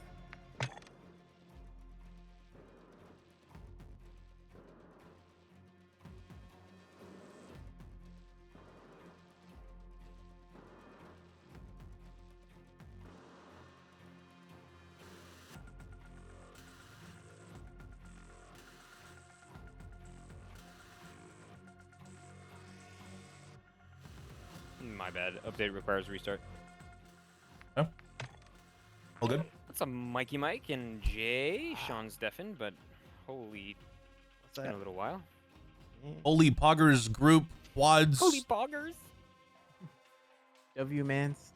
S14: My bad. Update requires restart.
S1: Oh. All good.
S14: What's up, Mikey Mike and Jay? Sean's deafened, but holy, it's been a little while.
S1: Holy Poggers group quads.
S14: Holy poggers.
S11: W mans.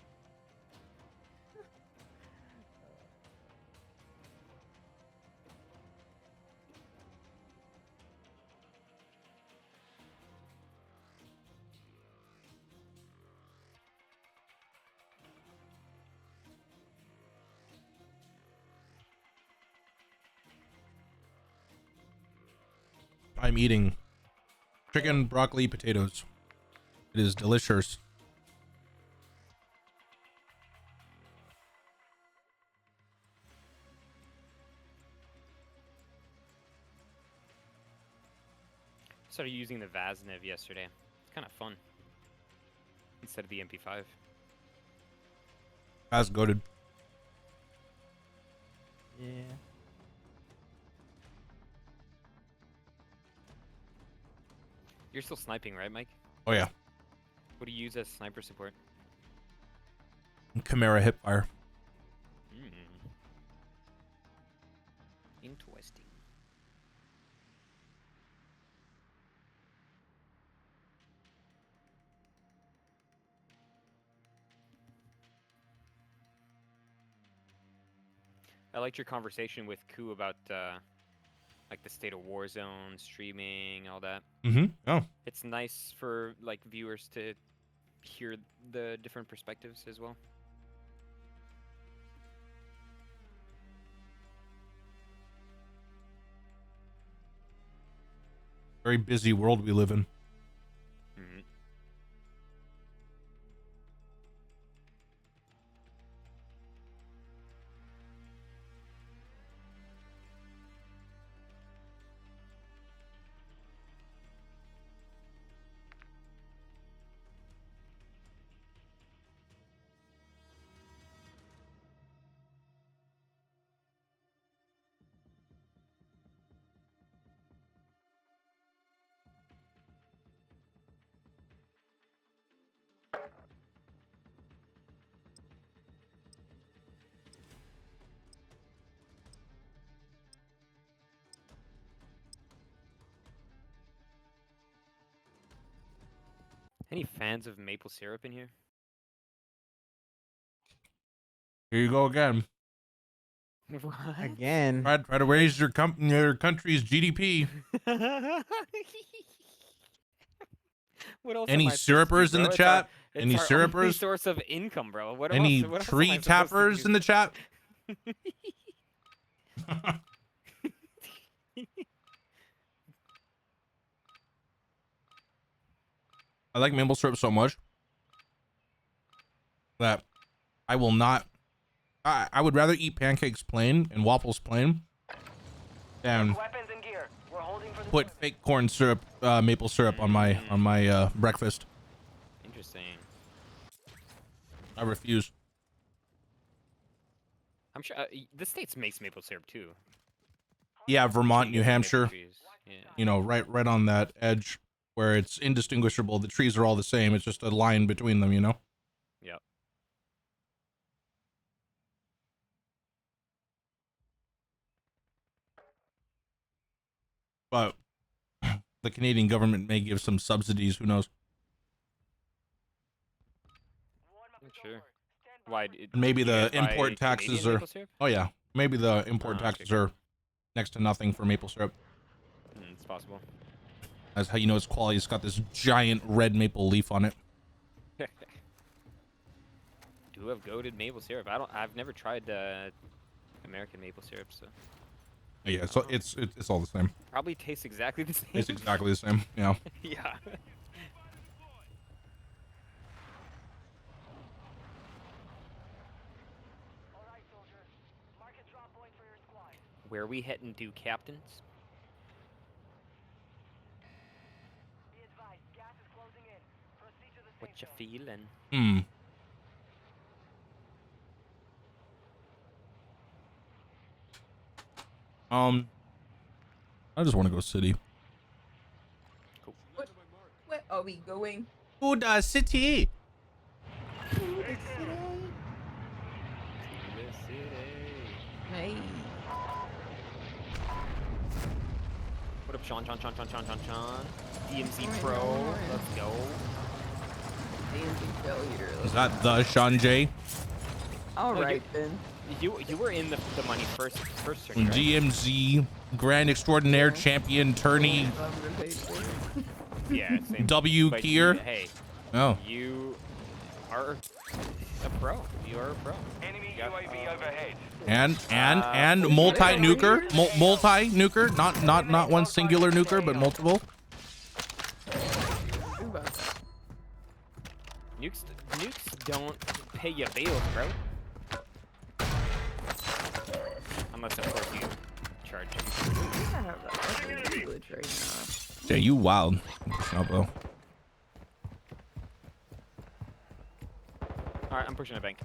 S1: I'm eating chicken, broccoli, potatoes. It is delicious.
S14: Started using the Vaznev yesterday. It's kind of fun. Instead of the MP5.
S1: As goated.
S11: Yeah.
S14: You're still sniping, right, Mike?
S1: Oh yeah.
S14: What do you use as sniper support?
S1: Chimera hipfire.
S14: Interesting. I liked your conversation with Ku about like the state of Warzone, streaming, all that.
S1: Oh.
S14: It's nice for like viewers to hear the different perspectives as well.
S1: Very busy world we live in.
S14: Any fans of maple syrup in here?
S1: Here you go again.
S14: What?
S11: Again.
S1: Try to raise your country's GDP.
S14: What else
S1: Any
S14: am I supposed to
S1: syrupers
S14: do,
S1: in the
S14: bro?
S1: chat?
S14: It's
S1: Any
S14: our only
S1: syrupers?
S14: source of income, bro. What
S1: Any
S14: else, what else am I
S1: tree
S14: supposed to
S1: tappers
S14: do?
S1: in the chat? I like maple syrup so much that I will not. I would rather eat pancakes plain and waffles plain than
S4: Weapons and gear. We're holding for the
S1: put fake corn syrup, maple syrup on my breakfast.
S14: Interesting.
S1: I refuse.
S14: I'm sure the states makes maple syrup too.
S1: Yeah, Vermont, New
S14: Maple
S1: Hampshire.
S14: trees. Yeah.
S1: You know, right on that edge where it's indistinguishable. The trees are all the same. It's just a line between them. You know.
S14: Yep.
S1: But the Canadian government may give some subsidies. Who knows?
S14: Not sure. Why?
S1: And maybe
S14: do you
S1: the
S14: guys buy
S1: import taxes
S14: Canadian
S1: are.
S14: maple syrup?
S1: Oh yeah, maybe the import
S14: Oh,
S1: taxes
S14: okay.
S1: are next to nothing for maple syrup.
S14: It's possible.
S1: That's how you know it's quality. It's got this giant red maple leaf on it.
S14: Do have goated maple syrup. I've never tried American maple syrup, so.
S1: Yeah, so it's all the same.
S14: Probably tastes exactly the same.
S1: It's exactly the same. Yeah.
S14: Yeah. Where we heading to, captains?
S4: Be advised, gas is closing in. Proceed to the
S14: What
S4: safe
S14: you
S4: zone.
S14: feeling?
S1: I just want to go city.
S14: Cool.
S13: Where are we going?
S1: To the city.
S13: Hey.
S14: What up, Sean? DMZ Pro. Let's go.
S13: DMZ failure.
S1: Is that the Sean J?
S13: All right then.
S14: You were in the money first search, right?
S1: DMZ Grand Extraordinaire Champion Tourney.
S14: Yeah, same.
S1: W
S14: But
S1: tier.
S14: Hey.
S1: Oh.
S14: You are a pro. You are a pro.
S6: Enemy UAV overhead.
S1: And multi nuker, not one singular nuker, but multiple.
S14: Nukes don't pay your bills, bro. Unless of course you charge.
S13: I have that privilege right now.
S1: Yeah, you wild. Bravo.
S14: All right, I'm pushing a bank.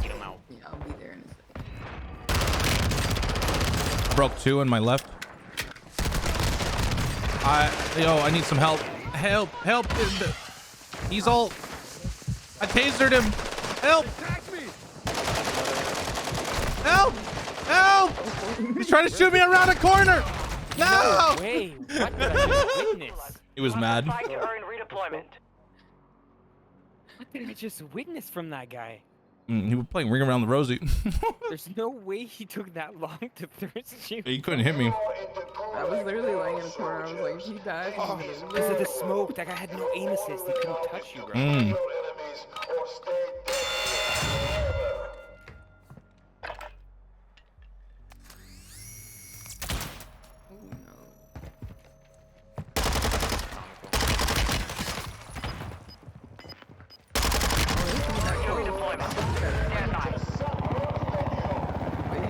S14: Get him out.
S13: Yeah, I'll be there in a second.
S1: Broke 2 on my left. I need some help. Help. He's all. I tasered him. Help. Help. He's trying to shoot me around a corner. No.
S14: Wait, what did I just witness?
S1: He was mad.
S4: Fight to earn redeployment.
S14: What did I just witness from that guy?
S1: He was playing Ring Around the Rosie.
S14: There's no way he took that long to thirst shoot.
S1: He couldn't hit me.
S13: I was literally laying in a corner. I was like, he died.
S14: Because of the smoke, that guy had no aim assist. He couldn't touch you, bro.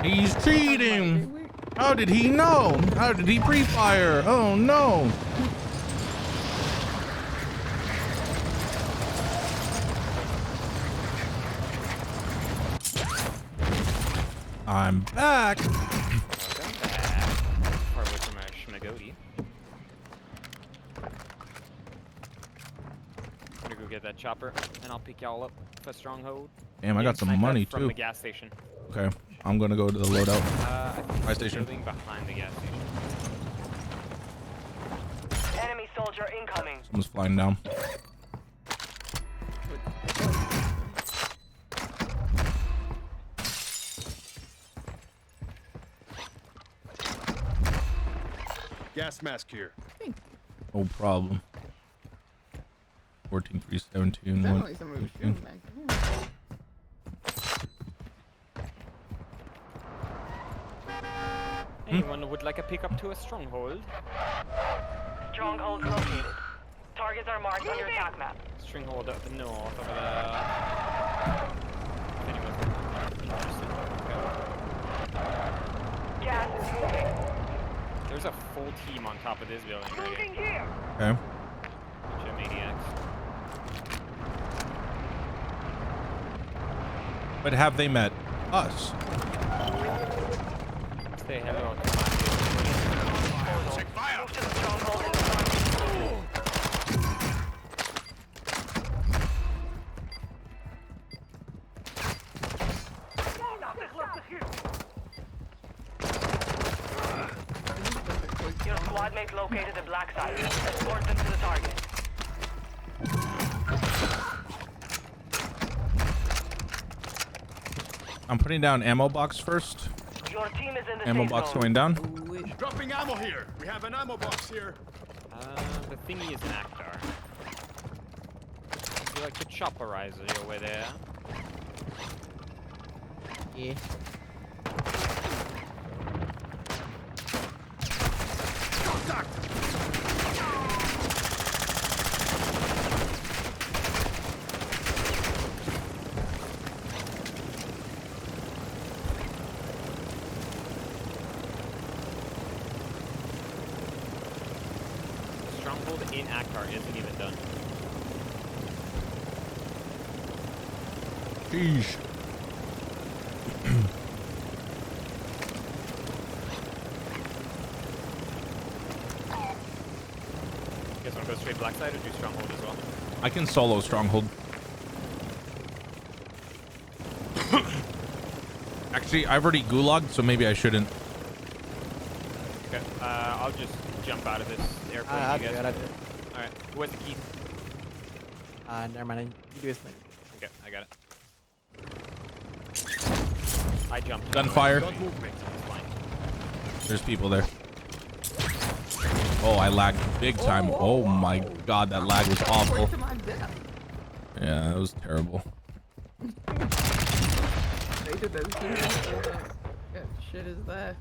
S1: He's cheating. How did he know? How did he pre-fire? Oh no. I'm back.
S14: Far away from our schmagody. I'm gonna go get that chopper, and I'll pick y'all up for stronghold.
S1: Damn, I got some money
S14: from
S1: too.
S14: the gas station.
S1: Okay, I'm gonna go to the loadout.
S14: Fire
S1: station.
S14: Building behind the gas station.
S4: Enemy soldier incoming.
S1: Someone's flying down.
S3: Gas mask here.
S1: No problem. 14-3-17.
S13: Definitely somebody was shooting back there.
S14: Anyone would like a pickup to a stronghold?
S4: Stronghold located. Targets are marked on your attack map.
S14: Stronghold up the north over there.
S4: Gas is moving.
S14: There's a full team on top of this building already.
S4: Here.
S1: Okay.
S14: Bunch of maniacs.
S1: But have they met us?
S14: Say hello.
S4: Check fire. Move to the stronghold in Your squad mate located the black site. Escort them to the target.
S1: I'm putting down ammo box first.
S4: Your team is in the
S1: Ammo
S4: safe
S1: box
S4: zone.
S1: going down.
S3: Dropping ammo here. We have an ammo box here.
S14: The thingy is an Actar. You like to chopperize it over there? Yeah. in Akhtar isn't even done.
S1: Sheesh.
S14: You guys want to go straight black side or do stronghold as well?
S1: I can solo stronghold. Actually, I've already gulagged, so maybe I shouldn't.
S14: Okay, I'll just jump out of this airplane.
S11: I'll
S14: you
S11: do
S14: guys.
S11: it, I'll do it.
S14: All right, who has the key?
S11: Never mind. You do this thing.
S14: Okay, I got it. I jumped.
S1: Gunfire.
S14: It's fine.
S1: There's people there. Oh, I lagged big time. Oh my god, that lag was awful. Yeah, that was terrible.
S13: They did that shit. What shit is that?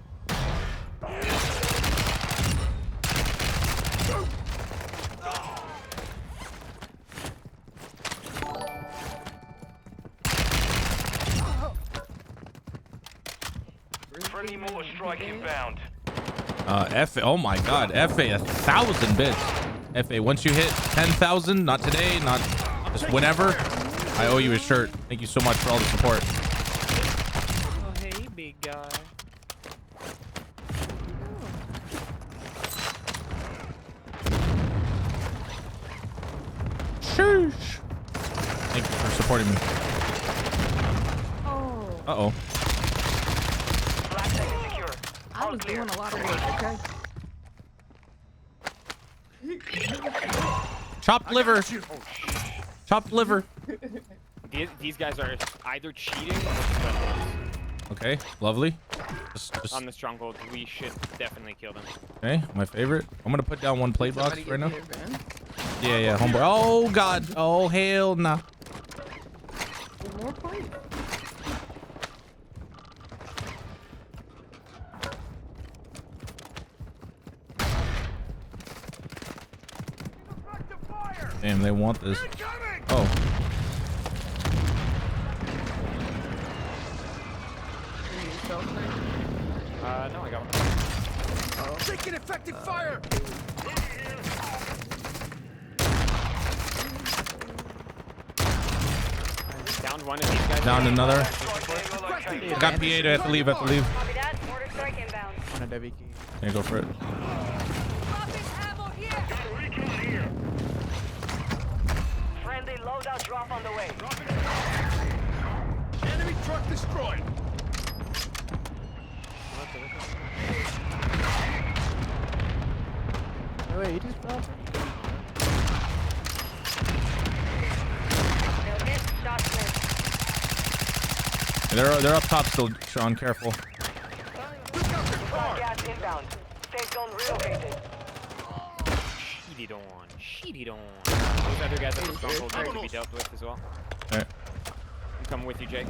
S6: Friendly mortar strike inbound.
S1: FA, oh my god, FA 1,000 bits. FA, once you hit 10,000, not today, not just whenever, I owe you a shirt. Thank you so much for all the support.
S14: Oh, hey, big guy.
S1: Sheesh. Thank you for supporting me.
S13: Oh.
S1: Uh-oh.
S4: Black sector secure.
S13: I was doing a lot of work, okay?
S1: Chopped liver. Chopped liver.
S14: These guys are either cheating or gunboats.
S1: Okay, lovely. Just
S14: On the stronghold, we should definitely kill them.
S1: okay, my favorite. I'm gonna put down one plate box
S13: Somebody
S1: right now.
S13: get hit, man.
S1: Yeah, homeboy. Oh god. Oh hell nah.
S13: One more plate.
S1: Damn, they want this. Oh.
S14: No, I got one.
S3: Taking effective fire!
S14: Downed one of these guys.
S1: Down another. Got PA to have to leave,
S4: Copy that. Mortar strike inbound.
S11: On a W key.
S1: Yeah, go for it.
S4: Friendly loadout drop on the way.
S3: Enemy truck destroyed.
S11: Oh, wait, you just fell?
S1: They're up top still, Sean. Careful.
S4: Gas inbound. Safe zone relocated.
S14: Sheety on. Those other guys at the stronghold need to be dealt with as well.
S1: Alright.
S14: I'm coming with you, Jake.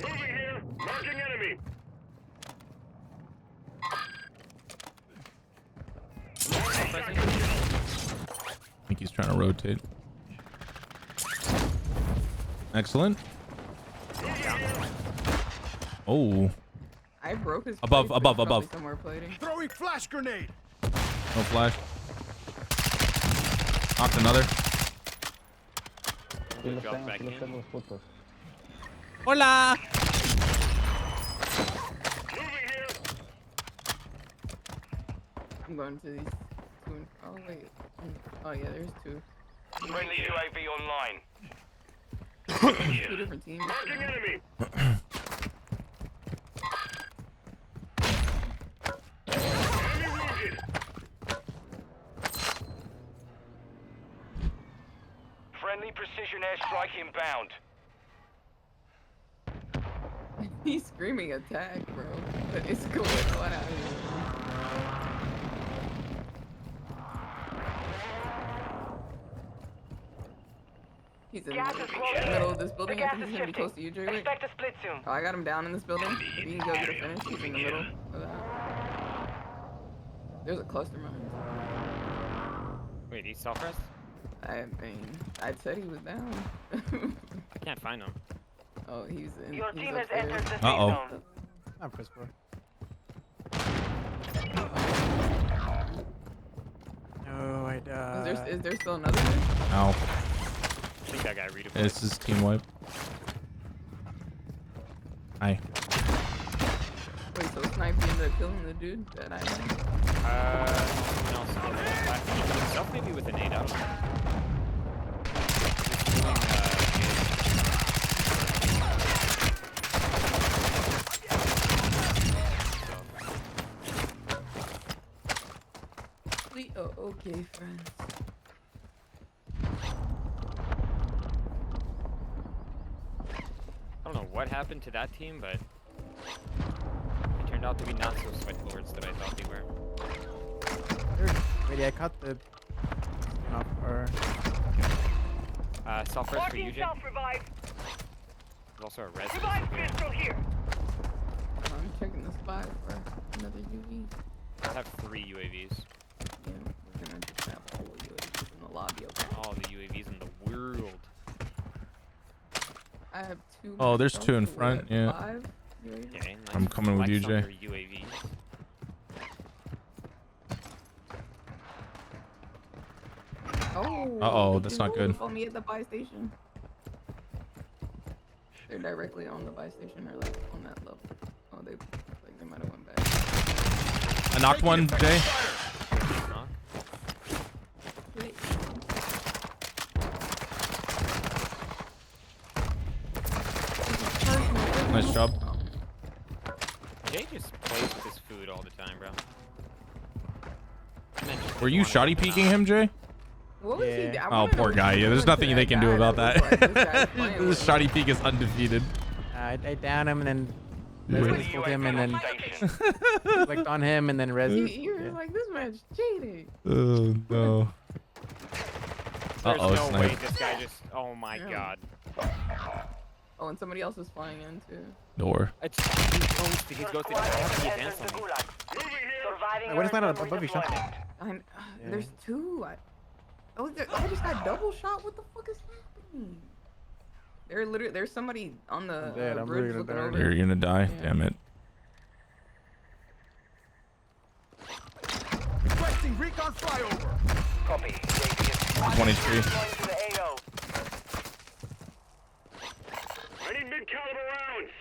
S3: Moving here. Marking enemy.
S1: I think he's trying to rotate. Excellent. Oh.
S13: I broke his
S1: Above,
S13: plate, but
S1: above,
S13: he's probably
S1: above.
S13: Somewhere plating.
S3: Throwing flash grenade.
S1: No flash. Knocked another.
S14: Drop back in.
S1: Hola.
S3: Moving here.
S13: I'm going to these two. Oh wait. Oh yeah, there's two.
S6: Friendly UAV online.
S13: Two different teams.
S3: Marking enemy. Enemy wounded.
S6: Friendly precision airstrike inbound.
S13: He's screaming attack, bro. What is going on out here? He's in
S4: Gas is
S13: the
S4: closing
S13: middle
S4: in.
S13: of this building.
S4: The
S13: I
S4: gas
S13: think
S4: is
S13: he's gonna be close to
S4: shifting.
S13: you, Jerry.
S4: Expect a split soon.
S13: Oh, I got him down in this building. If you can go get a finish, he's in the middle of that. There's a cluster mine.
S14: Wait, he's self-rest?
S13: I mean, I said he was down.
S14: I can't find him.
S13: Oh, he's in.
S4: Your
S13: he's
S4: team has
S13: upstairs.
S4: entered the safe
S1: Uh-oh.
S4: zone.
S11: I'm first floor. No, I died.
S13: Is there still another one?
S1: Ow.
S14: I think that guy redeployed.
S1: This is team wipe. Hi.
S13: Wait, so Snipe ended up killing the dude that I had?
S14: No, himself maybe with a nade. I don't know.
S13: Oh, okay, friends.
S14: I don't know what happened to that team, but it turned out to be not so sweat lords that I thought they were.
S11: Wait, I caught the skin off her.
S14: Self-res for you, Jay.
S4: Self-revive.
S14: There's also a res.
S4: Revive pistol here.
S13: I'm checking the spot for another UV.
S14: I have 3 UAVs.
S13: Yeah, we're gonna just have all the UAVs in the lobby, okay?
S14: All the UAVs in the world.
S13: I have 2.
S1: Oh, there's 2 in
S13: so we're
S1: front.
S13: at
S1: Yeah.
S13: 5 UAVs.
S14: Okay, nice
S1: I'm coming with you,
S14: flex on
S1: Jay.
S14: your UAVs.
S13: Oh.
S1: Uh-oh, that's not good.
S13: Follow me at the buy station. They're directly on the buy station, or like on that level. Oh, they might have went back.
S1: I knocked one, Jay.
S14: Knock.
S13: Wait.
S1: Nice job.
S14: Jay just plays with his food all the time, bro. And then just
S1: Were you
S14: wanna
S1: shoddy
S14: open it
S1: peeking
S14: up.
S1: him, Jay?
S13: What was he
S11: Yeah.
S13: doing? I
S1: Oh,
S13: wanna
S1: poor
S13: know
S1: guy.
S13: what
S1: Yeah,
S13: he
S1: there's
S13: was
S1: nothing
S13: to
S1: they
S13: that
S1: can do
S13: guy
S1: about
S13: that
S1: that.
S13: was like, this guy's playing
S1: This
S13: with
S1: shoddy peek is undefeated.
S11: I downed him and then
S1: Yeah.
S11: Res pulled him and then clicked on him and then Res.
S13: You're
S11: Yeah.
S13: like, this man's cheating.
S1: Oh no.
S14: There's
S1: Uh-oh,
S14: no
S1: snipe.
S14: way this guy just. Oh my
S13: Yeah.
S14: god.
S13: Oh, and somebody else is flying in too.
S1: Door.
S14: It's he's ghosted. He's ghosted. I have to
S4: Enters
S14: advance
S4: the
S14: on me.
S4: gulag.
S3: Moving here.
S4: Surviving
S11: What is that
S4: earns
S11: above you, Sean?
S4: redeployment.
S13: There's 2. I just got double shot. What the fuck is happening? There's somebody on the
S11: I'm dead. I'm
S13: bridge
S11: really
S13: looking
S11: gonna die.
S13: over.
S1: You're gonna die.
S13: Yeah.
S1: Damn it.
S3: Requesting recon flyover.
S4: Copy. UAV is
S1: 20
S4: deploying to the AO.
S3: I need mid-caliber rounds.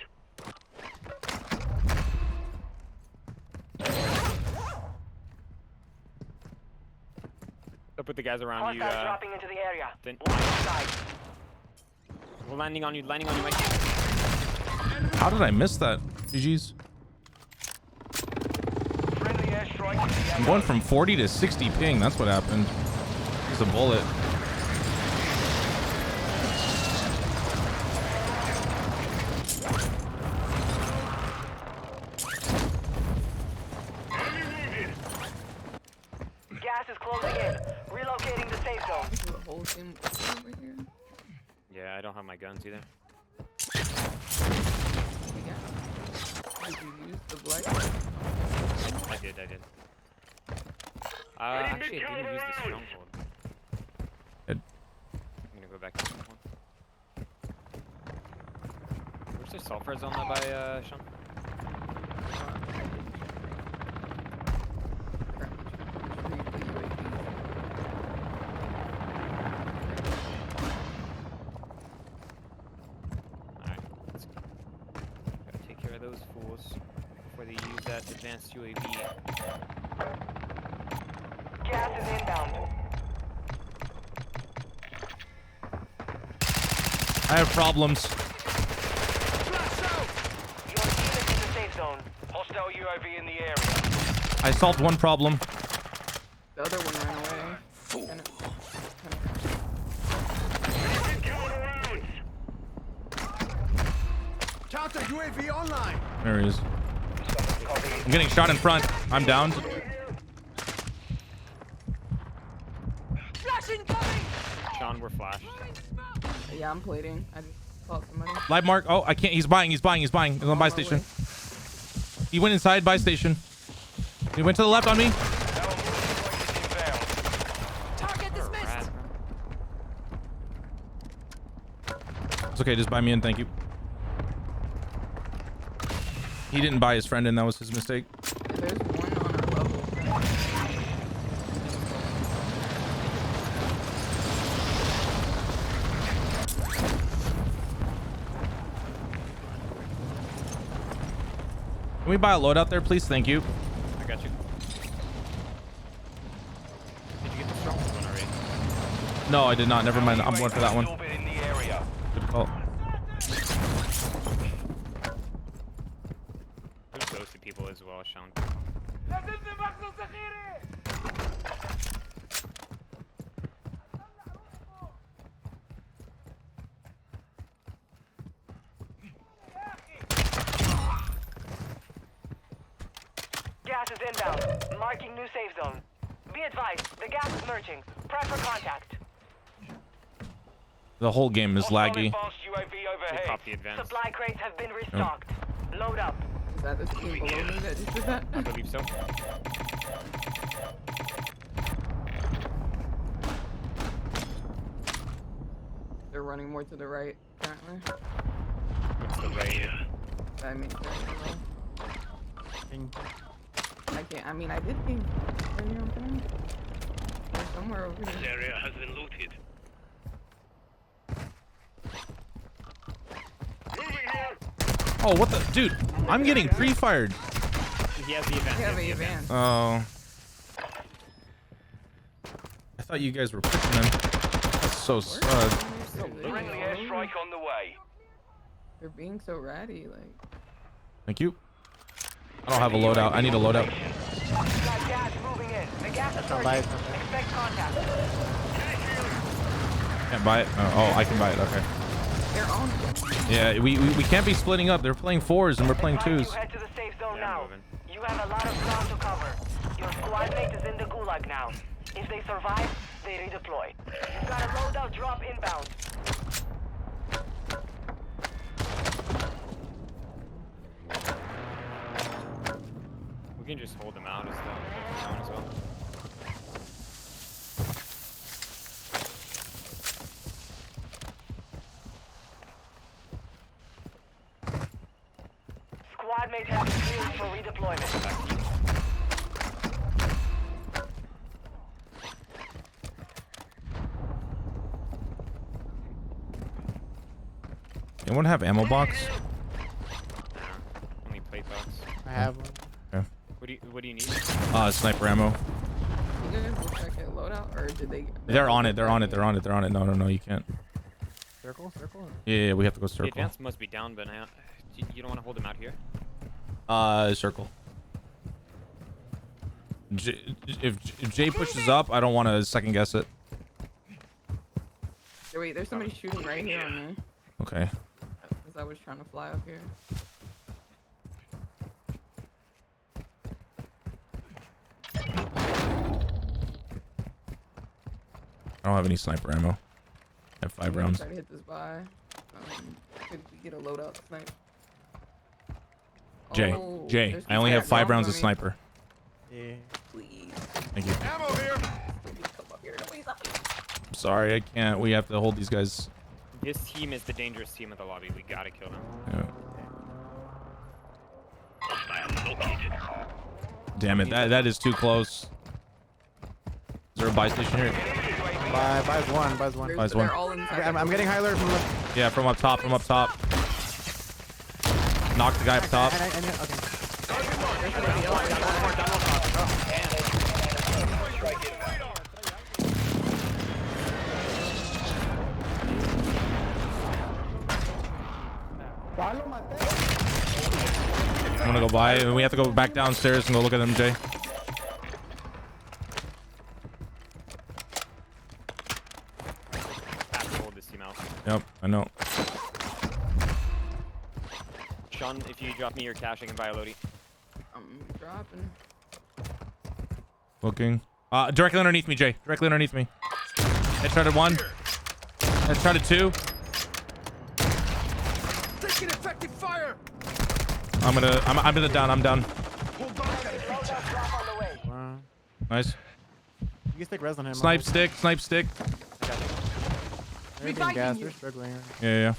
S14: I'll put the guys around you.
S4: Hostiles dropping into the area.
S14: Then
S4: Line of sight.
S14: we're landing on you, Mike.
S1: How did I miss that? GG's.
S6: Friendly airstrike in the
S1: I'm
S6: AO.
S1: going from 40 to 60 ping. That's what happened. It's a bullet.
S4: Gas is closing in. Relocating the safe zone.
S13: There's a whole team over here.
S14: Yeah, I don't have my guns either.
S13: Did you use the black?
S14: I did. Actually, I didn't use the stronghold.
S1: Good.
S14: I'm gonna go back to this one. Where's the sulfur zone that by Sean? Alright, let's go. Gotta take care of those fools before they use that advanced UAV.
S4: Gas is inbound.
S1: I have problems.
S4: Your team is in the safe zone.
S6: Hostile UAV in the area.
S1: I solved one problem.
S13: The other one ran away.
S3: Mid-caliber rounds. Counter UAV online.
S1: There he is. I'm getting shot in front. I'm downed.
S14: Sean, we're flashed.
S13: Yeah, I'm plating. I just caught somebody.
S1: Live mark. Oh, I can't. He's buying. He's on buy station. He went inside buy station. He went to the left on me.
S4: Target dismissed.
S1: It's okay. Just buy me in. Thank you. He didn't buy his friend in. That was his mistake.
S13: There's one on our level.
S1: Can we buy a load out there, please? Thank you.
S14: I got you. Did you get the strong one already?
S1: No, I did not. Never mind. I'm going for that one.
S6: In the area.
S1: Good call.
S14: There's ghosted people as well, Sean.
S4: Gas is inbound. Marking new safe zone. Be advised, the gas is merging. Prep for contact.
S1: The whole game is laggy.
S14: They popped the advance.
S4: Supply crates have been restocked. Load up.
S13: Is that the team below me that just did that?
S14: I believe so.
S13: They're running more to the right, apparently.
S14: What's the right?
S13: I mean, I can't. I mean, I did think. You know what I'm saying? They're somewhere over here.
S3: This area has been looted. Moving here.
S1: Oh, what the dude? I'm getting pre-fired.
S14: He has the advance.
S13: Yeah, the advance.
S1: Oh. I thought you guys were pushing him. That's so sad.
S6: Friendly airstrike on the way.
S13: They're being so ratty, like.
S1: Thank you. I don't have a loadout. I need a loadout.
S4: Got gas moving in. The gas is surging. Expect contact.
S1: Can't buy it. Oh, I can buy it. Okay.
S13: They're on.
S1: Yeah, we can't be splitting up. They're playing 4s and we're playing 2s.
S4: You head to the safe zone now. You have a lot of ground to cover. Your squad mate is in the gulag now. If they survive, they redeploy. You've got a loadout drop inbound.
S14: We can just hold them out as well.
S4: Squad mates have been cleared for redeployment.
S1: Anyone have ammo box?
S14: Only plate box.
S11: I have one.
S1: Okay.
S14: What do you need?
S1: Sniper ammo.
S13: You guys will check it loadout, or did they?
S1: They're on it. They're on it. They're on it. They're on it. No, you can't.
S11: Circle?
S1: Yeah, we have to go
S14: The
S1: circle.
S14: advance must be down, but you don't want to hold them out here.
S1: Circle. If Jay pushes up, I don't want to second guess it.
S13: Wait, there's somebody shooting right here on me.
S1: Okay.
S13: As I was trying to fly up here.
S1: I don't have any sniper ammo. I have 5 rounds.
S13: Try to hit this by. Could we get a loadout snipe?
S1: Jay, I only have 5 rounds of sniper.
S11: Yeah.
S13: Please.
S1: Thank you.
S3: Ammo here.
S13: Come up here. Nobody's up here.
S1: I'm sorry, I can't. We have to hold these guys.
S14: This team is the dangerous team of the lobby. We gotta kill them.
S1: Yeah. Damn it, that is too close. Is there a buy station here?
S11: Buys one.
S1: Buys one.
S11: Okay, I'm getting high alert from the.
S1: Yeah, from up top. Knock the guy up top. I'm gonna go by, and we have to go back downstairs and go look at them, Jay.
S14: Have to hold this team out.
S1: Yep, I know.
S14: Sean, if you drop me your cash, I can buy a loadie.
S13: I'm dropping.
S1: Looking. Directly underneath me, Jay. Directly underneath me. Headshotted 1. Headshotted 2.
S3: Taking effective fire.
S1: I'm down.
S11: Wow.
S1: Nice.
S11: You can stick res on him.
S1: Snipe stick.
S11: They're being gassed. They're struggling.
S1: Yeah.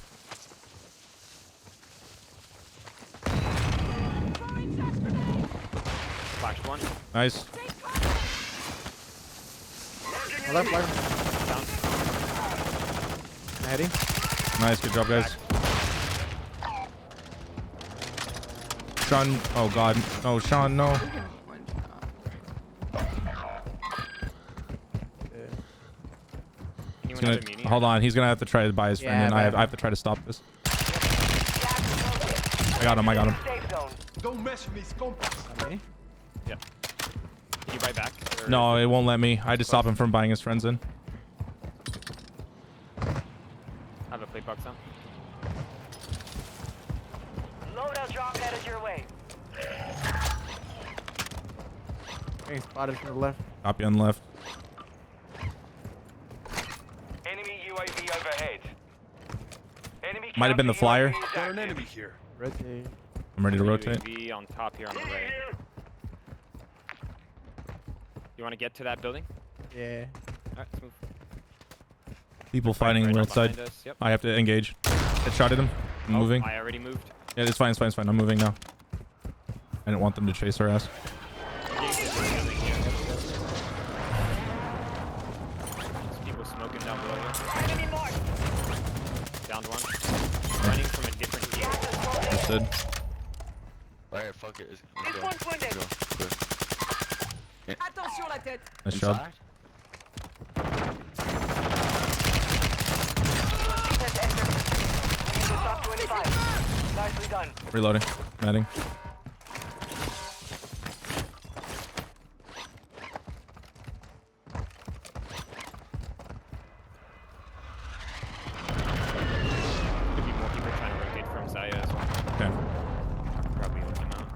S1: Nice.
S11: Left. Heading.
S1: Nice. Good job, guys. Sean. Oh God. No, Sean. No. He's gonna, hold on. He's gonna have to try to buy his friend, and I have to try to stop this. I got him.
S3: Don't mess with me, scumbags.
S14: Yeah. Can you buy back?
S1: No, it won't let me. I had to stop him from buying his friends in.
S14: I have a plate box on.
S4: Loadout drop headed your way.
S11: Getting spotted from the left.
S1: Copy on the left.
S6: Enemy UAV overhead. Enemy
S1: Might have been the flyer.
S3: Got an enemy here.
S11: Rotate.
S1: I'm ready to rotate.
S14: UAV on top here on the right. You want to get to that building?
S11: Yeah.
S14: Alright, let's move.
S1: People fighting right side.
S14: behind us, yep.
S1: I have to engage. Headshotted him. I'm moving.
S14: I already moved.
S1: Yeah, it's fine. It's fine. It's fine. I'm moving now. I didn't want them to chase our ass.
S14: There's people smoking down below here.
S4: Enemy mark.
S14: Downed one. Running from a different team.
S1: Understood.
S10: Alright, fuck it.
S4: This one's wounded.
S3: Attention la tête.
S1: Nice job.
S4: Top 25. Nicely done.
S1: Reloading. Matting.
S14: Could be more people trying to rotate from Zaya as well.
S1: Okay.
S14: Probably let them out.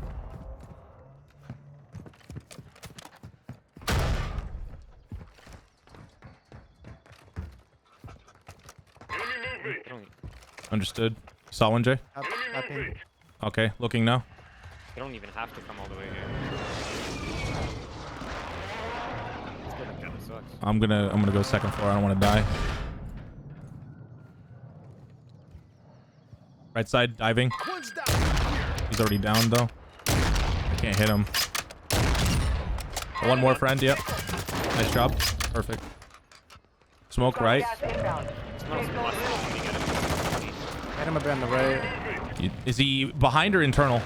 S1: Understood. Saw one, Jay?
S11: Up in.
S1: Okay. Looking now.
S14: They don't even have to come all the way here. This building kind of sucks.
S1: I'm gonna go second floor. I don't want to die. Right side diving. He's already down though. I can't hit him. One more friend. Yep. Nice job. Perfect. Smoke right.
S11: Hit him a bit on the right.
S1: Is he behind or internal?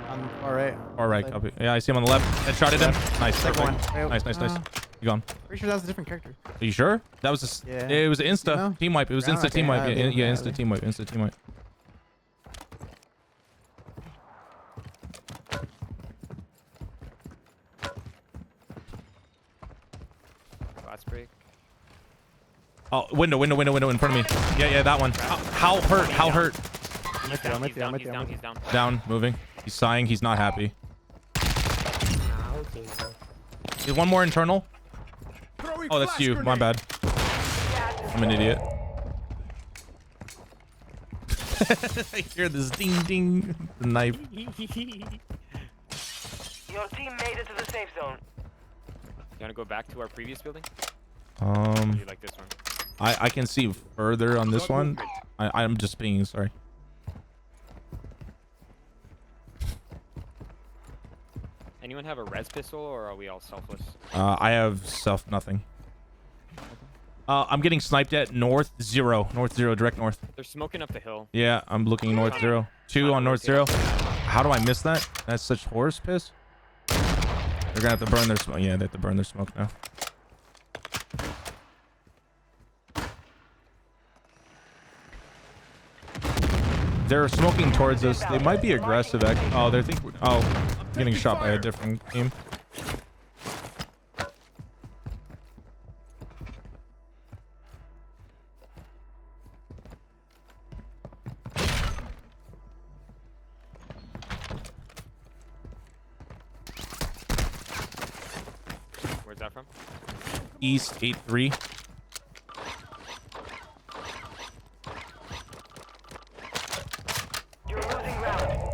S11: On the far right.
S1: All right. Copy. Yeah, I see him on the left. Headshotted him. Nice.
S11: Second
S1: Perfect.
S11: one.
S1: Nice. You gone?
S11: Pretty sure that was a different character.
S1: Are you sure? That was a,
S11: Yeah.
S1: it was insta
S11: You know?
S1: team wipe. It was
S11: Yeah,
S1: insta
S11: okay,
S1: team wipe.
S11: yeah,
S1: Yeah,
S11: yeah,
S1: insta team wipe. Insta team wipe.
S14: Glass break.
S1: Oh, window in front of me. Yeah, that one. How hurt? How hurt?
S14: He's down.
S1: Down, moving. He's sighing. He's not happy. There's one more internal. Oh, that's you. My bad. I'm an idiot. I hear this ding ding. The knife.
S4: Your team made it to the safe zone.
S14: You want to go back to our previous building?
S1: You
S14: like this one?
S1: I can see further on this one. I'm just being sorry.
S14: Anyone have a res pistol, or are we all selfless?
S1: I have self nothing. I'm getting sniped at north zero, direct north.
S14: They're smoking up the hill.
S1: Yeah, I'm looking north zero. Two on north zero. How do I miss that? That's such horse piss. They're gonna have to burn their smoke. Yeah, they have to burn their smoke now. They're smoking towards us. They might be aggressive. Oh, they're think. Oh, I'm getting shot by a different team.
S14: Where's that from?
S1: East 8-3.
S4: You're losing ground.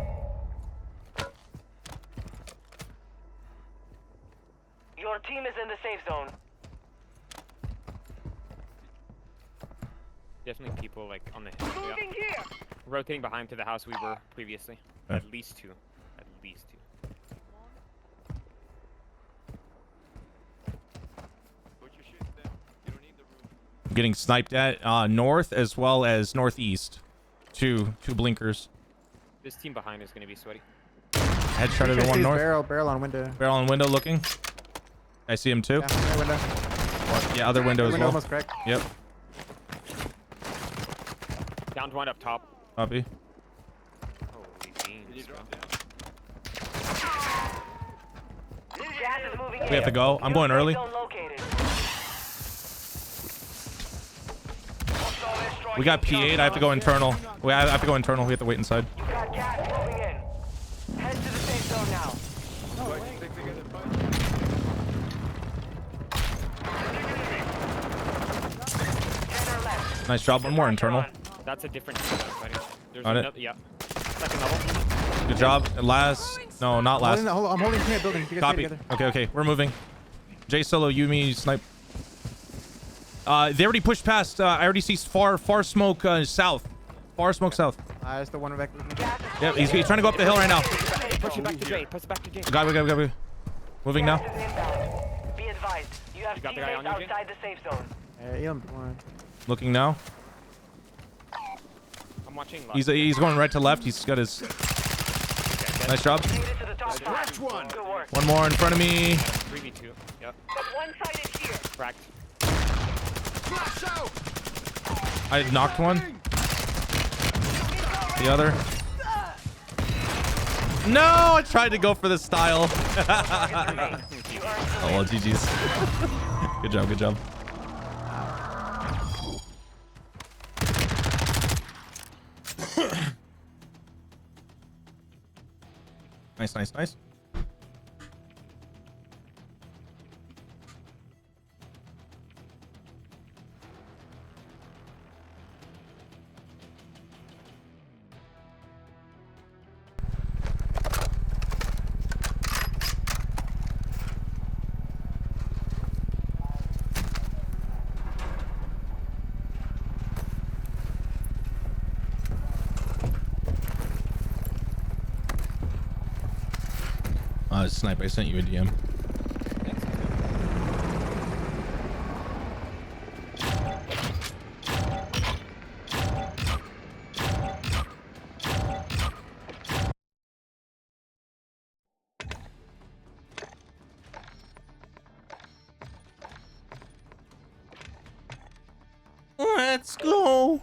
S4: Your team is in the safe zone.
S14: Definitely people like on the hill. Yeah. Rotating behind to the house we were previously.
S1: Okay.
S14: At least two. At least two.
S1: I'm getting sniped at north as well as northeast. Two blinkers.
S14: This team behind is gonna be sweaty.
S1: Headshot to the one north.
S11: Barrel on window.
S1: Barrel on window looking. I see him too.
S11: Yeah, right window.
S1: Yeah, other window as
S11: Window
S1: well.
S11: almost cracked.
S1: Yep.
S14: Downed one up top.
S1: Copy.
S14: Holy beans, bro.
S4: Gas is moving in.
S1: We have to go. I'm going early.
S4: Zone located.
S1: We got P8. I have to go internal. I have to go internal. We have to wait inside.
S4: You got gas moving in. Head to the safe zone now.
S1: Nice job. One more internal.
S14: That's a different team that I'm fighting. There's
S1: Got it.
S14: another, yeah. Second level.
S1: Good job. Last. No, not last.
S11: I'm holding here building. You guys stay
S1: Copy.
S11: together.
S1: Okay. We're moving. J Solo, you, me, snipe. They already pushed past. I already see far smoke south. Far smoke south.
S11: That's the one back.
S1: Yep, he's trying to go up the hill right now.
S14: Push it back to J. Push it back to J.
S1: Got it. Moving now.
S4: Be advised, you have
S14: got the guy on
S4: teammates
S14: you, Jay?
S4: outside the safe zone.
S1: Looking now.
S14: I'm watching.
S1: He's going right to left. He's got his. Nice job.
S3: Scratch one.
S4: Good work.
S1: One more in front of me.
S14: 3v2. Yep.
S4: One-sided here.
S14: Cracked.
S3: Flash out.
S1: I knocked one. The other. No, I tried to go for the style. Oh, well, GG's. Good job. Nice. Snipe, I sent you a DM. Let's go.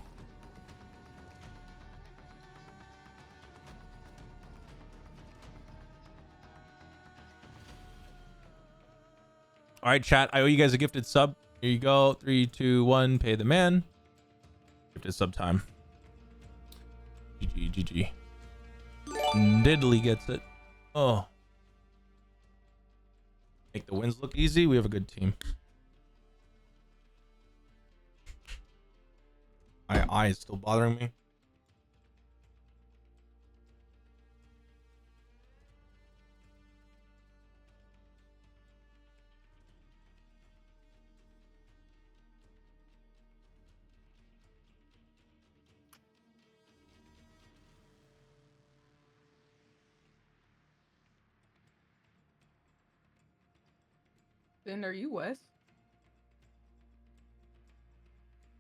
S1: All right, chat. I owe you guys a gifted sub. Here you go. 3, 2, 1. Pay the man. Gifted sub time. GG. Diddley gets it. Oh. Make the wins look easy. We have a good team. My eye is still bothering me.
S13: Then are you Wes?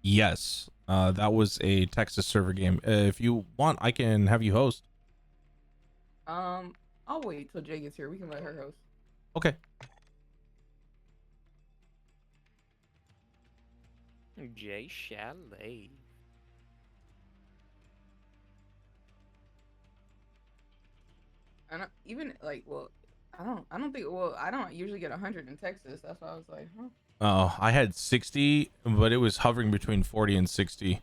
S1: Yes. That was a Texas server game. If you want, I can have you host.
S13: I'll wait till Jay gets here. We can let her host.
S1: Okay.
S14: Jay Chalet.
S13: And even like, well, I don't think. Well, I don't usually get 100 in Texas. That's why I was like, huh.
S1: Oh, I had 60, but it was hovering between 40 and 60.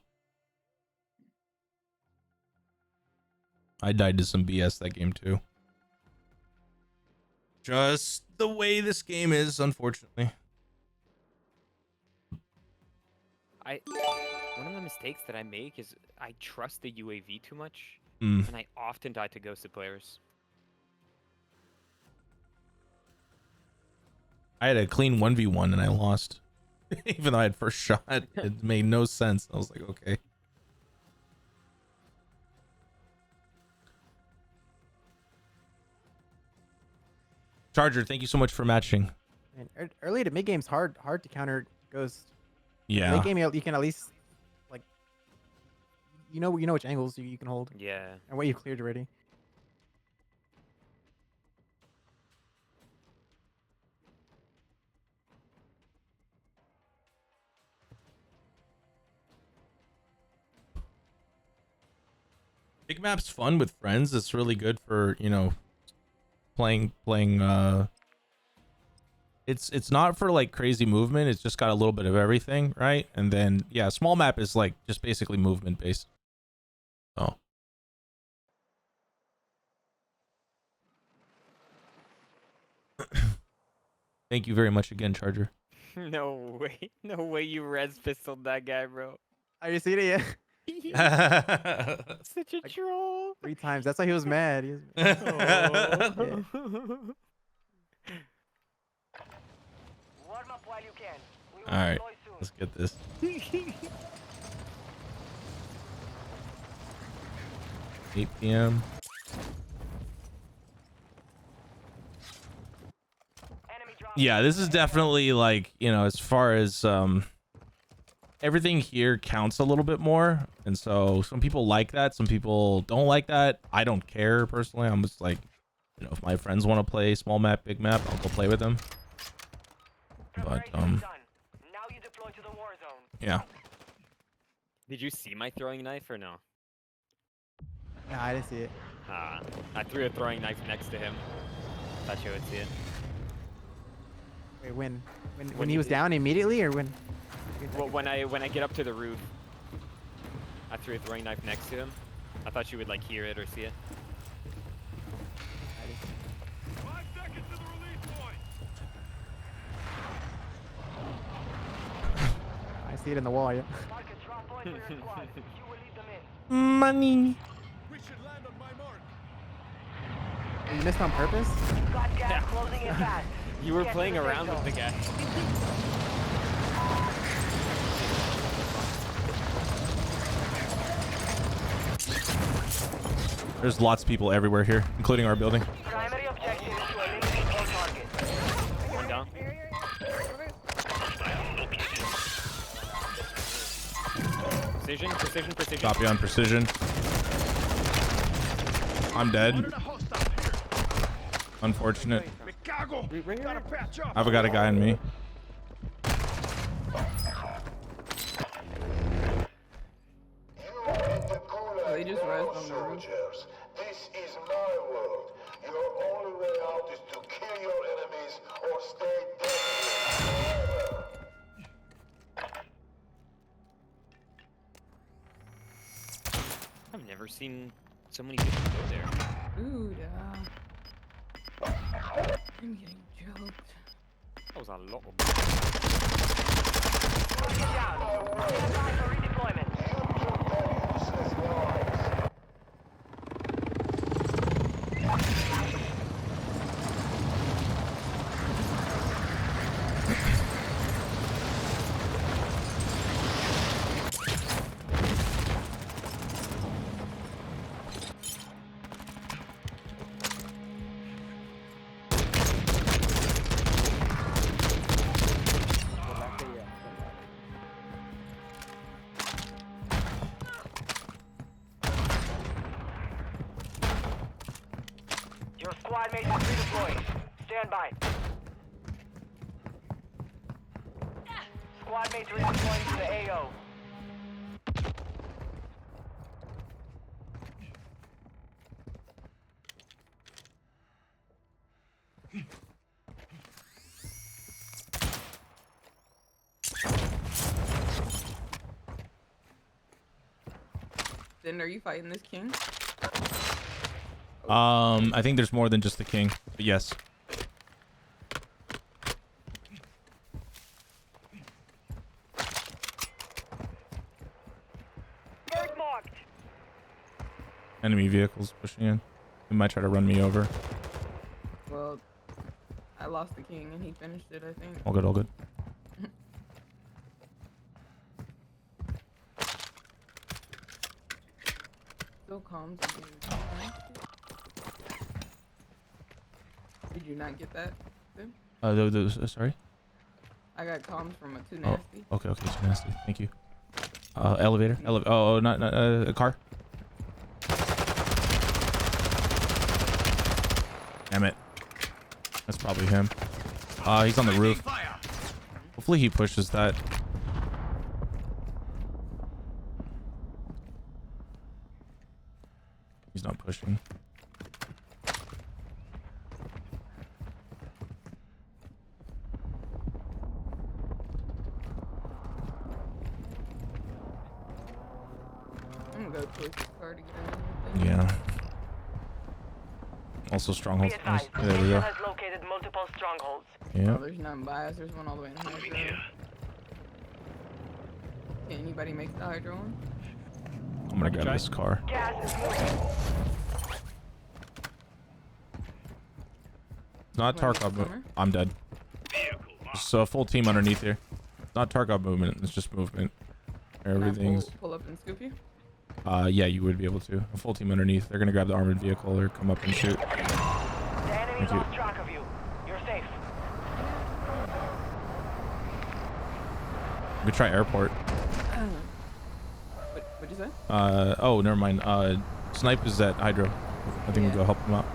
S1: I died to some BS that game too. Just the way this game is, unfortunately.
S14: One of the mistakes that I make is I trust the UAV too much,
S1: Mm.
S14: and I often die to ghosted players.
S1: I had a clean 1v1 and I lost. Even though I had first shot, it made no sense. I was like, okay. Charger, thank you so much for matching.
S11: And early to mid game's hard to counter ghost.
S1: Yeah.
S11: Late game, you can at least like, you know which angles you can hold.
S14: Yeah.
S11: And what you've cleared already.
S1: Big map's fun with friends. It's really good for, you know, playing it's not for like crazy movement. It's just got a little bit of everything, right? And then yeah, small map is like just basically movement based. Oh. Thank you very much again, Charger.
S14: No way you res pistoled that guy, bro.
S11: Are you seeing it
S1: Yeah.
S14: Such a troll.
S11: 3 times. That's why he was mad. He was mad. Yeah.
S4: Warm up while you can. We will
S1: All right,
S4: deploy soon.
S1: let's get this. 8 p.m. Yeah, this is definitely like, you know, as far as everything here counts a little bit more, and so some people like that, some people don't like that. I don't care personally. I'm just like, you know, if my friends want to play small map, big map, I'll go play with them. But
S4: Now you deploy to the war zone.
S1: yeah.
S14: Did you see my throwing knife or no?
S11: Nah, I didn't see it.
S14: I threw a throwing knife next to him. Thought you would see it.
S11: Wait, when
S14: When
S11: he
S14: you
S11: was
S14: did-
S11: down immediately, or when?
S14: Well, when I get up to the roof, I threw a throwing knife next to him. I thought you would like hear it or see it.
S3: 5 seconds to the release point.
S11: I see it in the wall. Yeah.
S4: Mark a drop point for your squad. You will lead them in.
S1: Money.
S3: We should land on my mark.
S11: You missed on purpose?
S4: You've got gas closing in fast.
S14: You were
S4: Get to
S14: playing
S4: the safe
S14: around with
S4: zone.
S14: the guy.
S1: There's lots of people everywhere here, including our building.
S4: Primary objective is to eliminate all targets.
S14: One down. Precision.
S1: Copy on precision. I'm dead. Unfortunate.
S3: Gotta patch up.
S1: I've got a guy in me.
S13: They just rest on the roof.
S5: Soldiers, this is my world. Your only way out is to kill your enemies or stay dead here forever.
S14: I've never seen so many people go there.
S13: Dude, I'm getting choked.
S14: That was a lot of
S4: Get down. Stand by for redeployment.
S5: You took their useless lives.
S4: Your squad mate is redeploying. Stand by. Squad mates redeploying to the AO.
S13: Then are you fighting this king?
S1: I think there's more than just the king, but yes.
S4: Bird marked.
S1: Enemy vehicles pushing in. They might try to run me over.
S13: Well, I lost the king and he finished it, I think.
S1: All good, all good.
S13: Still calm. Did you not get that? Then?
S1: Sorry.
S13: I got comms from a too
S1: Oh,
S13: nasty.
S1: okay, okay, too nasty. Thank you. Elevator. Oh, not a car. Damn it. That's probably him. He's on the roof. Hopefully he pushes that. He's not pushing.
S13: I'm gonna go towards this car to get in.
S1: Yeah. Also strongholds. Nice. There we go.
S4: Has located multiple strongholds.
S1: Yeah.
S13: Oh, there's none by us. There's one all the way in the hydro. Can anybody make the hydro one?
S1: I'm gonna grab this car.
S4: Gas is moving.
S1: It's not Tarkov. I'm dead. Just a full team underneath here. It's not Tarkov movement. It's just movement. Everything's.
S13: Pull up and scoop you?
S1: Yeah, you would be able to. A full team underneath. They're gonna grab the armored vehicle or come up and shoot.
S4: The enemy lost track of you. You're safe.
S1: We try airport.
S13: What'd you say?
S1: Oh, never mind. Snipe is at Hydro. I think we'll go help him out.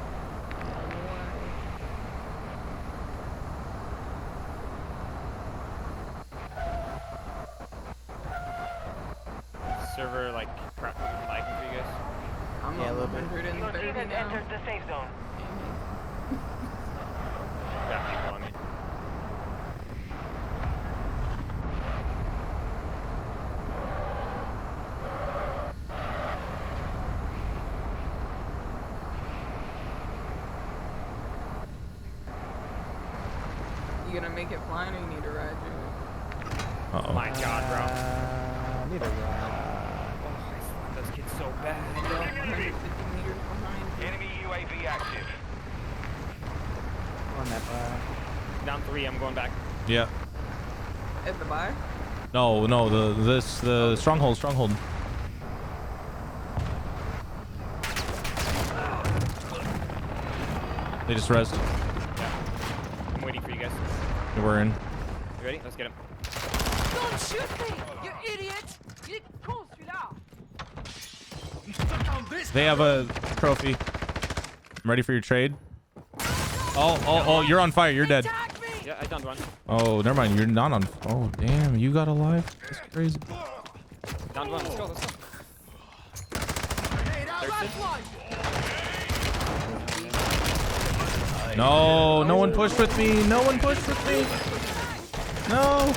S14: Server like lagging for you guys?
S13: I'm
S11: Yeah, a
S13: on
S11: little bit.
S13: 130
S4: Your team has
S13: now.
S4: entered the safe zone.
S14: Got people on me.
S13: You gonna make it flying or you need to ride you?
S1: Uh-oh.
S14: My God, bro.
S11: I need a ride.
S14: Oh, I slap those kids so bad.
S13: 150 meters behind.
S6: Enemy UAV active.
S11: On that bar.
S14: Down 3, I'm going back.
S1: Yeah.
S13: At the bar?
S1: No, no. The stronghold. They just rezzed.
S14: Yeah. I'm waiting for you guys.
S1: We're in.
S14: You ready? Let's get him.
S4: Don't shoot me, you idiot! You con celui-là!
S1: They have a trophy. I'm ready for your trade. Oh, you're on fire. You're dead.
S14: Yeah, I downed one.
S1: Oh, never mind. You're not on. Oh, damn. You got alive? That's crazy.
S14: Downed one. Let's go. Let's go.
S1: No, no one pushed with me. No one pushed with me. No.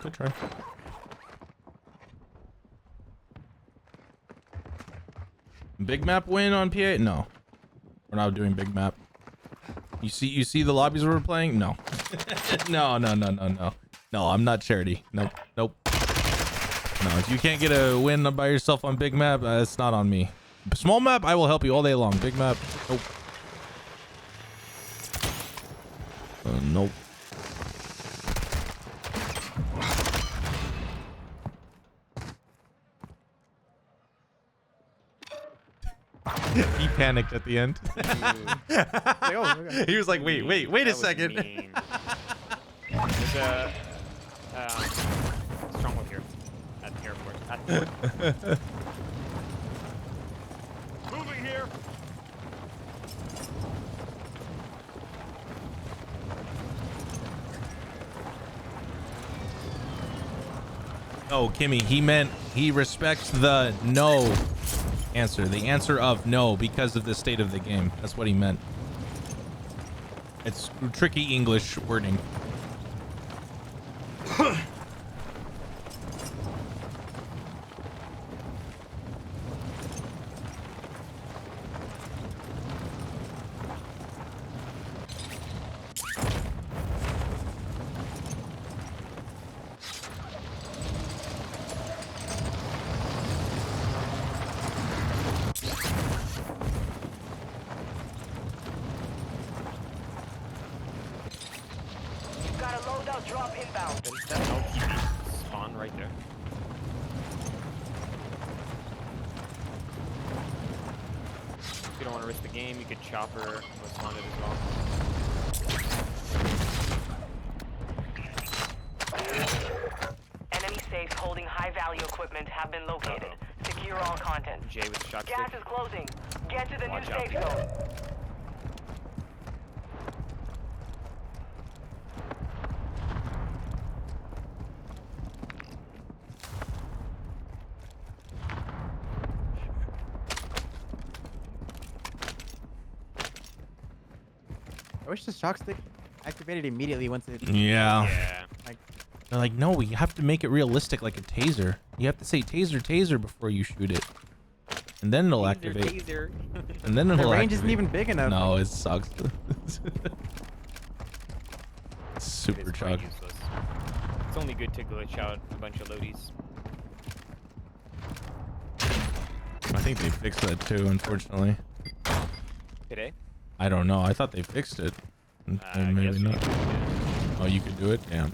S1: Good try. Big map win on PA? No, we're not doing big map. You see the lobbies we're playing? No. No. I'm not charity. Nope. No, if you can't get a win by yourself on big map, it's not on me. Small map, I will help you all day long. Big map, nope. Nope. He panicked at the end. He was like, wait a second.
S14: There's a stronghold here at the airport. At the port.
S3: Moving here.
S1: Oh, Kimmy, he respects the no answer. The answer of no because of the state of the game. That's what he meant. It's tricky English wording.
S4: Drop inbound.
S14: There's that LTV spawn right there. If you don't want to risk the game, you could chopper what's on it as well.
S4: Enemy safes holding high-value equipment have been located. Secure all content.
S14: Jay with the shot
S4: Gas
S14: stick.
S4: is closing. Get to the
S14: Watch
S4: new
S14: out.
S4: safe zone.
S11: I wish the shock stick activated immediately once it.
S1: Yeah.
S11: Like,
S1: They're like, no, we have to make it realistic like a taser. You have to say taser, taser before you shoot it. And then it'll activate.
S14: Taser.
S1: And then
S11: the
S1: it'll
S11: range isn't
S1: activate.
S11: even big enough.
S1: No, it sucks.
S14: It
S1: Super
S14: is quite
S1: chug.
S14: useless. It's only good to glitch out a bunch of loadies.
S1: I think they fixed that too, unfortunately.
S14: Today?
S1: I don't know. I thought they fixed it. Maybe not. Oh, you could do it? Damn.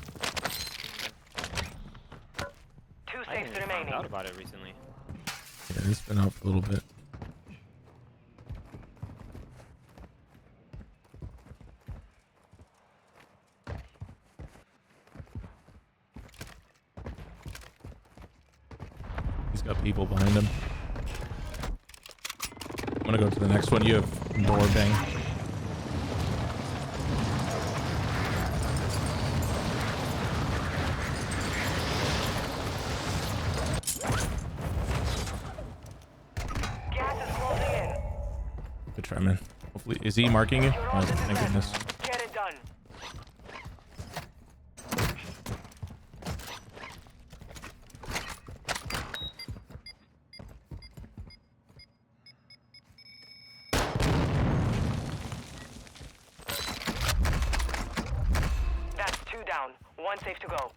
S4: Two
S14: I
S4: safes
S14: only found
S4: remaining.
S14: out about it recently.
S1: Yeah, it's been out for a little bit. He's got people behind him. I'm gonna go to the next one. You have door bang.
S4: Gas is closing in.
S1: Good try, man. Hopefully, is he marking you? Oh, thank goodness.
S4: Get it done. That's two down. One safe to go.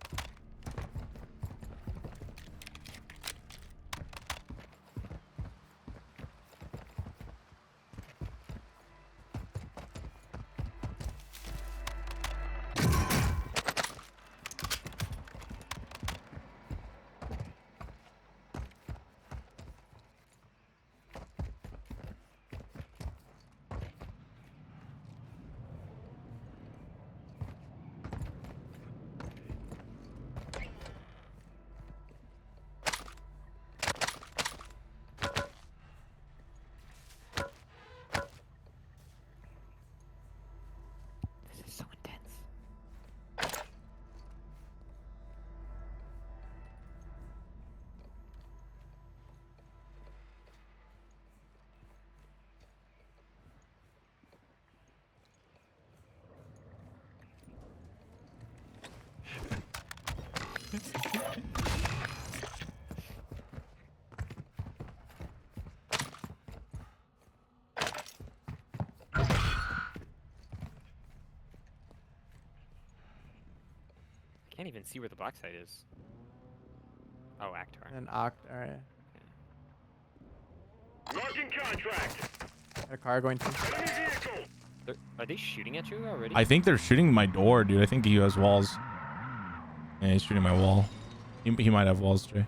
S14: This is so intense. Can't even see where the black site is. Oh, Actar.
S11: And Oct. Alright.
S3: Marking contract.
S11: A car going to.
S3: Enemy vehicle.
S14: Are they shooting at you already?
S1: I think they're shooting my door, dude. I think he has walls. Yeah, he's shooting my wall. He might have walls, Jay.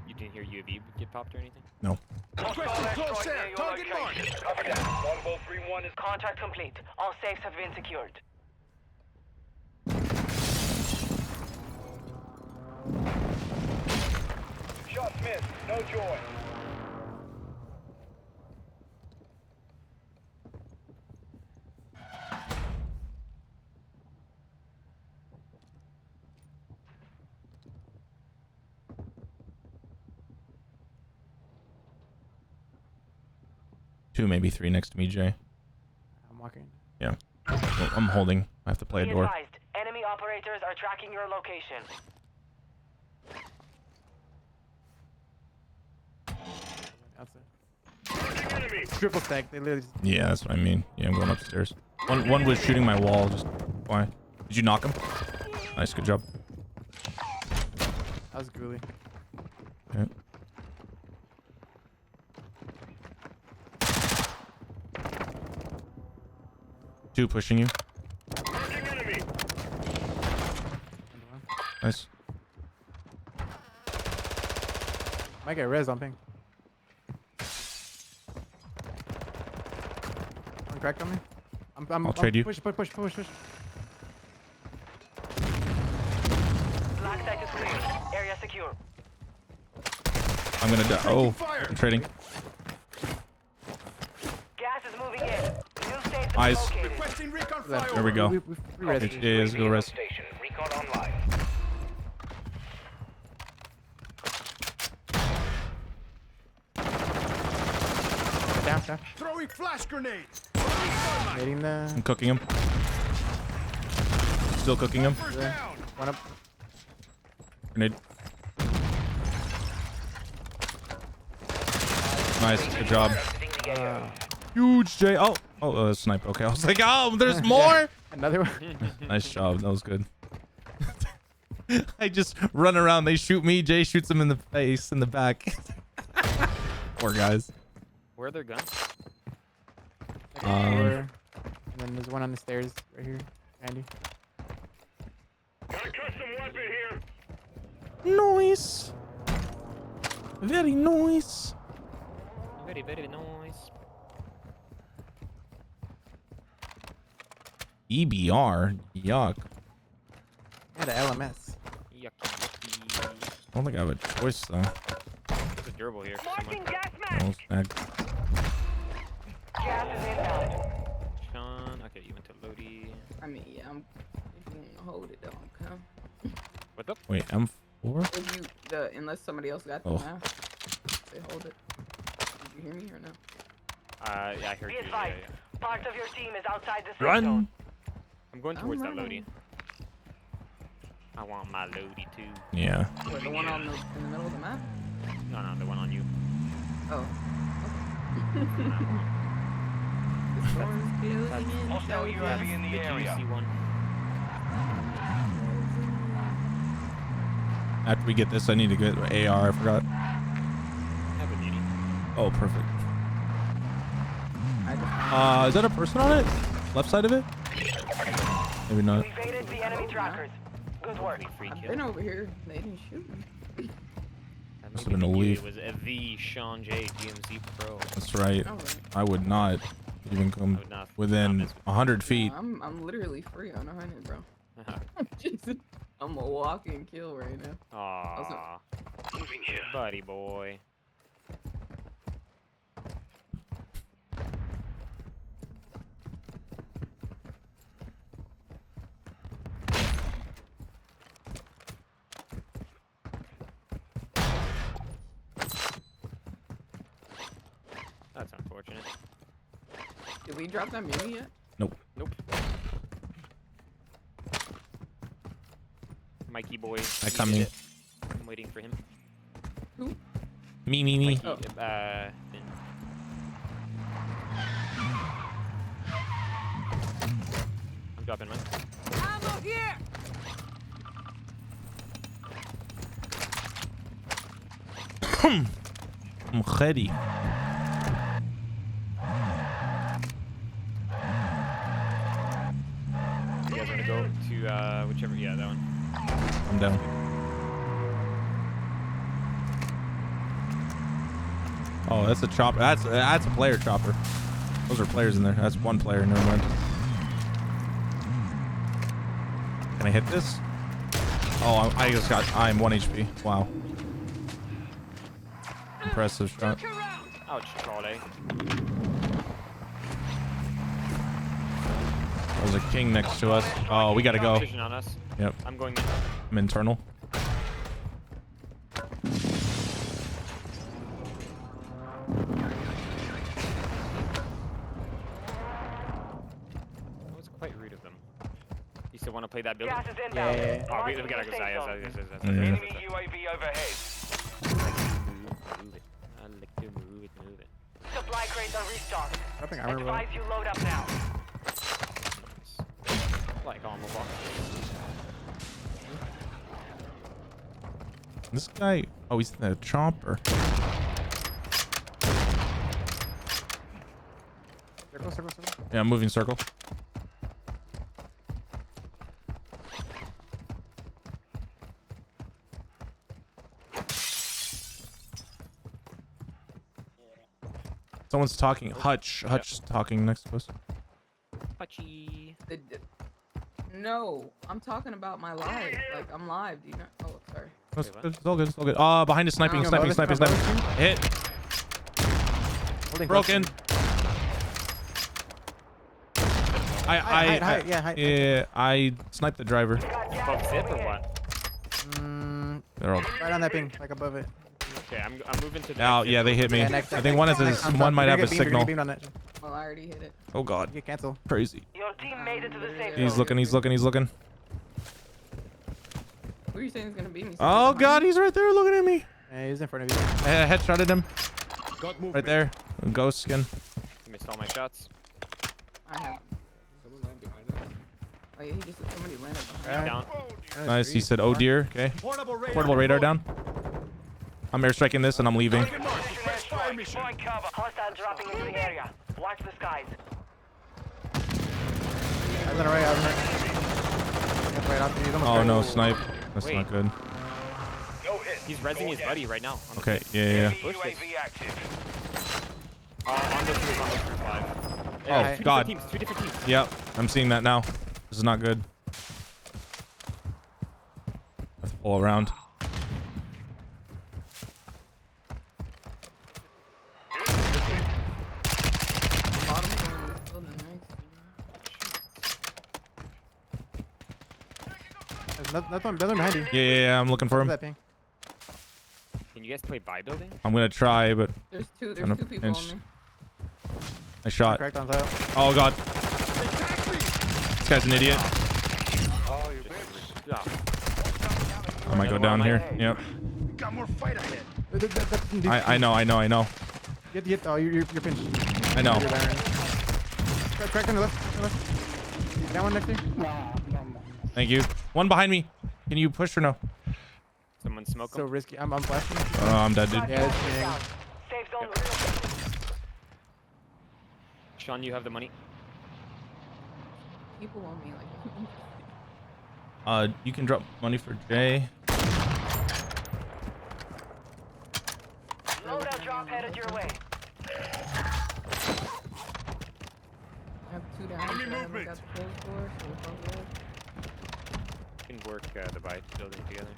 S14: You didn't hear UAV get popped or anything?
S1: No.
S3: Close air. Target marked.
S4: Copy that. Longbow 3-1 is contact complete. All safes have been secured.
S3: Shots missed. No joy.
S1: Two, maybe three next to me, Jay.
S11: I'm walking.
S1: Yeah. Well, I'm holding. I have to play a
S4: Be
S1: door.
S4: advised, enemy operators are tracking your location.
S11: Outside.
S3: Enemy.
S11: Triple stack. They literally.
S1: Yeah, that's what I mean. Yeah, I'm going upstairs. One was shooting my wall. Just why? Did you knock him? Nice, good job.
S11: That was ghouly.
S1: Okay. 2 pushing you. Nice.
S11: Might get res on ping. One cracked on me.
S1: I'll trade you.
S11: Push.
S4: Black site is clear. Area secure.
S1: I'm gonna die. Oh, I'm trading.
S4: Gas is moving in. New station
S1: Eyes.
S4: located.
S3: Requesting recon
S11: Left.
S3: flyover.
S1: There we go.
S11: We res.
S1: Yeah, let's go rest.
S6: Station. Recon online.
S11: Down.
S3: Throwing flash grenade.
S11: Hitting the.
S1: I'm cooking him. Still cooking him.
S3: First down.
S11: One up.
S1: Grenade. Nice. Good job. Huge J. Oh, snipe. Okay. I was like, oh, there's more.
S11: Another one.
S1: Nice job. That was good. I just run around. They shoot me. Jay shoots him in the face, in the back. Poor guys.
S14: Where are their guns?
S11: And then there's one on the stairs right here. Andy.
S3: Got a custom weapon here.
S1: Nice. Very nice.
S14: Very, very nice.
S1: EBR. Yuck.
S11: Yeah, the LMS.
S14: Yucky.
S1: I don't think I have a choice though.
S14: There's a durable here.
S4: Marking
S14: Someone.
S4: gas
S1: Oh,
S4: mask.
S1: snag.
S4: Gas is inbound.
S14: Sean. Okay, you went to Lodi.
S13: I mean, yeah, if you want to hold it, don't come.
S14: What the?
S1: Wait, M4?
S13: If you, unless somebody else got the mask, they hold it. Did you hear me or no?
S14: Yeah, I heard
S4: Be
S14: you.
S4: advised.
S14: Yeah.
S4: Part of your team is outside the safe
S1: Run.
S4: zone.
S14: I'm going towards that
S13: running.
S14: Lodi. I want my Lodi too.
S1: Yeah.
S13: What, the one in the middle of the map?
S14: No, the one on you.
S13: Oh. The storm's closing in.
S6: Hostile UAV in the area.
S14: juicy one.
S1: After we get this, I need to get AR. I forgot.
S14: Have a muni.
S1: Oh, perfect.
S13: I just
S1: Is that a person on it? Left side of it? Maybe not.
S4: You evaded the enemy trackers. Good work.
S14: Free
S13: I've
S14: kill.
S13: been over here. They didn't shoot me.
S14: That
S1: Must
S14: made
S1: have been
S14: me
S1: a
S14: think
S1: leaf.
S14: It was a the Sean J GMZ Pro.
S1: That's right.
S13: Alright.
S1: I would not even come
S14: I would not-
S1: within
S14: not miss-
S1: 100 feet.
S13: I'm literally free on 100, bro. I'm a walking kill right now.
S14: Aww.
S6: Moving here.
S14: Buddy boy. That's unfortunate.
S13: Did we drop that muni yet?
S1: Nope.
S14: Nope. Mikey boy.
S1: I
S14: he
S1: come
S14: did
S1: in.
S14: it. I'm waiting for him.
S13: Who?
S1: Me.
S14: Mikey,
S13: Oh.
S14: Finn. I'm dropping mine.
S3: Ammo here.
S1: I'm ready.
S14: You guys want to go to whichever? Yeah, that one.
S1: I'm down. Oh, that's a chopper. That's a player chopper. Those are players in there. That's one player. Never mind. Can I hit this? Oh, I just got. I'm 1 HP. Wow. Impressive shot.
S14: Ouch, Charlie.
S1: There's a king next to us. Oh, we gotta go.
S14: Competition on us.
S1: Yep.
S14: I'm going in.
S1: I'm internal.
S14: That was quite rude of them. You still want to play that building?
S4: Gas is inbound.
S11: Yeah.
S14: Oh, we
S4: Marking
S14: gotta
S4: the
S14: go.
S4: safe
S14: Yes,
S4: zone.
S1: Yeah.
S6: Enemy UAV overhead.
S14: Move it. I like to move it.
S4: Supply crates are restocked.
S11: I think I remember.
S4: Advise you load up now.
S14: Nice. Like armor box.
S1: This guy. Oh, he's the chomper.
S11: Circle.
S1: Yeah, I'm moving circle. Someone's talking. Hutch talking next to us.
S14: Hutchy.
S13: No, I'm talking about my live. Like, I'm live. Do you know? Oh, sorry.
S1: It's all good. It's all good. Behind us, sniping. Hit. Broken.
S11: Yeah,
S1: I sniped the driver.
S14: Above zip or what?
S1: They're all
S11: right on that ping, like above it.
S14: Okay, I'm moving to the
S1: Oh, yeah, they hit me. I think one might have a signal.
S13: Well, I already hit it.
S1: Oh god.
S11: You cancel.
S1: Crazy.
S4: Your team made it to the safe
S1: He's
S4: zone.
S1: looking.
S13: Who are you saying is gonna beat me?
S1: Oh god, he's right there looking at me.
S11: Yeah, he's in front of you.
S1: I headshotted him. Right there. Ghost skin.
S14: Missed all my shots.
S13: I have. Oh yeah, somebody landed behind.
S14: Down.
S1: Nice. He said, "Oh dear." Okay. Portable radar down. I'm airstriking this and I'm leaving.
S4: Hostile dropping into the area. Watch the skies.
S11: I was on the right. Right after you.
S1: Oh no, snipe. That's
S14: Wait.
S1: not good.
S14: He's rezzing his buddy right now.
S1: Okay. Yeah.
S6: UAV active.
S14: On those roof 5.
S1: Oh god.
S14: Two different teams.
S1: Yep. I'm seeing that now. This is not good. Let's pull around.
S11: There's nothing behind you.
S1: Yeah. I'm looking for him.
S11: That ping.
S14: Can you guys play buy building?
S1: I'm gonna try, but
S13: There's two
S1: Kinda
S13: people on
S1: pinched.
S13: me.
S1: I shot.
S11: Cracked on top.
S1: Oh god. This guy's an idiot.
S10: Oh, you bitch.
S1: I might go down here. Yep.
S3: Got more fight ahead.
S1: I know.
S11: Get. Oh, you're pinched.
S1: I know.
S11: Crack on the left. That one next to you.
S1: Thank you. One behind me. Can you push or no?
S14: Someone smoke
S11: So
S14: him.
S11: risky. I'm flashing.
S1: Oh, I'm dead, dude.
S11: Yeah, it's ping.
S4: Safe zone.
S14: Sean, you have the money.
S13: People on me like.
S1: You can drop money for Jay.
S4: Loadout drop headed your way.
S13: I have two down.
S3: Enemy
S13: so I haven't
S3: movement.
S13: got the closed door, so it's all good.
S14: We can work the buy building together.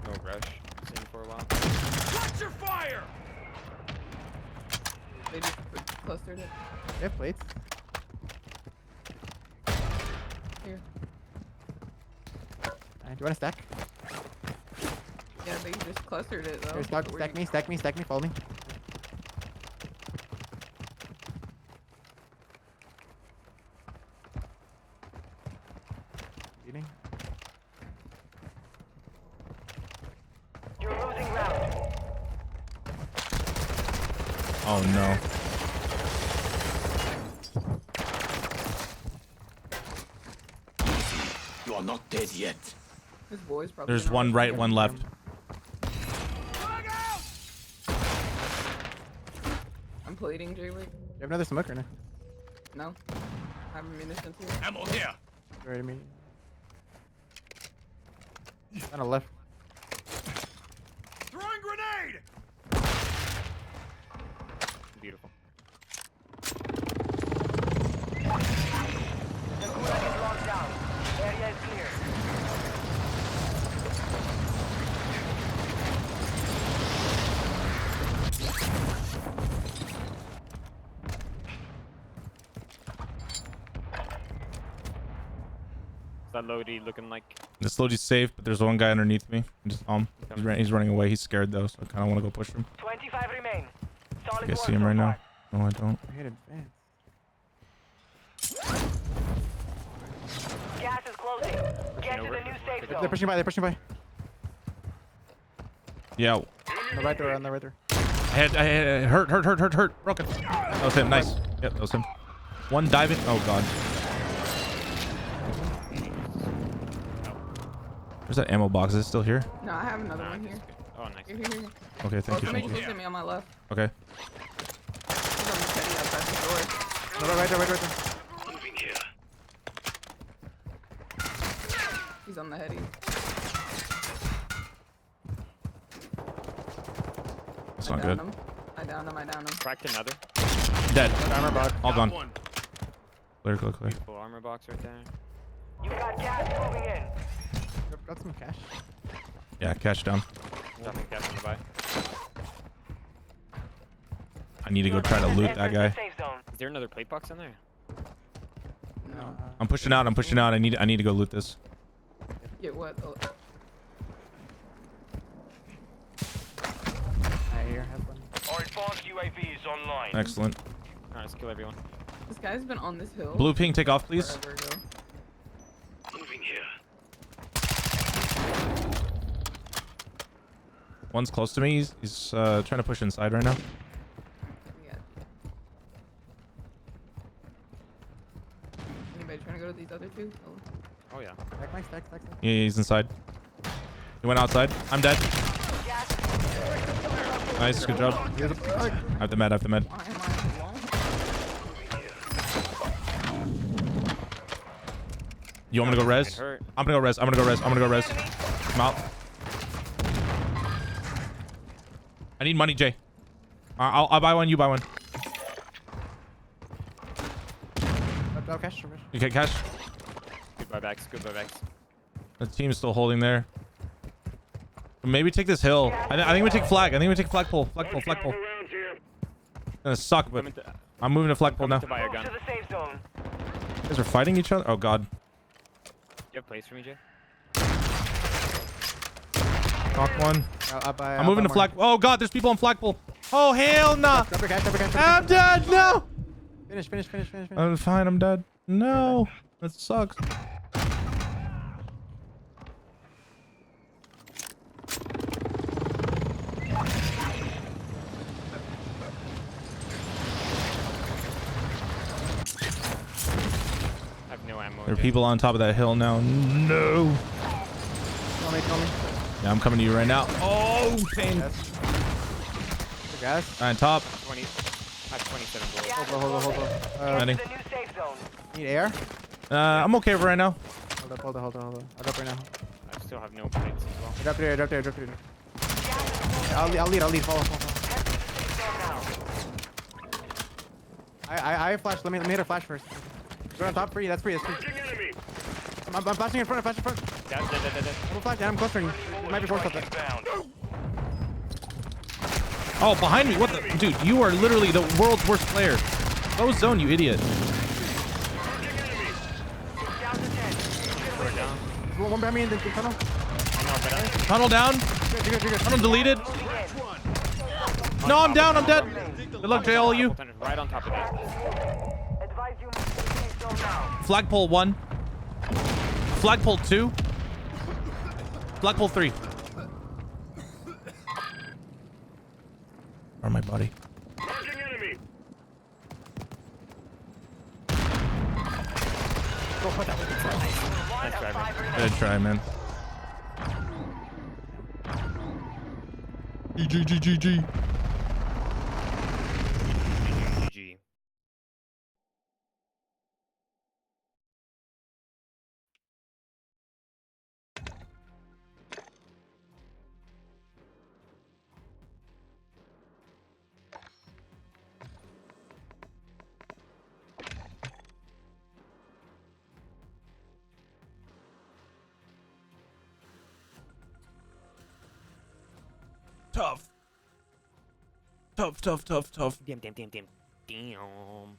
S14: No rush. Sitting for a while.
S3: Watch your fire!
S13: They just clustered it.
S11: They have plates.
S13: Here.
S11: Do you want to stack?
S13: Yeah, they just clustered it though.
S11: Here, stack me, follow me. Eating.
S4: You're losing ground.
S1: Oh no.
S3: You are not dead yet.
S13: This boy's probably.
S1: There's
S13: gonna
S1: one
S13: rush
S1: right,
S13: me.
S1: one left.
S13: I'm plating, Jaywick.
S11: You have another smoker now.
S13: No. I have munitions here.
S3: Ammo here.
S11: Right, I mean. On the left.
S3: Throwing grenade.
S14: Beautiful.
S4: The gulag is locked down. Area is clear.
S14: Is that Lodi looking like?
S1: This Logi's safe, but there's one guy underneath me. Just he's running away. He's scared though, so I kind of want to go push him.
S4: 25 remain. Solid
S1: I guess
S4: work
S1: see him
S4: so
S1: right now.
S4: far.
S1: No, I don't.
S11: I hit advance.
S4: Gas is closing. Get to the new safe
S11: They're
S4: zone.
S11: pushing by.
S1: Yeah.
S11: On the right door,
S1: I had hurt. Broken. That was him. Nice. Yep, that was him. One diving. Oh god. Where's that ammo box? Is it still here?
S13: No, I have another one here.
S14: Oh, nice.
S13: Here.
S1: Okay, thank you.
S13: Somebody
S1: Thank
S13: just
S1: you.
S13: hit me on my left.
S1: Okay.
S13: He's on the teddy outside the door.
S11: No, right there.
S3: Moving here.
S13: He's on the heady.
S1: That's not good.
S13: I downed him. down him.
S14: Cracked another.
S1: Dead.
S11: Armor box.
S1: All gone.
S3: One.
S1: Clear, clear, clear.
S14: Beautiful armor box right there.
S4: You got gas moving in.
S11: Got some cash.
S1: Yeah, cash down.
S14: Dropping gas on the buy.
S1: I need to go try to loot that guy.
S4: Safe zone.
S14: Is there another plate box in there?
S13: No.
S1: I'm pushing out. I'm pushing out. I need to go loot this.
S13: Get what? Oh.
S11: I hear has one.
S6: Our advanced UAV is online.
S1: Excellent.
S14: Alright, let's kill everyone.
S13: This guy's been on this hill.
S1: Blue ping, take off, please.
S13: forever ago.
S3: Moving here.
S1: One's close to me. He's trying to push inside right now.
S13: Yeah. Anybody trying to go to these other two? Oh.
S14: Oh yeah.
S11: Stack.
S1: Yeah, he's inside. He went outside. I'm dead. Nice, good job. I have the med.
S13: Why am I alone?
S1: You want me to go res?
S14: Hurt.
S1: I'm gonna go res. I'm gonna go res. I'm out. I need money, Jay. I'll buy one. You buy one.
S11: Oh, cash.
S1: You get cash.
S14: Good buybacks. Good buybacks.
S1: The team's still holding there. Maybe take this hill. I think we take flag. I think we take flagpole. Flagpole.
S3: Around here.
S1: Gonna suck, but
S14: Coming to,
S1: I'm moving to flagpole now.
S14: to buy a
S4: Move
S14: gun.
S4: to the safe zone.
S1: You guys are fighting each other. Oh god.
S14: You have place for me, Jay?
S1: Knock one. I'm moving to
S11: flag.
S1: flag. Oh god, there's people on flagpole. Oh hell no.
S11: Drop your cash.
S1: I'm dead. No.
S11: Finish.
S1: I'm fine. I'm dead. No. That sucks.
S14: I have no ammo.
S1: There are
S14: Jay.
S1: people on top of that hill now. No.
S11: Tell me.
S1: Yeah, I'm coming to you right now. Oh, pain.
S11: Gas.
S1: On top.
S14: 20. I have 27 bullets.
S11: Hold on.
S1: Landing.
S4: The new safe zone.
S11: Need air?
S1: I'm okay for right now.
S11: Hold on. I'll drop right now.
S14: I still have no plates as well.
S11: Drop there. Yeah, I'll lead. Follow. I flash. Let me hit a flash first. Go on top. Free. That's free.
S3: Enemy.
S11: I'm flashing in front.
S14: Dead.
S11: I'm flash. I'm close to you. You might be forced up there.
S6: Inbound.
S1: Oh, behind me. What the? Dude, you are literally the world's worst player. Go zone, you idiot.
S11: One behind me in the tunnel.
S1: Tunnel down.
S11: You're good.
S1: Tunnel deleted. No, I'm down. I'm dead. Good luck, Jay, all of you.
S14: Right on top of that.
S4: Advise you move to the safe zone now.
S1: Flagpole 1. Flagpole 2. Flagpole 3. Or my body.
S3: Marking enemy.
S14: Nice driving.
S1: Good try, man. GG.
S14: GG.
S1: Tough.
S14: Damn.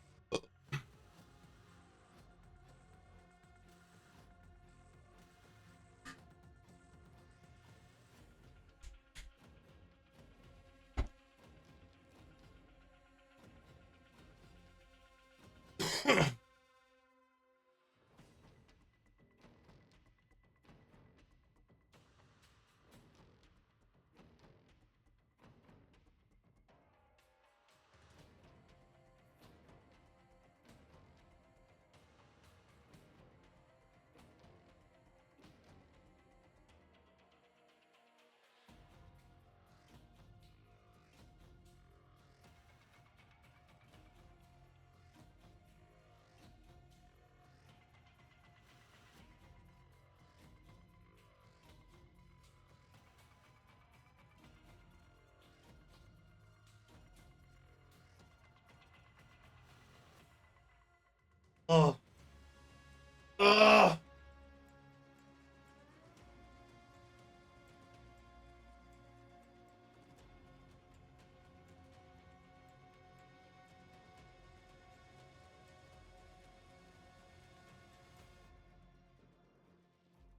S1: Oh. Ugh.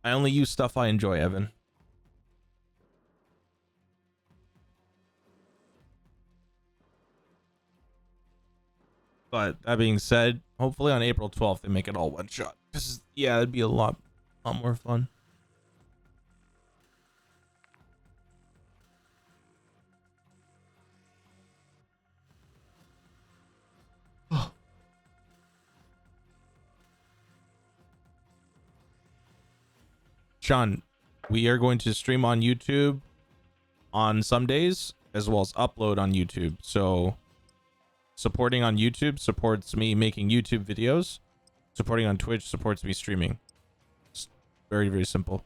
S1: I only use stuff I enjoy, Evan. But that being said, hopefully on April 12th they make it all one shot. Yeah, it'd be a lot more fun. Sean, we are going to stream on YouTube on some days as well as upload on YouTube. So supporting on YouTube supports me making YouTube videos. Supporting on Twitch supports me streaming. It's very, very simple.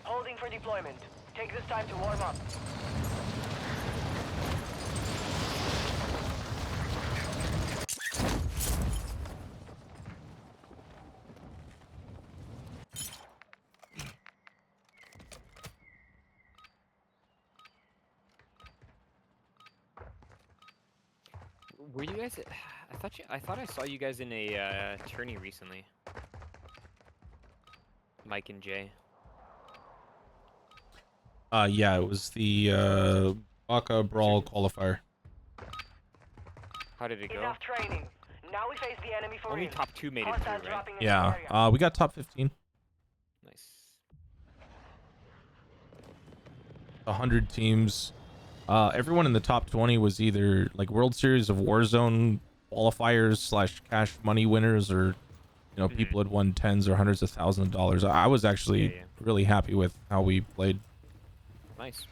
S4: Holding for deployment. Take this time to warm up.
S14: Were you guys? I thought I saw you guys in a tourney recently. Mike and Jay.
S1: Yeah, it was the Baka Brawl qualifier.
S14: How did it go?
S4: Enough training. Now we face the enemy for
S14: Only
S4: real.
S14: top 2 made it through, right?
S1: Yeah, we got top 15.
S14: Nice.
S1: 100 teams. Everyone in the top 20 was either like World Series of Warzone qualifiers / cash money winners, or people had won tens or hundreds of thousands of dollars. I was actually really happy with how we played.
S14: Nice.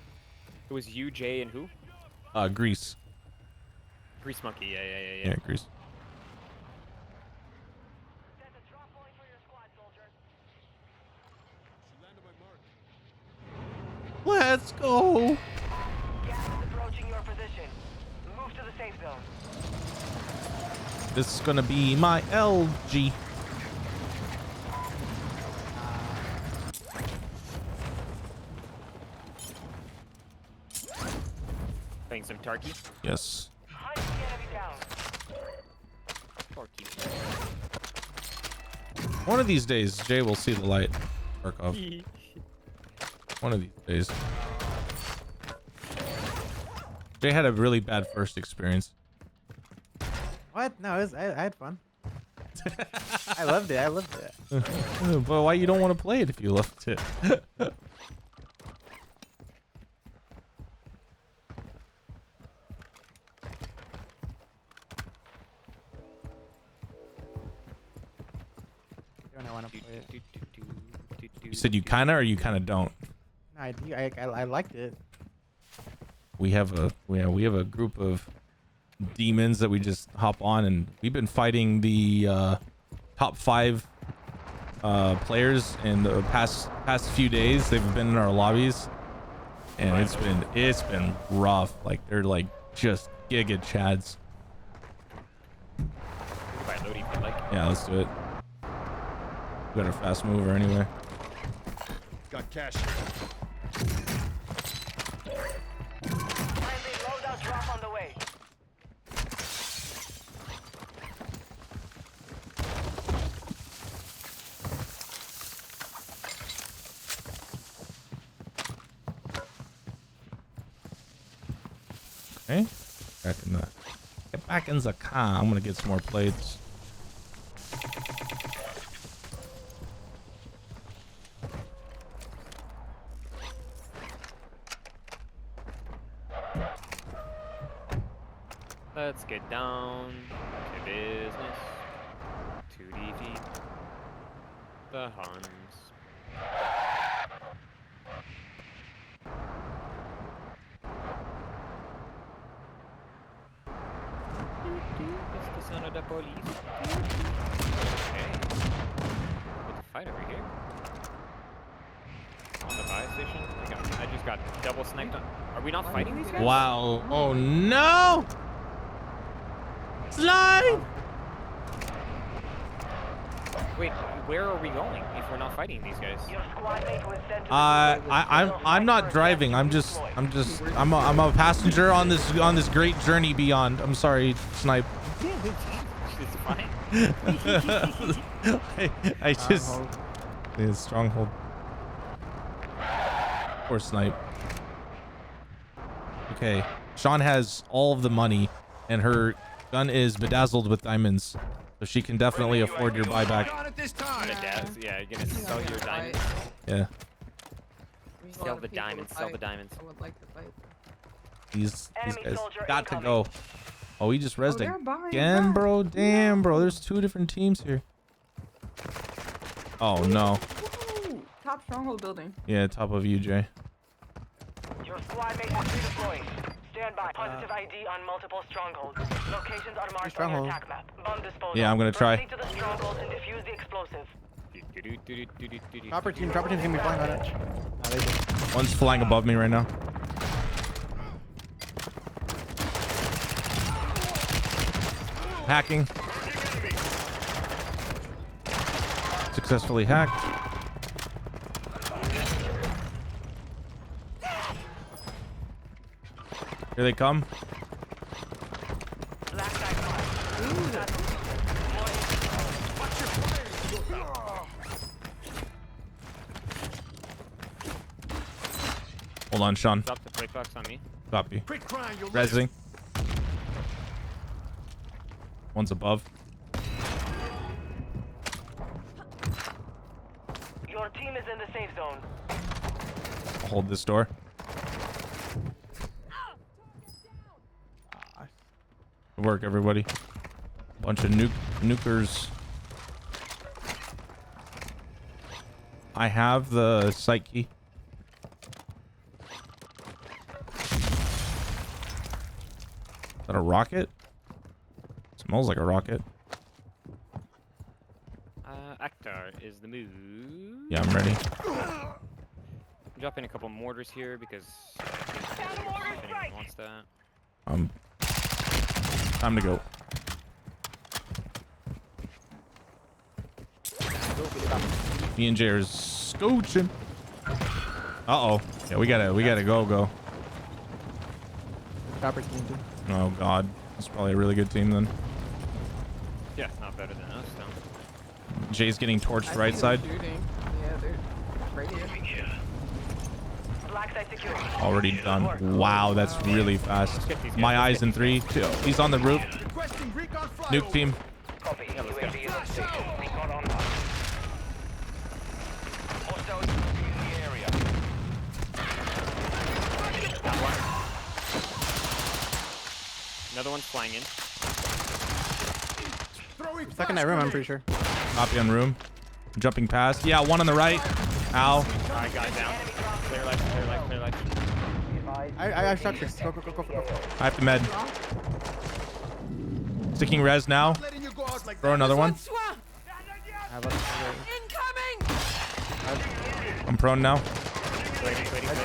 S14: It was you, Jay, and who?
S1: Grease.
S14: Grease Monkey. Yeah.
S1: Yeah, Grease. Let's go.
S4: Gas is approaching your position. Move to the safe zone.
S1: This is gonna be my LG.
S14: Playing some Tarky?
S1: Yes.
S4: Hunt the enemy down.
S14: Tarky.
S1: One of these days, Jay will see the light. Markov. One of these days. Jay had a really bad first experience.
S11: What? No, I had fun. I loved it.
S1: But why you don't want to play it if you loved it?
S11: Don't I want to play it?
S1: You said you kinda or you kinda don't.
S11: No, I liked it.
S1: We have a group of demons that we just hop on, and we've been fighting the top 5 players in the past few days. They've been in our lobbies, and it's been rough. Like they're like just giga chads. Yeah, let's do it. We got a fast mover anyway.
S3: Got cash.
S4: Friendly loadout drop on the way.
S1: Okay, get back in the car. I'm gonna get some more plates.
S14: Let's get down to business to defeat the Huns. It's the son of the police. Okay. Good fight over here. On the buy station. I just got double sniped on. Are we not fighting these guys?
S1: Wow. Oh no! Slide!
S14: Wait, where are we going if we're not fighting these guys?
S1: I'm not driving. I'm a passenger on this great journey beyond. I'm sorry, Snipe.
S14: It's fine.
S1: I just stronghold. Poor Snipe. Okay, Sean has all of the money, and her gun is bedazzled with diamonds, so she can definitely afford your buyback.
S14: Yeah, you're gonna sell your diamonds.
S1: Yeah.
S14: Sell the diamonds. Sell the diamonds.
S13: I would like to fight.
S1: These guys got to go. Oh, he just rezzed
S13: they're behind
S1: again,
S13: us.
S1: bro. Damn, bro. There's 2 different teams here. Oh no.
S13: Woo! Top stronghold building.
S1: Yeah, top of you, Jay.
S4: Your squad mate is redeploying. Stand by. Positive ID on multiple strongholds. Locations are marked on your attack map. Bomb disposal.
S1: Yeah, I'm gonna try.
S4: Proceed to the stronghold and defuse the explosive.
S11: Chopper team's gonna be flying on it.
S1: One's flying above me right now. Hacking. Successfully hacked. Here they come. Hold on, Sean.
S14: Drop the plate box on me.
S1: Copy. Rezzing. One's above.
S4: Your team is in the safe zone.
S1: I'll hold this door. Good work, everybody. Bunch of nukers. I have the site key. Is that a rocket? Smells like a rocket.
S14: Akhtar is the move.
S1: Yeah, I'm ready.
S14: I'm dropping a couple mortars here because if anyone wants that.
S1: Time to go. Me and Jay are scooching. Uh-oh. Yeah, we gotta go.
S11: Chopper team too.
S1: Oh god. That's probably a really good team then.
S14: Yeah, not better than us, though.
S1: Jay's getting torched right side.
S13: Yeah, they're right here.
S4: Black site secure.
S1: Already done. Wow, that's really fast. My eyes in 3, 2. He's on the roof. Nuke team.
S6: Copy. UAV is on station. Recon online. Hostiles in the area.
S14: Got one. Another one's flying in.
S11: Stuck in that room, I'm pretty sure.
S1: Copy on room. Jumping past. Yeah, one on the right. Ow.
S14: Alright, guy down. Clear left, clear left, clear left.
S11: I shot you. Go.
S1: I have to med. Sticking res now. Throw another one. I'm prone now.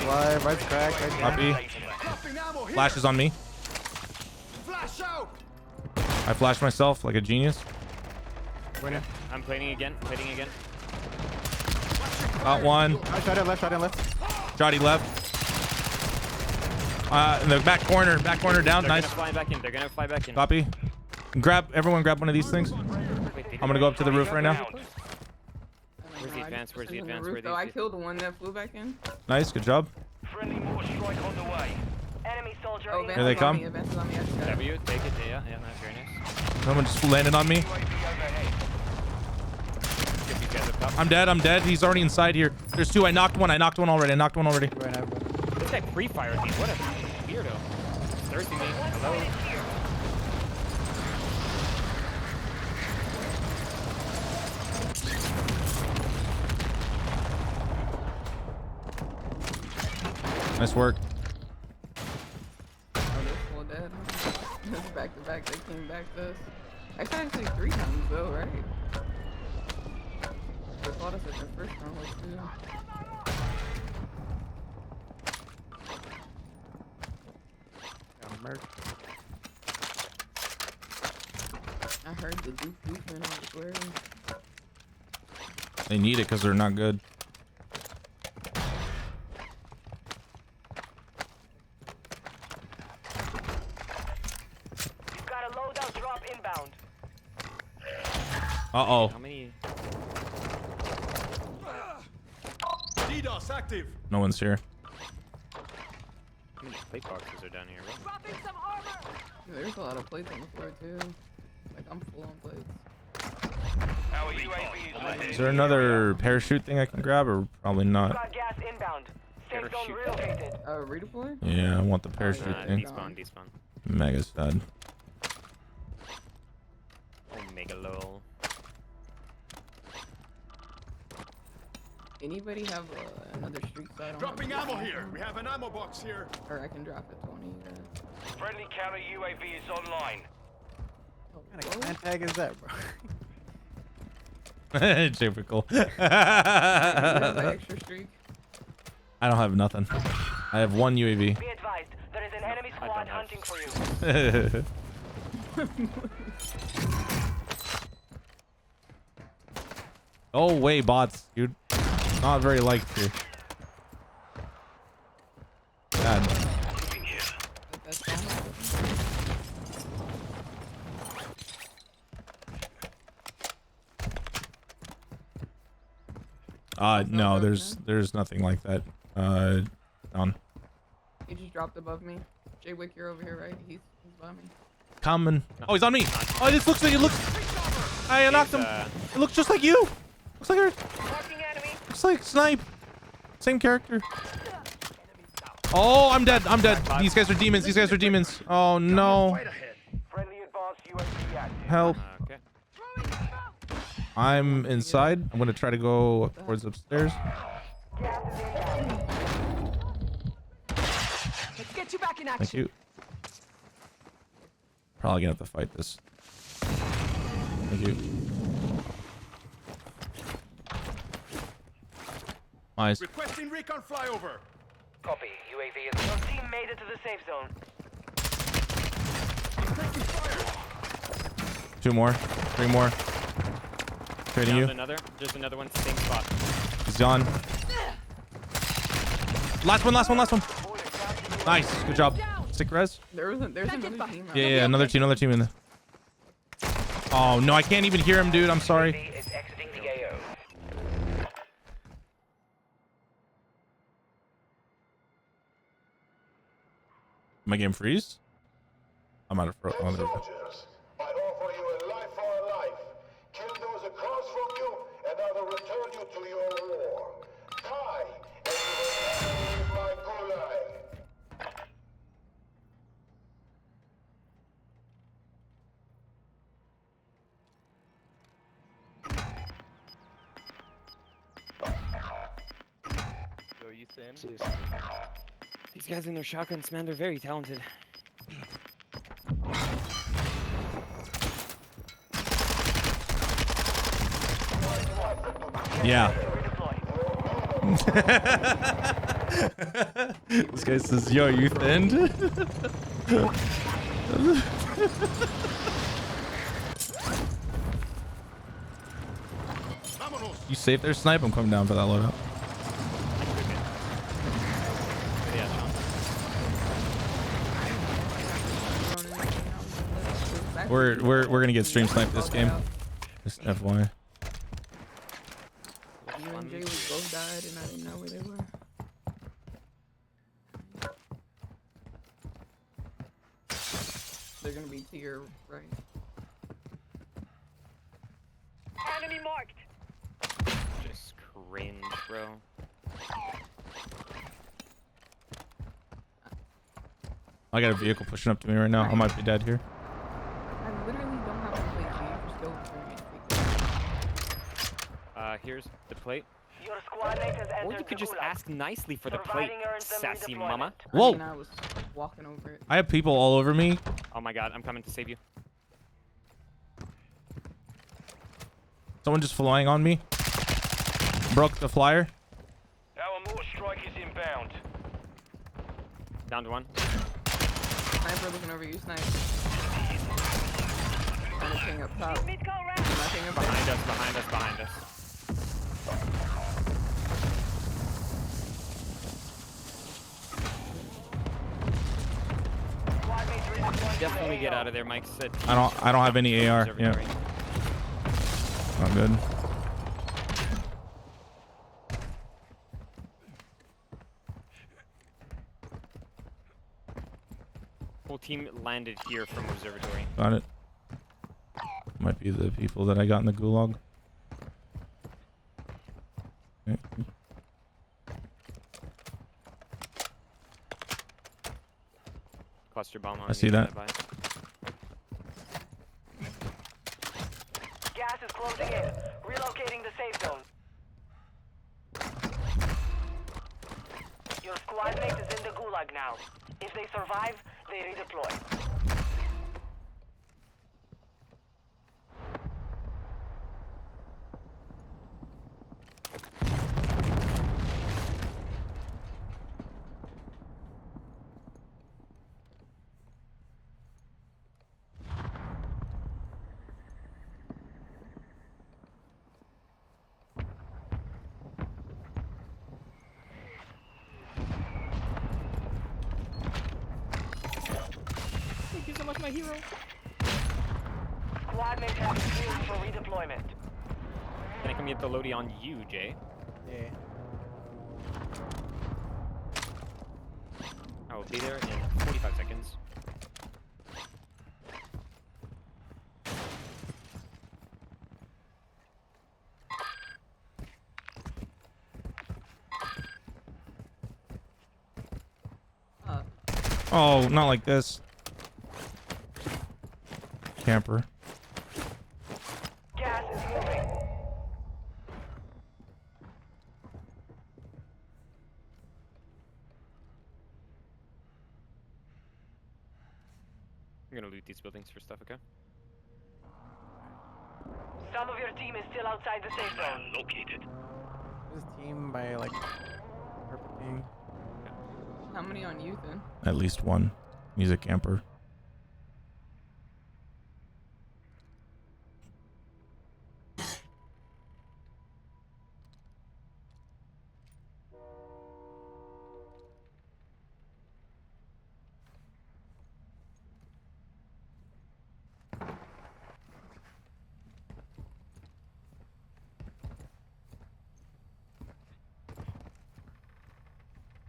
S11: Live, right crack.
S1: Copy. Flash is on me. I flashed myself like a genius.
S14: I'm plating again.
S1: Got one.
S11: I shot it left.
S1: Jotty left. In the back corner down.
S14: They're
S1: Nice.
S14: They're gonna fly back in.
S1: Copy. Everyone grab one of these things. I'm gonna go up to the roof right now.
S14: Where's the advance? Where's the
S13: In the
S14: advance?
S13: roof, though, I killed the one that flew back in.
S1: Nice, good job.
S6: Friendly mortar strike on the way.
S4: Enemy soldier.
S13: Oh,
S1: Here they come.
S13: Advance is on me. I just got it.
S14: W, take it. Yeah, nice, very nice.
S1: Someone just landed on me.
S14: Get these guys up top.
S1: I'm dead. He's already inside here. There's 2. I knocked one already.
S14: This guy pre-fired me. What a weirdo. Thirsty me. Hello.
S1: Nice work.
S13: Oh, they're full dead. That's back to back. They came back to us. Actually 3 times though, right? They fought us at their first round was too.
S14: Got murked.
S13: I heard the Duke man I was wearing.
S1: They need it because they're not good.
S4: You've got a loadout drop inbound.
S1: Uh-oh.
S14: How many?
S3: DDoS active.
S1: No one's here.
S14: How many plate boxes are down here, bro?
S4: Dropping some armor.
S13: There's a lot of plates on the floor too. Like I'm full on plates.
S6: Our UAV is ready.
S1: Is there another parachute thing I can grab, or probably not?
S4: Got gas inbound. Safe zone
S14: Parachute.
S4: relocated.
S13: Redeploy?
S1: Yeah, I want the parachute thing.
S14: Despawn, despawn.
S1: Mega stud.
S14: Omega lol.
S13: Anybody have another streak side on?
S3: Dropping ammo here. We have an ammo box here.
S13: Or I can drop it 20.
S6: Friendly counter UAV is online.
S11: What kind of clan tag is that, bro?
S1: Typical.
S13: You have an extra streak?
S1: I don't have nothing. I have 1 UAV.
S4: Be advised, there is an enemy squad hunting for you.
S1: Oh, way bots, dude. Not very liked here. God.
S13: That's fine.
S1: No, there's nothing like that. On.
S13: He just dropped above me. Jay Wick, you're over here, right? He's by me.
S1: Coming. Oh, he's on me. Oh, this looks like it looks. I knocked him. It looks just like you. Looks like her. Looks like Snipe. Same character. Oh, I'm dead. I'm dead. These guys are demons. These guys are demons. Oh no.
S6: Friendly advanced UAV active.
S1: Help.
S14: Okay.
S1: I'm inside. I'm gonna try to go towards upstairs.
S4: Let's get you back in action.
S1: Thank you. Probably gonna have to fight this. Thank you. Nice.
S3: Requesting recon flyover.
S6: Copy. UAV is
S4: Your team made it to the safe zone.
S1: 2 more. 3 more. Trading you.
S14: There's another one, same spot.
S1: He's gone. Last one. Nice. Good job. Sick res.
S13: There's another team.
S1: Yeah, another team in there. Oh no, I can't even hear him, dude. I'm sorry.
S6: is exiting the AO.
S1: My game freeze? I'm out of
S5: Soldiers, I offer you a life for a life. Kill those across from you, and I will return you to your war. Die, and you will never leave my gulag.
S14: These guys in their shotguns, man, they're very talented.
S1: Yeah. This guy says, yo, you thinned? You safe there, Snipe? I'm coming down for that loadout. We're gonna get stream sniped this game. Just FYI.
S13: You and Jay both died and I didn't know where they were. They're gonna be to your right.
S4: Enemy marked.
S14: Just cringe, bro.
S1: I got a vehicle pushing up to me right now. I might be dead here.
S13: I literally don't have a plate, so you just go through me.
S14: Here's the plate.
S4: Your squad mate has entered
S14: Or you could
S4: the
S14: just
S4: gulag.
S14: ask nicely for the plate,
S4: Surviving earns them
S14: sassy
S4: redeployment.
S14: mama.
S13: I
S1: Whoa.
S13: mean, I was walking over it.
S1: I have people all over me.
S14: Oh my god, I'm coming to save you.
S1: Someone just flying on me. Broke the flyer.
S6: Our mortar strike is inbound.
S14: Down to one.
S13: Sniper looking over you, sniper. Trying to ping up top. Nothing up
S14: Behind us, behind us, behind us. Definitely get out of there, Mike said.
S1: I don't have any AR. Yeah. Not good.
S14: Whole team landed here from observatory.
S1: Got it. Might be the people that I got in the gulag. Okay.
S14: Cluster bomb on
S1: I see
S14: you,
S1: that.
S14: bye.
S4: Gas is closing in. Relocating the safe zone. Your squad mate is in the gulag now. If they survive, they redeploy.
S14: Thank you so much, my hero.
S4: Squad mate has been cleared for redeployment.
S14: Can I come get the loadie on you, Jay?
S11: Yeah.
S14: I will be there in 45 seconds.
S1: Oh, not like this. Camper.
S4: Gas is moving.
S14: I'm gonna loot these buildings for stuff, okay?
S4: Some of your team is still outside the safe zone.
S6: Located.
S11: This team by like purple ping.
S13: How many on you then?
S1: At least one. He's a camper.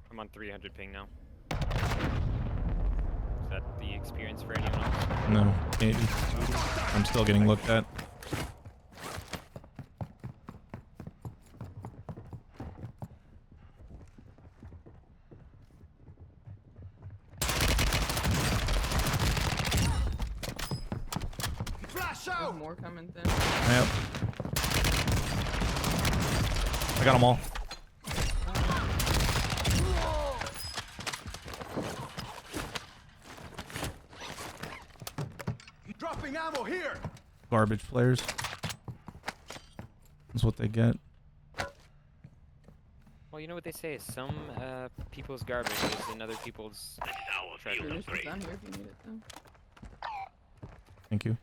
S14: I'm on 300 ping now. Is that the experience for anyone else?
S1: No, 80. I'm still getting looked at.
S3: Flash
S13: There's
S3: out!
S13: more coming then.
S1: Yep. I got them all.
S3: Dropping ammo here!
S1: Garbage players. That's what they get.
S14: Well, you know what they say, some people's garbage is in other people's treasure.
S13: There's some down here if you need it though.
S1: Thank you.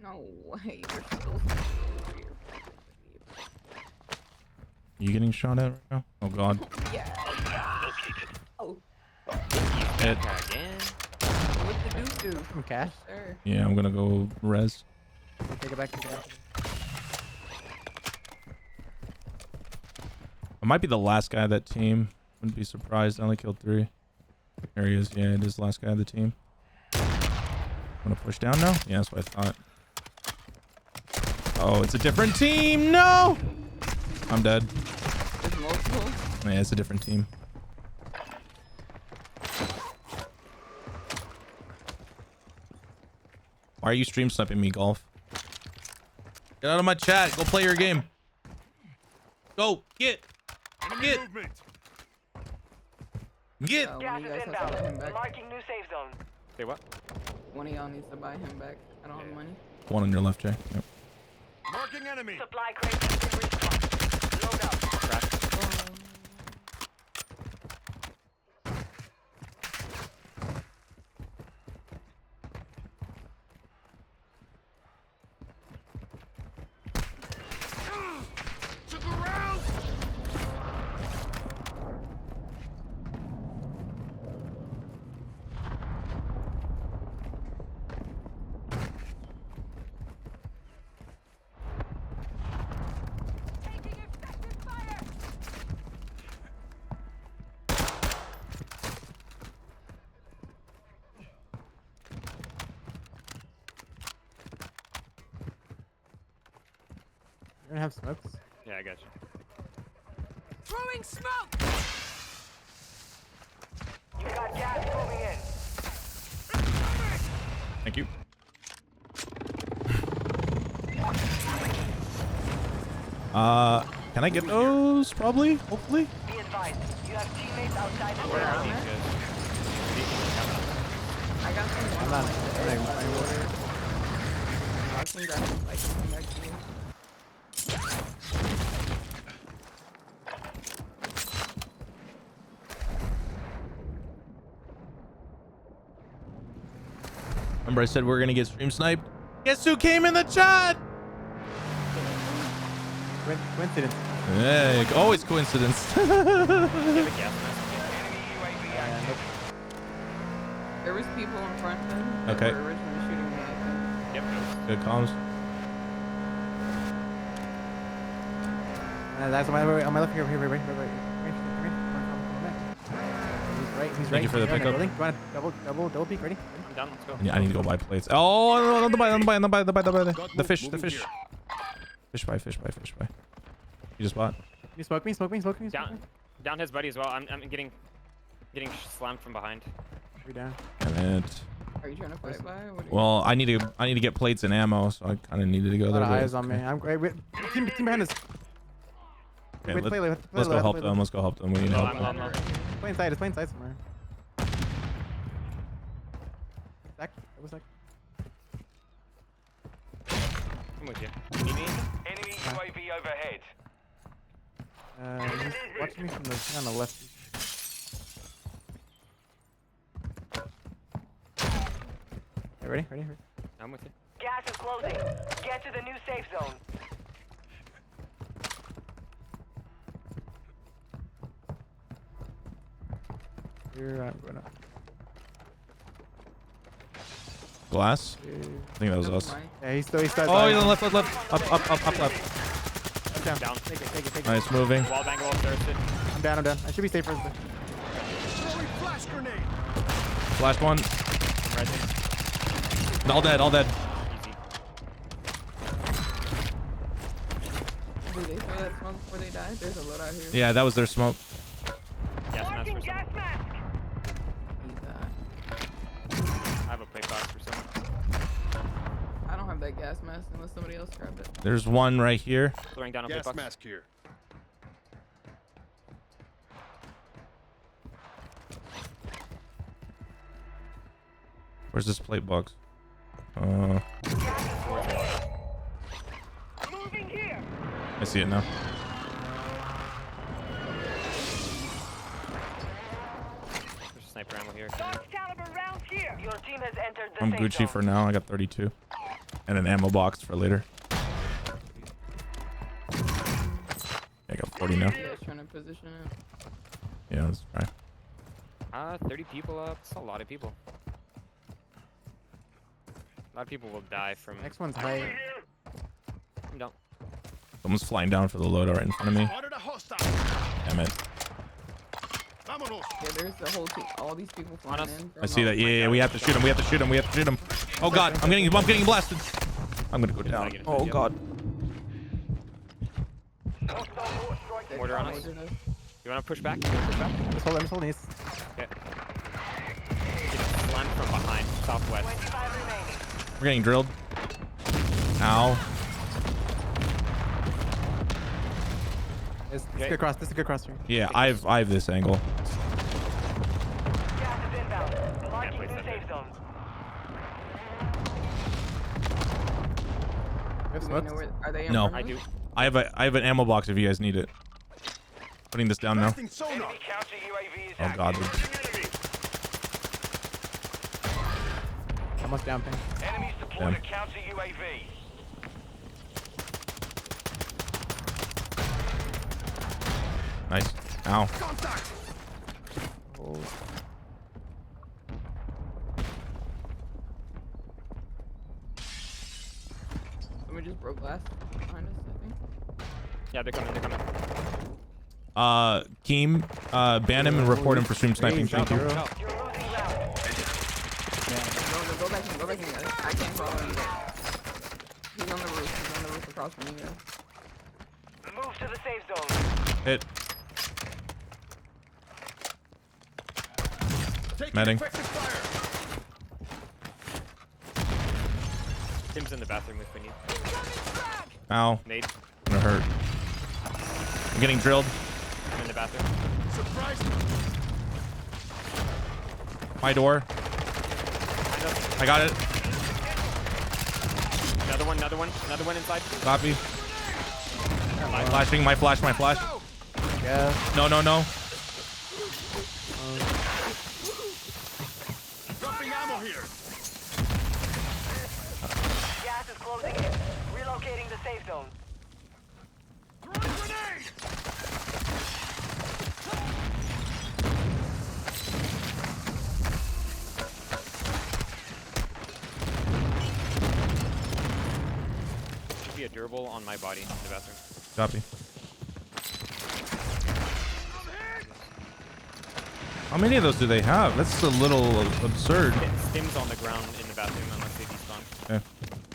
S13: No way, you're still over here.
S1: You getting shot at right now? Oh god.
S13: Yeah. Oh.
S1: Hit.
S14: Again.
S13: What the do?
S11: Some cash.
S13: Sir.
S1: Yeah, I'm gonna go res.
S11: Take it back. Take it back.
S1: I might be the last guy of that team. Wouldn't be surprised. I only killed 3. There he is. Yeah, it is the last guy of the team. Wanna push down now? Yeah, that's what I thought. Oh, it's a different team. No! I'm dead.
S13: There's multiple.
S1: Yeah, it's a different team. Why are you stream sniping me, Golf? Get out of my chat. Go play your game. Go. Get. Get. Get.
S4: Gas is inbound. Marking new safe zone.
S14: Say what?
S13: One of y'all needs to buy him back. I don't have money.
S1: One on your left, Jay. Yep.
S3: Marking enemy.
S4: Supply crate has been restocked. Load up.
S3: To the round.
S11: You're gonna have smokes?
S14: Yeah, I got you.
S4: Throwing smoke. You got gas moving in.
S1: Thank you. Can I get those? Probably. Hopefully.
S4: Be advised, you have teammates outside the
S13: Where
S4: zone.
S13: am I? I got some.
S11: I'm not.
S13: I can grab some, like, come back to you.
S1: Remember I said we were gonna get stream sniped? Guess who came in the chat?
S11: Coincidence.
S1: Hey, always coincidence.
S14: You have a gas mask.
S13: There was people in front of him that
S1: Okay.
S13: were originally shooting me, I think.
S14: Yep.
S1: Good comms.
S11: That's on my left here. Right. He's
S1: Thank
S11: right.
S1: you for the
S11: Here,
S1: pickup.
S11: building. Go on, double peek. Ready?
S14: I'm done. Let's go.
S1: I need to go buy plates. Oh, no, the fish. Fish buy. You just bought.
S11: You smoke me.
S14: Down his buddy as well. I'm getting slammed from behind.
S11: You're down.
S1: Damn it.
S13: Are you trying to fight by? Or what are you
S1: Well, I need to get plates and ammo, so I kind of needed to go
S11: A lot
S1: there.
S11: of
S1: but
S11: eyes on me.
S1: okay.
S11: I'm great. Team behind us.
S1: Okay,
S11: Wait, play
S1: let's go help them. Let's go help them. We need
S14: No,
S1: help.
S14: I'm low.
S11: Play inside. It's playing inside somewhere. Zach, that was Zach.
S14: I'm with you. You need me?
S6: Enemy UAV overhead.
S11: He's watching me from the on the left. Okay, ready?
S14: I'm with you.
S4: Gas is closing. Get to the new safe zone.
S11: Here, I'm going up.
S1: Glass. I think that was us.
S11: Yeah, he's still.
S1: Oh, you're on the left. Up left.
S11: Down.
S14: Down.
S11: Take it.
S1: Nice moving.
S14: Wall bang, wall thirsted.
S11: I'm down. I should be safe for this.
S3: Throwing flash grenade.
S1: Flash one.
S14: I'm resin.
S1: All dead.
S14: Easy.
S13: Did they throw that smoke before they died? There's a load out here.
S1: Yeah, that was their smoke.
S14: Gas mask for
S4: Gas
S14: someone.
S4: mask.
S14: I have a plate box for someone.
S13: I don't have that gas mask unless somebody else grabbed it.
S1: There's one right here.
S14: Throwing down a plate
S3: Gas
S14: box.
S3: mask here.
S1: Where's this plate box?
S4: Moving here.
S1: I see it now.
S14: There's a sniper ammo here.
S4: Large caliber rounds here. Your team has entered the
S1: I'm
S4: safe
S1: Gucci
S4: zone.
S1: for now. I got 32. And an ammo box for later. I got 40 now.
S13: Yeah, trying to position it.
S1: Yeah, let's try.
S14: 30 people up. That's a lot of people. A lot of people will die from.
S11: Next one's high.
S14: I'm down.
S1: Someone's flying down for the loadout right in front of me.
S3: Spotted a hostile.
S1: Damn it.
S3: Vámonos.
S13: Yeah, there's the whole team. All these people flying in.
S1: I see that. Yeah, we have to shoot him. We have to shoot him. Oh god, I'm getting blasted. I'm gonna go down. Oh god.
S14: Mortar on us. You wanna push back?
S11: I'm just holding these.
S14: Okay. Get slammed from behind, southwest.
S4: 25 remaining.
S1: We're getting drilled. Ow.
S11: This is a good cross. This is a good cross here.
S1: Yeah, I have this angle.
S4: Gas is inbound. Marking new safe zone.
S11: You have
S13: Do we
S11: smokes?
S13: know are they in
S1: No.
S13: front of us?
S1: I have an ammo box if you guys need it. Putting this down now.
S3: Blasting sonar.
S6: Enemy counter UAV is
S1: Oh
S6: active.
S1: god.
S3: Enemy.
S11: Almost down, ping.
S6: Enemies deployed a counter UAV.
S1: Nice. Ow.
S3: Contact.
S11: Oh.
S13: Somebody just broke glass behind us, I think.
S14: Yeah, they're coming. They're coming.
S1: Keem, ban him and report him for stream sniping. Thank you.
S4: You're losing round.
S13: Go back in. Go back in, guys. I can't follow you guys. He's on the roof. He's on the roof across from you guys.
S4: Move to the safe zone.
S1: Hit.
S3: Taking
S1: Medding.
S3: effective fire.
S14: Tim's in the bathroom if we need.
S1: Ow.
S14: Nade.
S1: Gonna hurt. I'm getting drilled.
S14: I'm in the bathroom.
S3: Surprise.
S1: My door. I got it.
S14: Another one. Another one. Another one inside.
S1: Copy. My flashing. My flash. My flash.
S11: Yeah.
S1: No.
S3: Dropping ammo here.
S4: Gas is closing in. Relocating the safe zone.
S3: Throwing grenade.
S14: Should be a durable on my body in the bathroom.
S1: Copy. How many of those do they have? That's a little absurd.
S14: Stim's on the ground in the bathroom unless they despawn.
S1: Okay.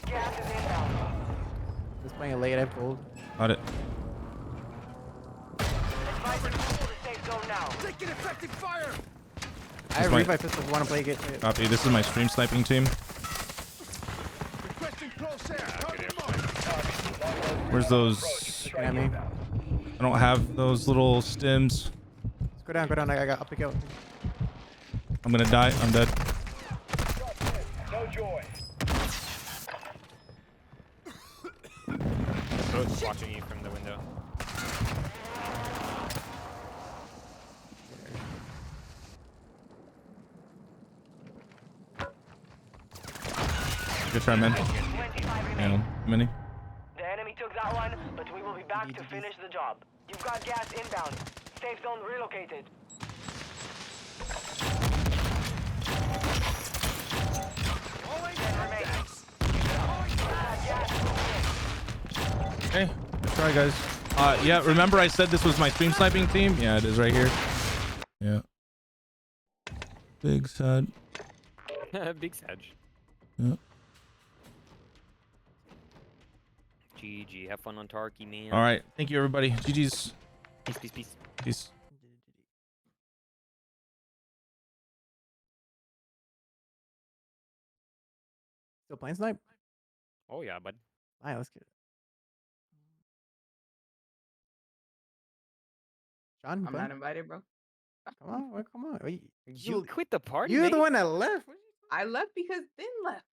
S4: Gas is inbound.
S11: Just playing a late. I have gold.
S1: Got it.
S4: Advise you move to the safe zone now.
S3: Taking effective fire.
S11: I have
S1: my-
S11: revive pistols. Want to play it?
S1: Copy. This is my stream sniping team.
S3: Requesting close air. Target marked.
S1: Where's those?
S11: Looking at me.
S1: I don't have those little stims.
S11: Let's go down. Go down. I'll pick you up.
S1: I'm gonna die. I'm dead.
S6: No joy.
S14: Both watching you from the window.
S1: Good try, man.
S4: 25 remain.
S1: Yeah, mini.
S4: The enemy took that one, but we will be back to finish the job. You've got gas inbound. Safe zone relocated. 10 remaining. Gas moving in.
S1: Okay, good try, guys. Yeah, remember I said this was my stream sniping team? Yeah, it is right here. Yeah. Big sad.
S14: Big Sedge.
S1: Yeah.
S14: GG. Have fun on Tarky, man.
S1: All right. Thank you, everybody. GG's.
S14: Peace, peace, peace.
S1: Peace.
S11: Still playing snipe?
S14: Oh, yeah, bud.
S11: All right, let's get it. John,
S13: I'm not invited, bro.
S11: Come on, come on. Wait,
S14: You quit the party,
S11: You're the
S14: mate?
S11: one that left.
S13: I left because Thin left.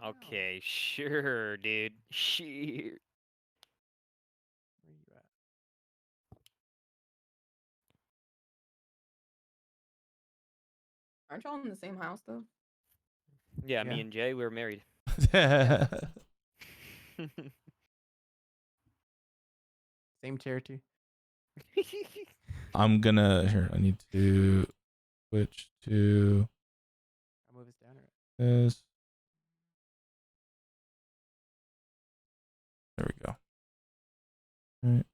S14: Okay, sure, dude. Sure.
S13: Aren't y'all in the same house though?
S14: Yeah, me and Jay, we were married.
S11: Same chair too.
S1: I'm gonna here. I need to switch to
S11: I'll move this down. Right?
S1: this. There we go. All right.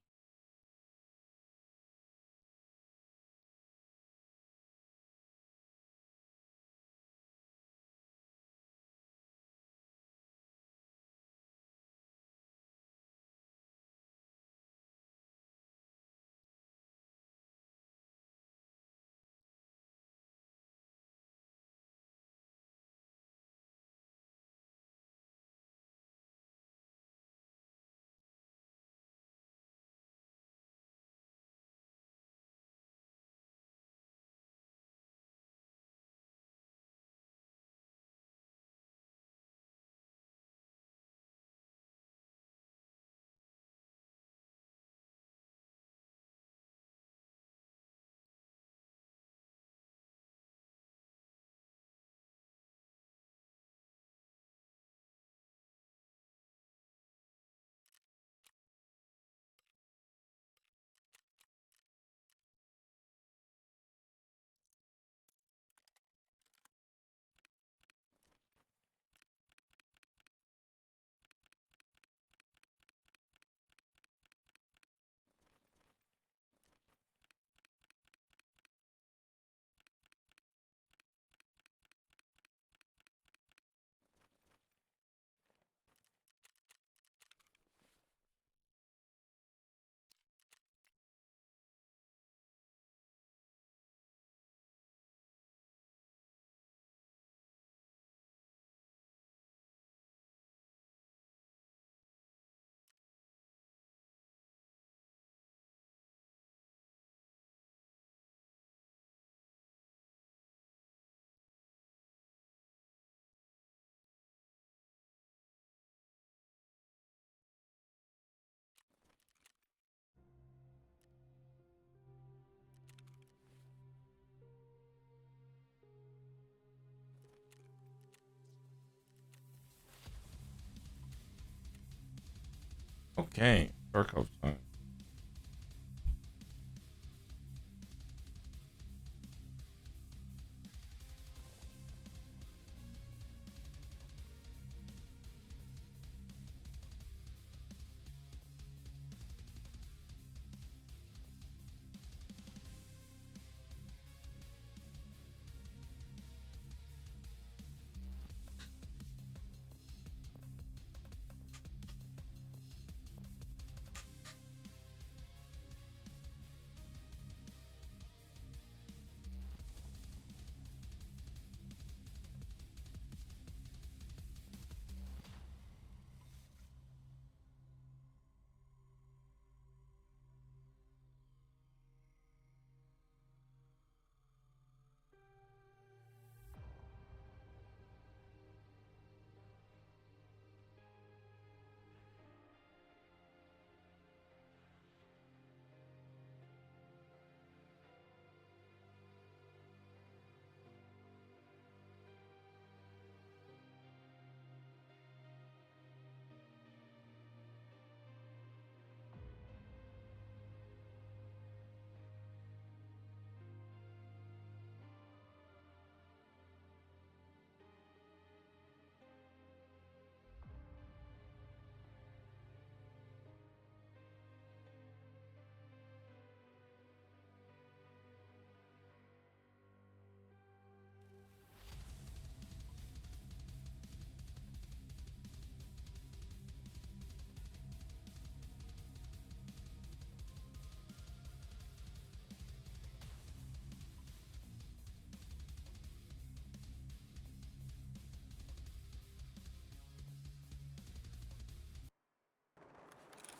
S1: Okay, Tarkov time.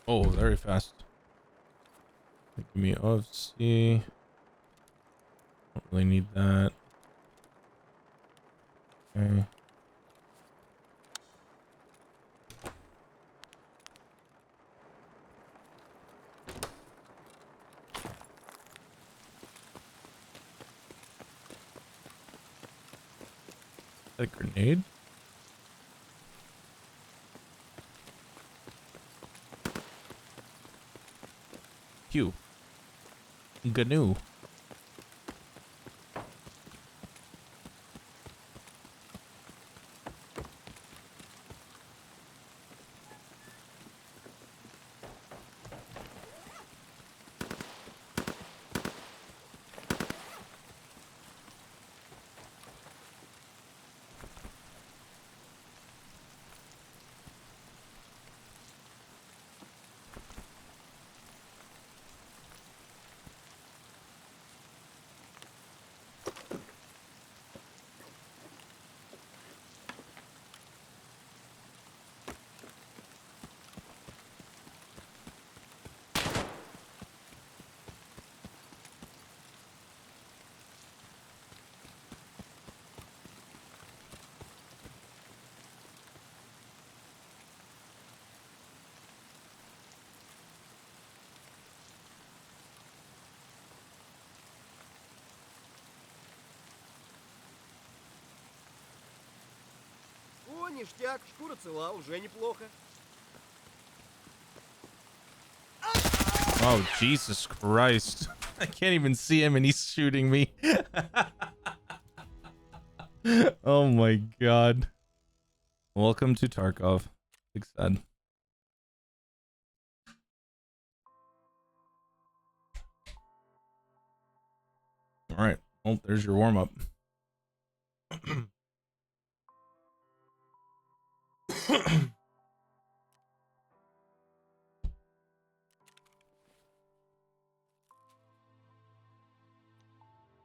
S1: Oh, very fast. Give me OFC. Don't really need that. Okay. A grenade? Q. GNU.
S15: О, ништяк, шкура цела, уже неплохо.
S1: Oh, Jesus Christ. I can't even see him and he's shooting me. Oh my God. Welcome to Tarkov. Big sad. All right. Well, there's your warm up.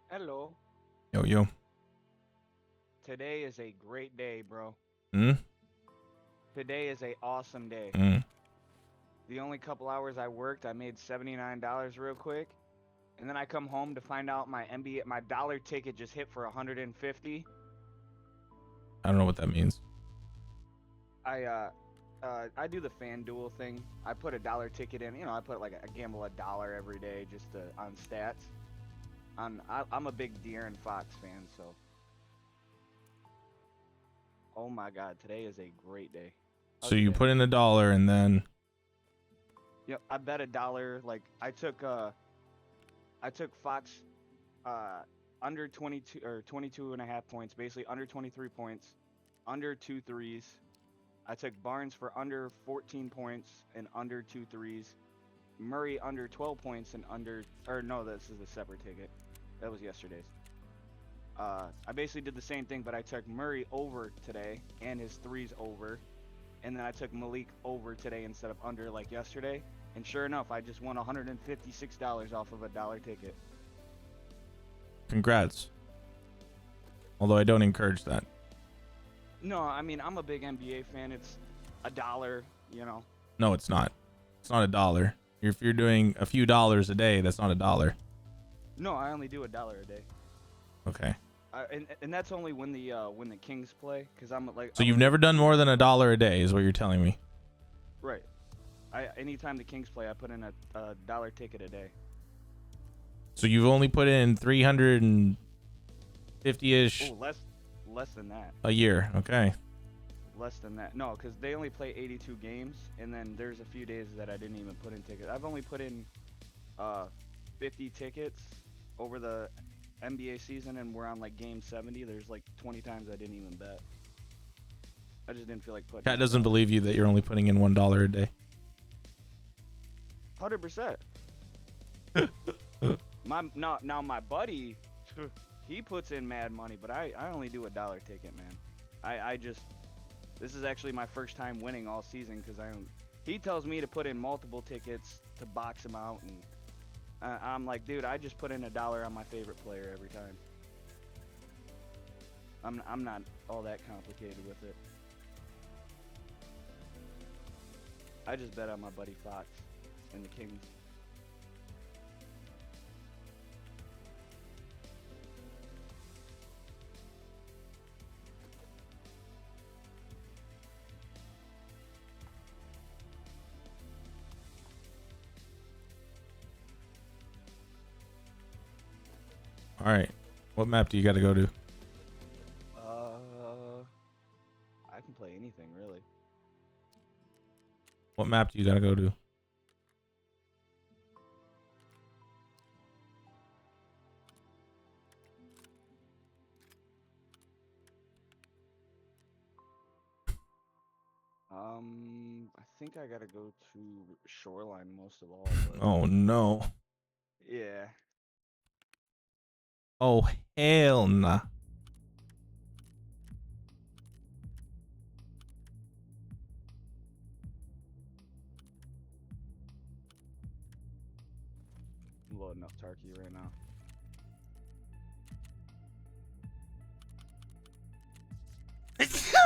S15: Hello.
S1: Yo, yo.
S15: Today is a great day, bro.
S1: Hmm?
S15: Today is a awesome day.
S1: Mm.
S15: The only couple hours I worked, I made $79 real quick. And then I come home to find out my my dollar ticket just hit for 150.
S1: I don't know what that means.
S15: I do the FanDuel thing. I put a dollar ticket in. You know, I put like I gamble $1 every day just to, on stats. I'm a big De'Aaron Fox fan, so. Oh my God, today is a great day.
S1: So you put in $1 and then.
S15: Yep, I bet $1. Like I took Fox under 22 or 22.5 points, basically under 23 points, under 2 threes. I took Barnes for under 14 points and under 2 threes. Murray under 12 points and under, or no, this is a separate ticket. That was yesterday's. I basically did the same thing, but I took Murray over today and his threes over. And then I took Malik over today instead of under like yesterday. And sure enough, I just won $156 off of $1 ticket.
S1: Congrats. Although I don't encourage that.
S15: No, I mean, I'm a big NBA fan. It's $1, you know.
S1: No, it's not. It's not $1. If you're doing a few dollars a day, that's not $1.
S15: No, I only do $1 a day.
S1: Okay.
S15: And that's only when the Kings play, because I'm like.
S1: So you've never done more than $1 a day, is what you're telling me.
S15: Right. Anytime the Kings play, I put in a $1 ticket a day.
S1: So you've only put in 350-ish.
S15: Oh, less than that.
S1: A year. Okay.
S15: Less than that. No, because they only play 82 games, and then there's a few days that I didn't even put in tickets. I've only put in 50 tickets over the NBA season, and we're on like game 70. There's like 20 times I didn't even bet. I just didn't feel like putting.
S1: Cat doesn't believe you that you're only putting in $1 a day.
S15: 100%. Now my buddy, he puts in mad money, but I only do $1 ticket, man. This is actually my first time winning all season because he tells me to put in multiple tickets to box him out, and I'm like, dude, I just put in $1 on my favorite player every time. I'm not all that complicated with it. I just bet on my buddy Fox and the Kings.
S1: All right. What map do you got to go to?
S15: I can play anything really.
S1: What map do you got to go to?
S15: I think I gotta go to Shoreline most of all. But
S1: Oh, no.
S15: yeah.
S1: Oh, hell nah.
S15: I'm loading up Tarky right now.
S1: Let's go!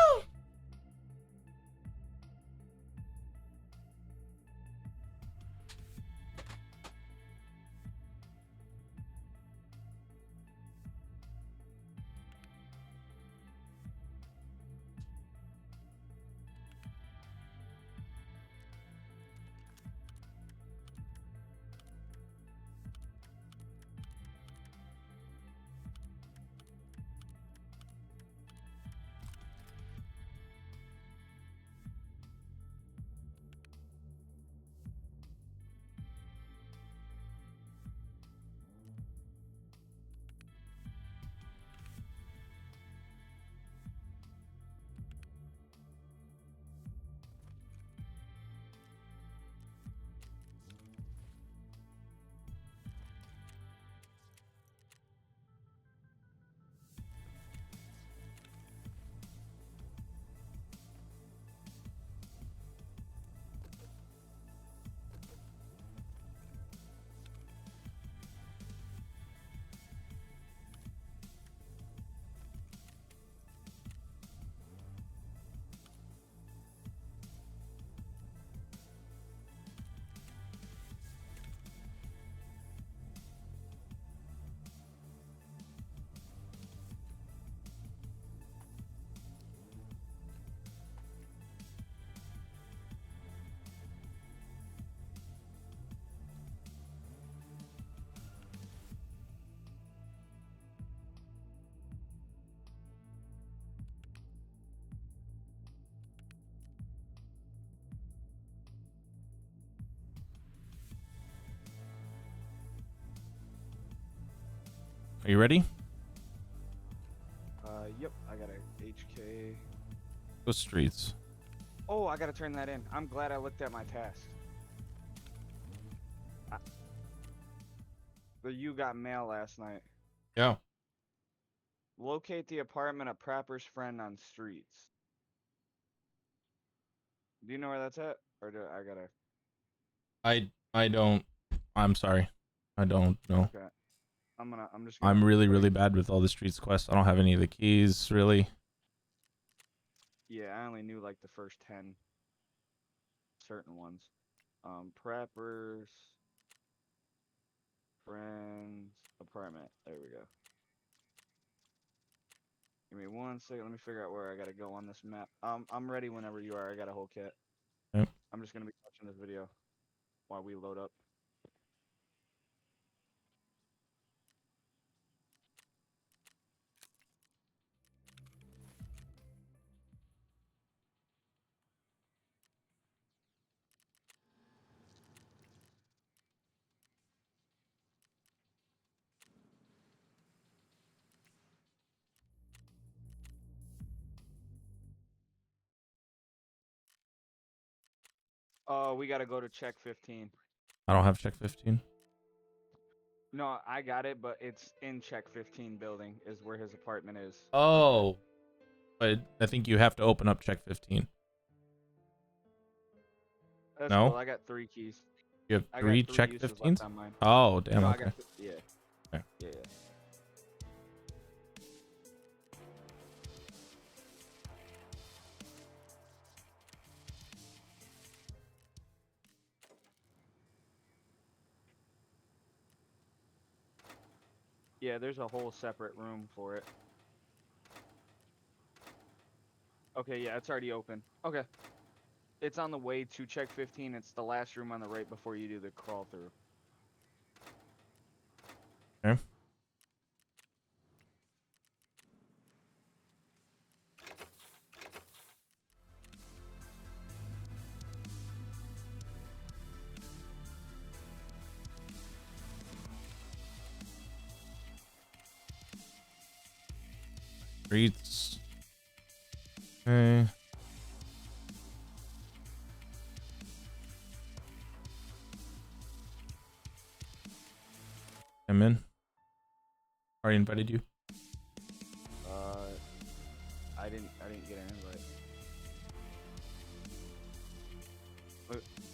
S1: Are you ready?
S15: Yep. I got a HK.
S1: Go streets.
S15: Oh, I gotta turn that in. I'm glad I looked at my task. But you got mail last night.
S1: Yeah.
S15: Locate the apartment of Prapper's friend on streets. Do you know where that's at? Or do I gotta...
S1: I don't. I'm sorry. I don't know.
S15: Okay. I'm just gonna...
S1: I'm really bad with all the streets quests. I don't have any of the keys, really.
S15: Yeah, I only knew like the first 10 certain ones. Prapper's friend's apartment. There we go. Give me 1 second. Let me figure out where I gotta go on this map. I'm ready whenever you are. I got a whole kit.
S1: Yep.
S15: I'm just gonna be watching this video while we load up. Oh, we gotta go to check 15.
S1: I don't have check 15.
S15: No, I got it, but it's in check 15 building is where his apartment is.
S1: Oh. But I think you have to open up check 15.
S15: That's
S1: No?
S15: cool. I got 3 keys.
S1: You have
S15: I got
S1: 3
S15: 3
S1: check
S15: uses
S1: 15s?
S15: left on mine.
S1: Oh, damn.
S15: No, I
S1: Okay.
S15: got yeah.
S1: Okay.
S15: Yeah. Yeah, there's a whole separate room for it. Okay, yeah, it's already open. Okay. It's on the way to check 15. It's the last room on the right before you do the crawl through.
S1: Okay. Streets. Okay. I'm in. Already invited you.
S15: I didn't get an invite.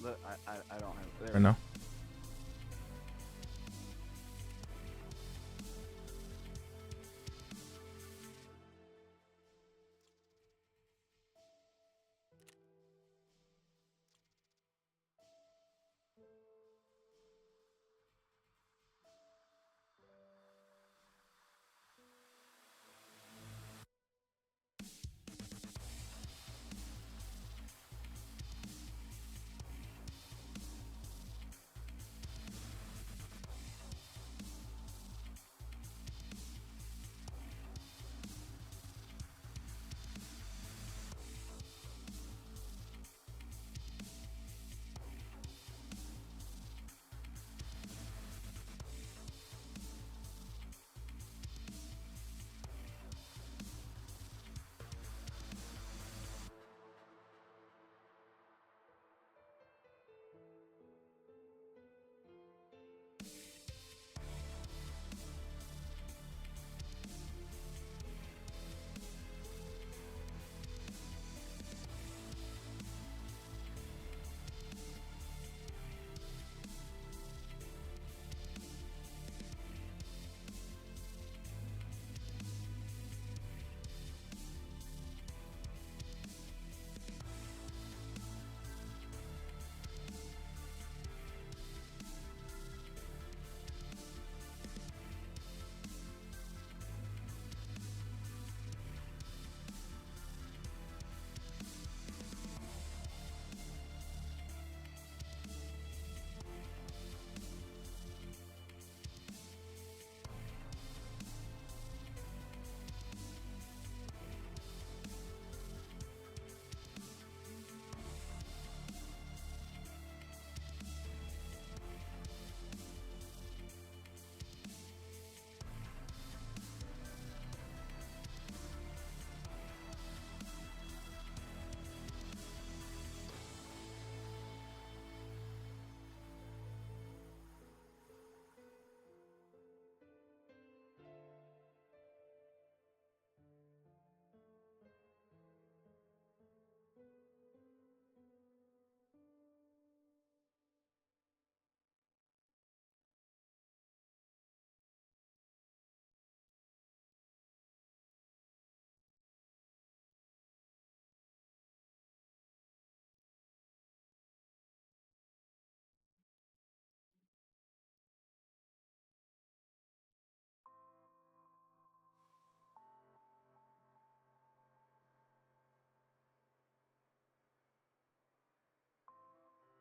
S15: Look, I don't have there.
S1: Right now.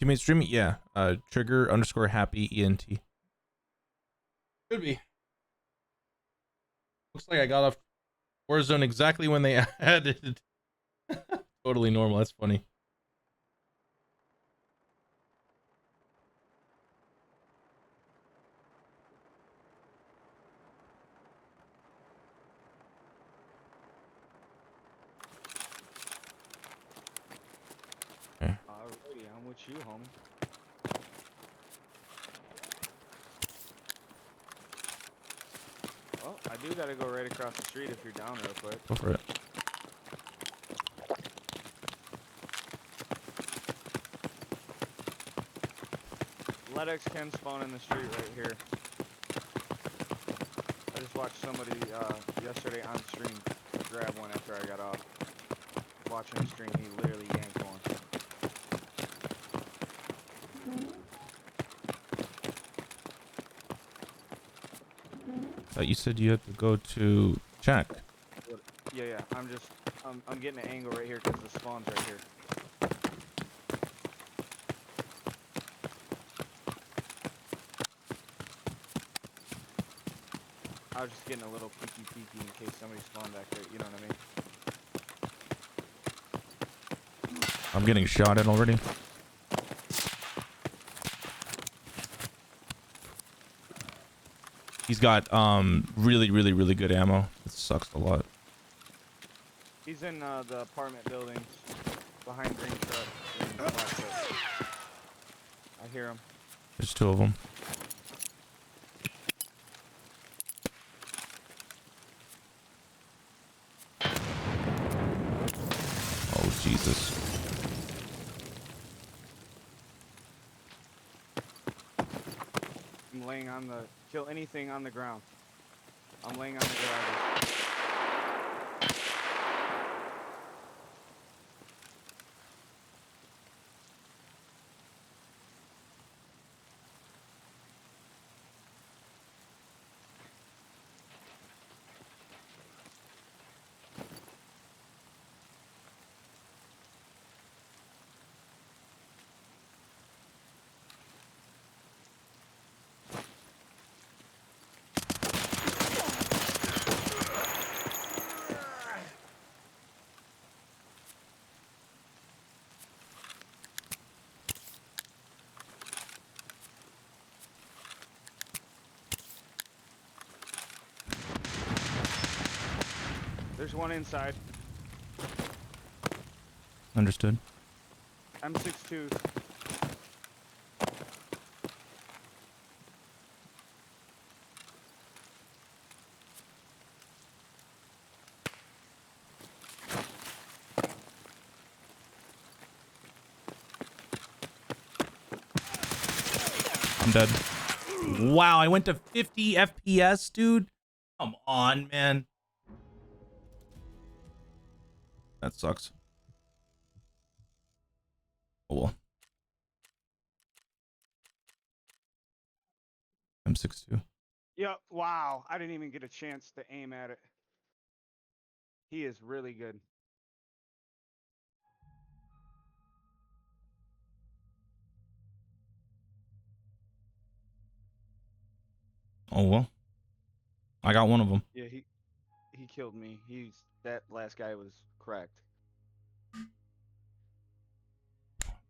S1: Teammate streaming? Yeah. Trigger _ happy ENT. Could be. Looks like I got off Warzone exactly when they added. Totally normal. That's funny.
S15: Alrighty, I'm with you, homie. Well, I do gotta go right across the street if you're down real quick.
S1: Go for it.
S15: Xidax can spawn in the street right here. I just watched somebody yesterday on stream grab one after I got off. Watching the stream, he literally yanked one.
S1: Thought you said you had to go to check.
S15: Yeah, I'm getting an angle right here because the spawn's right here. I was just getting a little peeky in case somebody spawned back there, you know what I mean?
S1: I'm getting shot at already. He's got really good ammo. It sucks a lot.
S15: He's in the apartment buildings behind GreenChef. I hear him.
S1: There's two of them. Oh Jesus.
S15: I'm laying on the kill anything on the ground. I'm laying on the garage. There's one inside.
S1: Understood.
S15: M62.
S1: I'm dead. Wow, I went to 50 FPS, dude. Come on, man. That sucks. Oh well. M62.
S15: Yep, wow. I didn't even get a chance to aim at it. He is really good.
S1: Oh well. I got one of them.
S15: Yeah, he killed me. That last guy was cracked.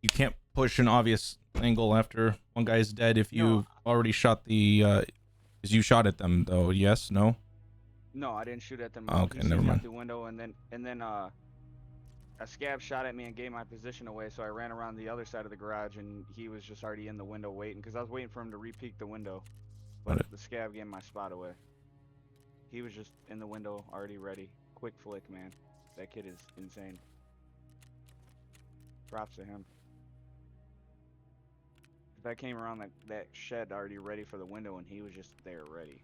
S1: You can't push an obvious angle after one guy's dead if you already shot the because you shot at them though. Yes, no?
S15: No, I didn't shoot at them.
S1: Oh, okay,
S15: He
S1: never
S15: sees out
S1: mind.
S15: the window and then a scab shot at me and gave my position away, so I ran around the other side of the garage and he was just already in the window waiting because I was waiting for him to re-peek the window. But the scab gave my spot away. He was just in the window already ready. Quick flick, man. That kid is insane. Props to him. If I came around that shed already ready for the window and he was just there ready.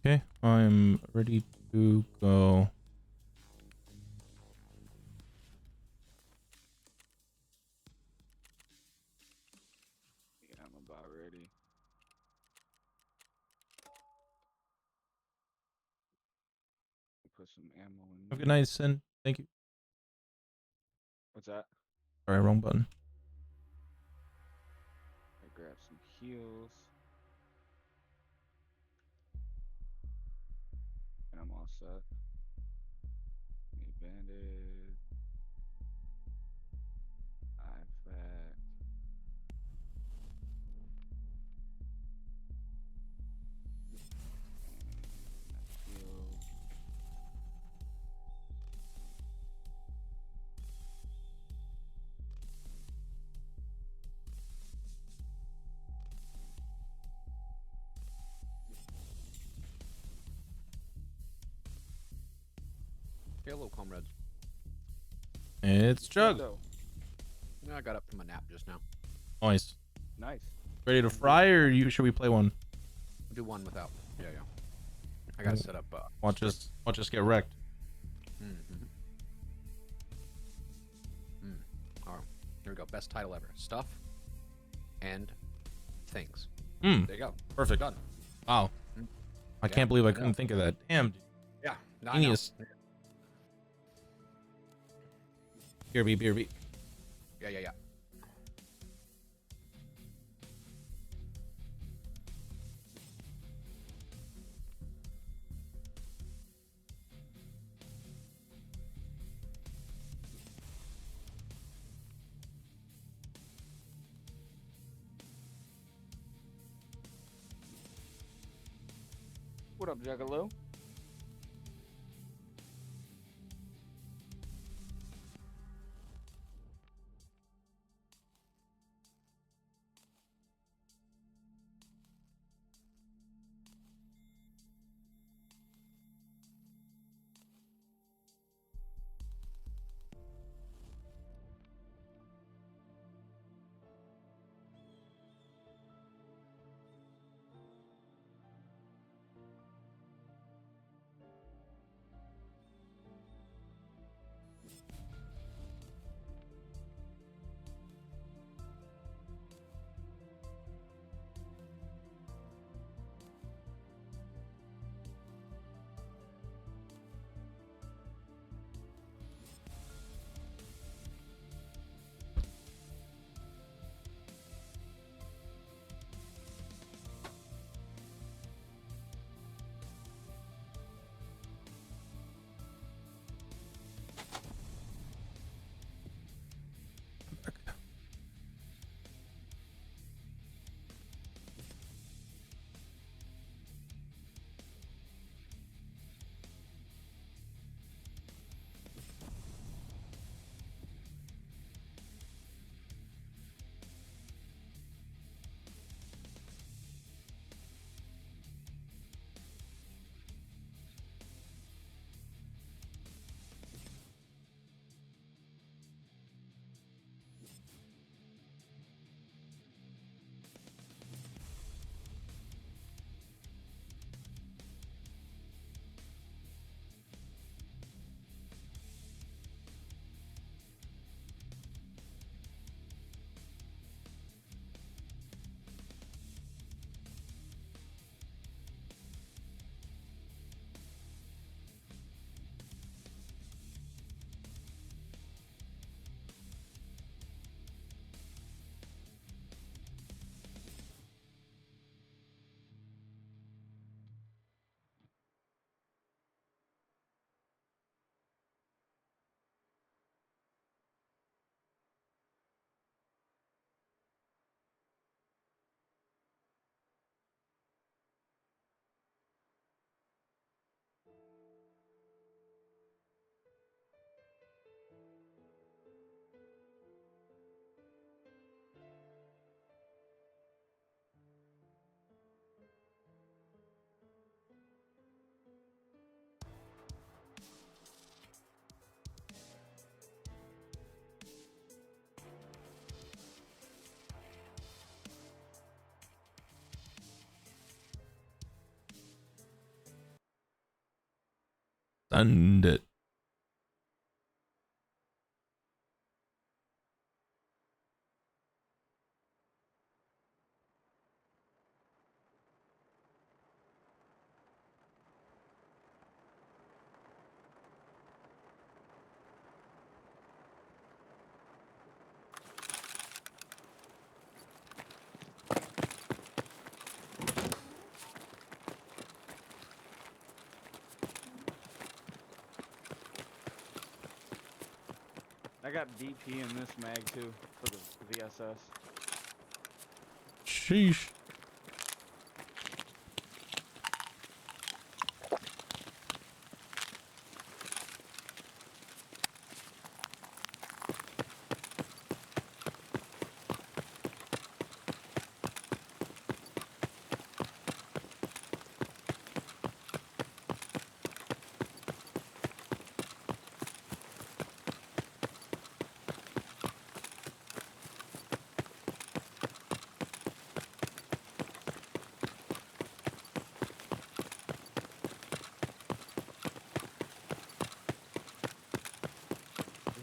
S1: Okay, I'm ready to go.
S15: Yeah, I'm about ready. Put some ammo in
S1: Have a
S15: there.
S1: good night, Sin. Thank you.
S15: What's that?
S1: Sorry, wrong button.
S15: I grab some heals. And I'm all set. Need bandage. Eye fat. And heal.
S16: Hello, comrades.
S1: It's Jug.
S16: Yeah, I got up from a nap just now.
S1: Nice.
S15: Nice.
S1: Ready to fry, or should we play one?
S16: Do one without. Yeah. I gotta set up.
S1: Watch us get wrecked.
S16: All right, here we go. Best title ever. Stuff and things.
S1: Hmm.
S16: There you go.
S1: Perfect.
S16: Done.
S1: Wow. I can't believe I couldn't think of that. Damn. Dude.
S16: Yeah.
S1: Genius. BRB.
S16: Yeah.
S15: What up, Juggalo?
S1: Send it.
S15: I got BP in this mag too for the VSS.
S1: Sheesh.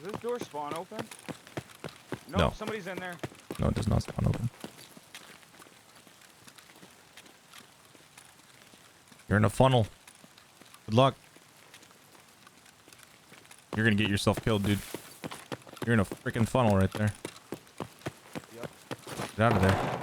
S15: Does this door spawn open?
S1: No.
S15: Somebody's in there.
S1: No, it does not spawn open. You're in a funnel. Good luck. You're gonna get yourself killed, dude. You're in a freaking funnel right there.
S15: Yep.
S1: Get out of there.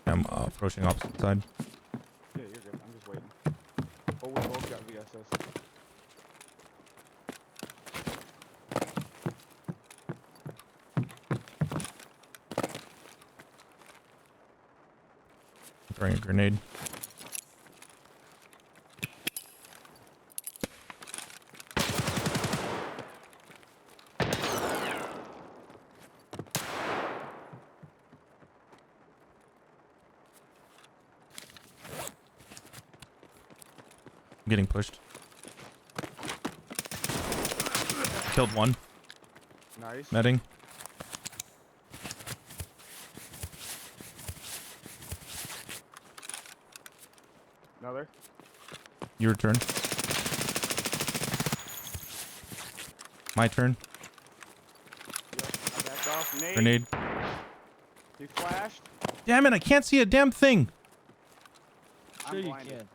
S1: I'm approaching opposite side.
S15: Yeah, you're good. I'm just waiting. Oh, we both got VSS.
S1: Throwing a grenade. I'm getting pushed. Killed one.
S15: Nice.
S1: Netting.
S15: Another.
S1: Your turn. My turn.
S15: Yep. I backed off. Nade.
S1: Grenade.
S15: He flashed.
S1: Damn it, I can't see a damn thing.
S15: I'm blinded.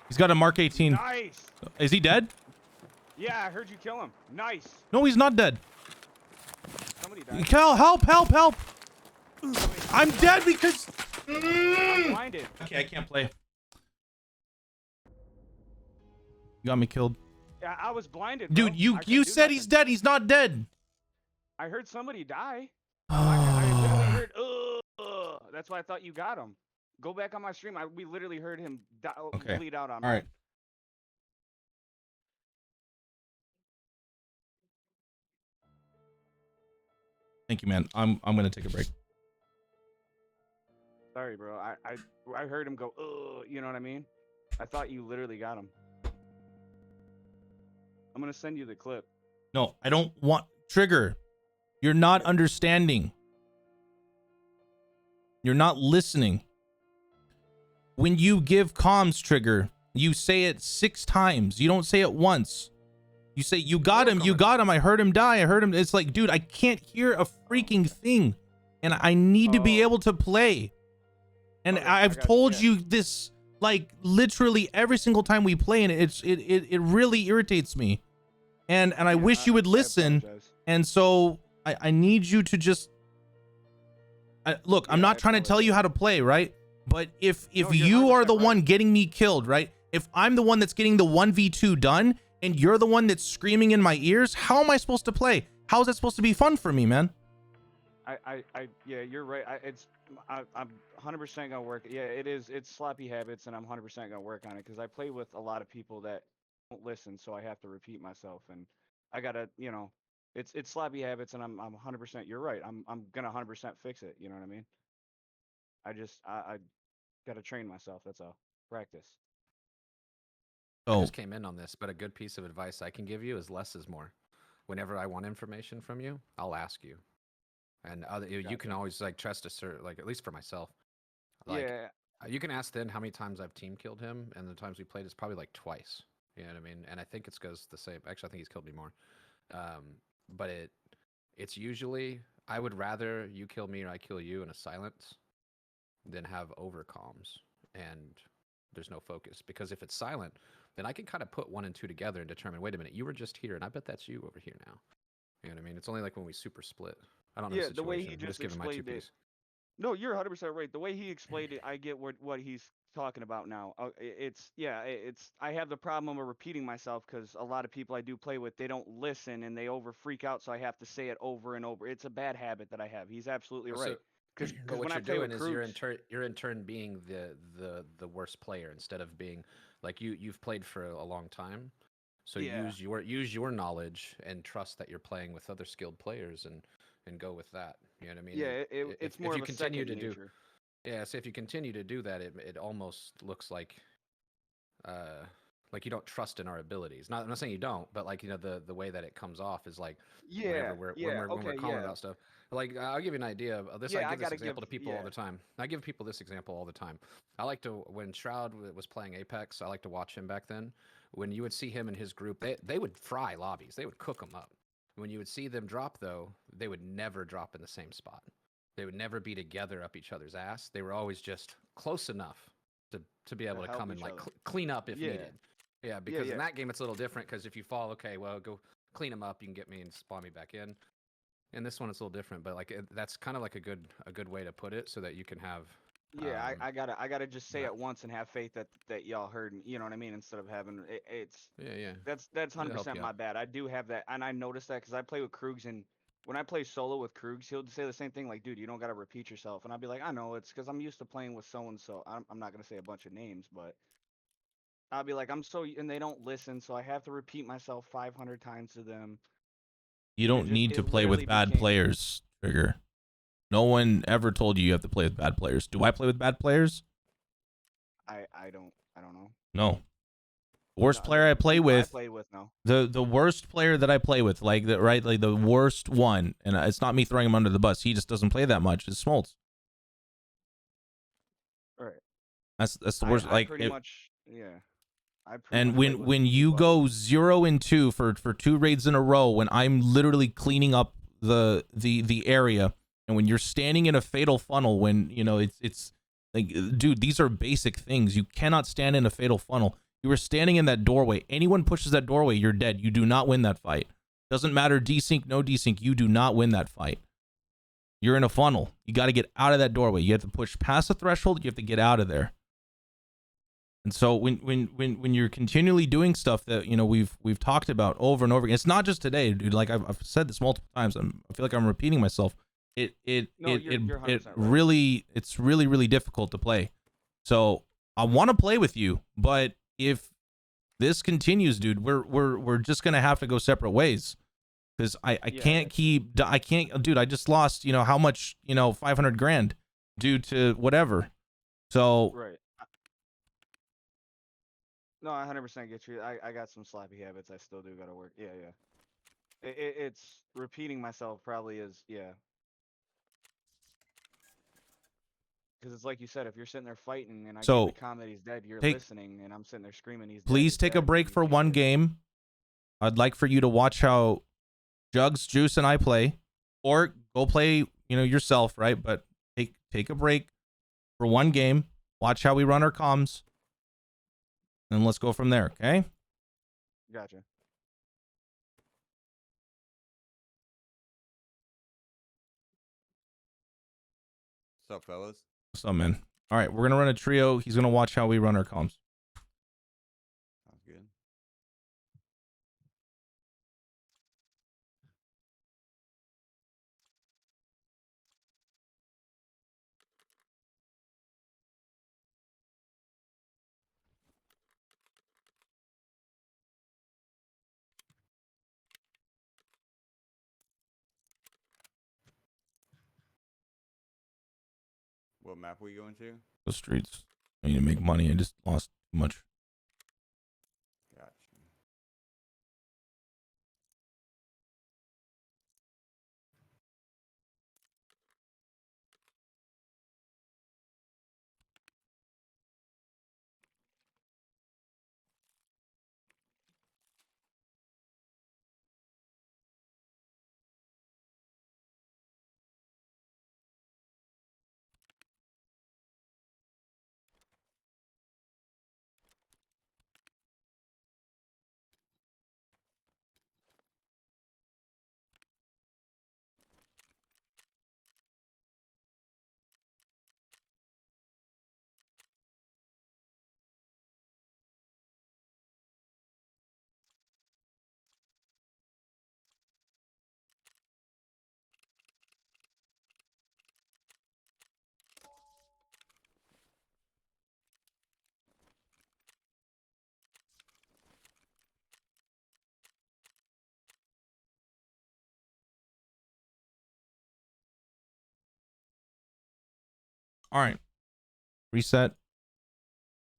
S1: He's got a Mark 18.
S15: Nice.
S1: Is he dead?
S15: Yeah, I heard you kill him. Nice.
S1: No, he's not dead.
S15: Somebody died.
S1: Cal, help, help, help. I'm dead because...
S15: I'm blinded.
S1: Okay, I can't play. You got me killed.
S15: Yeah, I was blinded, bro.
S1: Dude, you said he's dead. He's not dead.
S15: I heard somebody die. I literally heard, that's why I thought you got him. Go back on my stream. We literally heard him
S1: Okay.
S15: bleed out on
S1: All right. Thank you, man. I'm gonna take a break.
S15: Sorry, bro. I heard him go, you know what I mean? I thought you literally got him. I'm gonna send you the clip.
S1: No, I don't want Trigger. You're not understanding. You're not listening. When you give comms, Trigger, you say it 6 times. You don't say it once. You say, you got him, you got him. I heard him die. I heard him. It's like, dude, I can't hear a freaking thing. And I need to be able to play. And I've told you this, like, literally every single time we play, and it really irritates me. And I wish you would listen. And so I need you to just look, I'm not trying to tell you how to play, right? But if you are the one getting me killed, right? If I'm the one that's getting the 1v2 done and you're the one that's screaming in my ears, how am I supposed to play? How is that supposed to be fun for me, man?
S15: Yeah, you're right. I'm 100% gonna work. Yeah, it is. It's sloppy habits, and I'm 100% gonna work on it because I play with a lot of people that don't listen, so I have to repeat myself, and I gotta, you know, it's sloppy habits, and I'm 100%. You're right. I'm gonna 100% fix it. You know what I mean? Gotta train myself. That's all. Practice.
S16: I
S1: Oh,
S16: just came in on this, but a good piece of advice I can give you is less is more. Whenever I want information from you, I'll ask you, and you can
S15: Gotcha.
S16: always like trust a certain, like at least for myself, like
S15: Yeah.
S16: you can ask then how many times I've team killed him, and the times we played is probably like twice. You know what I mean? And I think it goes the same. Actually, I think he's killed me more. But it's usually I would rather you kill me or I kill you in a silence than have overcomms and there's no focus. Because if it's silent, then I can kind of put 1 and 2 together and determine, wait a minute, you were just here, and I bet that's you over here now. You know what I mean? It's only like when we super split. I don't know
S15: Yeah.
S16: the
S15: The way
S16: situation.
S15: he
S16: I'm
S15: just
S16: just giving my two
S15: explained it.
S16: piece.
S15: No, you're 100% right. The way he explained it, I get what he's talking about now. It's yeah, it's I have the problem of repeating myself because a lot of people I do play with, they don't listen and they over freak out, so I have to say it over and over. It's a bad habit that I have. He's absolutely
S16: Well,
S15: right.
S16: so,
S15: Because
S16: but
S15: when
S16: what
S15: I
S16: you're
S15: play with
S16: doing is
S15: Krugs,
S16: you're in turn being the worst player instead of being like you've played for a long time. So
S15: yeah,
S16: use your knowledge and trust that you're playing with other skilled players and go with that. You know what I mean?
S15: yeah,
S16: If
S15: it's more
S16: you
S15: of a
S16: continue
S15: second
S16: to do
S15: nature.
S16: yeah, so if you continue to do that, it almost looks like you don't trust in our abilities. I'm not saying you don't, but like the way that it comes off is like
S15: Yeah,
S16: whenever
S15: yeah,
S16: when we're
S15: okay,
S16: calling
S15: yeah,
S16: about stuff. Like I'll give you an idea of this. I
S15: yeah. I
S16: give this
S15: gotta
S16: example
S15: give,
S16: to people all
S15: yeah,
S16: the time. I give people this example all the time. I like to when Shroud was playing Apex. I like to watch him back then. When you would see him and his group, they would fry lobbies. They would cook them up. When you would see them drop though, they would never drop in the same spot. They would never be together up each other's ass. They were always just close enough to be
S15: to
S16: able to
S15: help
S16: come and
S15: each
S16: like
S15: other.
S16: clean up if
S15: Yeah,
S16: needed. Yeah,
S15: yeah,
S16: because in
S15: yeah,
S16: that game it's a little different because if you fall, okay, well go clean them up. You can get me and spawn me back in. In this one it's a little different, but like that's kind of like a good way to put it so that you can have
S15: yeah. I gotta just say
S16: that.
S15: it once and have faith that y'all heard me. You know what I mean? Instead of having it's
S16: Yeah.
S15: that's
S16: It'll help
S15: 100%
S16: you
S15: my
S16: out.
S15: bad. I do have that, and I noticed that because I play with Krugs, and when I play solo with Krugs, he'll say the same thing, like, "Dude, you don't gotta repeat yourself." And I'll be like, "I know, it's because I'm used to playing with so and so." I'm not gonna say a bunch of names, but I'll be like, and they don't listen, so I have to repeat myself 500 times to them,
S1: you
S15: and
S1: don't need
S15: it
S1: to play
S15: literally
S1: with bad
S15: became
S1: players, Trigger. No one ever told you have to play with bad players. Do I play with bad players?
S15: I don't know.
S1: No. Worst
S15: No,
S1: player I
S15: the
S1: play
S15: people I
S1: with,
S15: played with, no.
S1: the worst player that I play with, like the right, like the worst one, and it's not me throwing him under the bus. He just doesn't play that much. It's Smoltz.
S15: Right.
S1: That's the worst.
S15: I
S1: Like
S15: pretty
S1: it,
S15: much, yeah. I pretty
S1: and
S15: much played with
S1: when you
S15: anybody.
S1: go 0 and 2 for 2 raids in a row, when I'm literally cleaning up the area, and when you're standing in a fatal funnel, when you know it's like, dude, these are basic things. You cannot stand in a fatal funnel. You were standing in that doorway. Anyone pushes that doorway, you're dead. You do not win that fight. Doesn't matter desync, no desync. You do not win that fight. You're in a funnel. You got to get out of that doorway. You have to push past the threshold. You have to get out of there. And so when you're continually doing stuff that, you know, we've talked about over and over again, it's not just today, dude. Like I've said this multiple times. I feel like I'm repeating myself.
S15: No, you're 100% right.
S1: Really, it's really difficult to play. So I want to play with you, but if this continues, dude, we're just gonna have to go separate ways. Because I can't dude, I just lost, you know, how much, you know, 500 grand due to whatever. So
S15: Right. No, I 100% get you. I got some sloppy habits. I still do gotta work. Yeah. It's repeating myself probably is, yeah. Because it's like you said, if you're sitting there fighting and I get in the
S1: so
S15: comment he's dead, you're
S1: take
S15: listening, and I'm sitting there screaming he's dead.
S1: please
S15: He's
S1: take
S15: dead,
S1: a break
S15: and
S1: for
S15: you can't
S1: one
S15: hear me.
S1: game. I'd like for you to watch how Jugs, Juice, and I play, or go play, you know, yourself, right? But take a break for one game. Watch how we run our comms, and let's go from there. Okay?
S15: Gotcha.
S17: What's up, fellas?
S1: What's up, man? All right, we're gonna run a trio. He's gonna watch how we run our comms.
S17: Sounds good. What map we going to?
S1: The streets. I need to make money. I just lost too much.
S17: Gotcha.
S1: All right. Reset.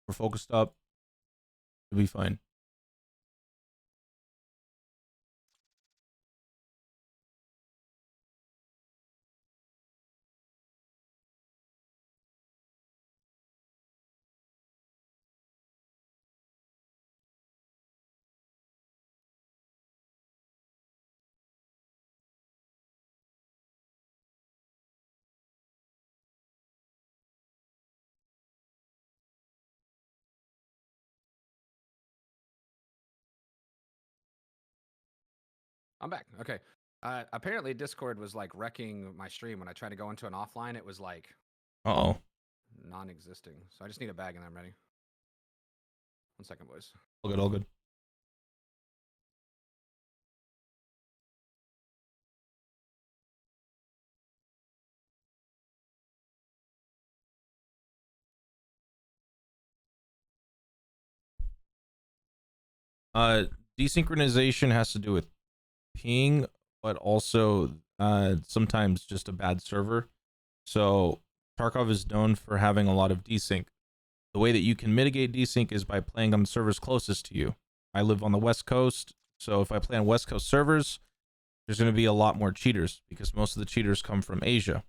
S1: We're focused up. It'll be fine.
S16: I'm back. Okay. Apparently Discord was like wrecking my stream when I tried to go into an offline. It was like
S1: Uh-oh.
S16: non-existing. So I just need a bag and I'm ready. 1 second, boys.
S1: All good, all good. Desynchronization has to do with ping, but also sometimes just a bad server. So Tarkov is known for having a lot of desync. The way that you can mitigate desync is by playing on the servers closest to you. I live on the West Coast, so if I play on West Coast servers, there's going to be a lot more cheaters because most of the cheaters come from Asia.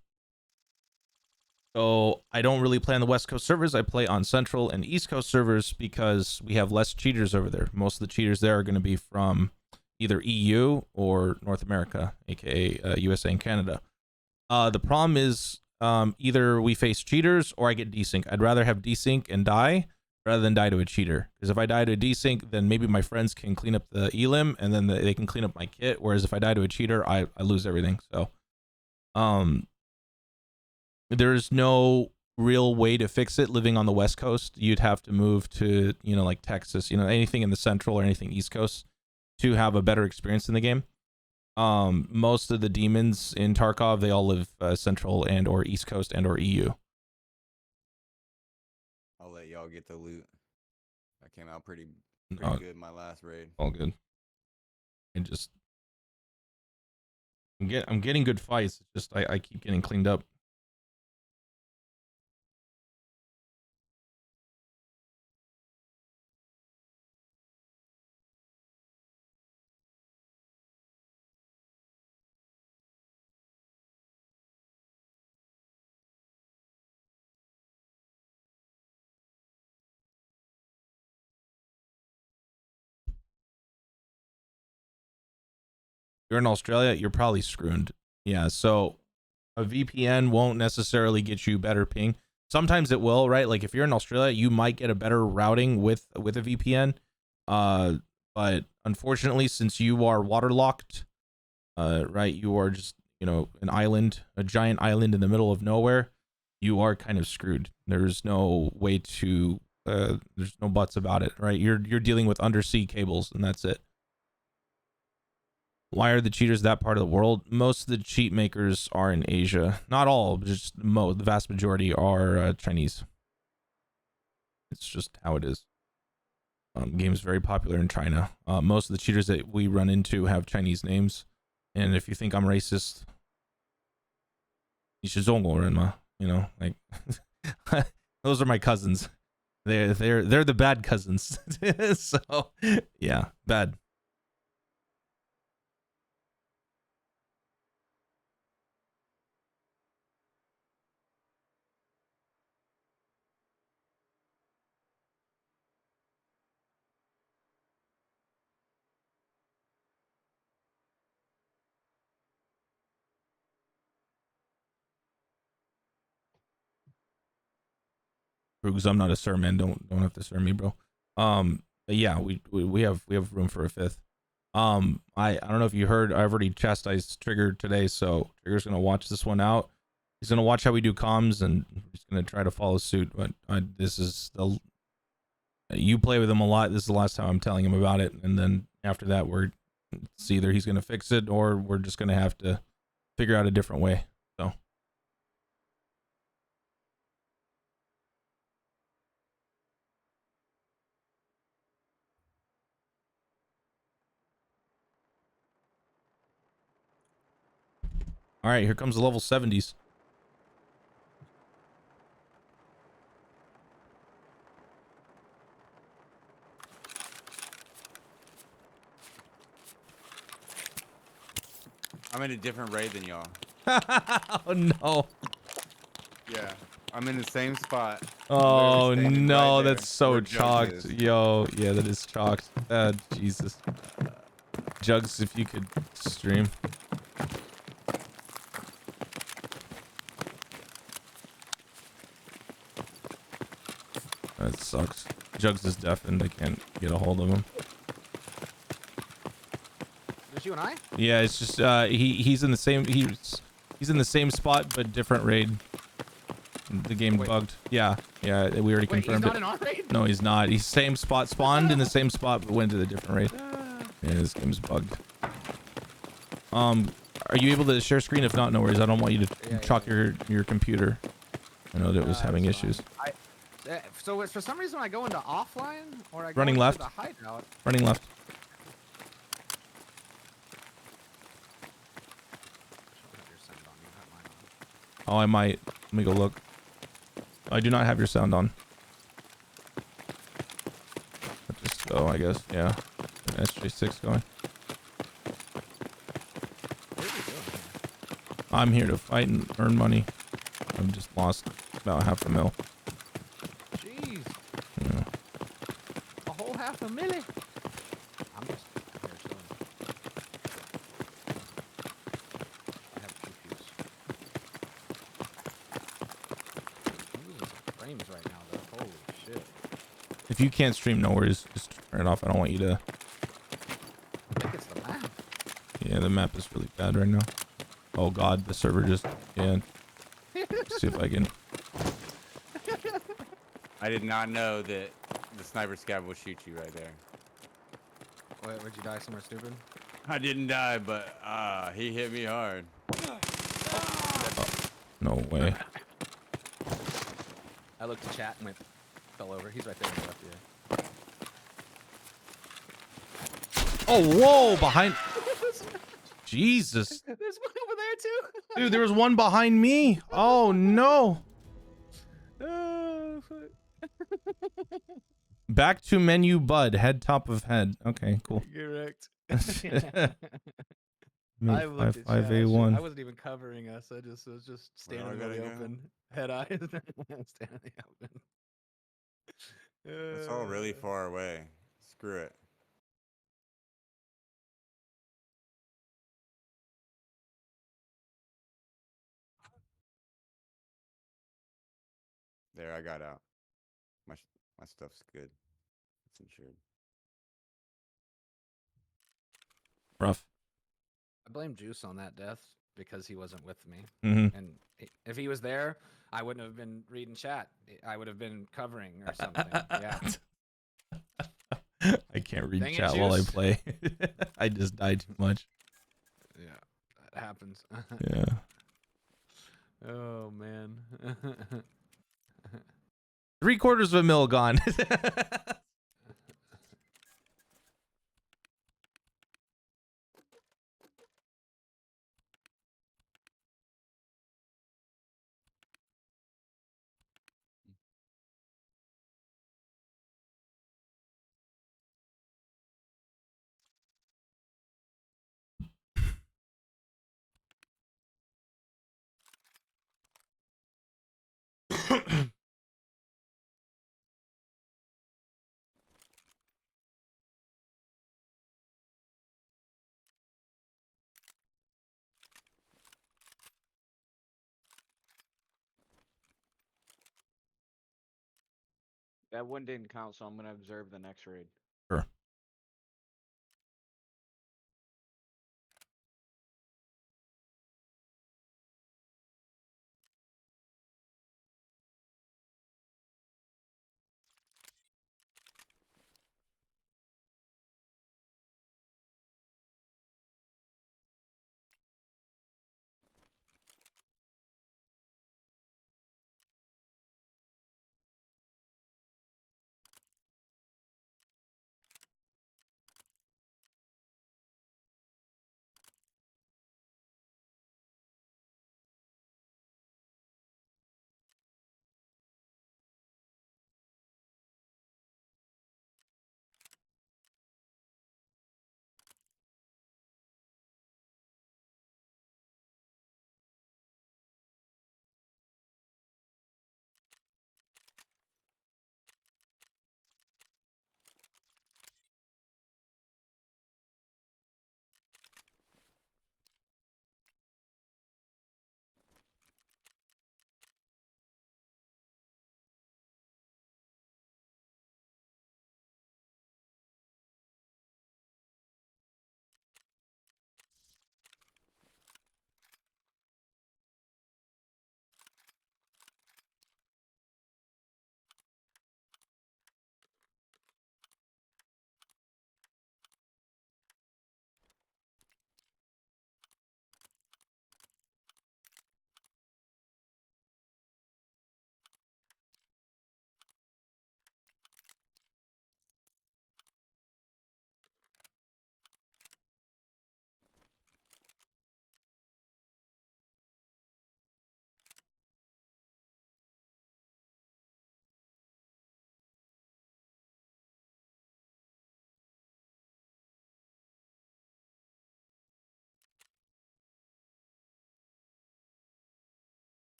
S1: So I don't really play on the West Coast servers. I play on Central and East Coast servers because we have less cheaters over there. Most of the cheaters there are going to be from either EU or North America, aka USA and Canada. The problem is either we face cheaters or I get desync. I'd rather have desync and die rather than die to a cheater. Because if I die to a desync, then maybe my friends can clean up the elim and then they can clean up my kit. Whereas if I die to a cheater, I lose everything. So there's no real way to fix it living on the West Coast. You'd have to move to, like Texas, anything in the Central or anything East Coast to have a better experience in the game. Most of the demons in Tarkov, they all live Central and or East Coast and or EU.
S17: I'll let y'all get the loot. I came out pretty
S1: No,
S17: good in my last raid.
S1: all good. I'm getting good fights. It's just I keep getting cleaned up. You're in Australia, you're probably screwed. Yeah, so a VPN won't necessarily get you better ping. Sometimes it will, right? Like if you're in Australia, you might get a better routing with a VPN. But unfortunately, since you are waterlocked, right, you are just, an island, a giant island in the middle of nowhere, you are kind of screwed. There's no way to there's no buts about it, right? You're dealing with undersea cables and that's it. Why are the cheaters that part of the world? Most of the cheat makers are in Asia. Not all, but just the vast majority are Chinese. It's just how it is. The game is very popular in China. Most of the cheaters that we run into have Chinese names. And if you think I'm racist, 你是中国人吗? Like those are my cousins. They're the bad cousins. So yeah, bad. Because I'm not a sir, man. Don't have to sir me, bro. But yeah, we have room for a fifth. I don't know if you heard. I've already chastised Trigger today, so Trigger's gonna watch this one out. He's gonna watch how we do comms, and he's gonna try to follow suit. But this is the you play with him a lot. This is the last time I'm telling him about it, and then after that, it's either he's gonna fix it or we're just gonna have to figure out a different way. So. All right, here comes the level 70s.
S17: I'm in a different raid than y'all.
S1: Oh no.
S17: Yeah, I'm in the same spot.
S1: Oh no,
S17: right there
S1: that's so
S17: where Jugs
S1: chalked.
S17: is.
S1: Yo, yeah, that is chalked. Jesus. Jugs, if you could stream. That sucks. Jugs is deafened. I can't get a hold of him.
S16: Just you and I?
S1: Yeah, it's just he's in the same he's in the same spot but different raid. The game bugged. Yeah, we already confirmed
S16: he's not
S1: it.
S16: in our raid?
S1: No, he's not. He's same spot, spawned in the same spot but went to the different raid. Yeah, this game's bugged. Are you able to share screen? If not, no worries. I don't want you to chalk your computer. I know that it was having issues.
S16: So for some reason I go into offline or I go
S1: Running
S16: into
S1: left.
S16: the hideout.
S1: Running left. Oh, I might. Let me go look. I do not have your sound on. Let's just go, I guess. Yeah. SJ6 going. I'm here to fight and earn money. I've just lost about $500,000.
S16: Jeez.
S1: Yeah.
S16: A whole $500,000. I'm just here chilling. I have QQs. I'm losing some frames right now though. Holy shit.
S1: If you can't stream, no worries. Just turn it off. I don't want you to.
S16: I think it's the map.
S1: Yeah, the map is really bad right now. Oh god, the server just. Yeah. See if I can.
S17: I did not know that the sniper scab will shoot you right there.
S16: Wait, would you die somewhere stupid?
S17: I didn't die, but he hit me hard.
S1: No way.
S16: I looked to chat and went, fell over. He's right there on the left, yeah.
S1: Oh, whoa, behind. Jesus.
S16: There's one over there too.
S1: Dude, there was one behind me. Oh no.
S16: Oh,
S1: Back to menu, bud. Head, top of head. Okay, cool.
S16: Correct.
S1: Mate,
S16: I looked at
S1: 55A1.
S16: I wasn't even covering us. I was just standing in the open. Head eyes. Standing in the open.
S17: It's all really far away. Screw it. There, I got out. My stuff's good. It's insured.
S1: Rough.
S16: I blame Juice on that death because he wasn't with me.
S1: Mhm.
S16: And if he was there, I wouldn't have been reading chat. I would have been covering or something. Yeah.
S1: I can't read
S16: Dang it,
S1: chat while I
S16: Juice.
S1: play. I just died too much.
S16: Yeah, that happens.
S1: Yeah.
S16: Oh man.
S1: 750,000 gone.
S15: That one didn't count, so I'm gonna observe the next raid.
S1: Sure.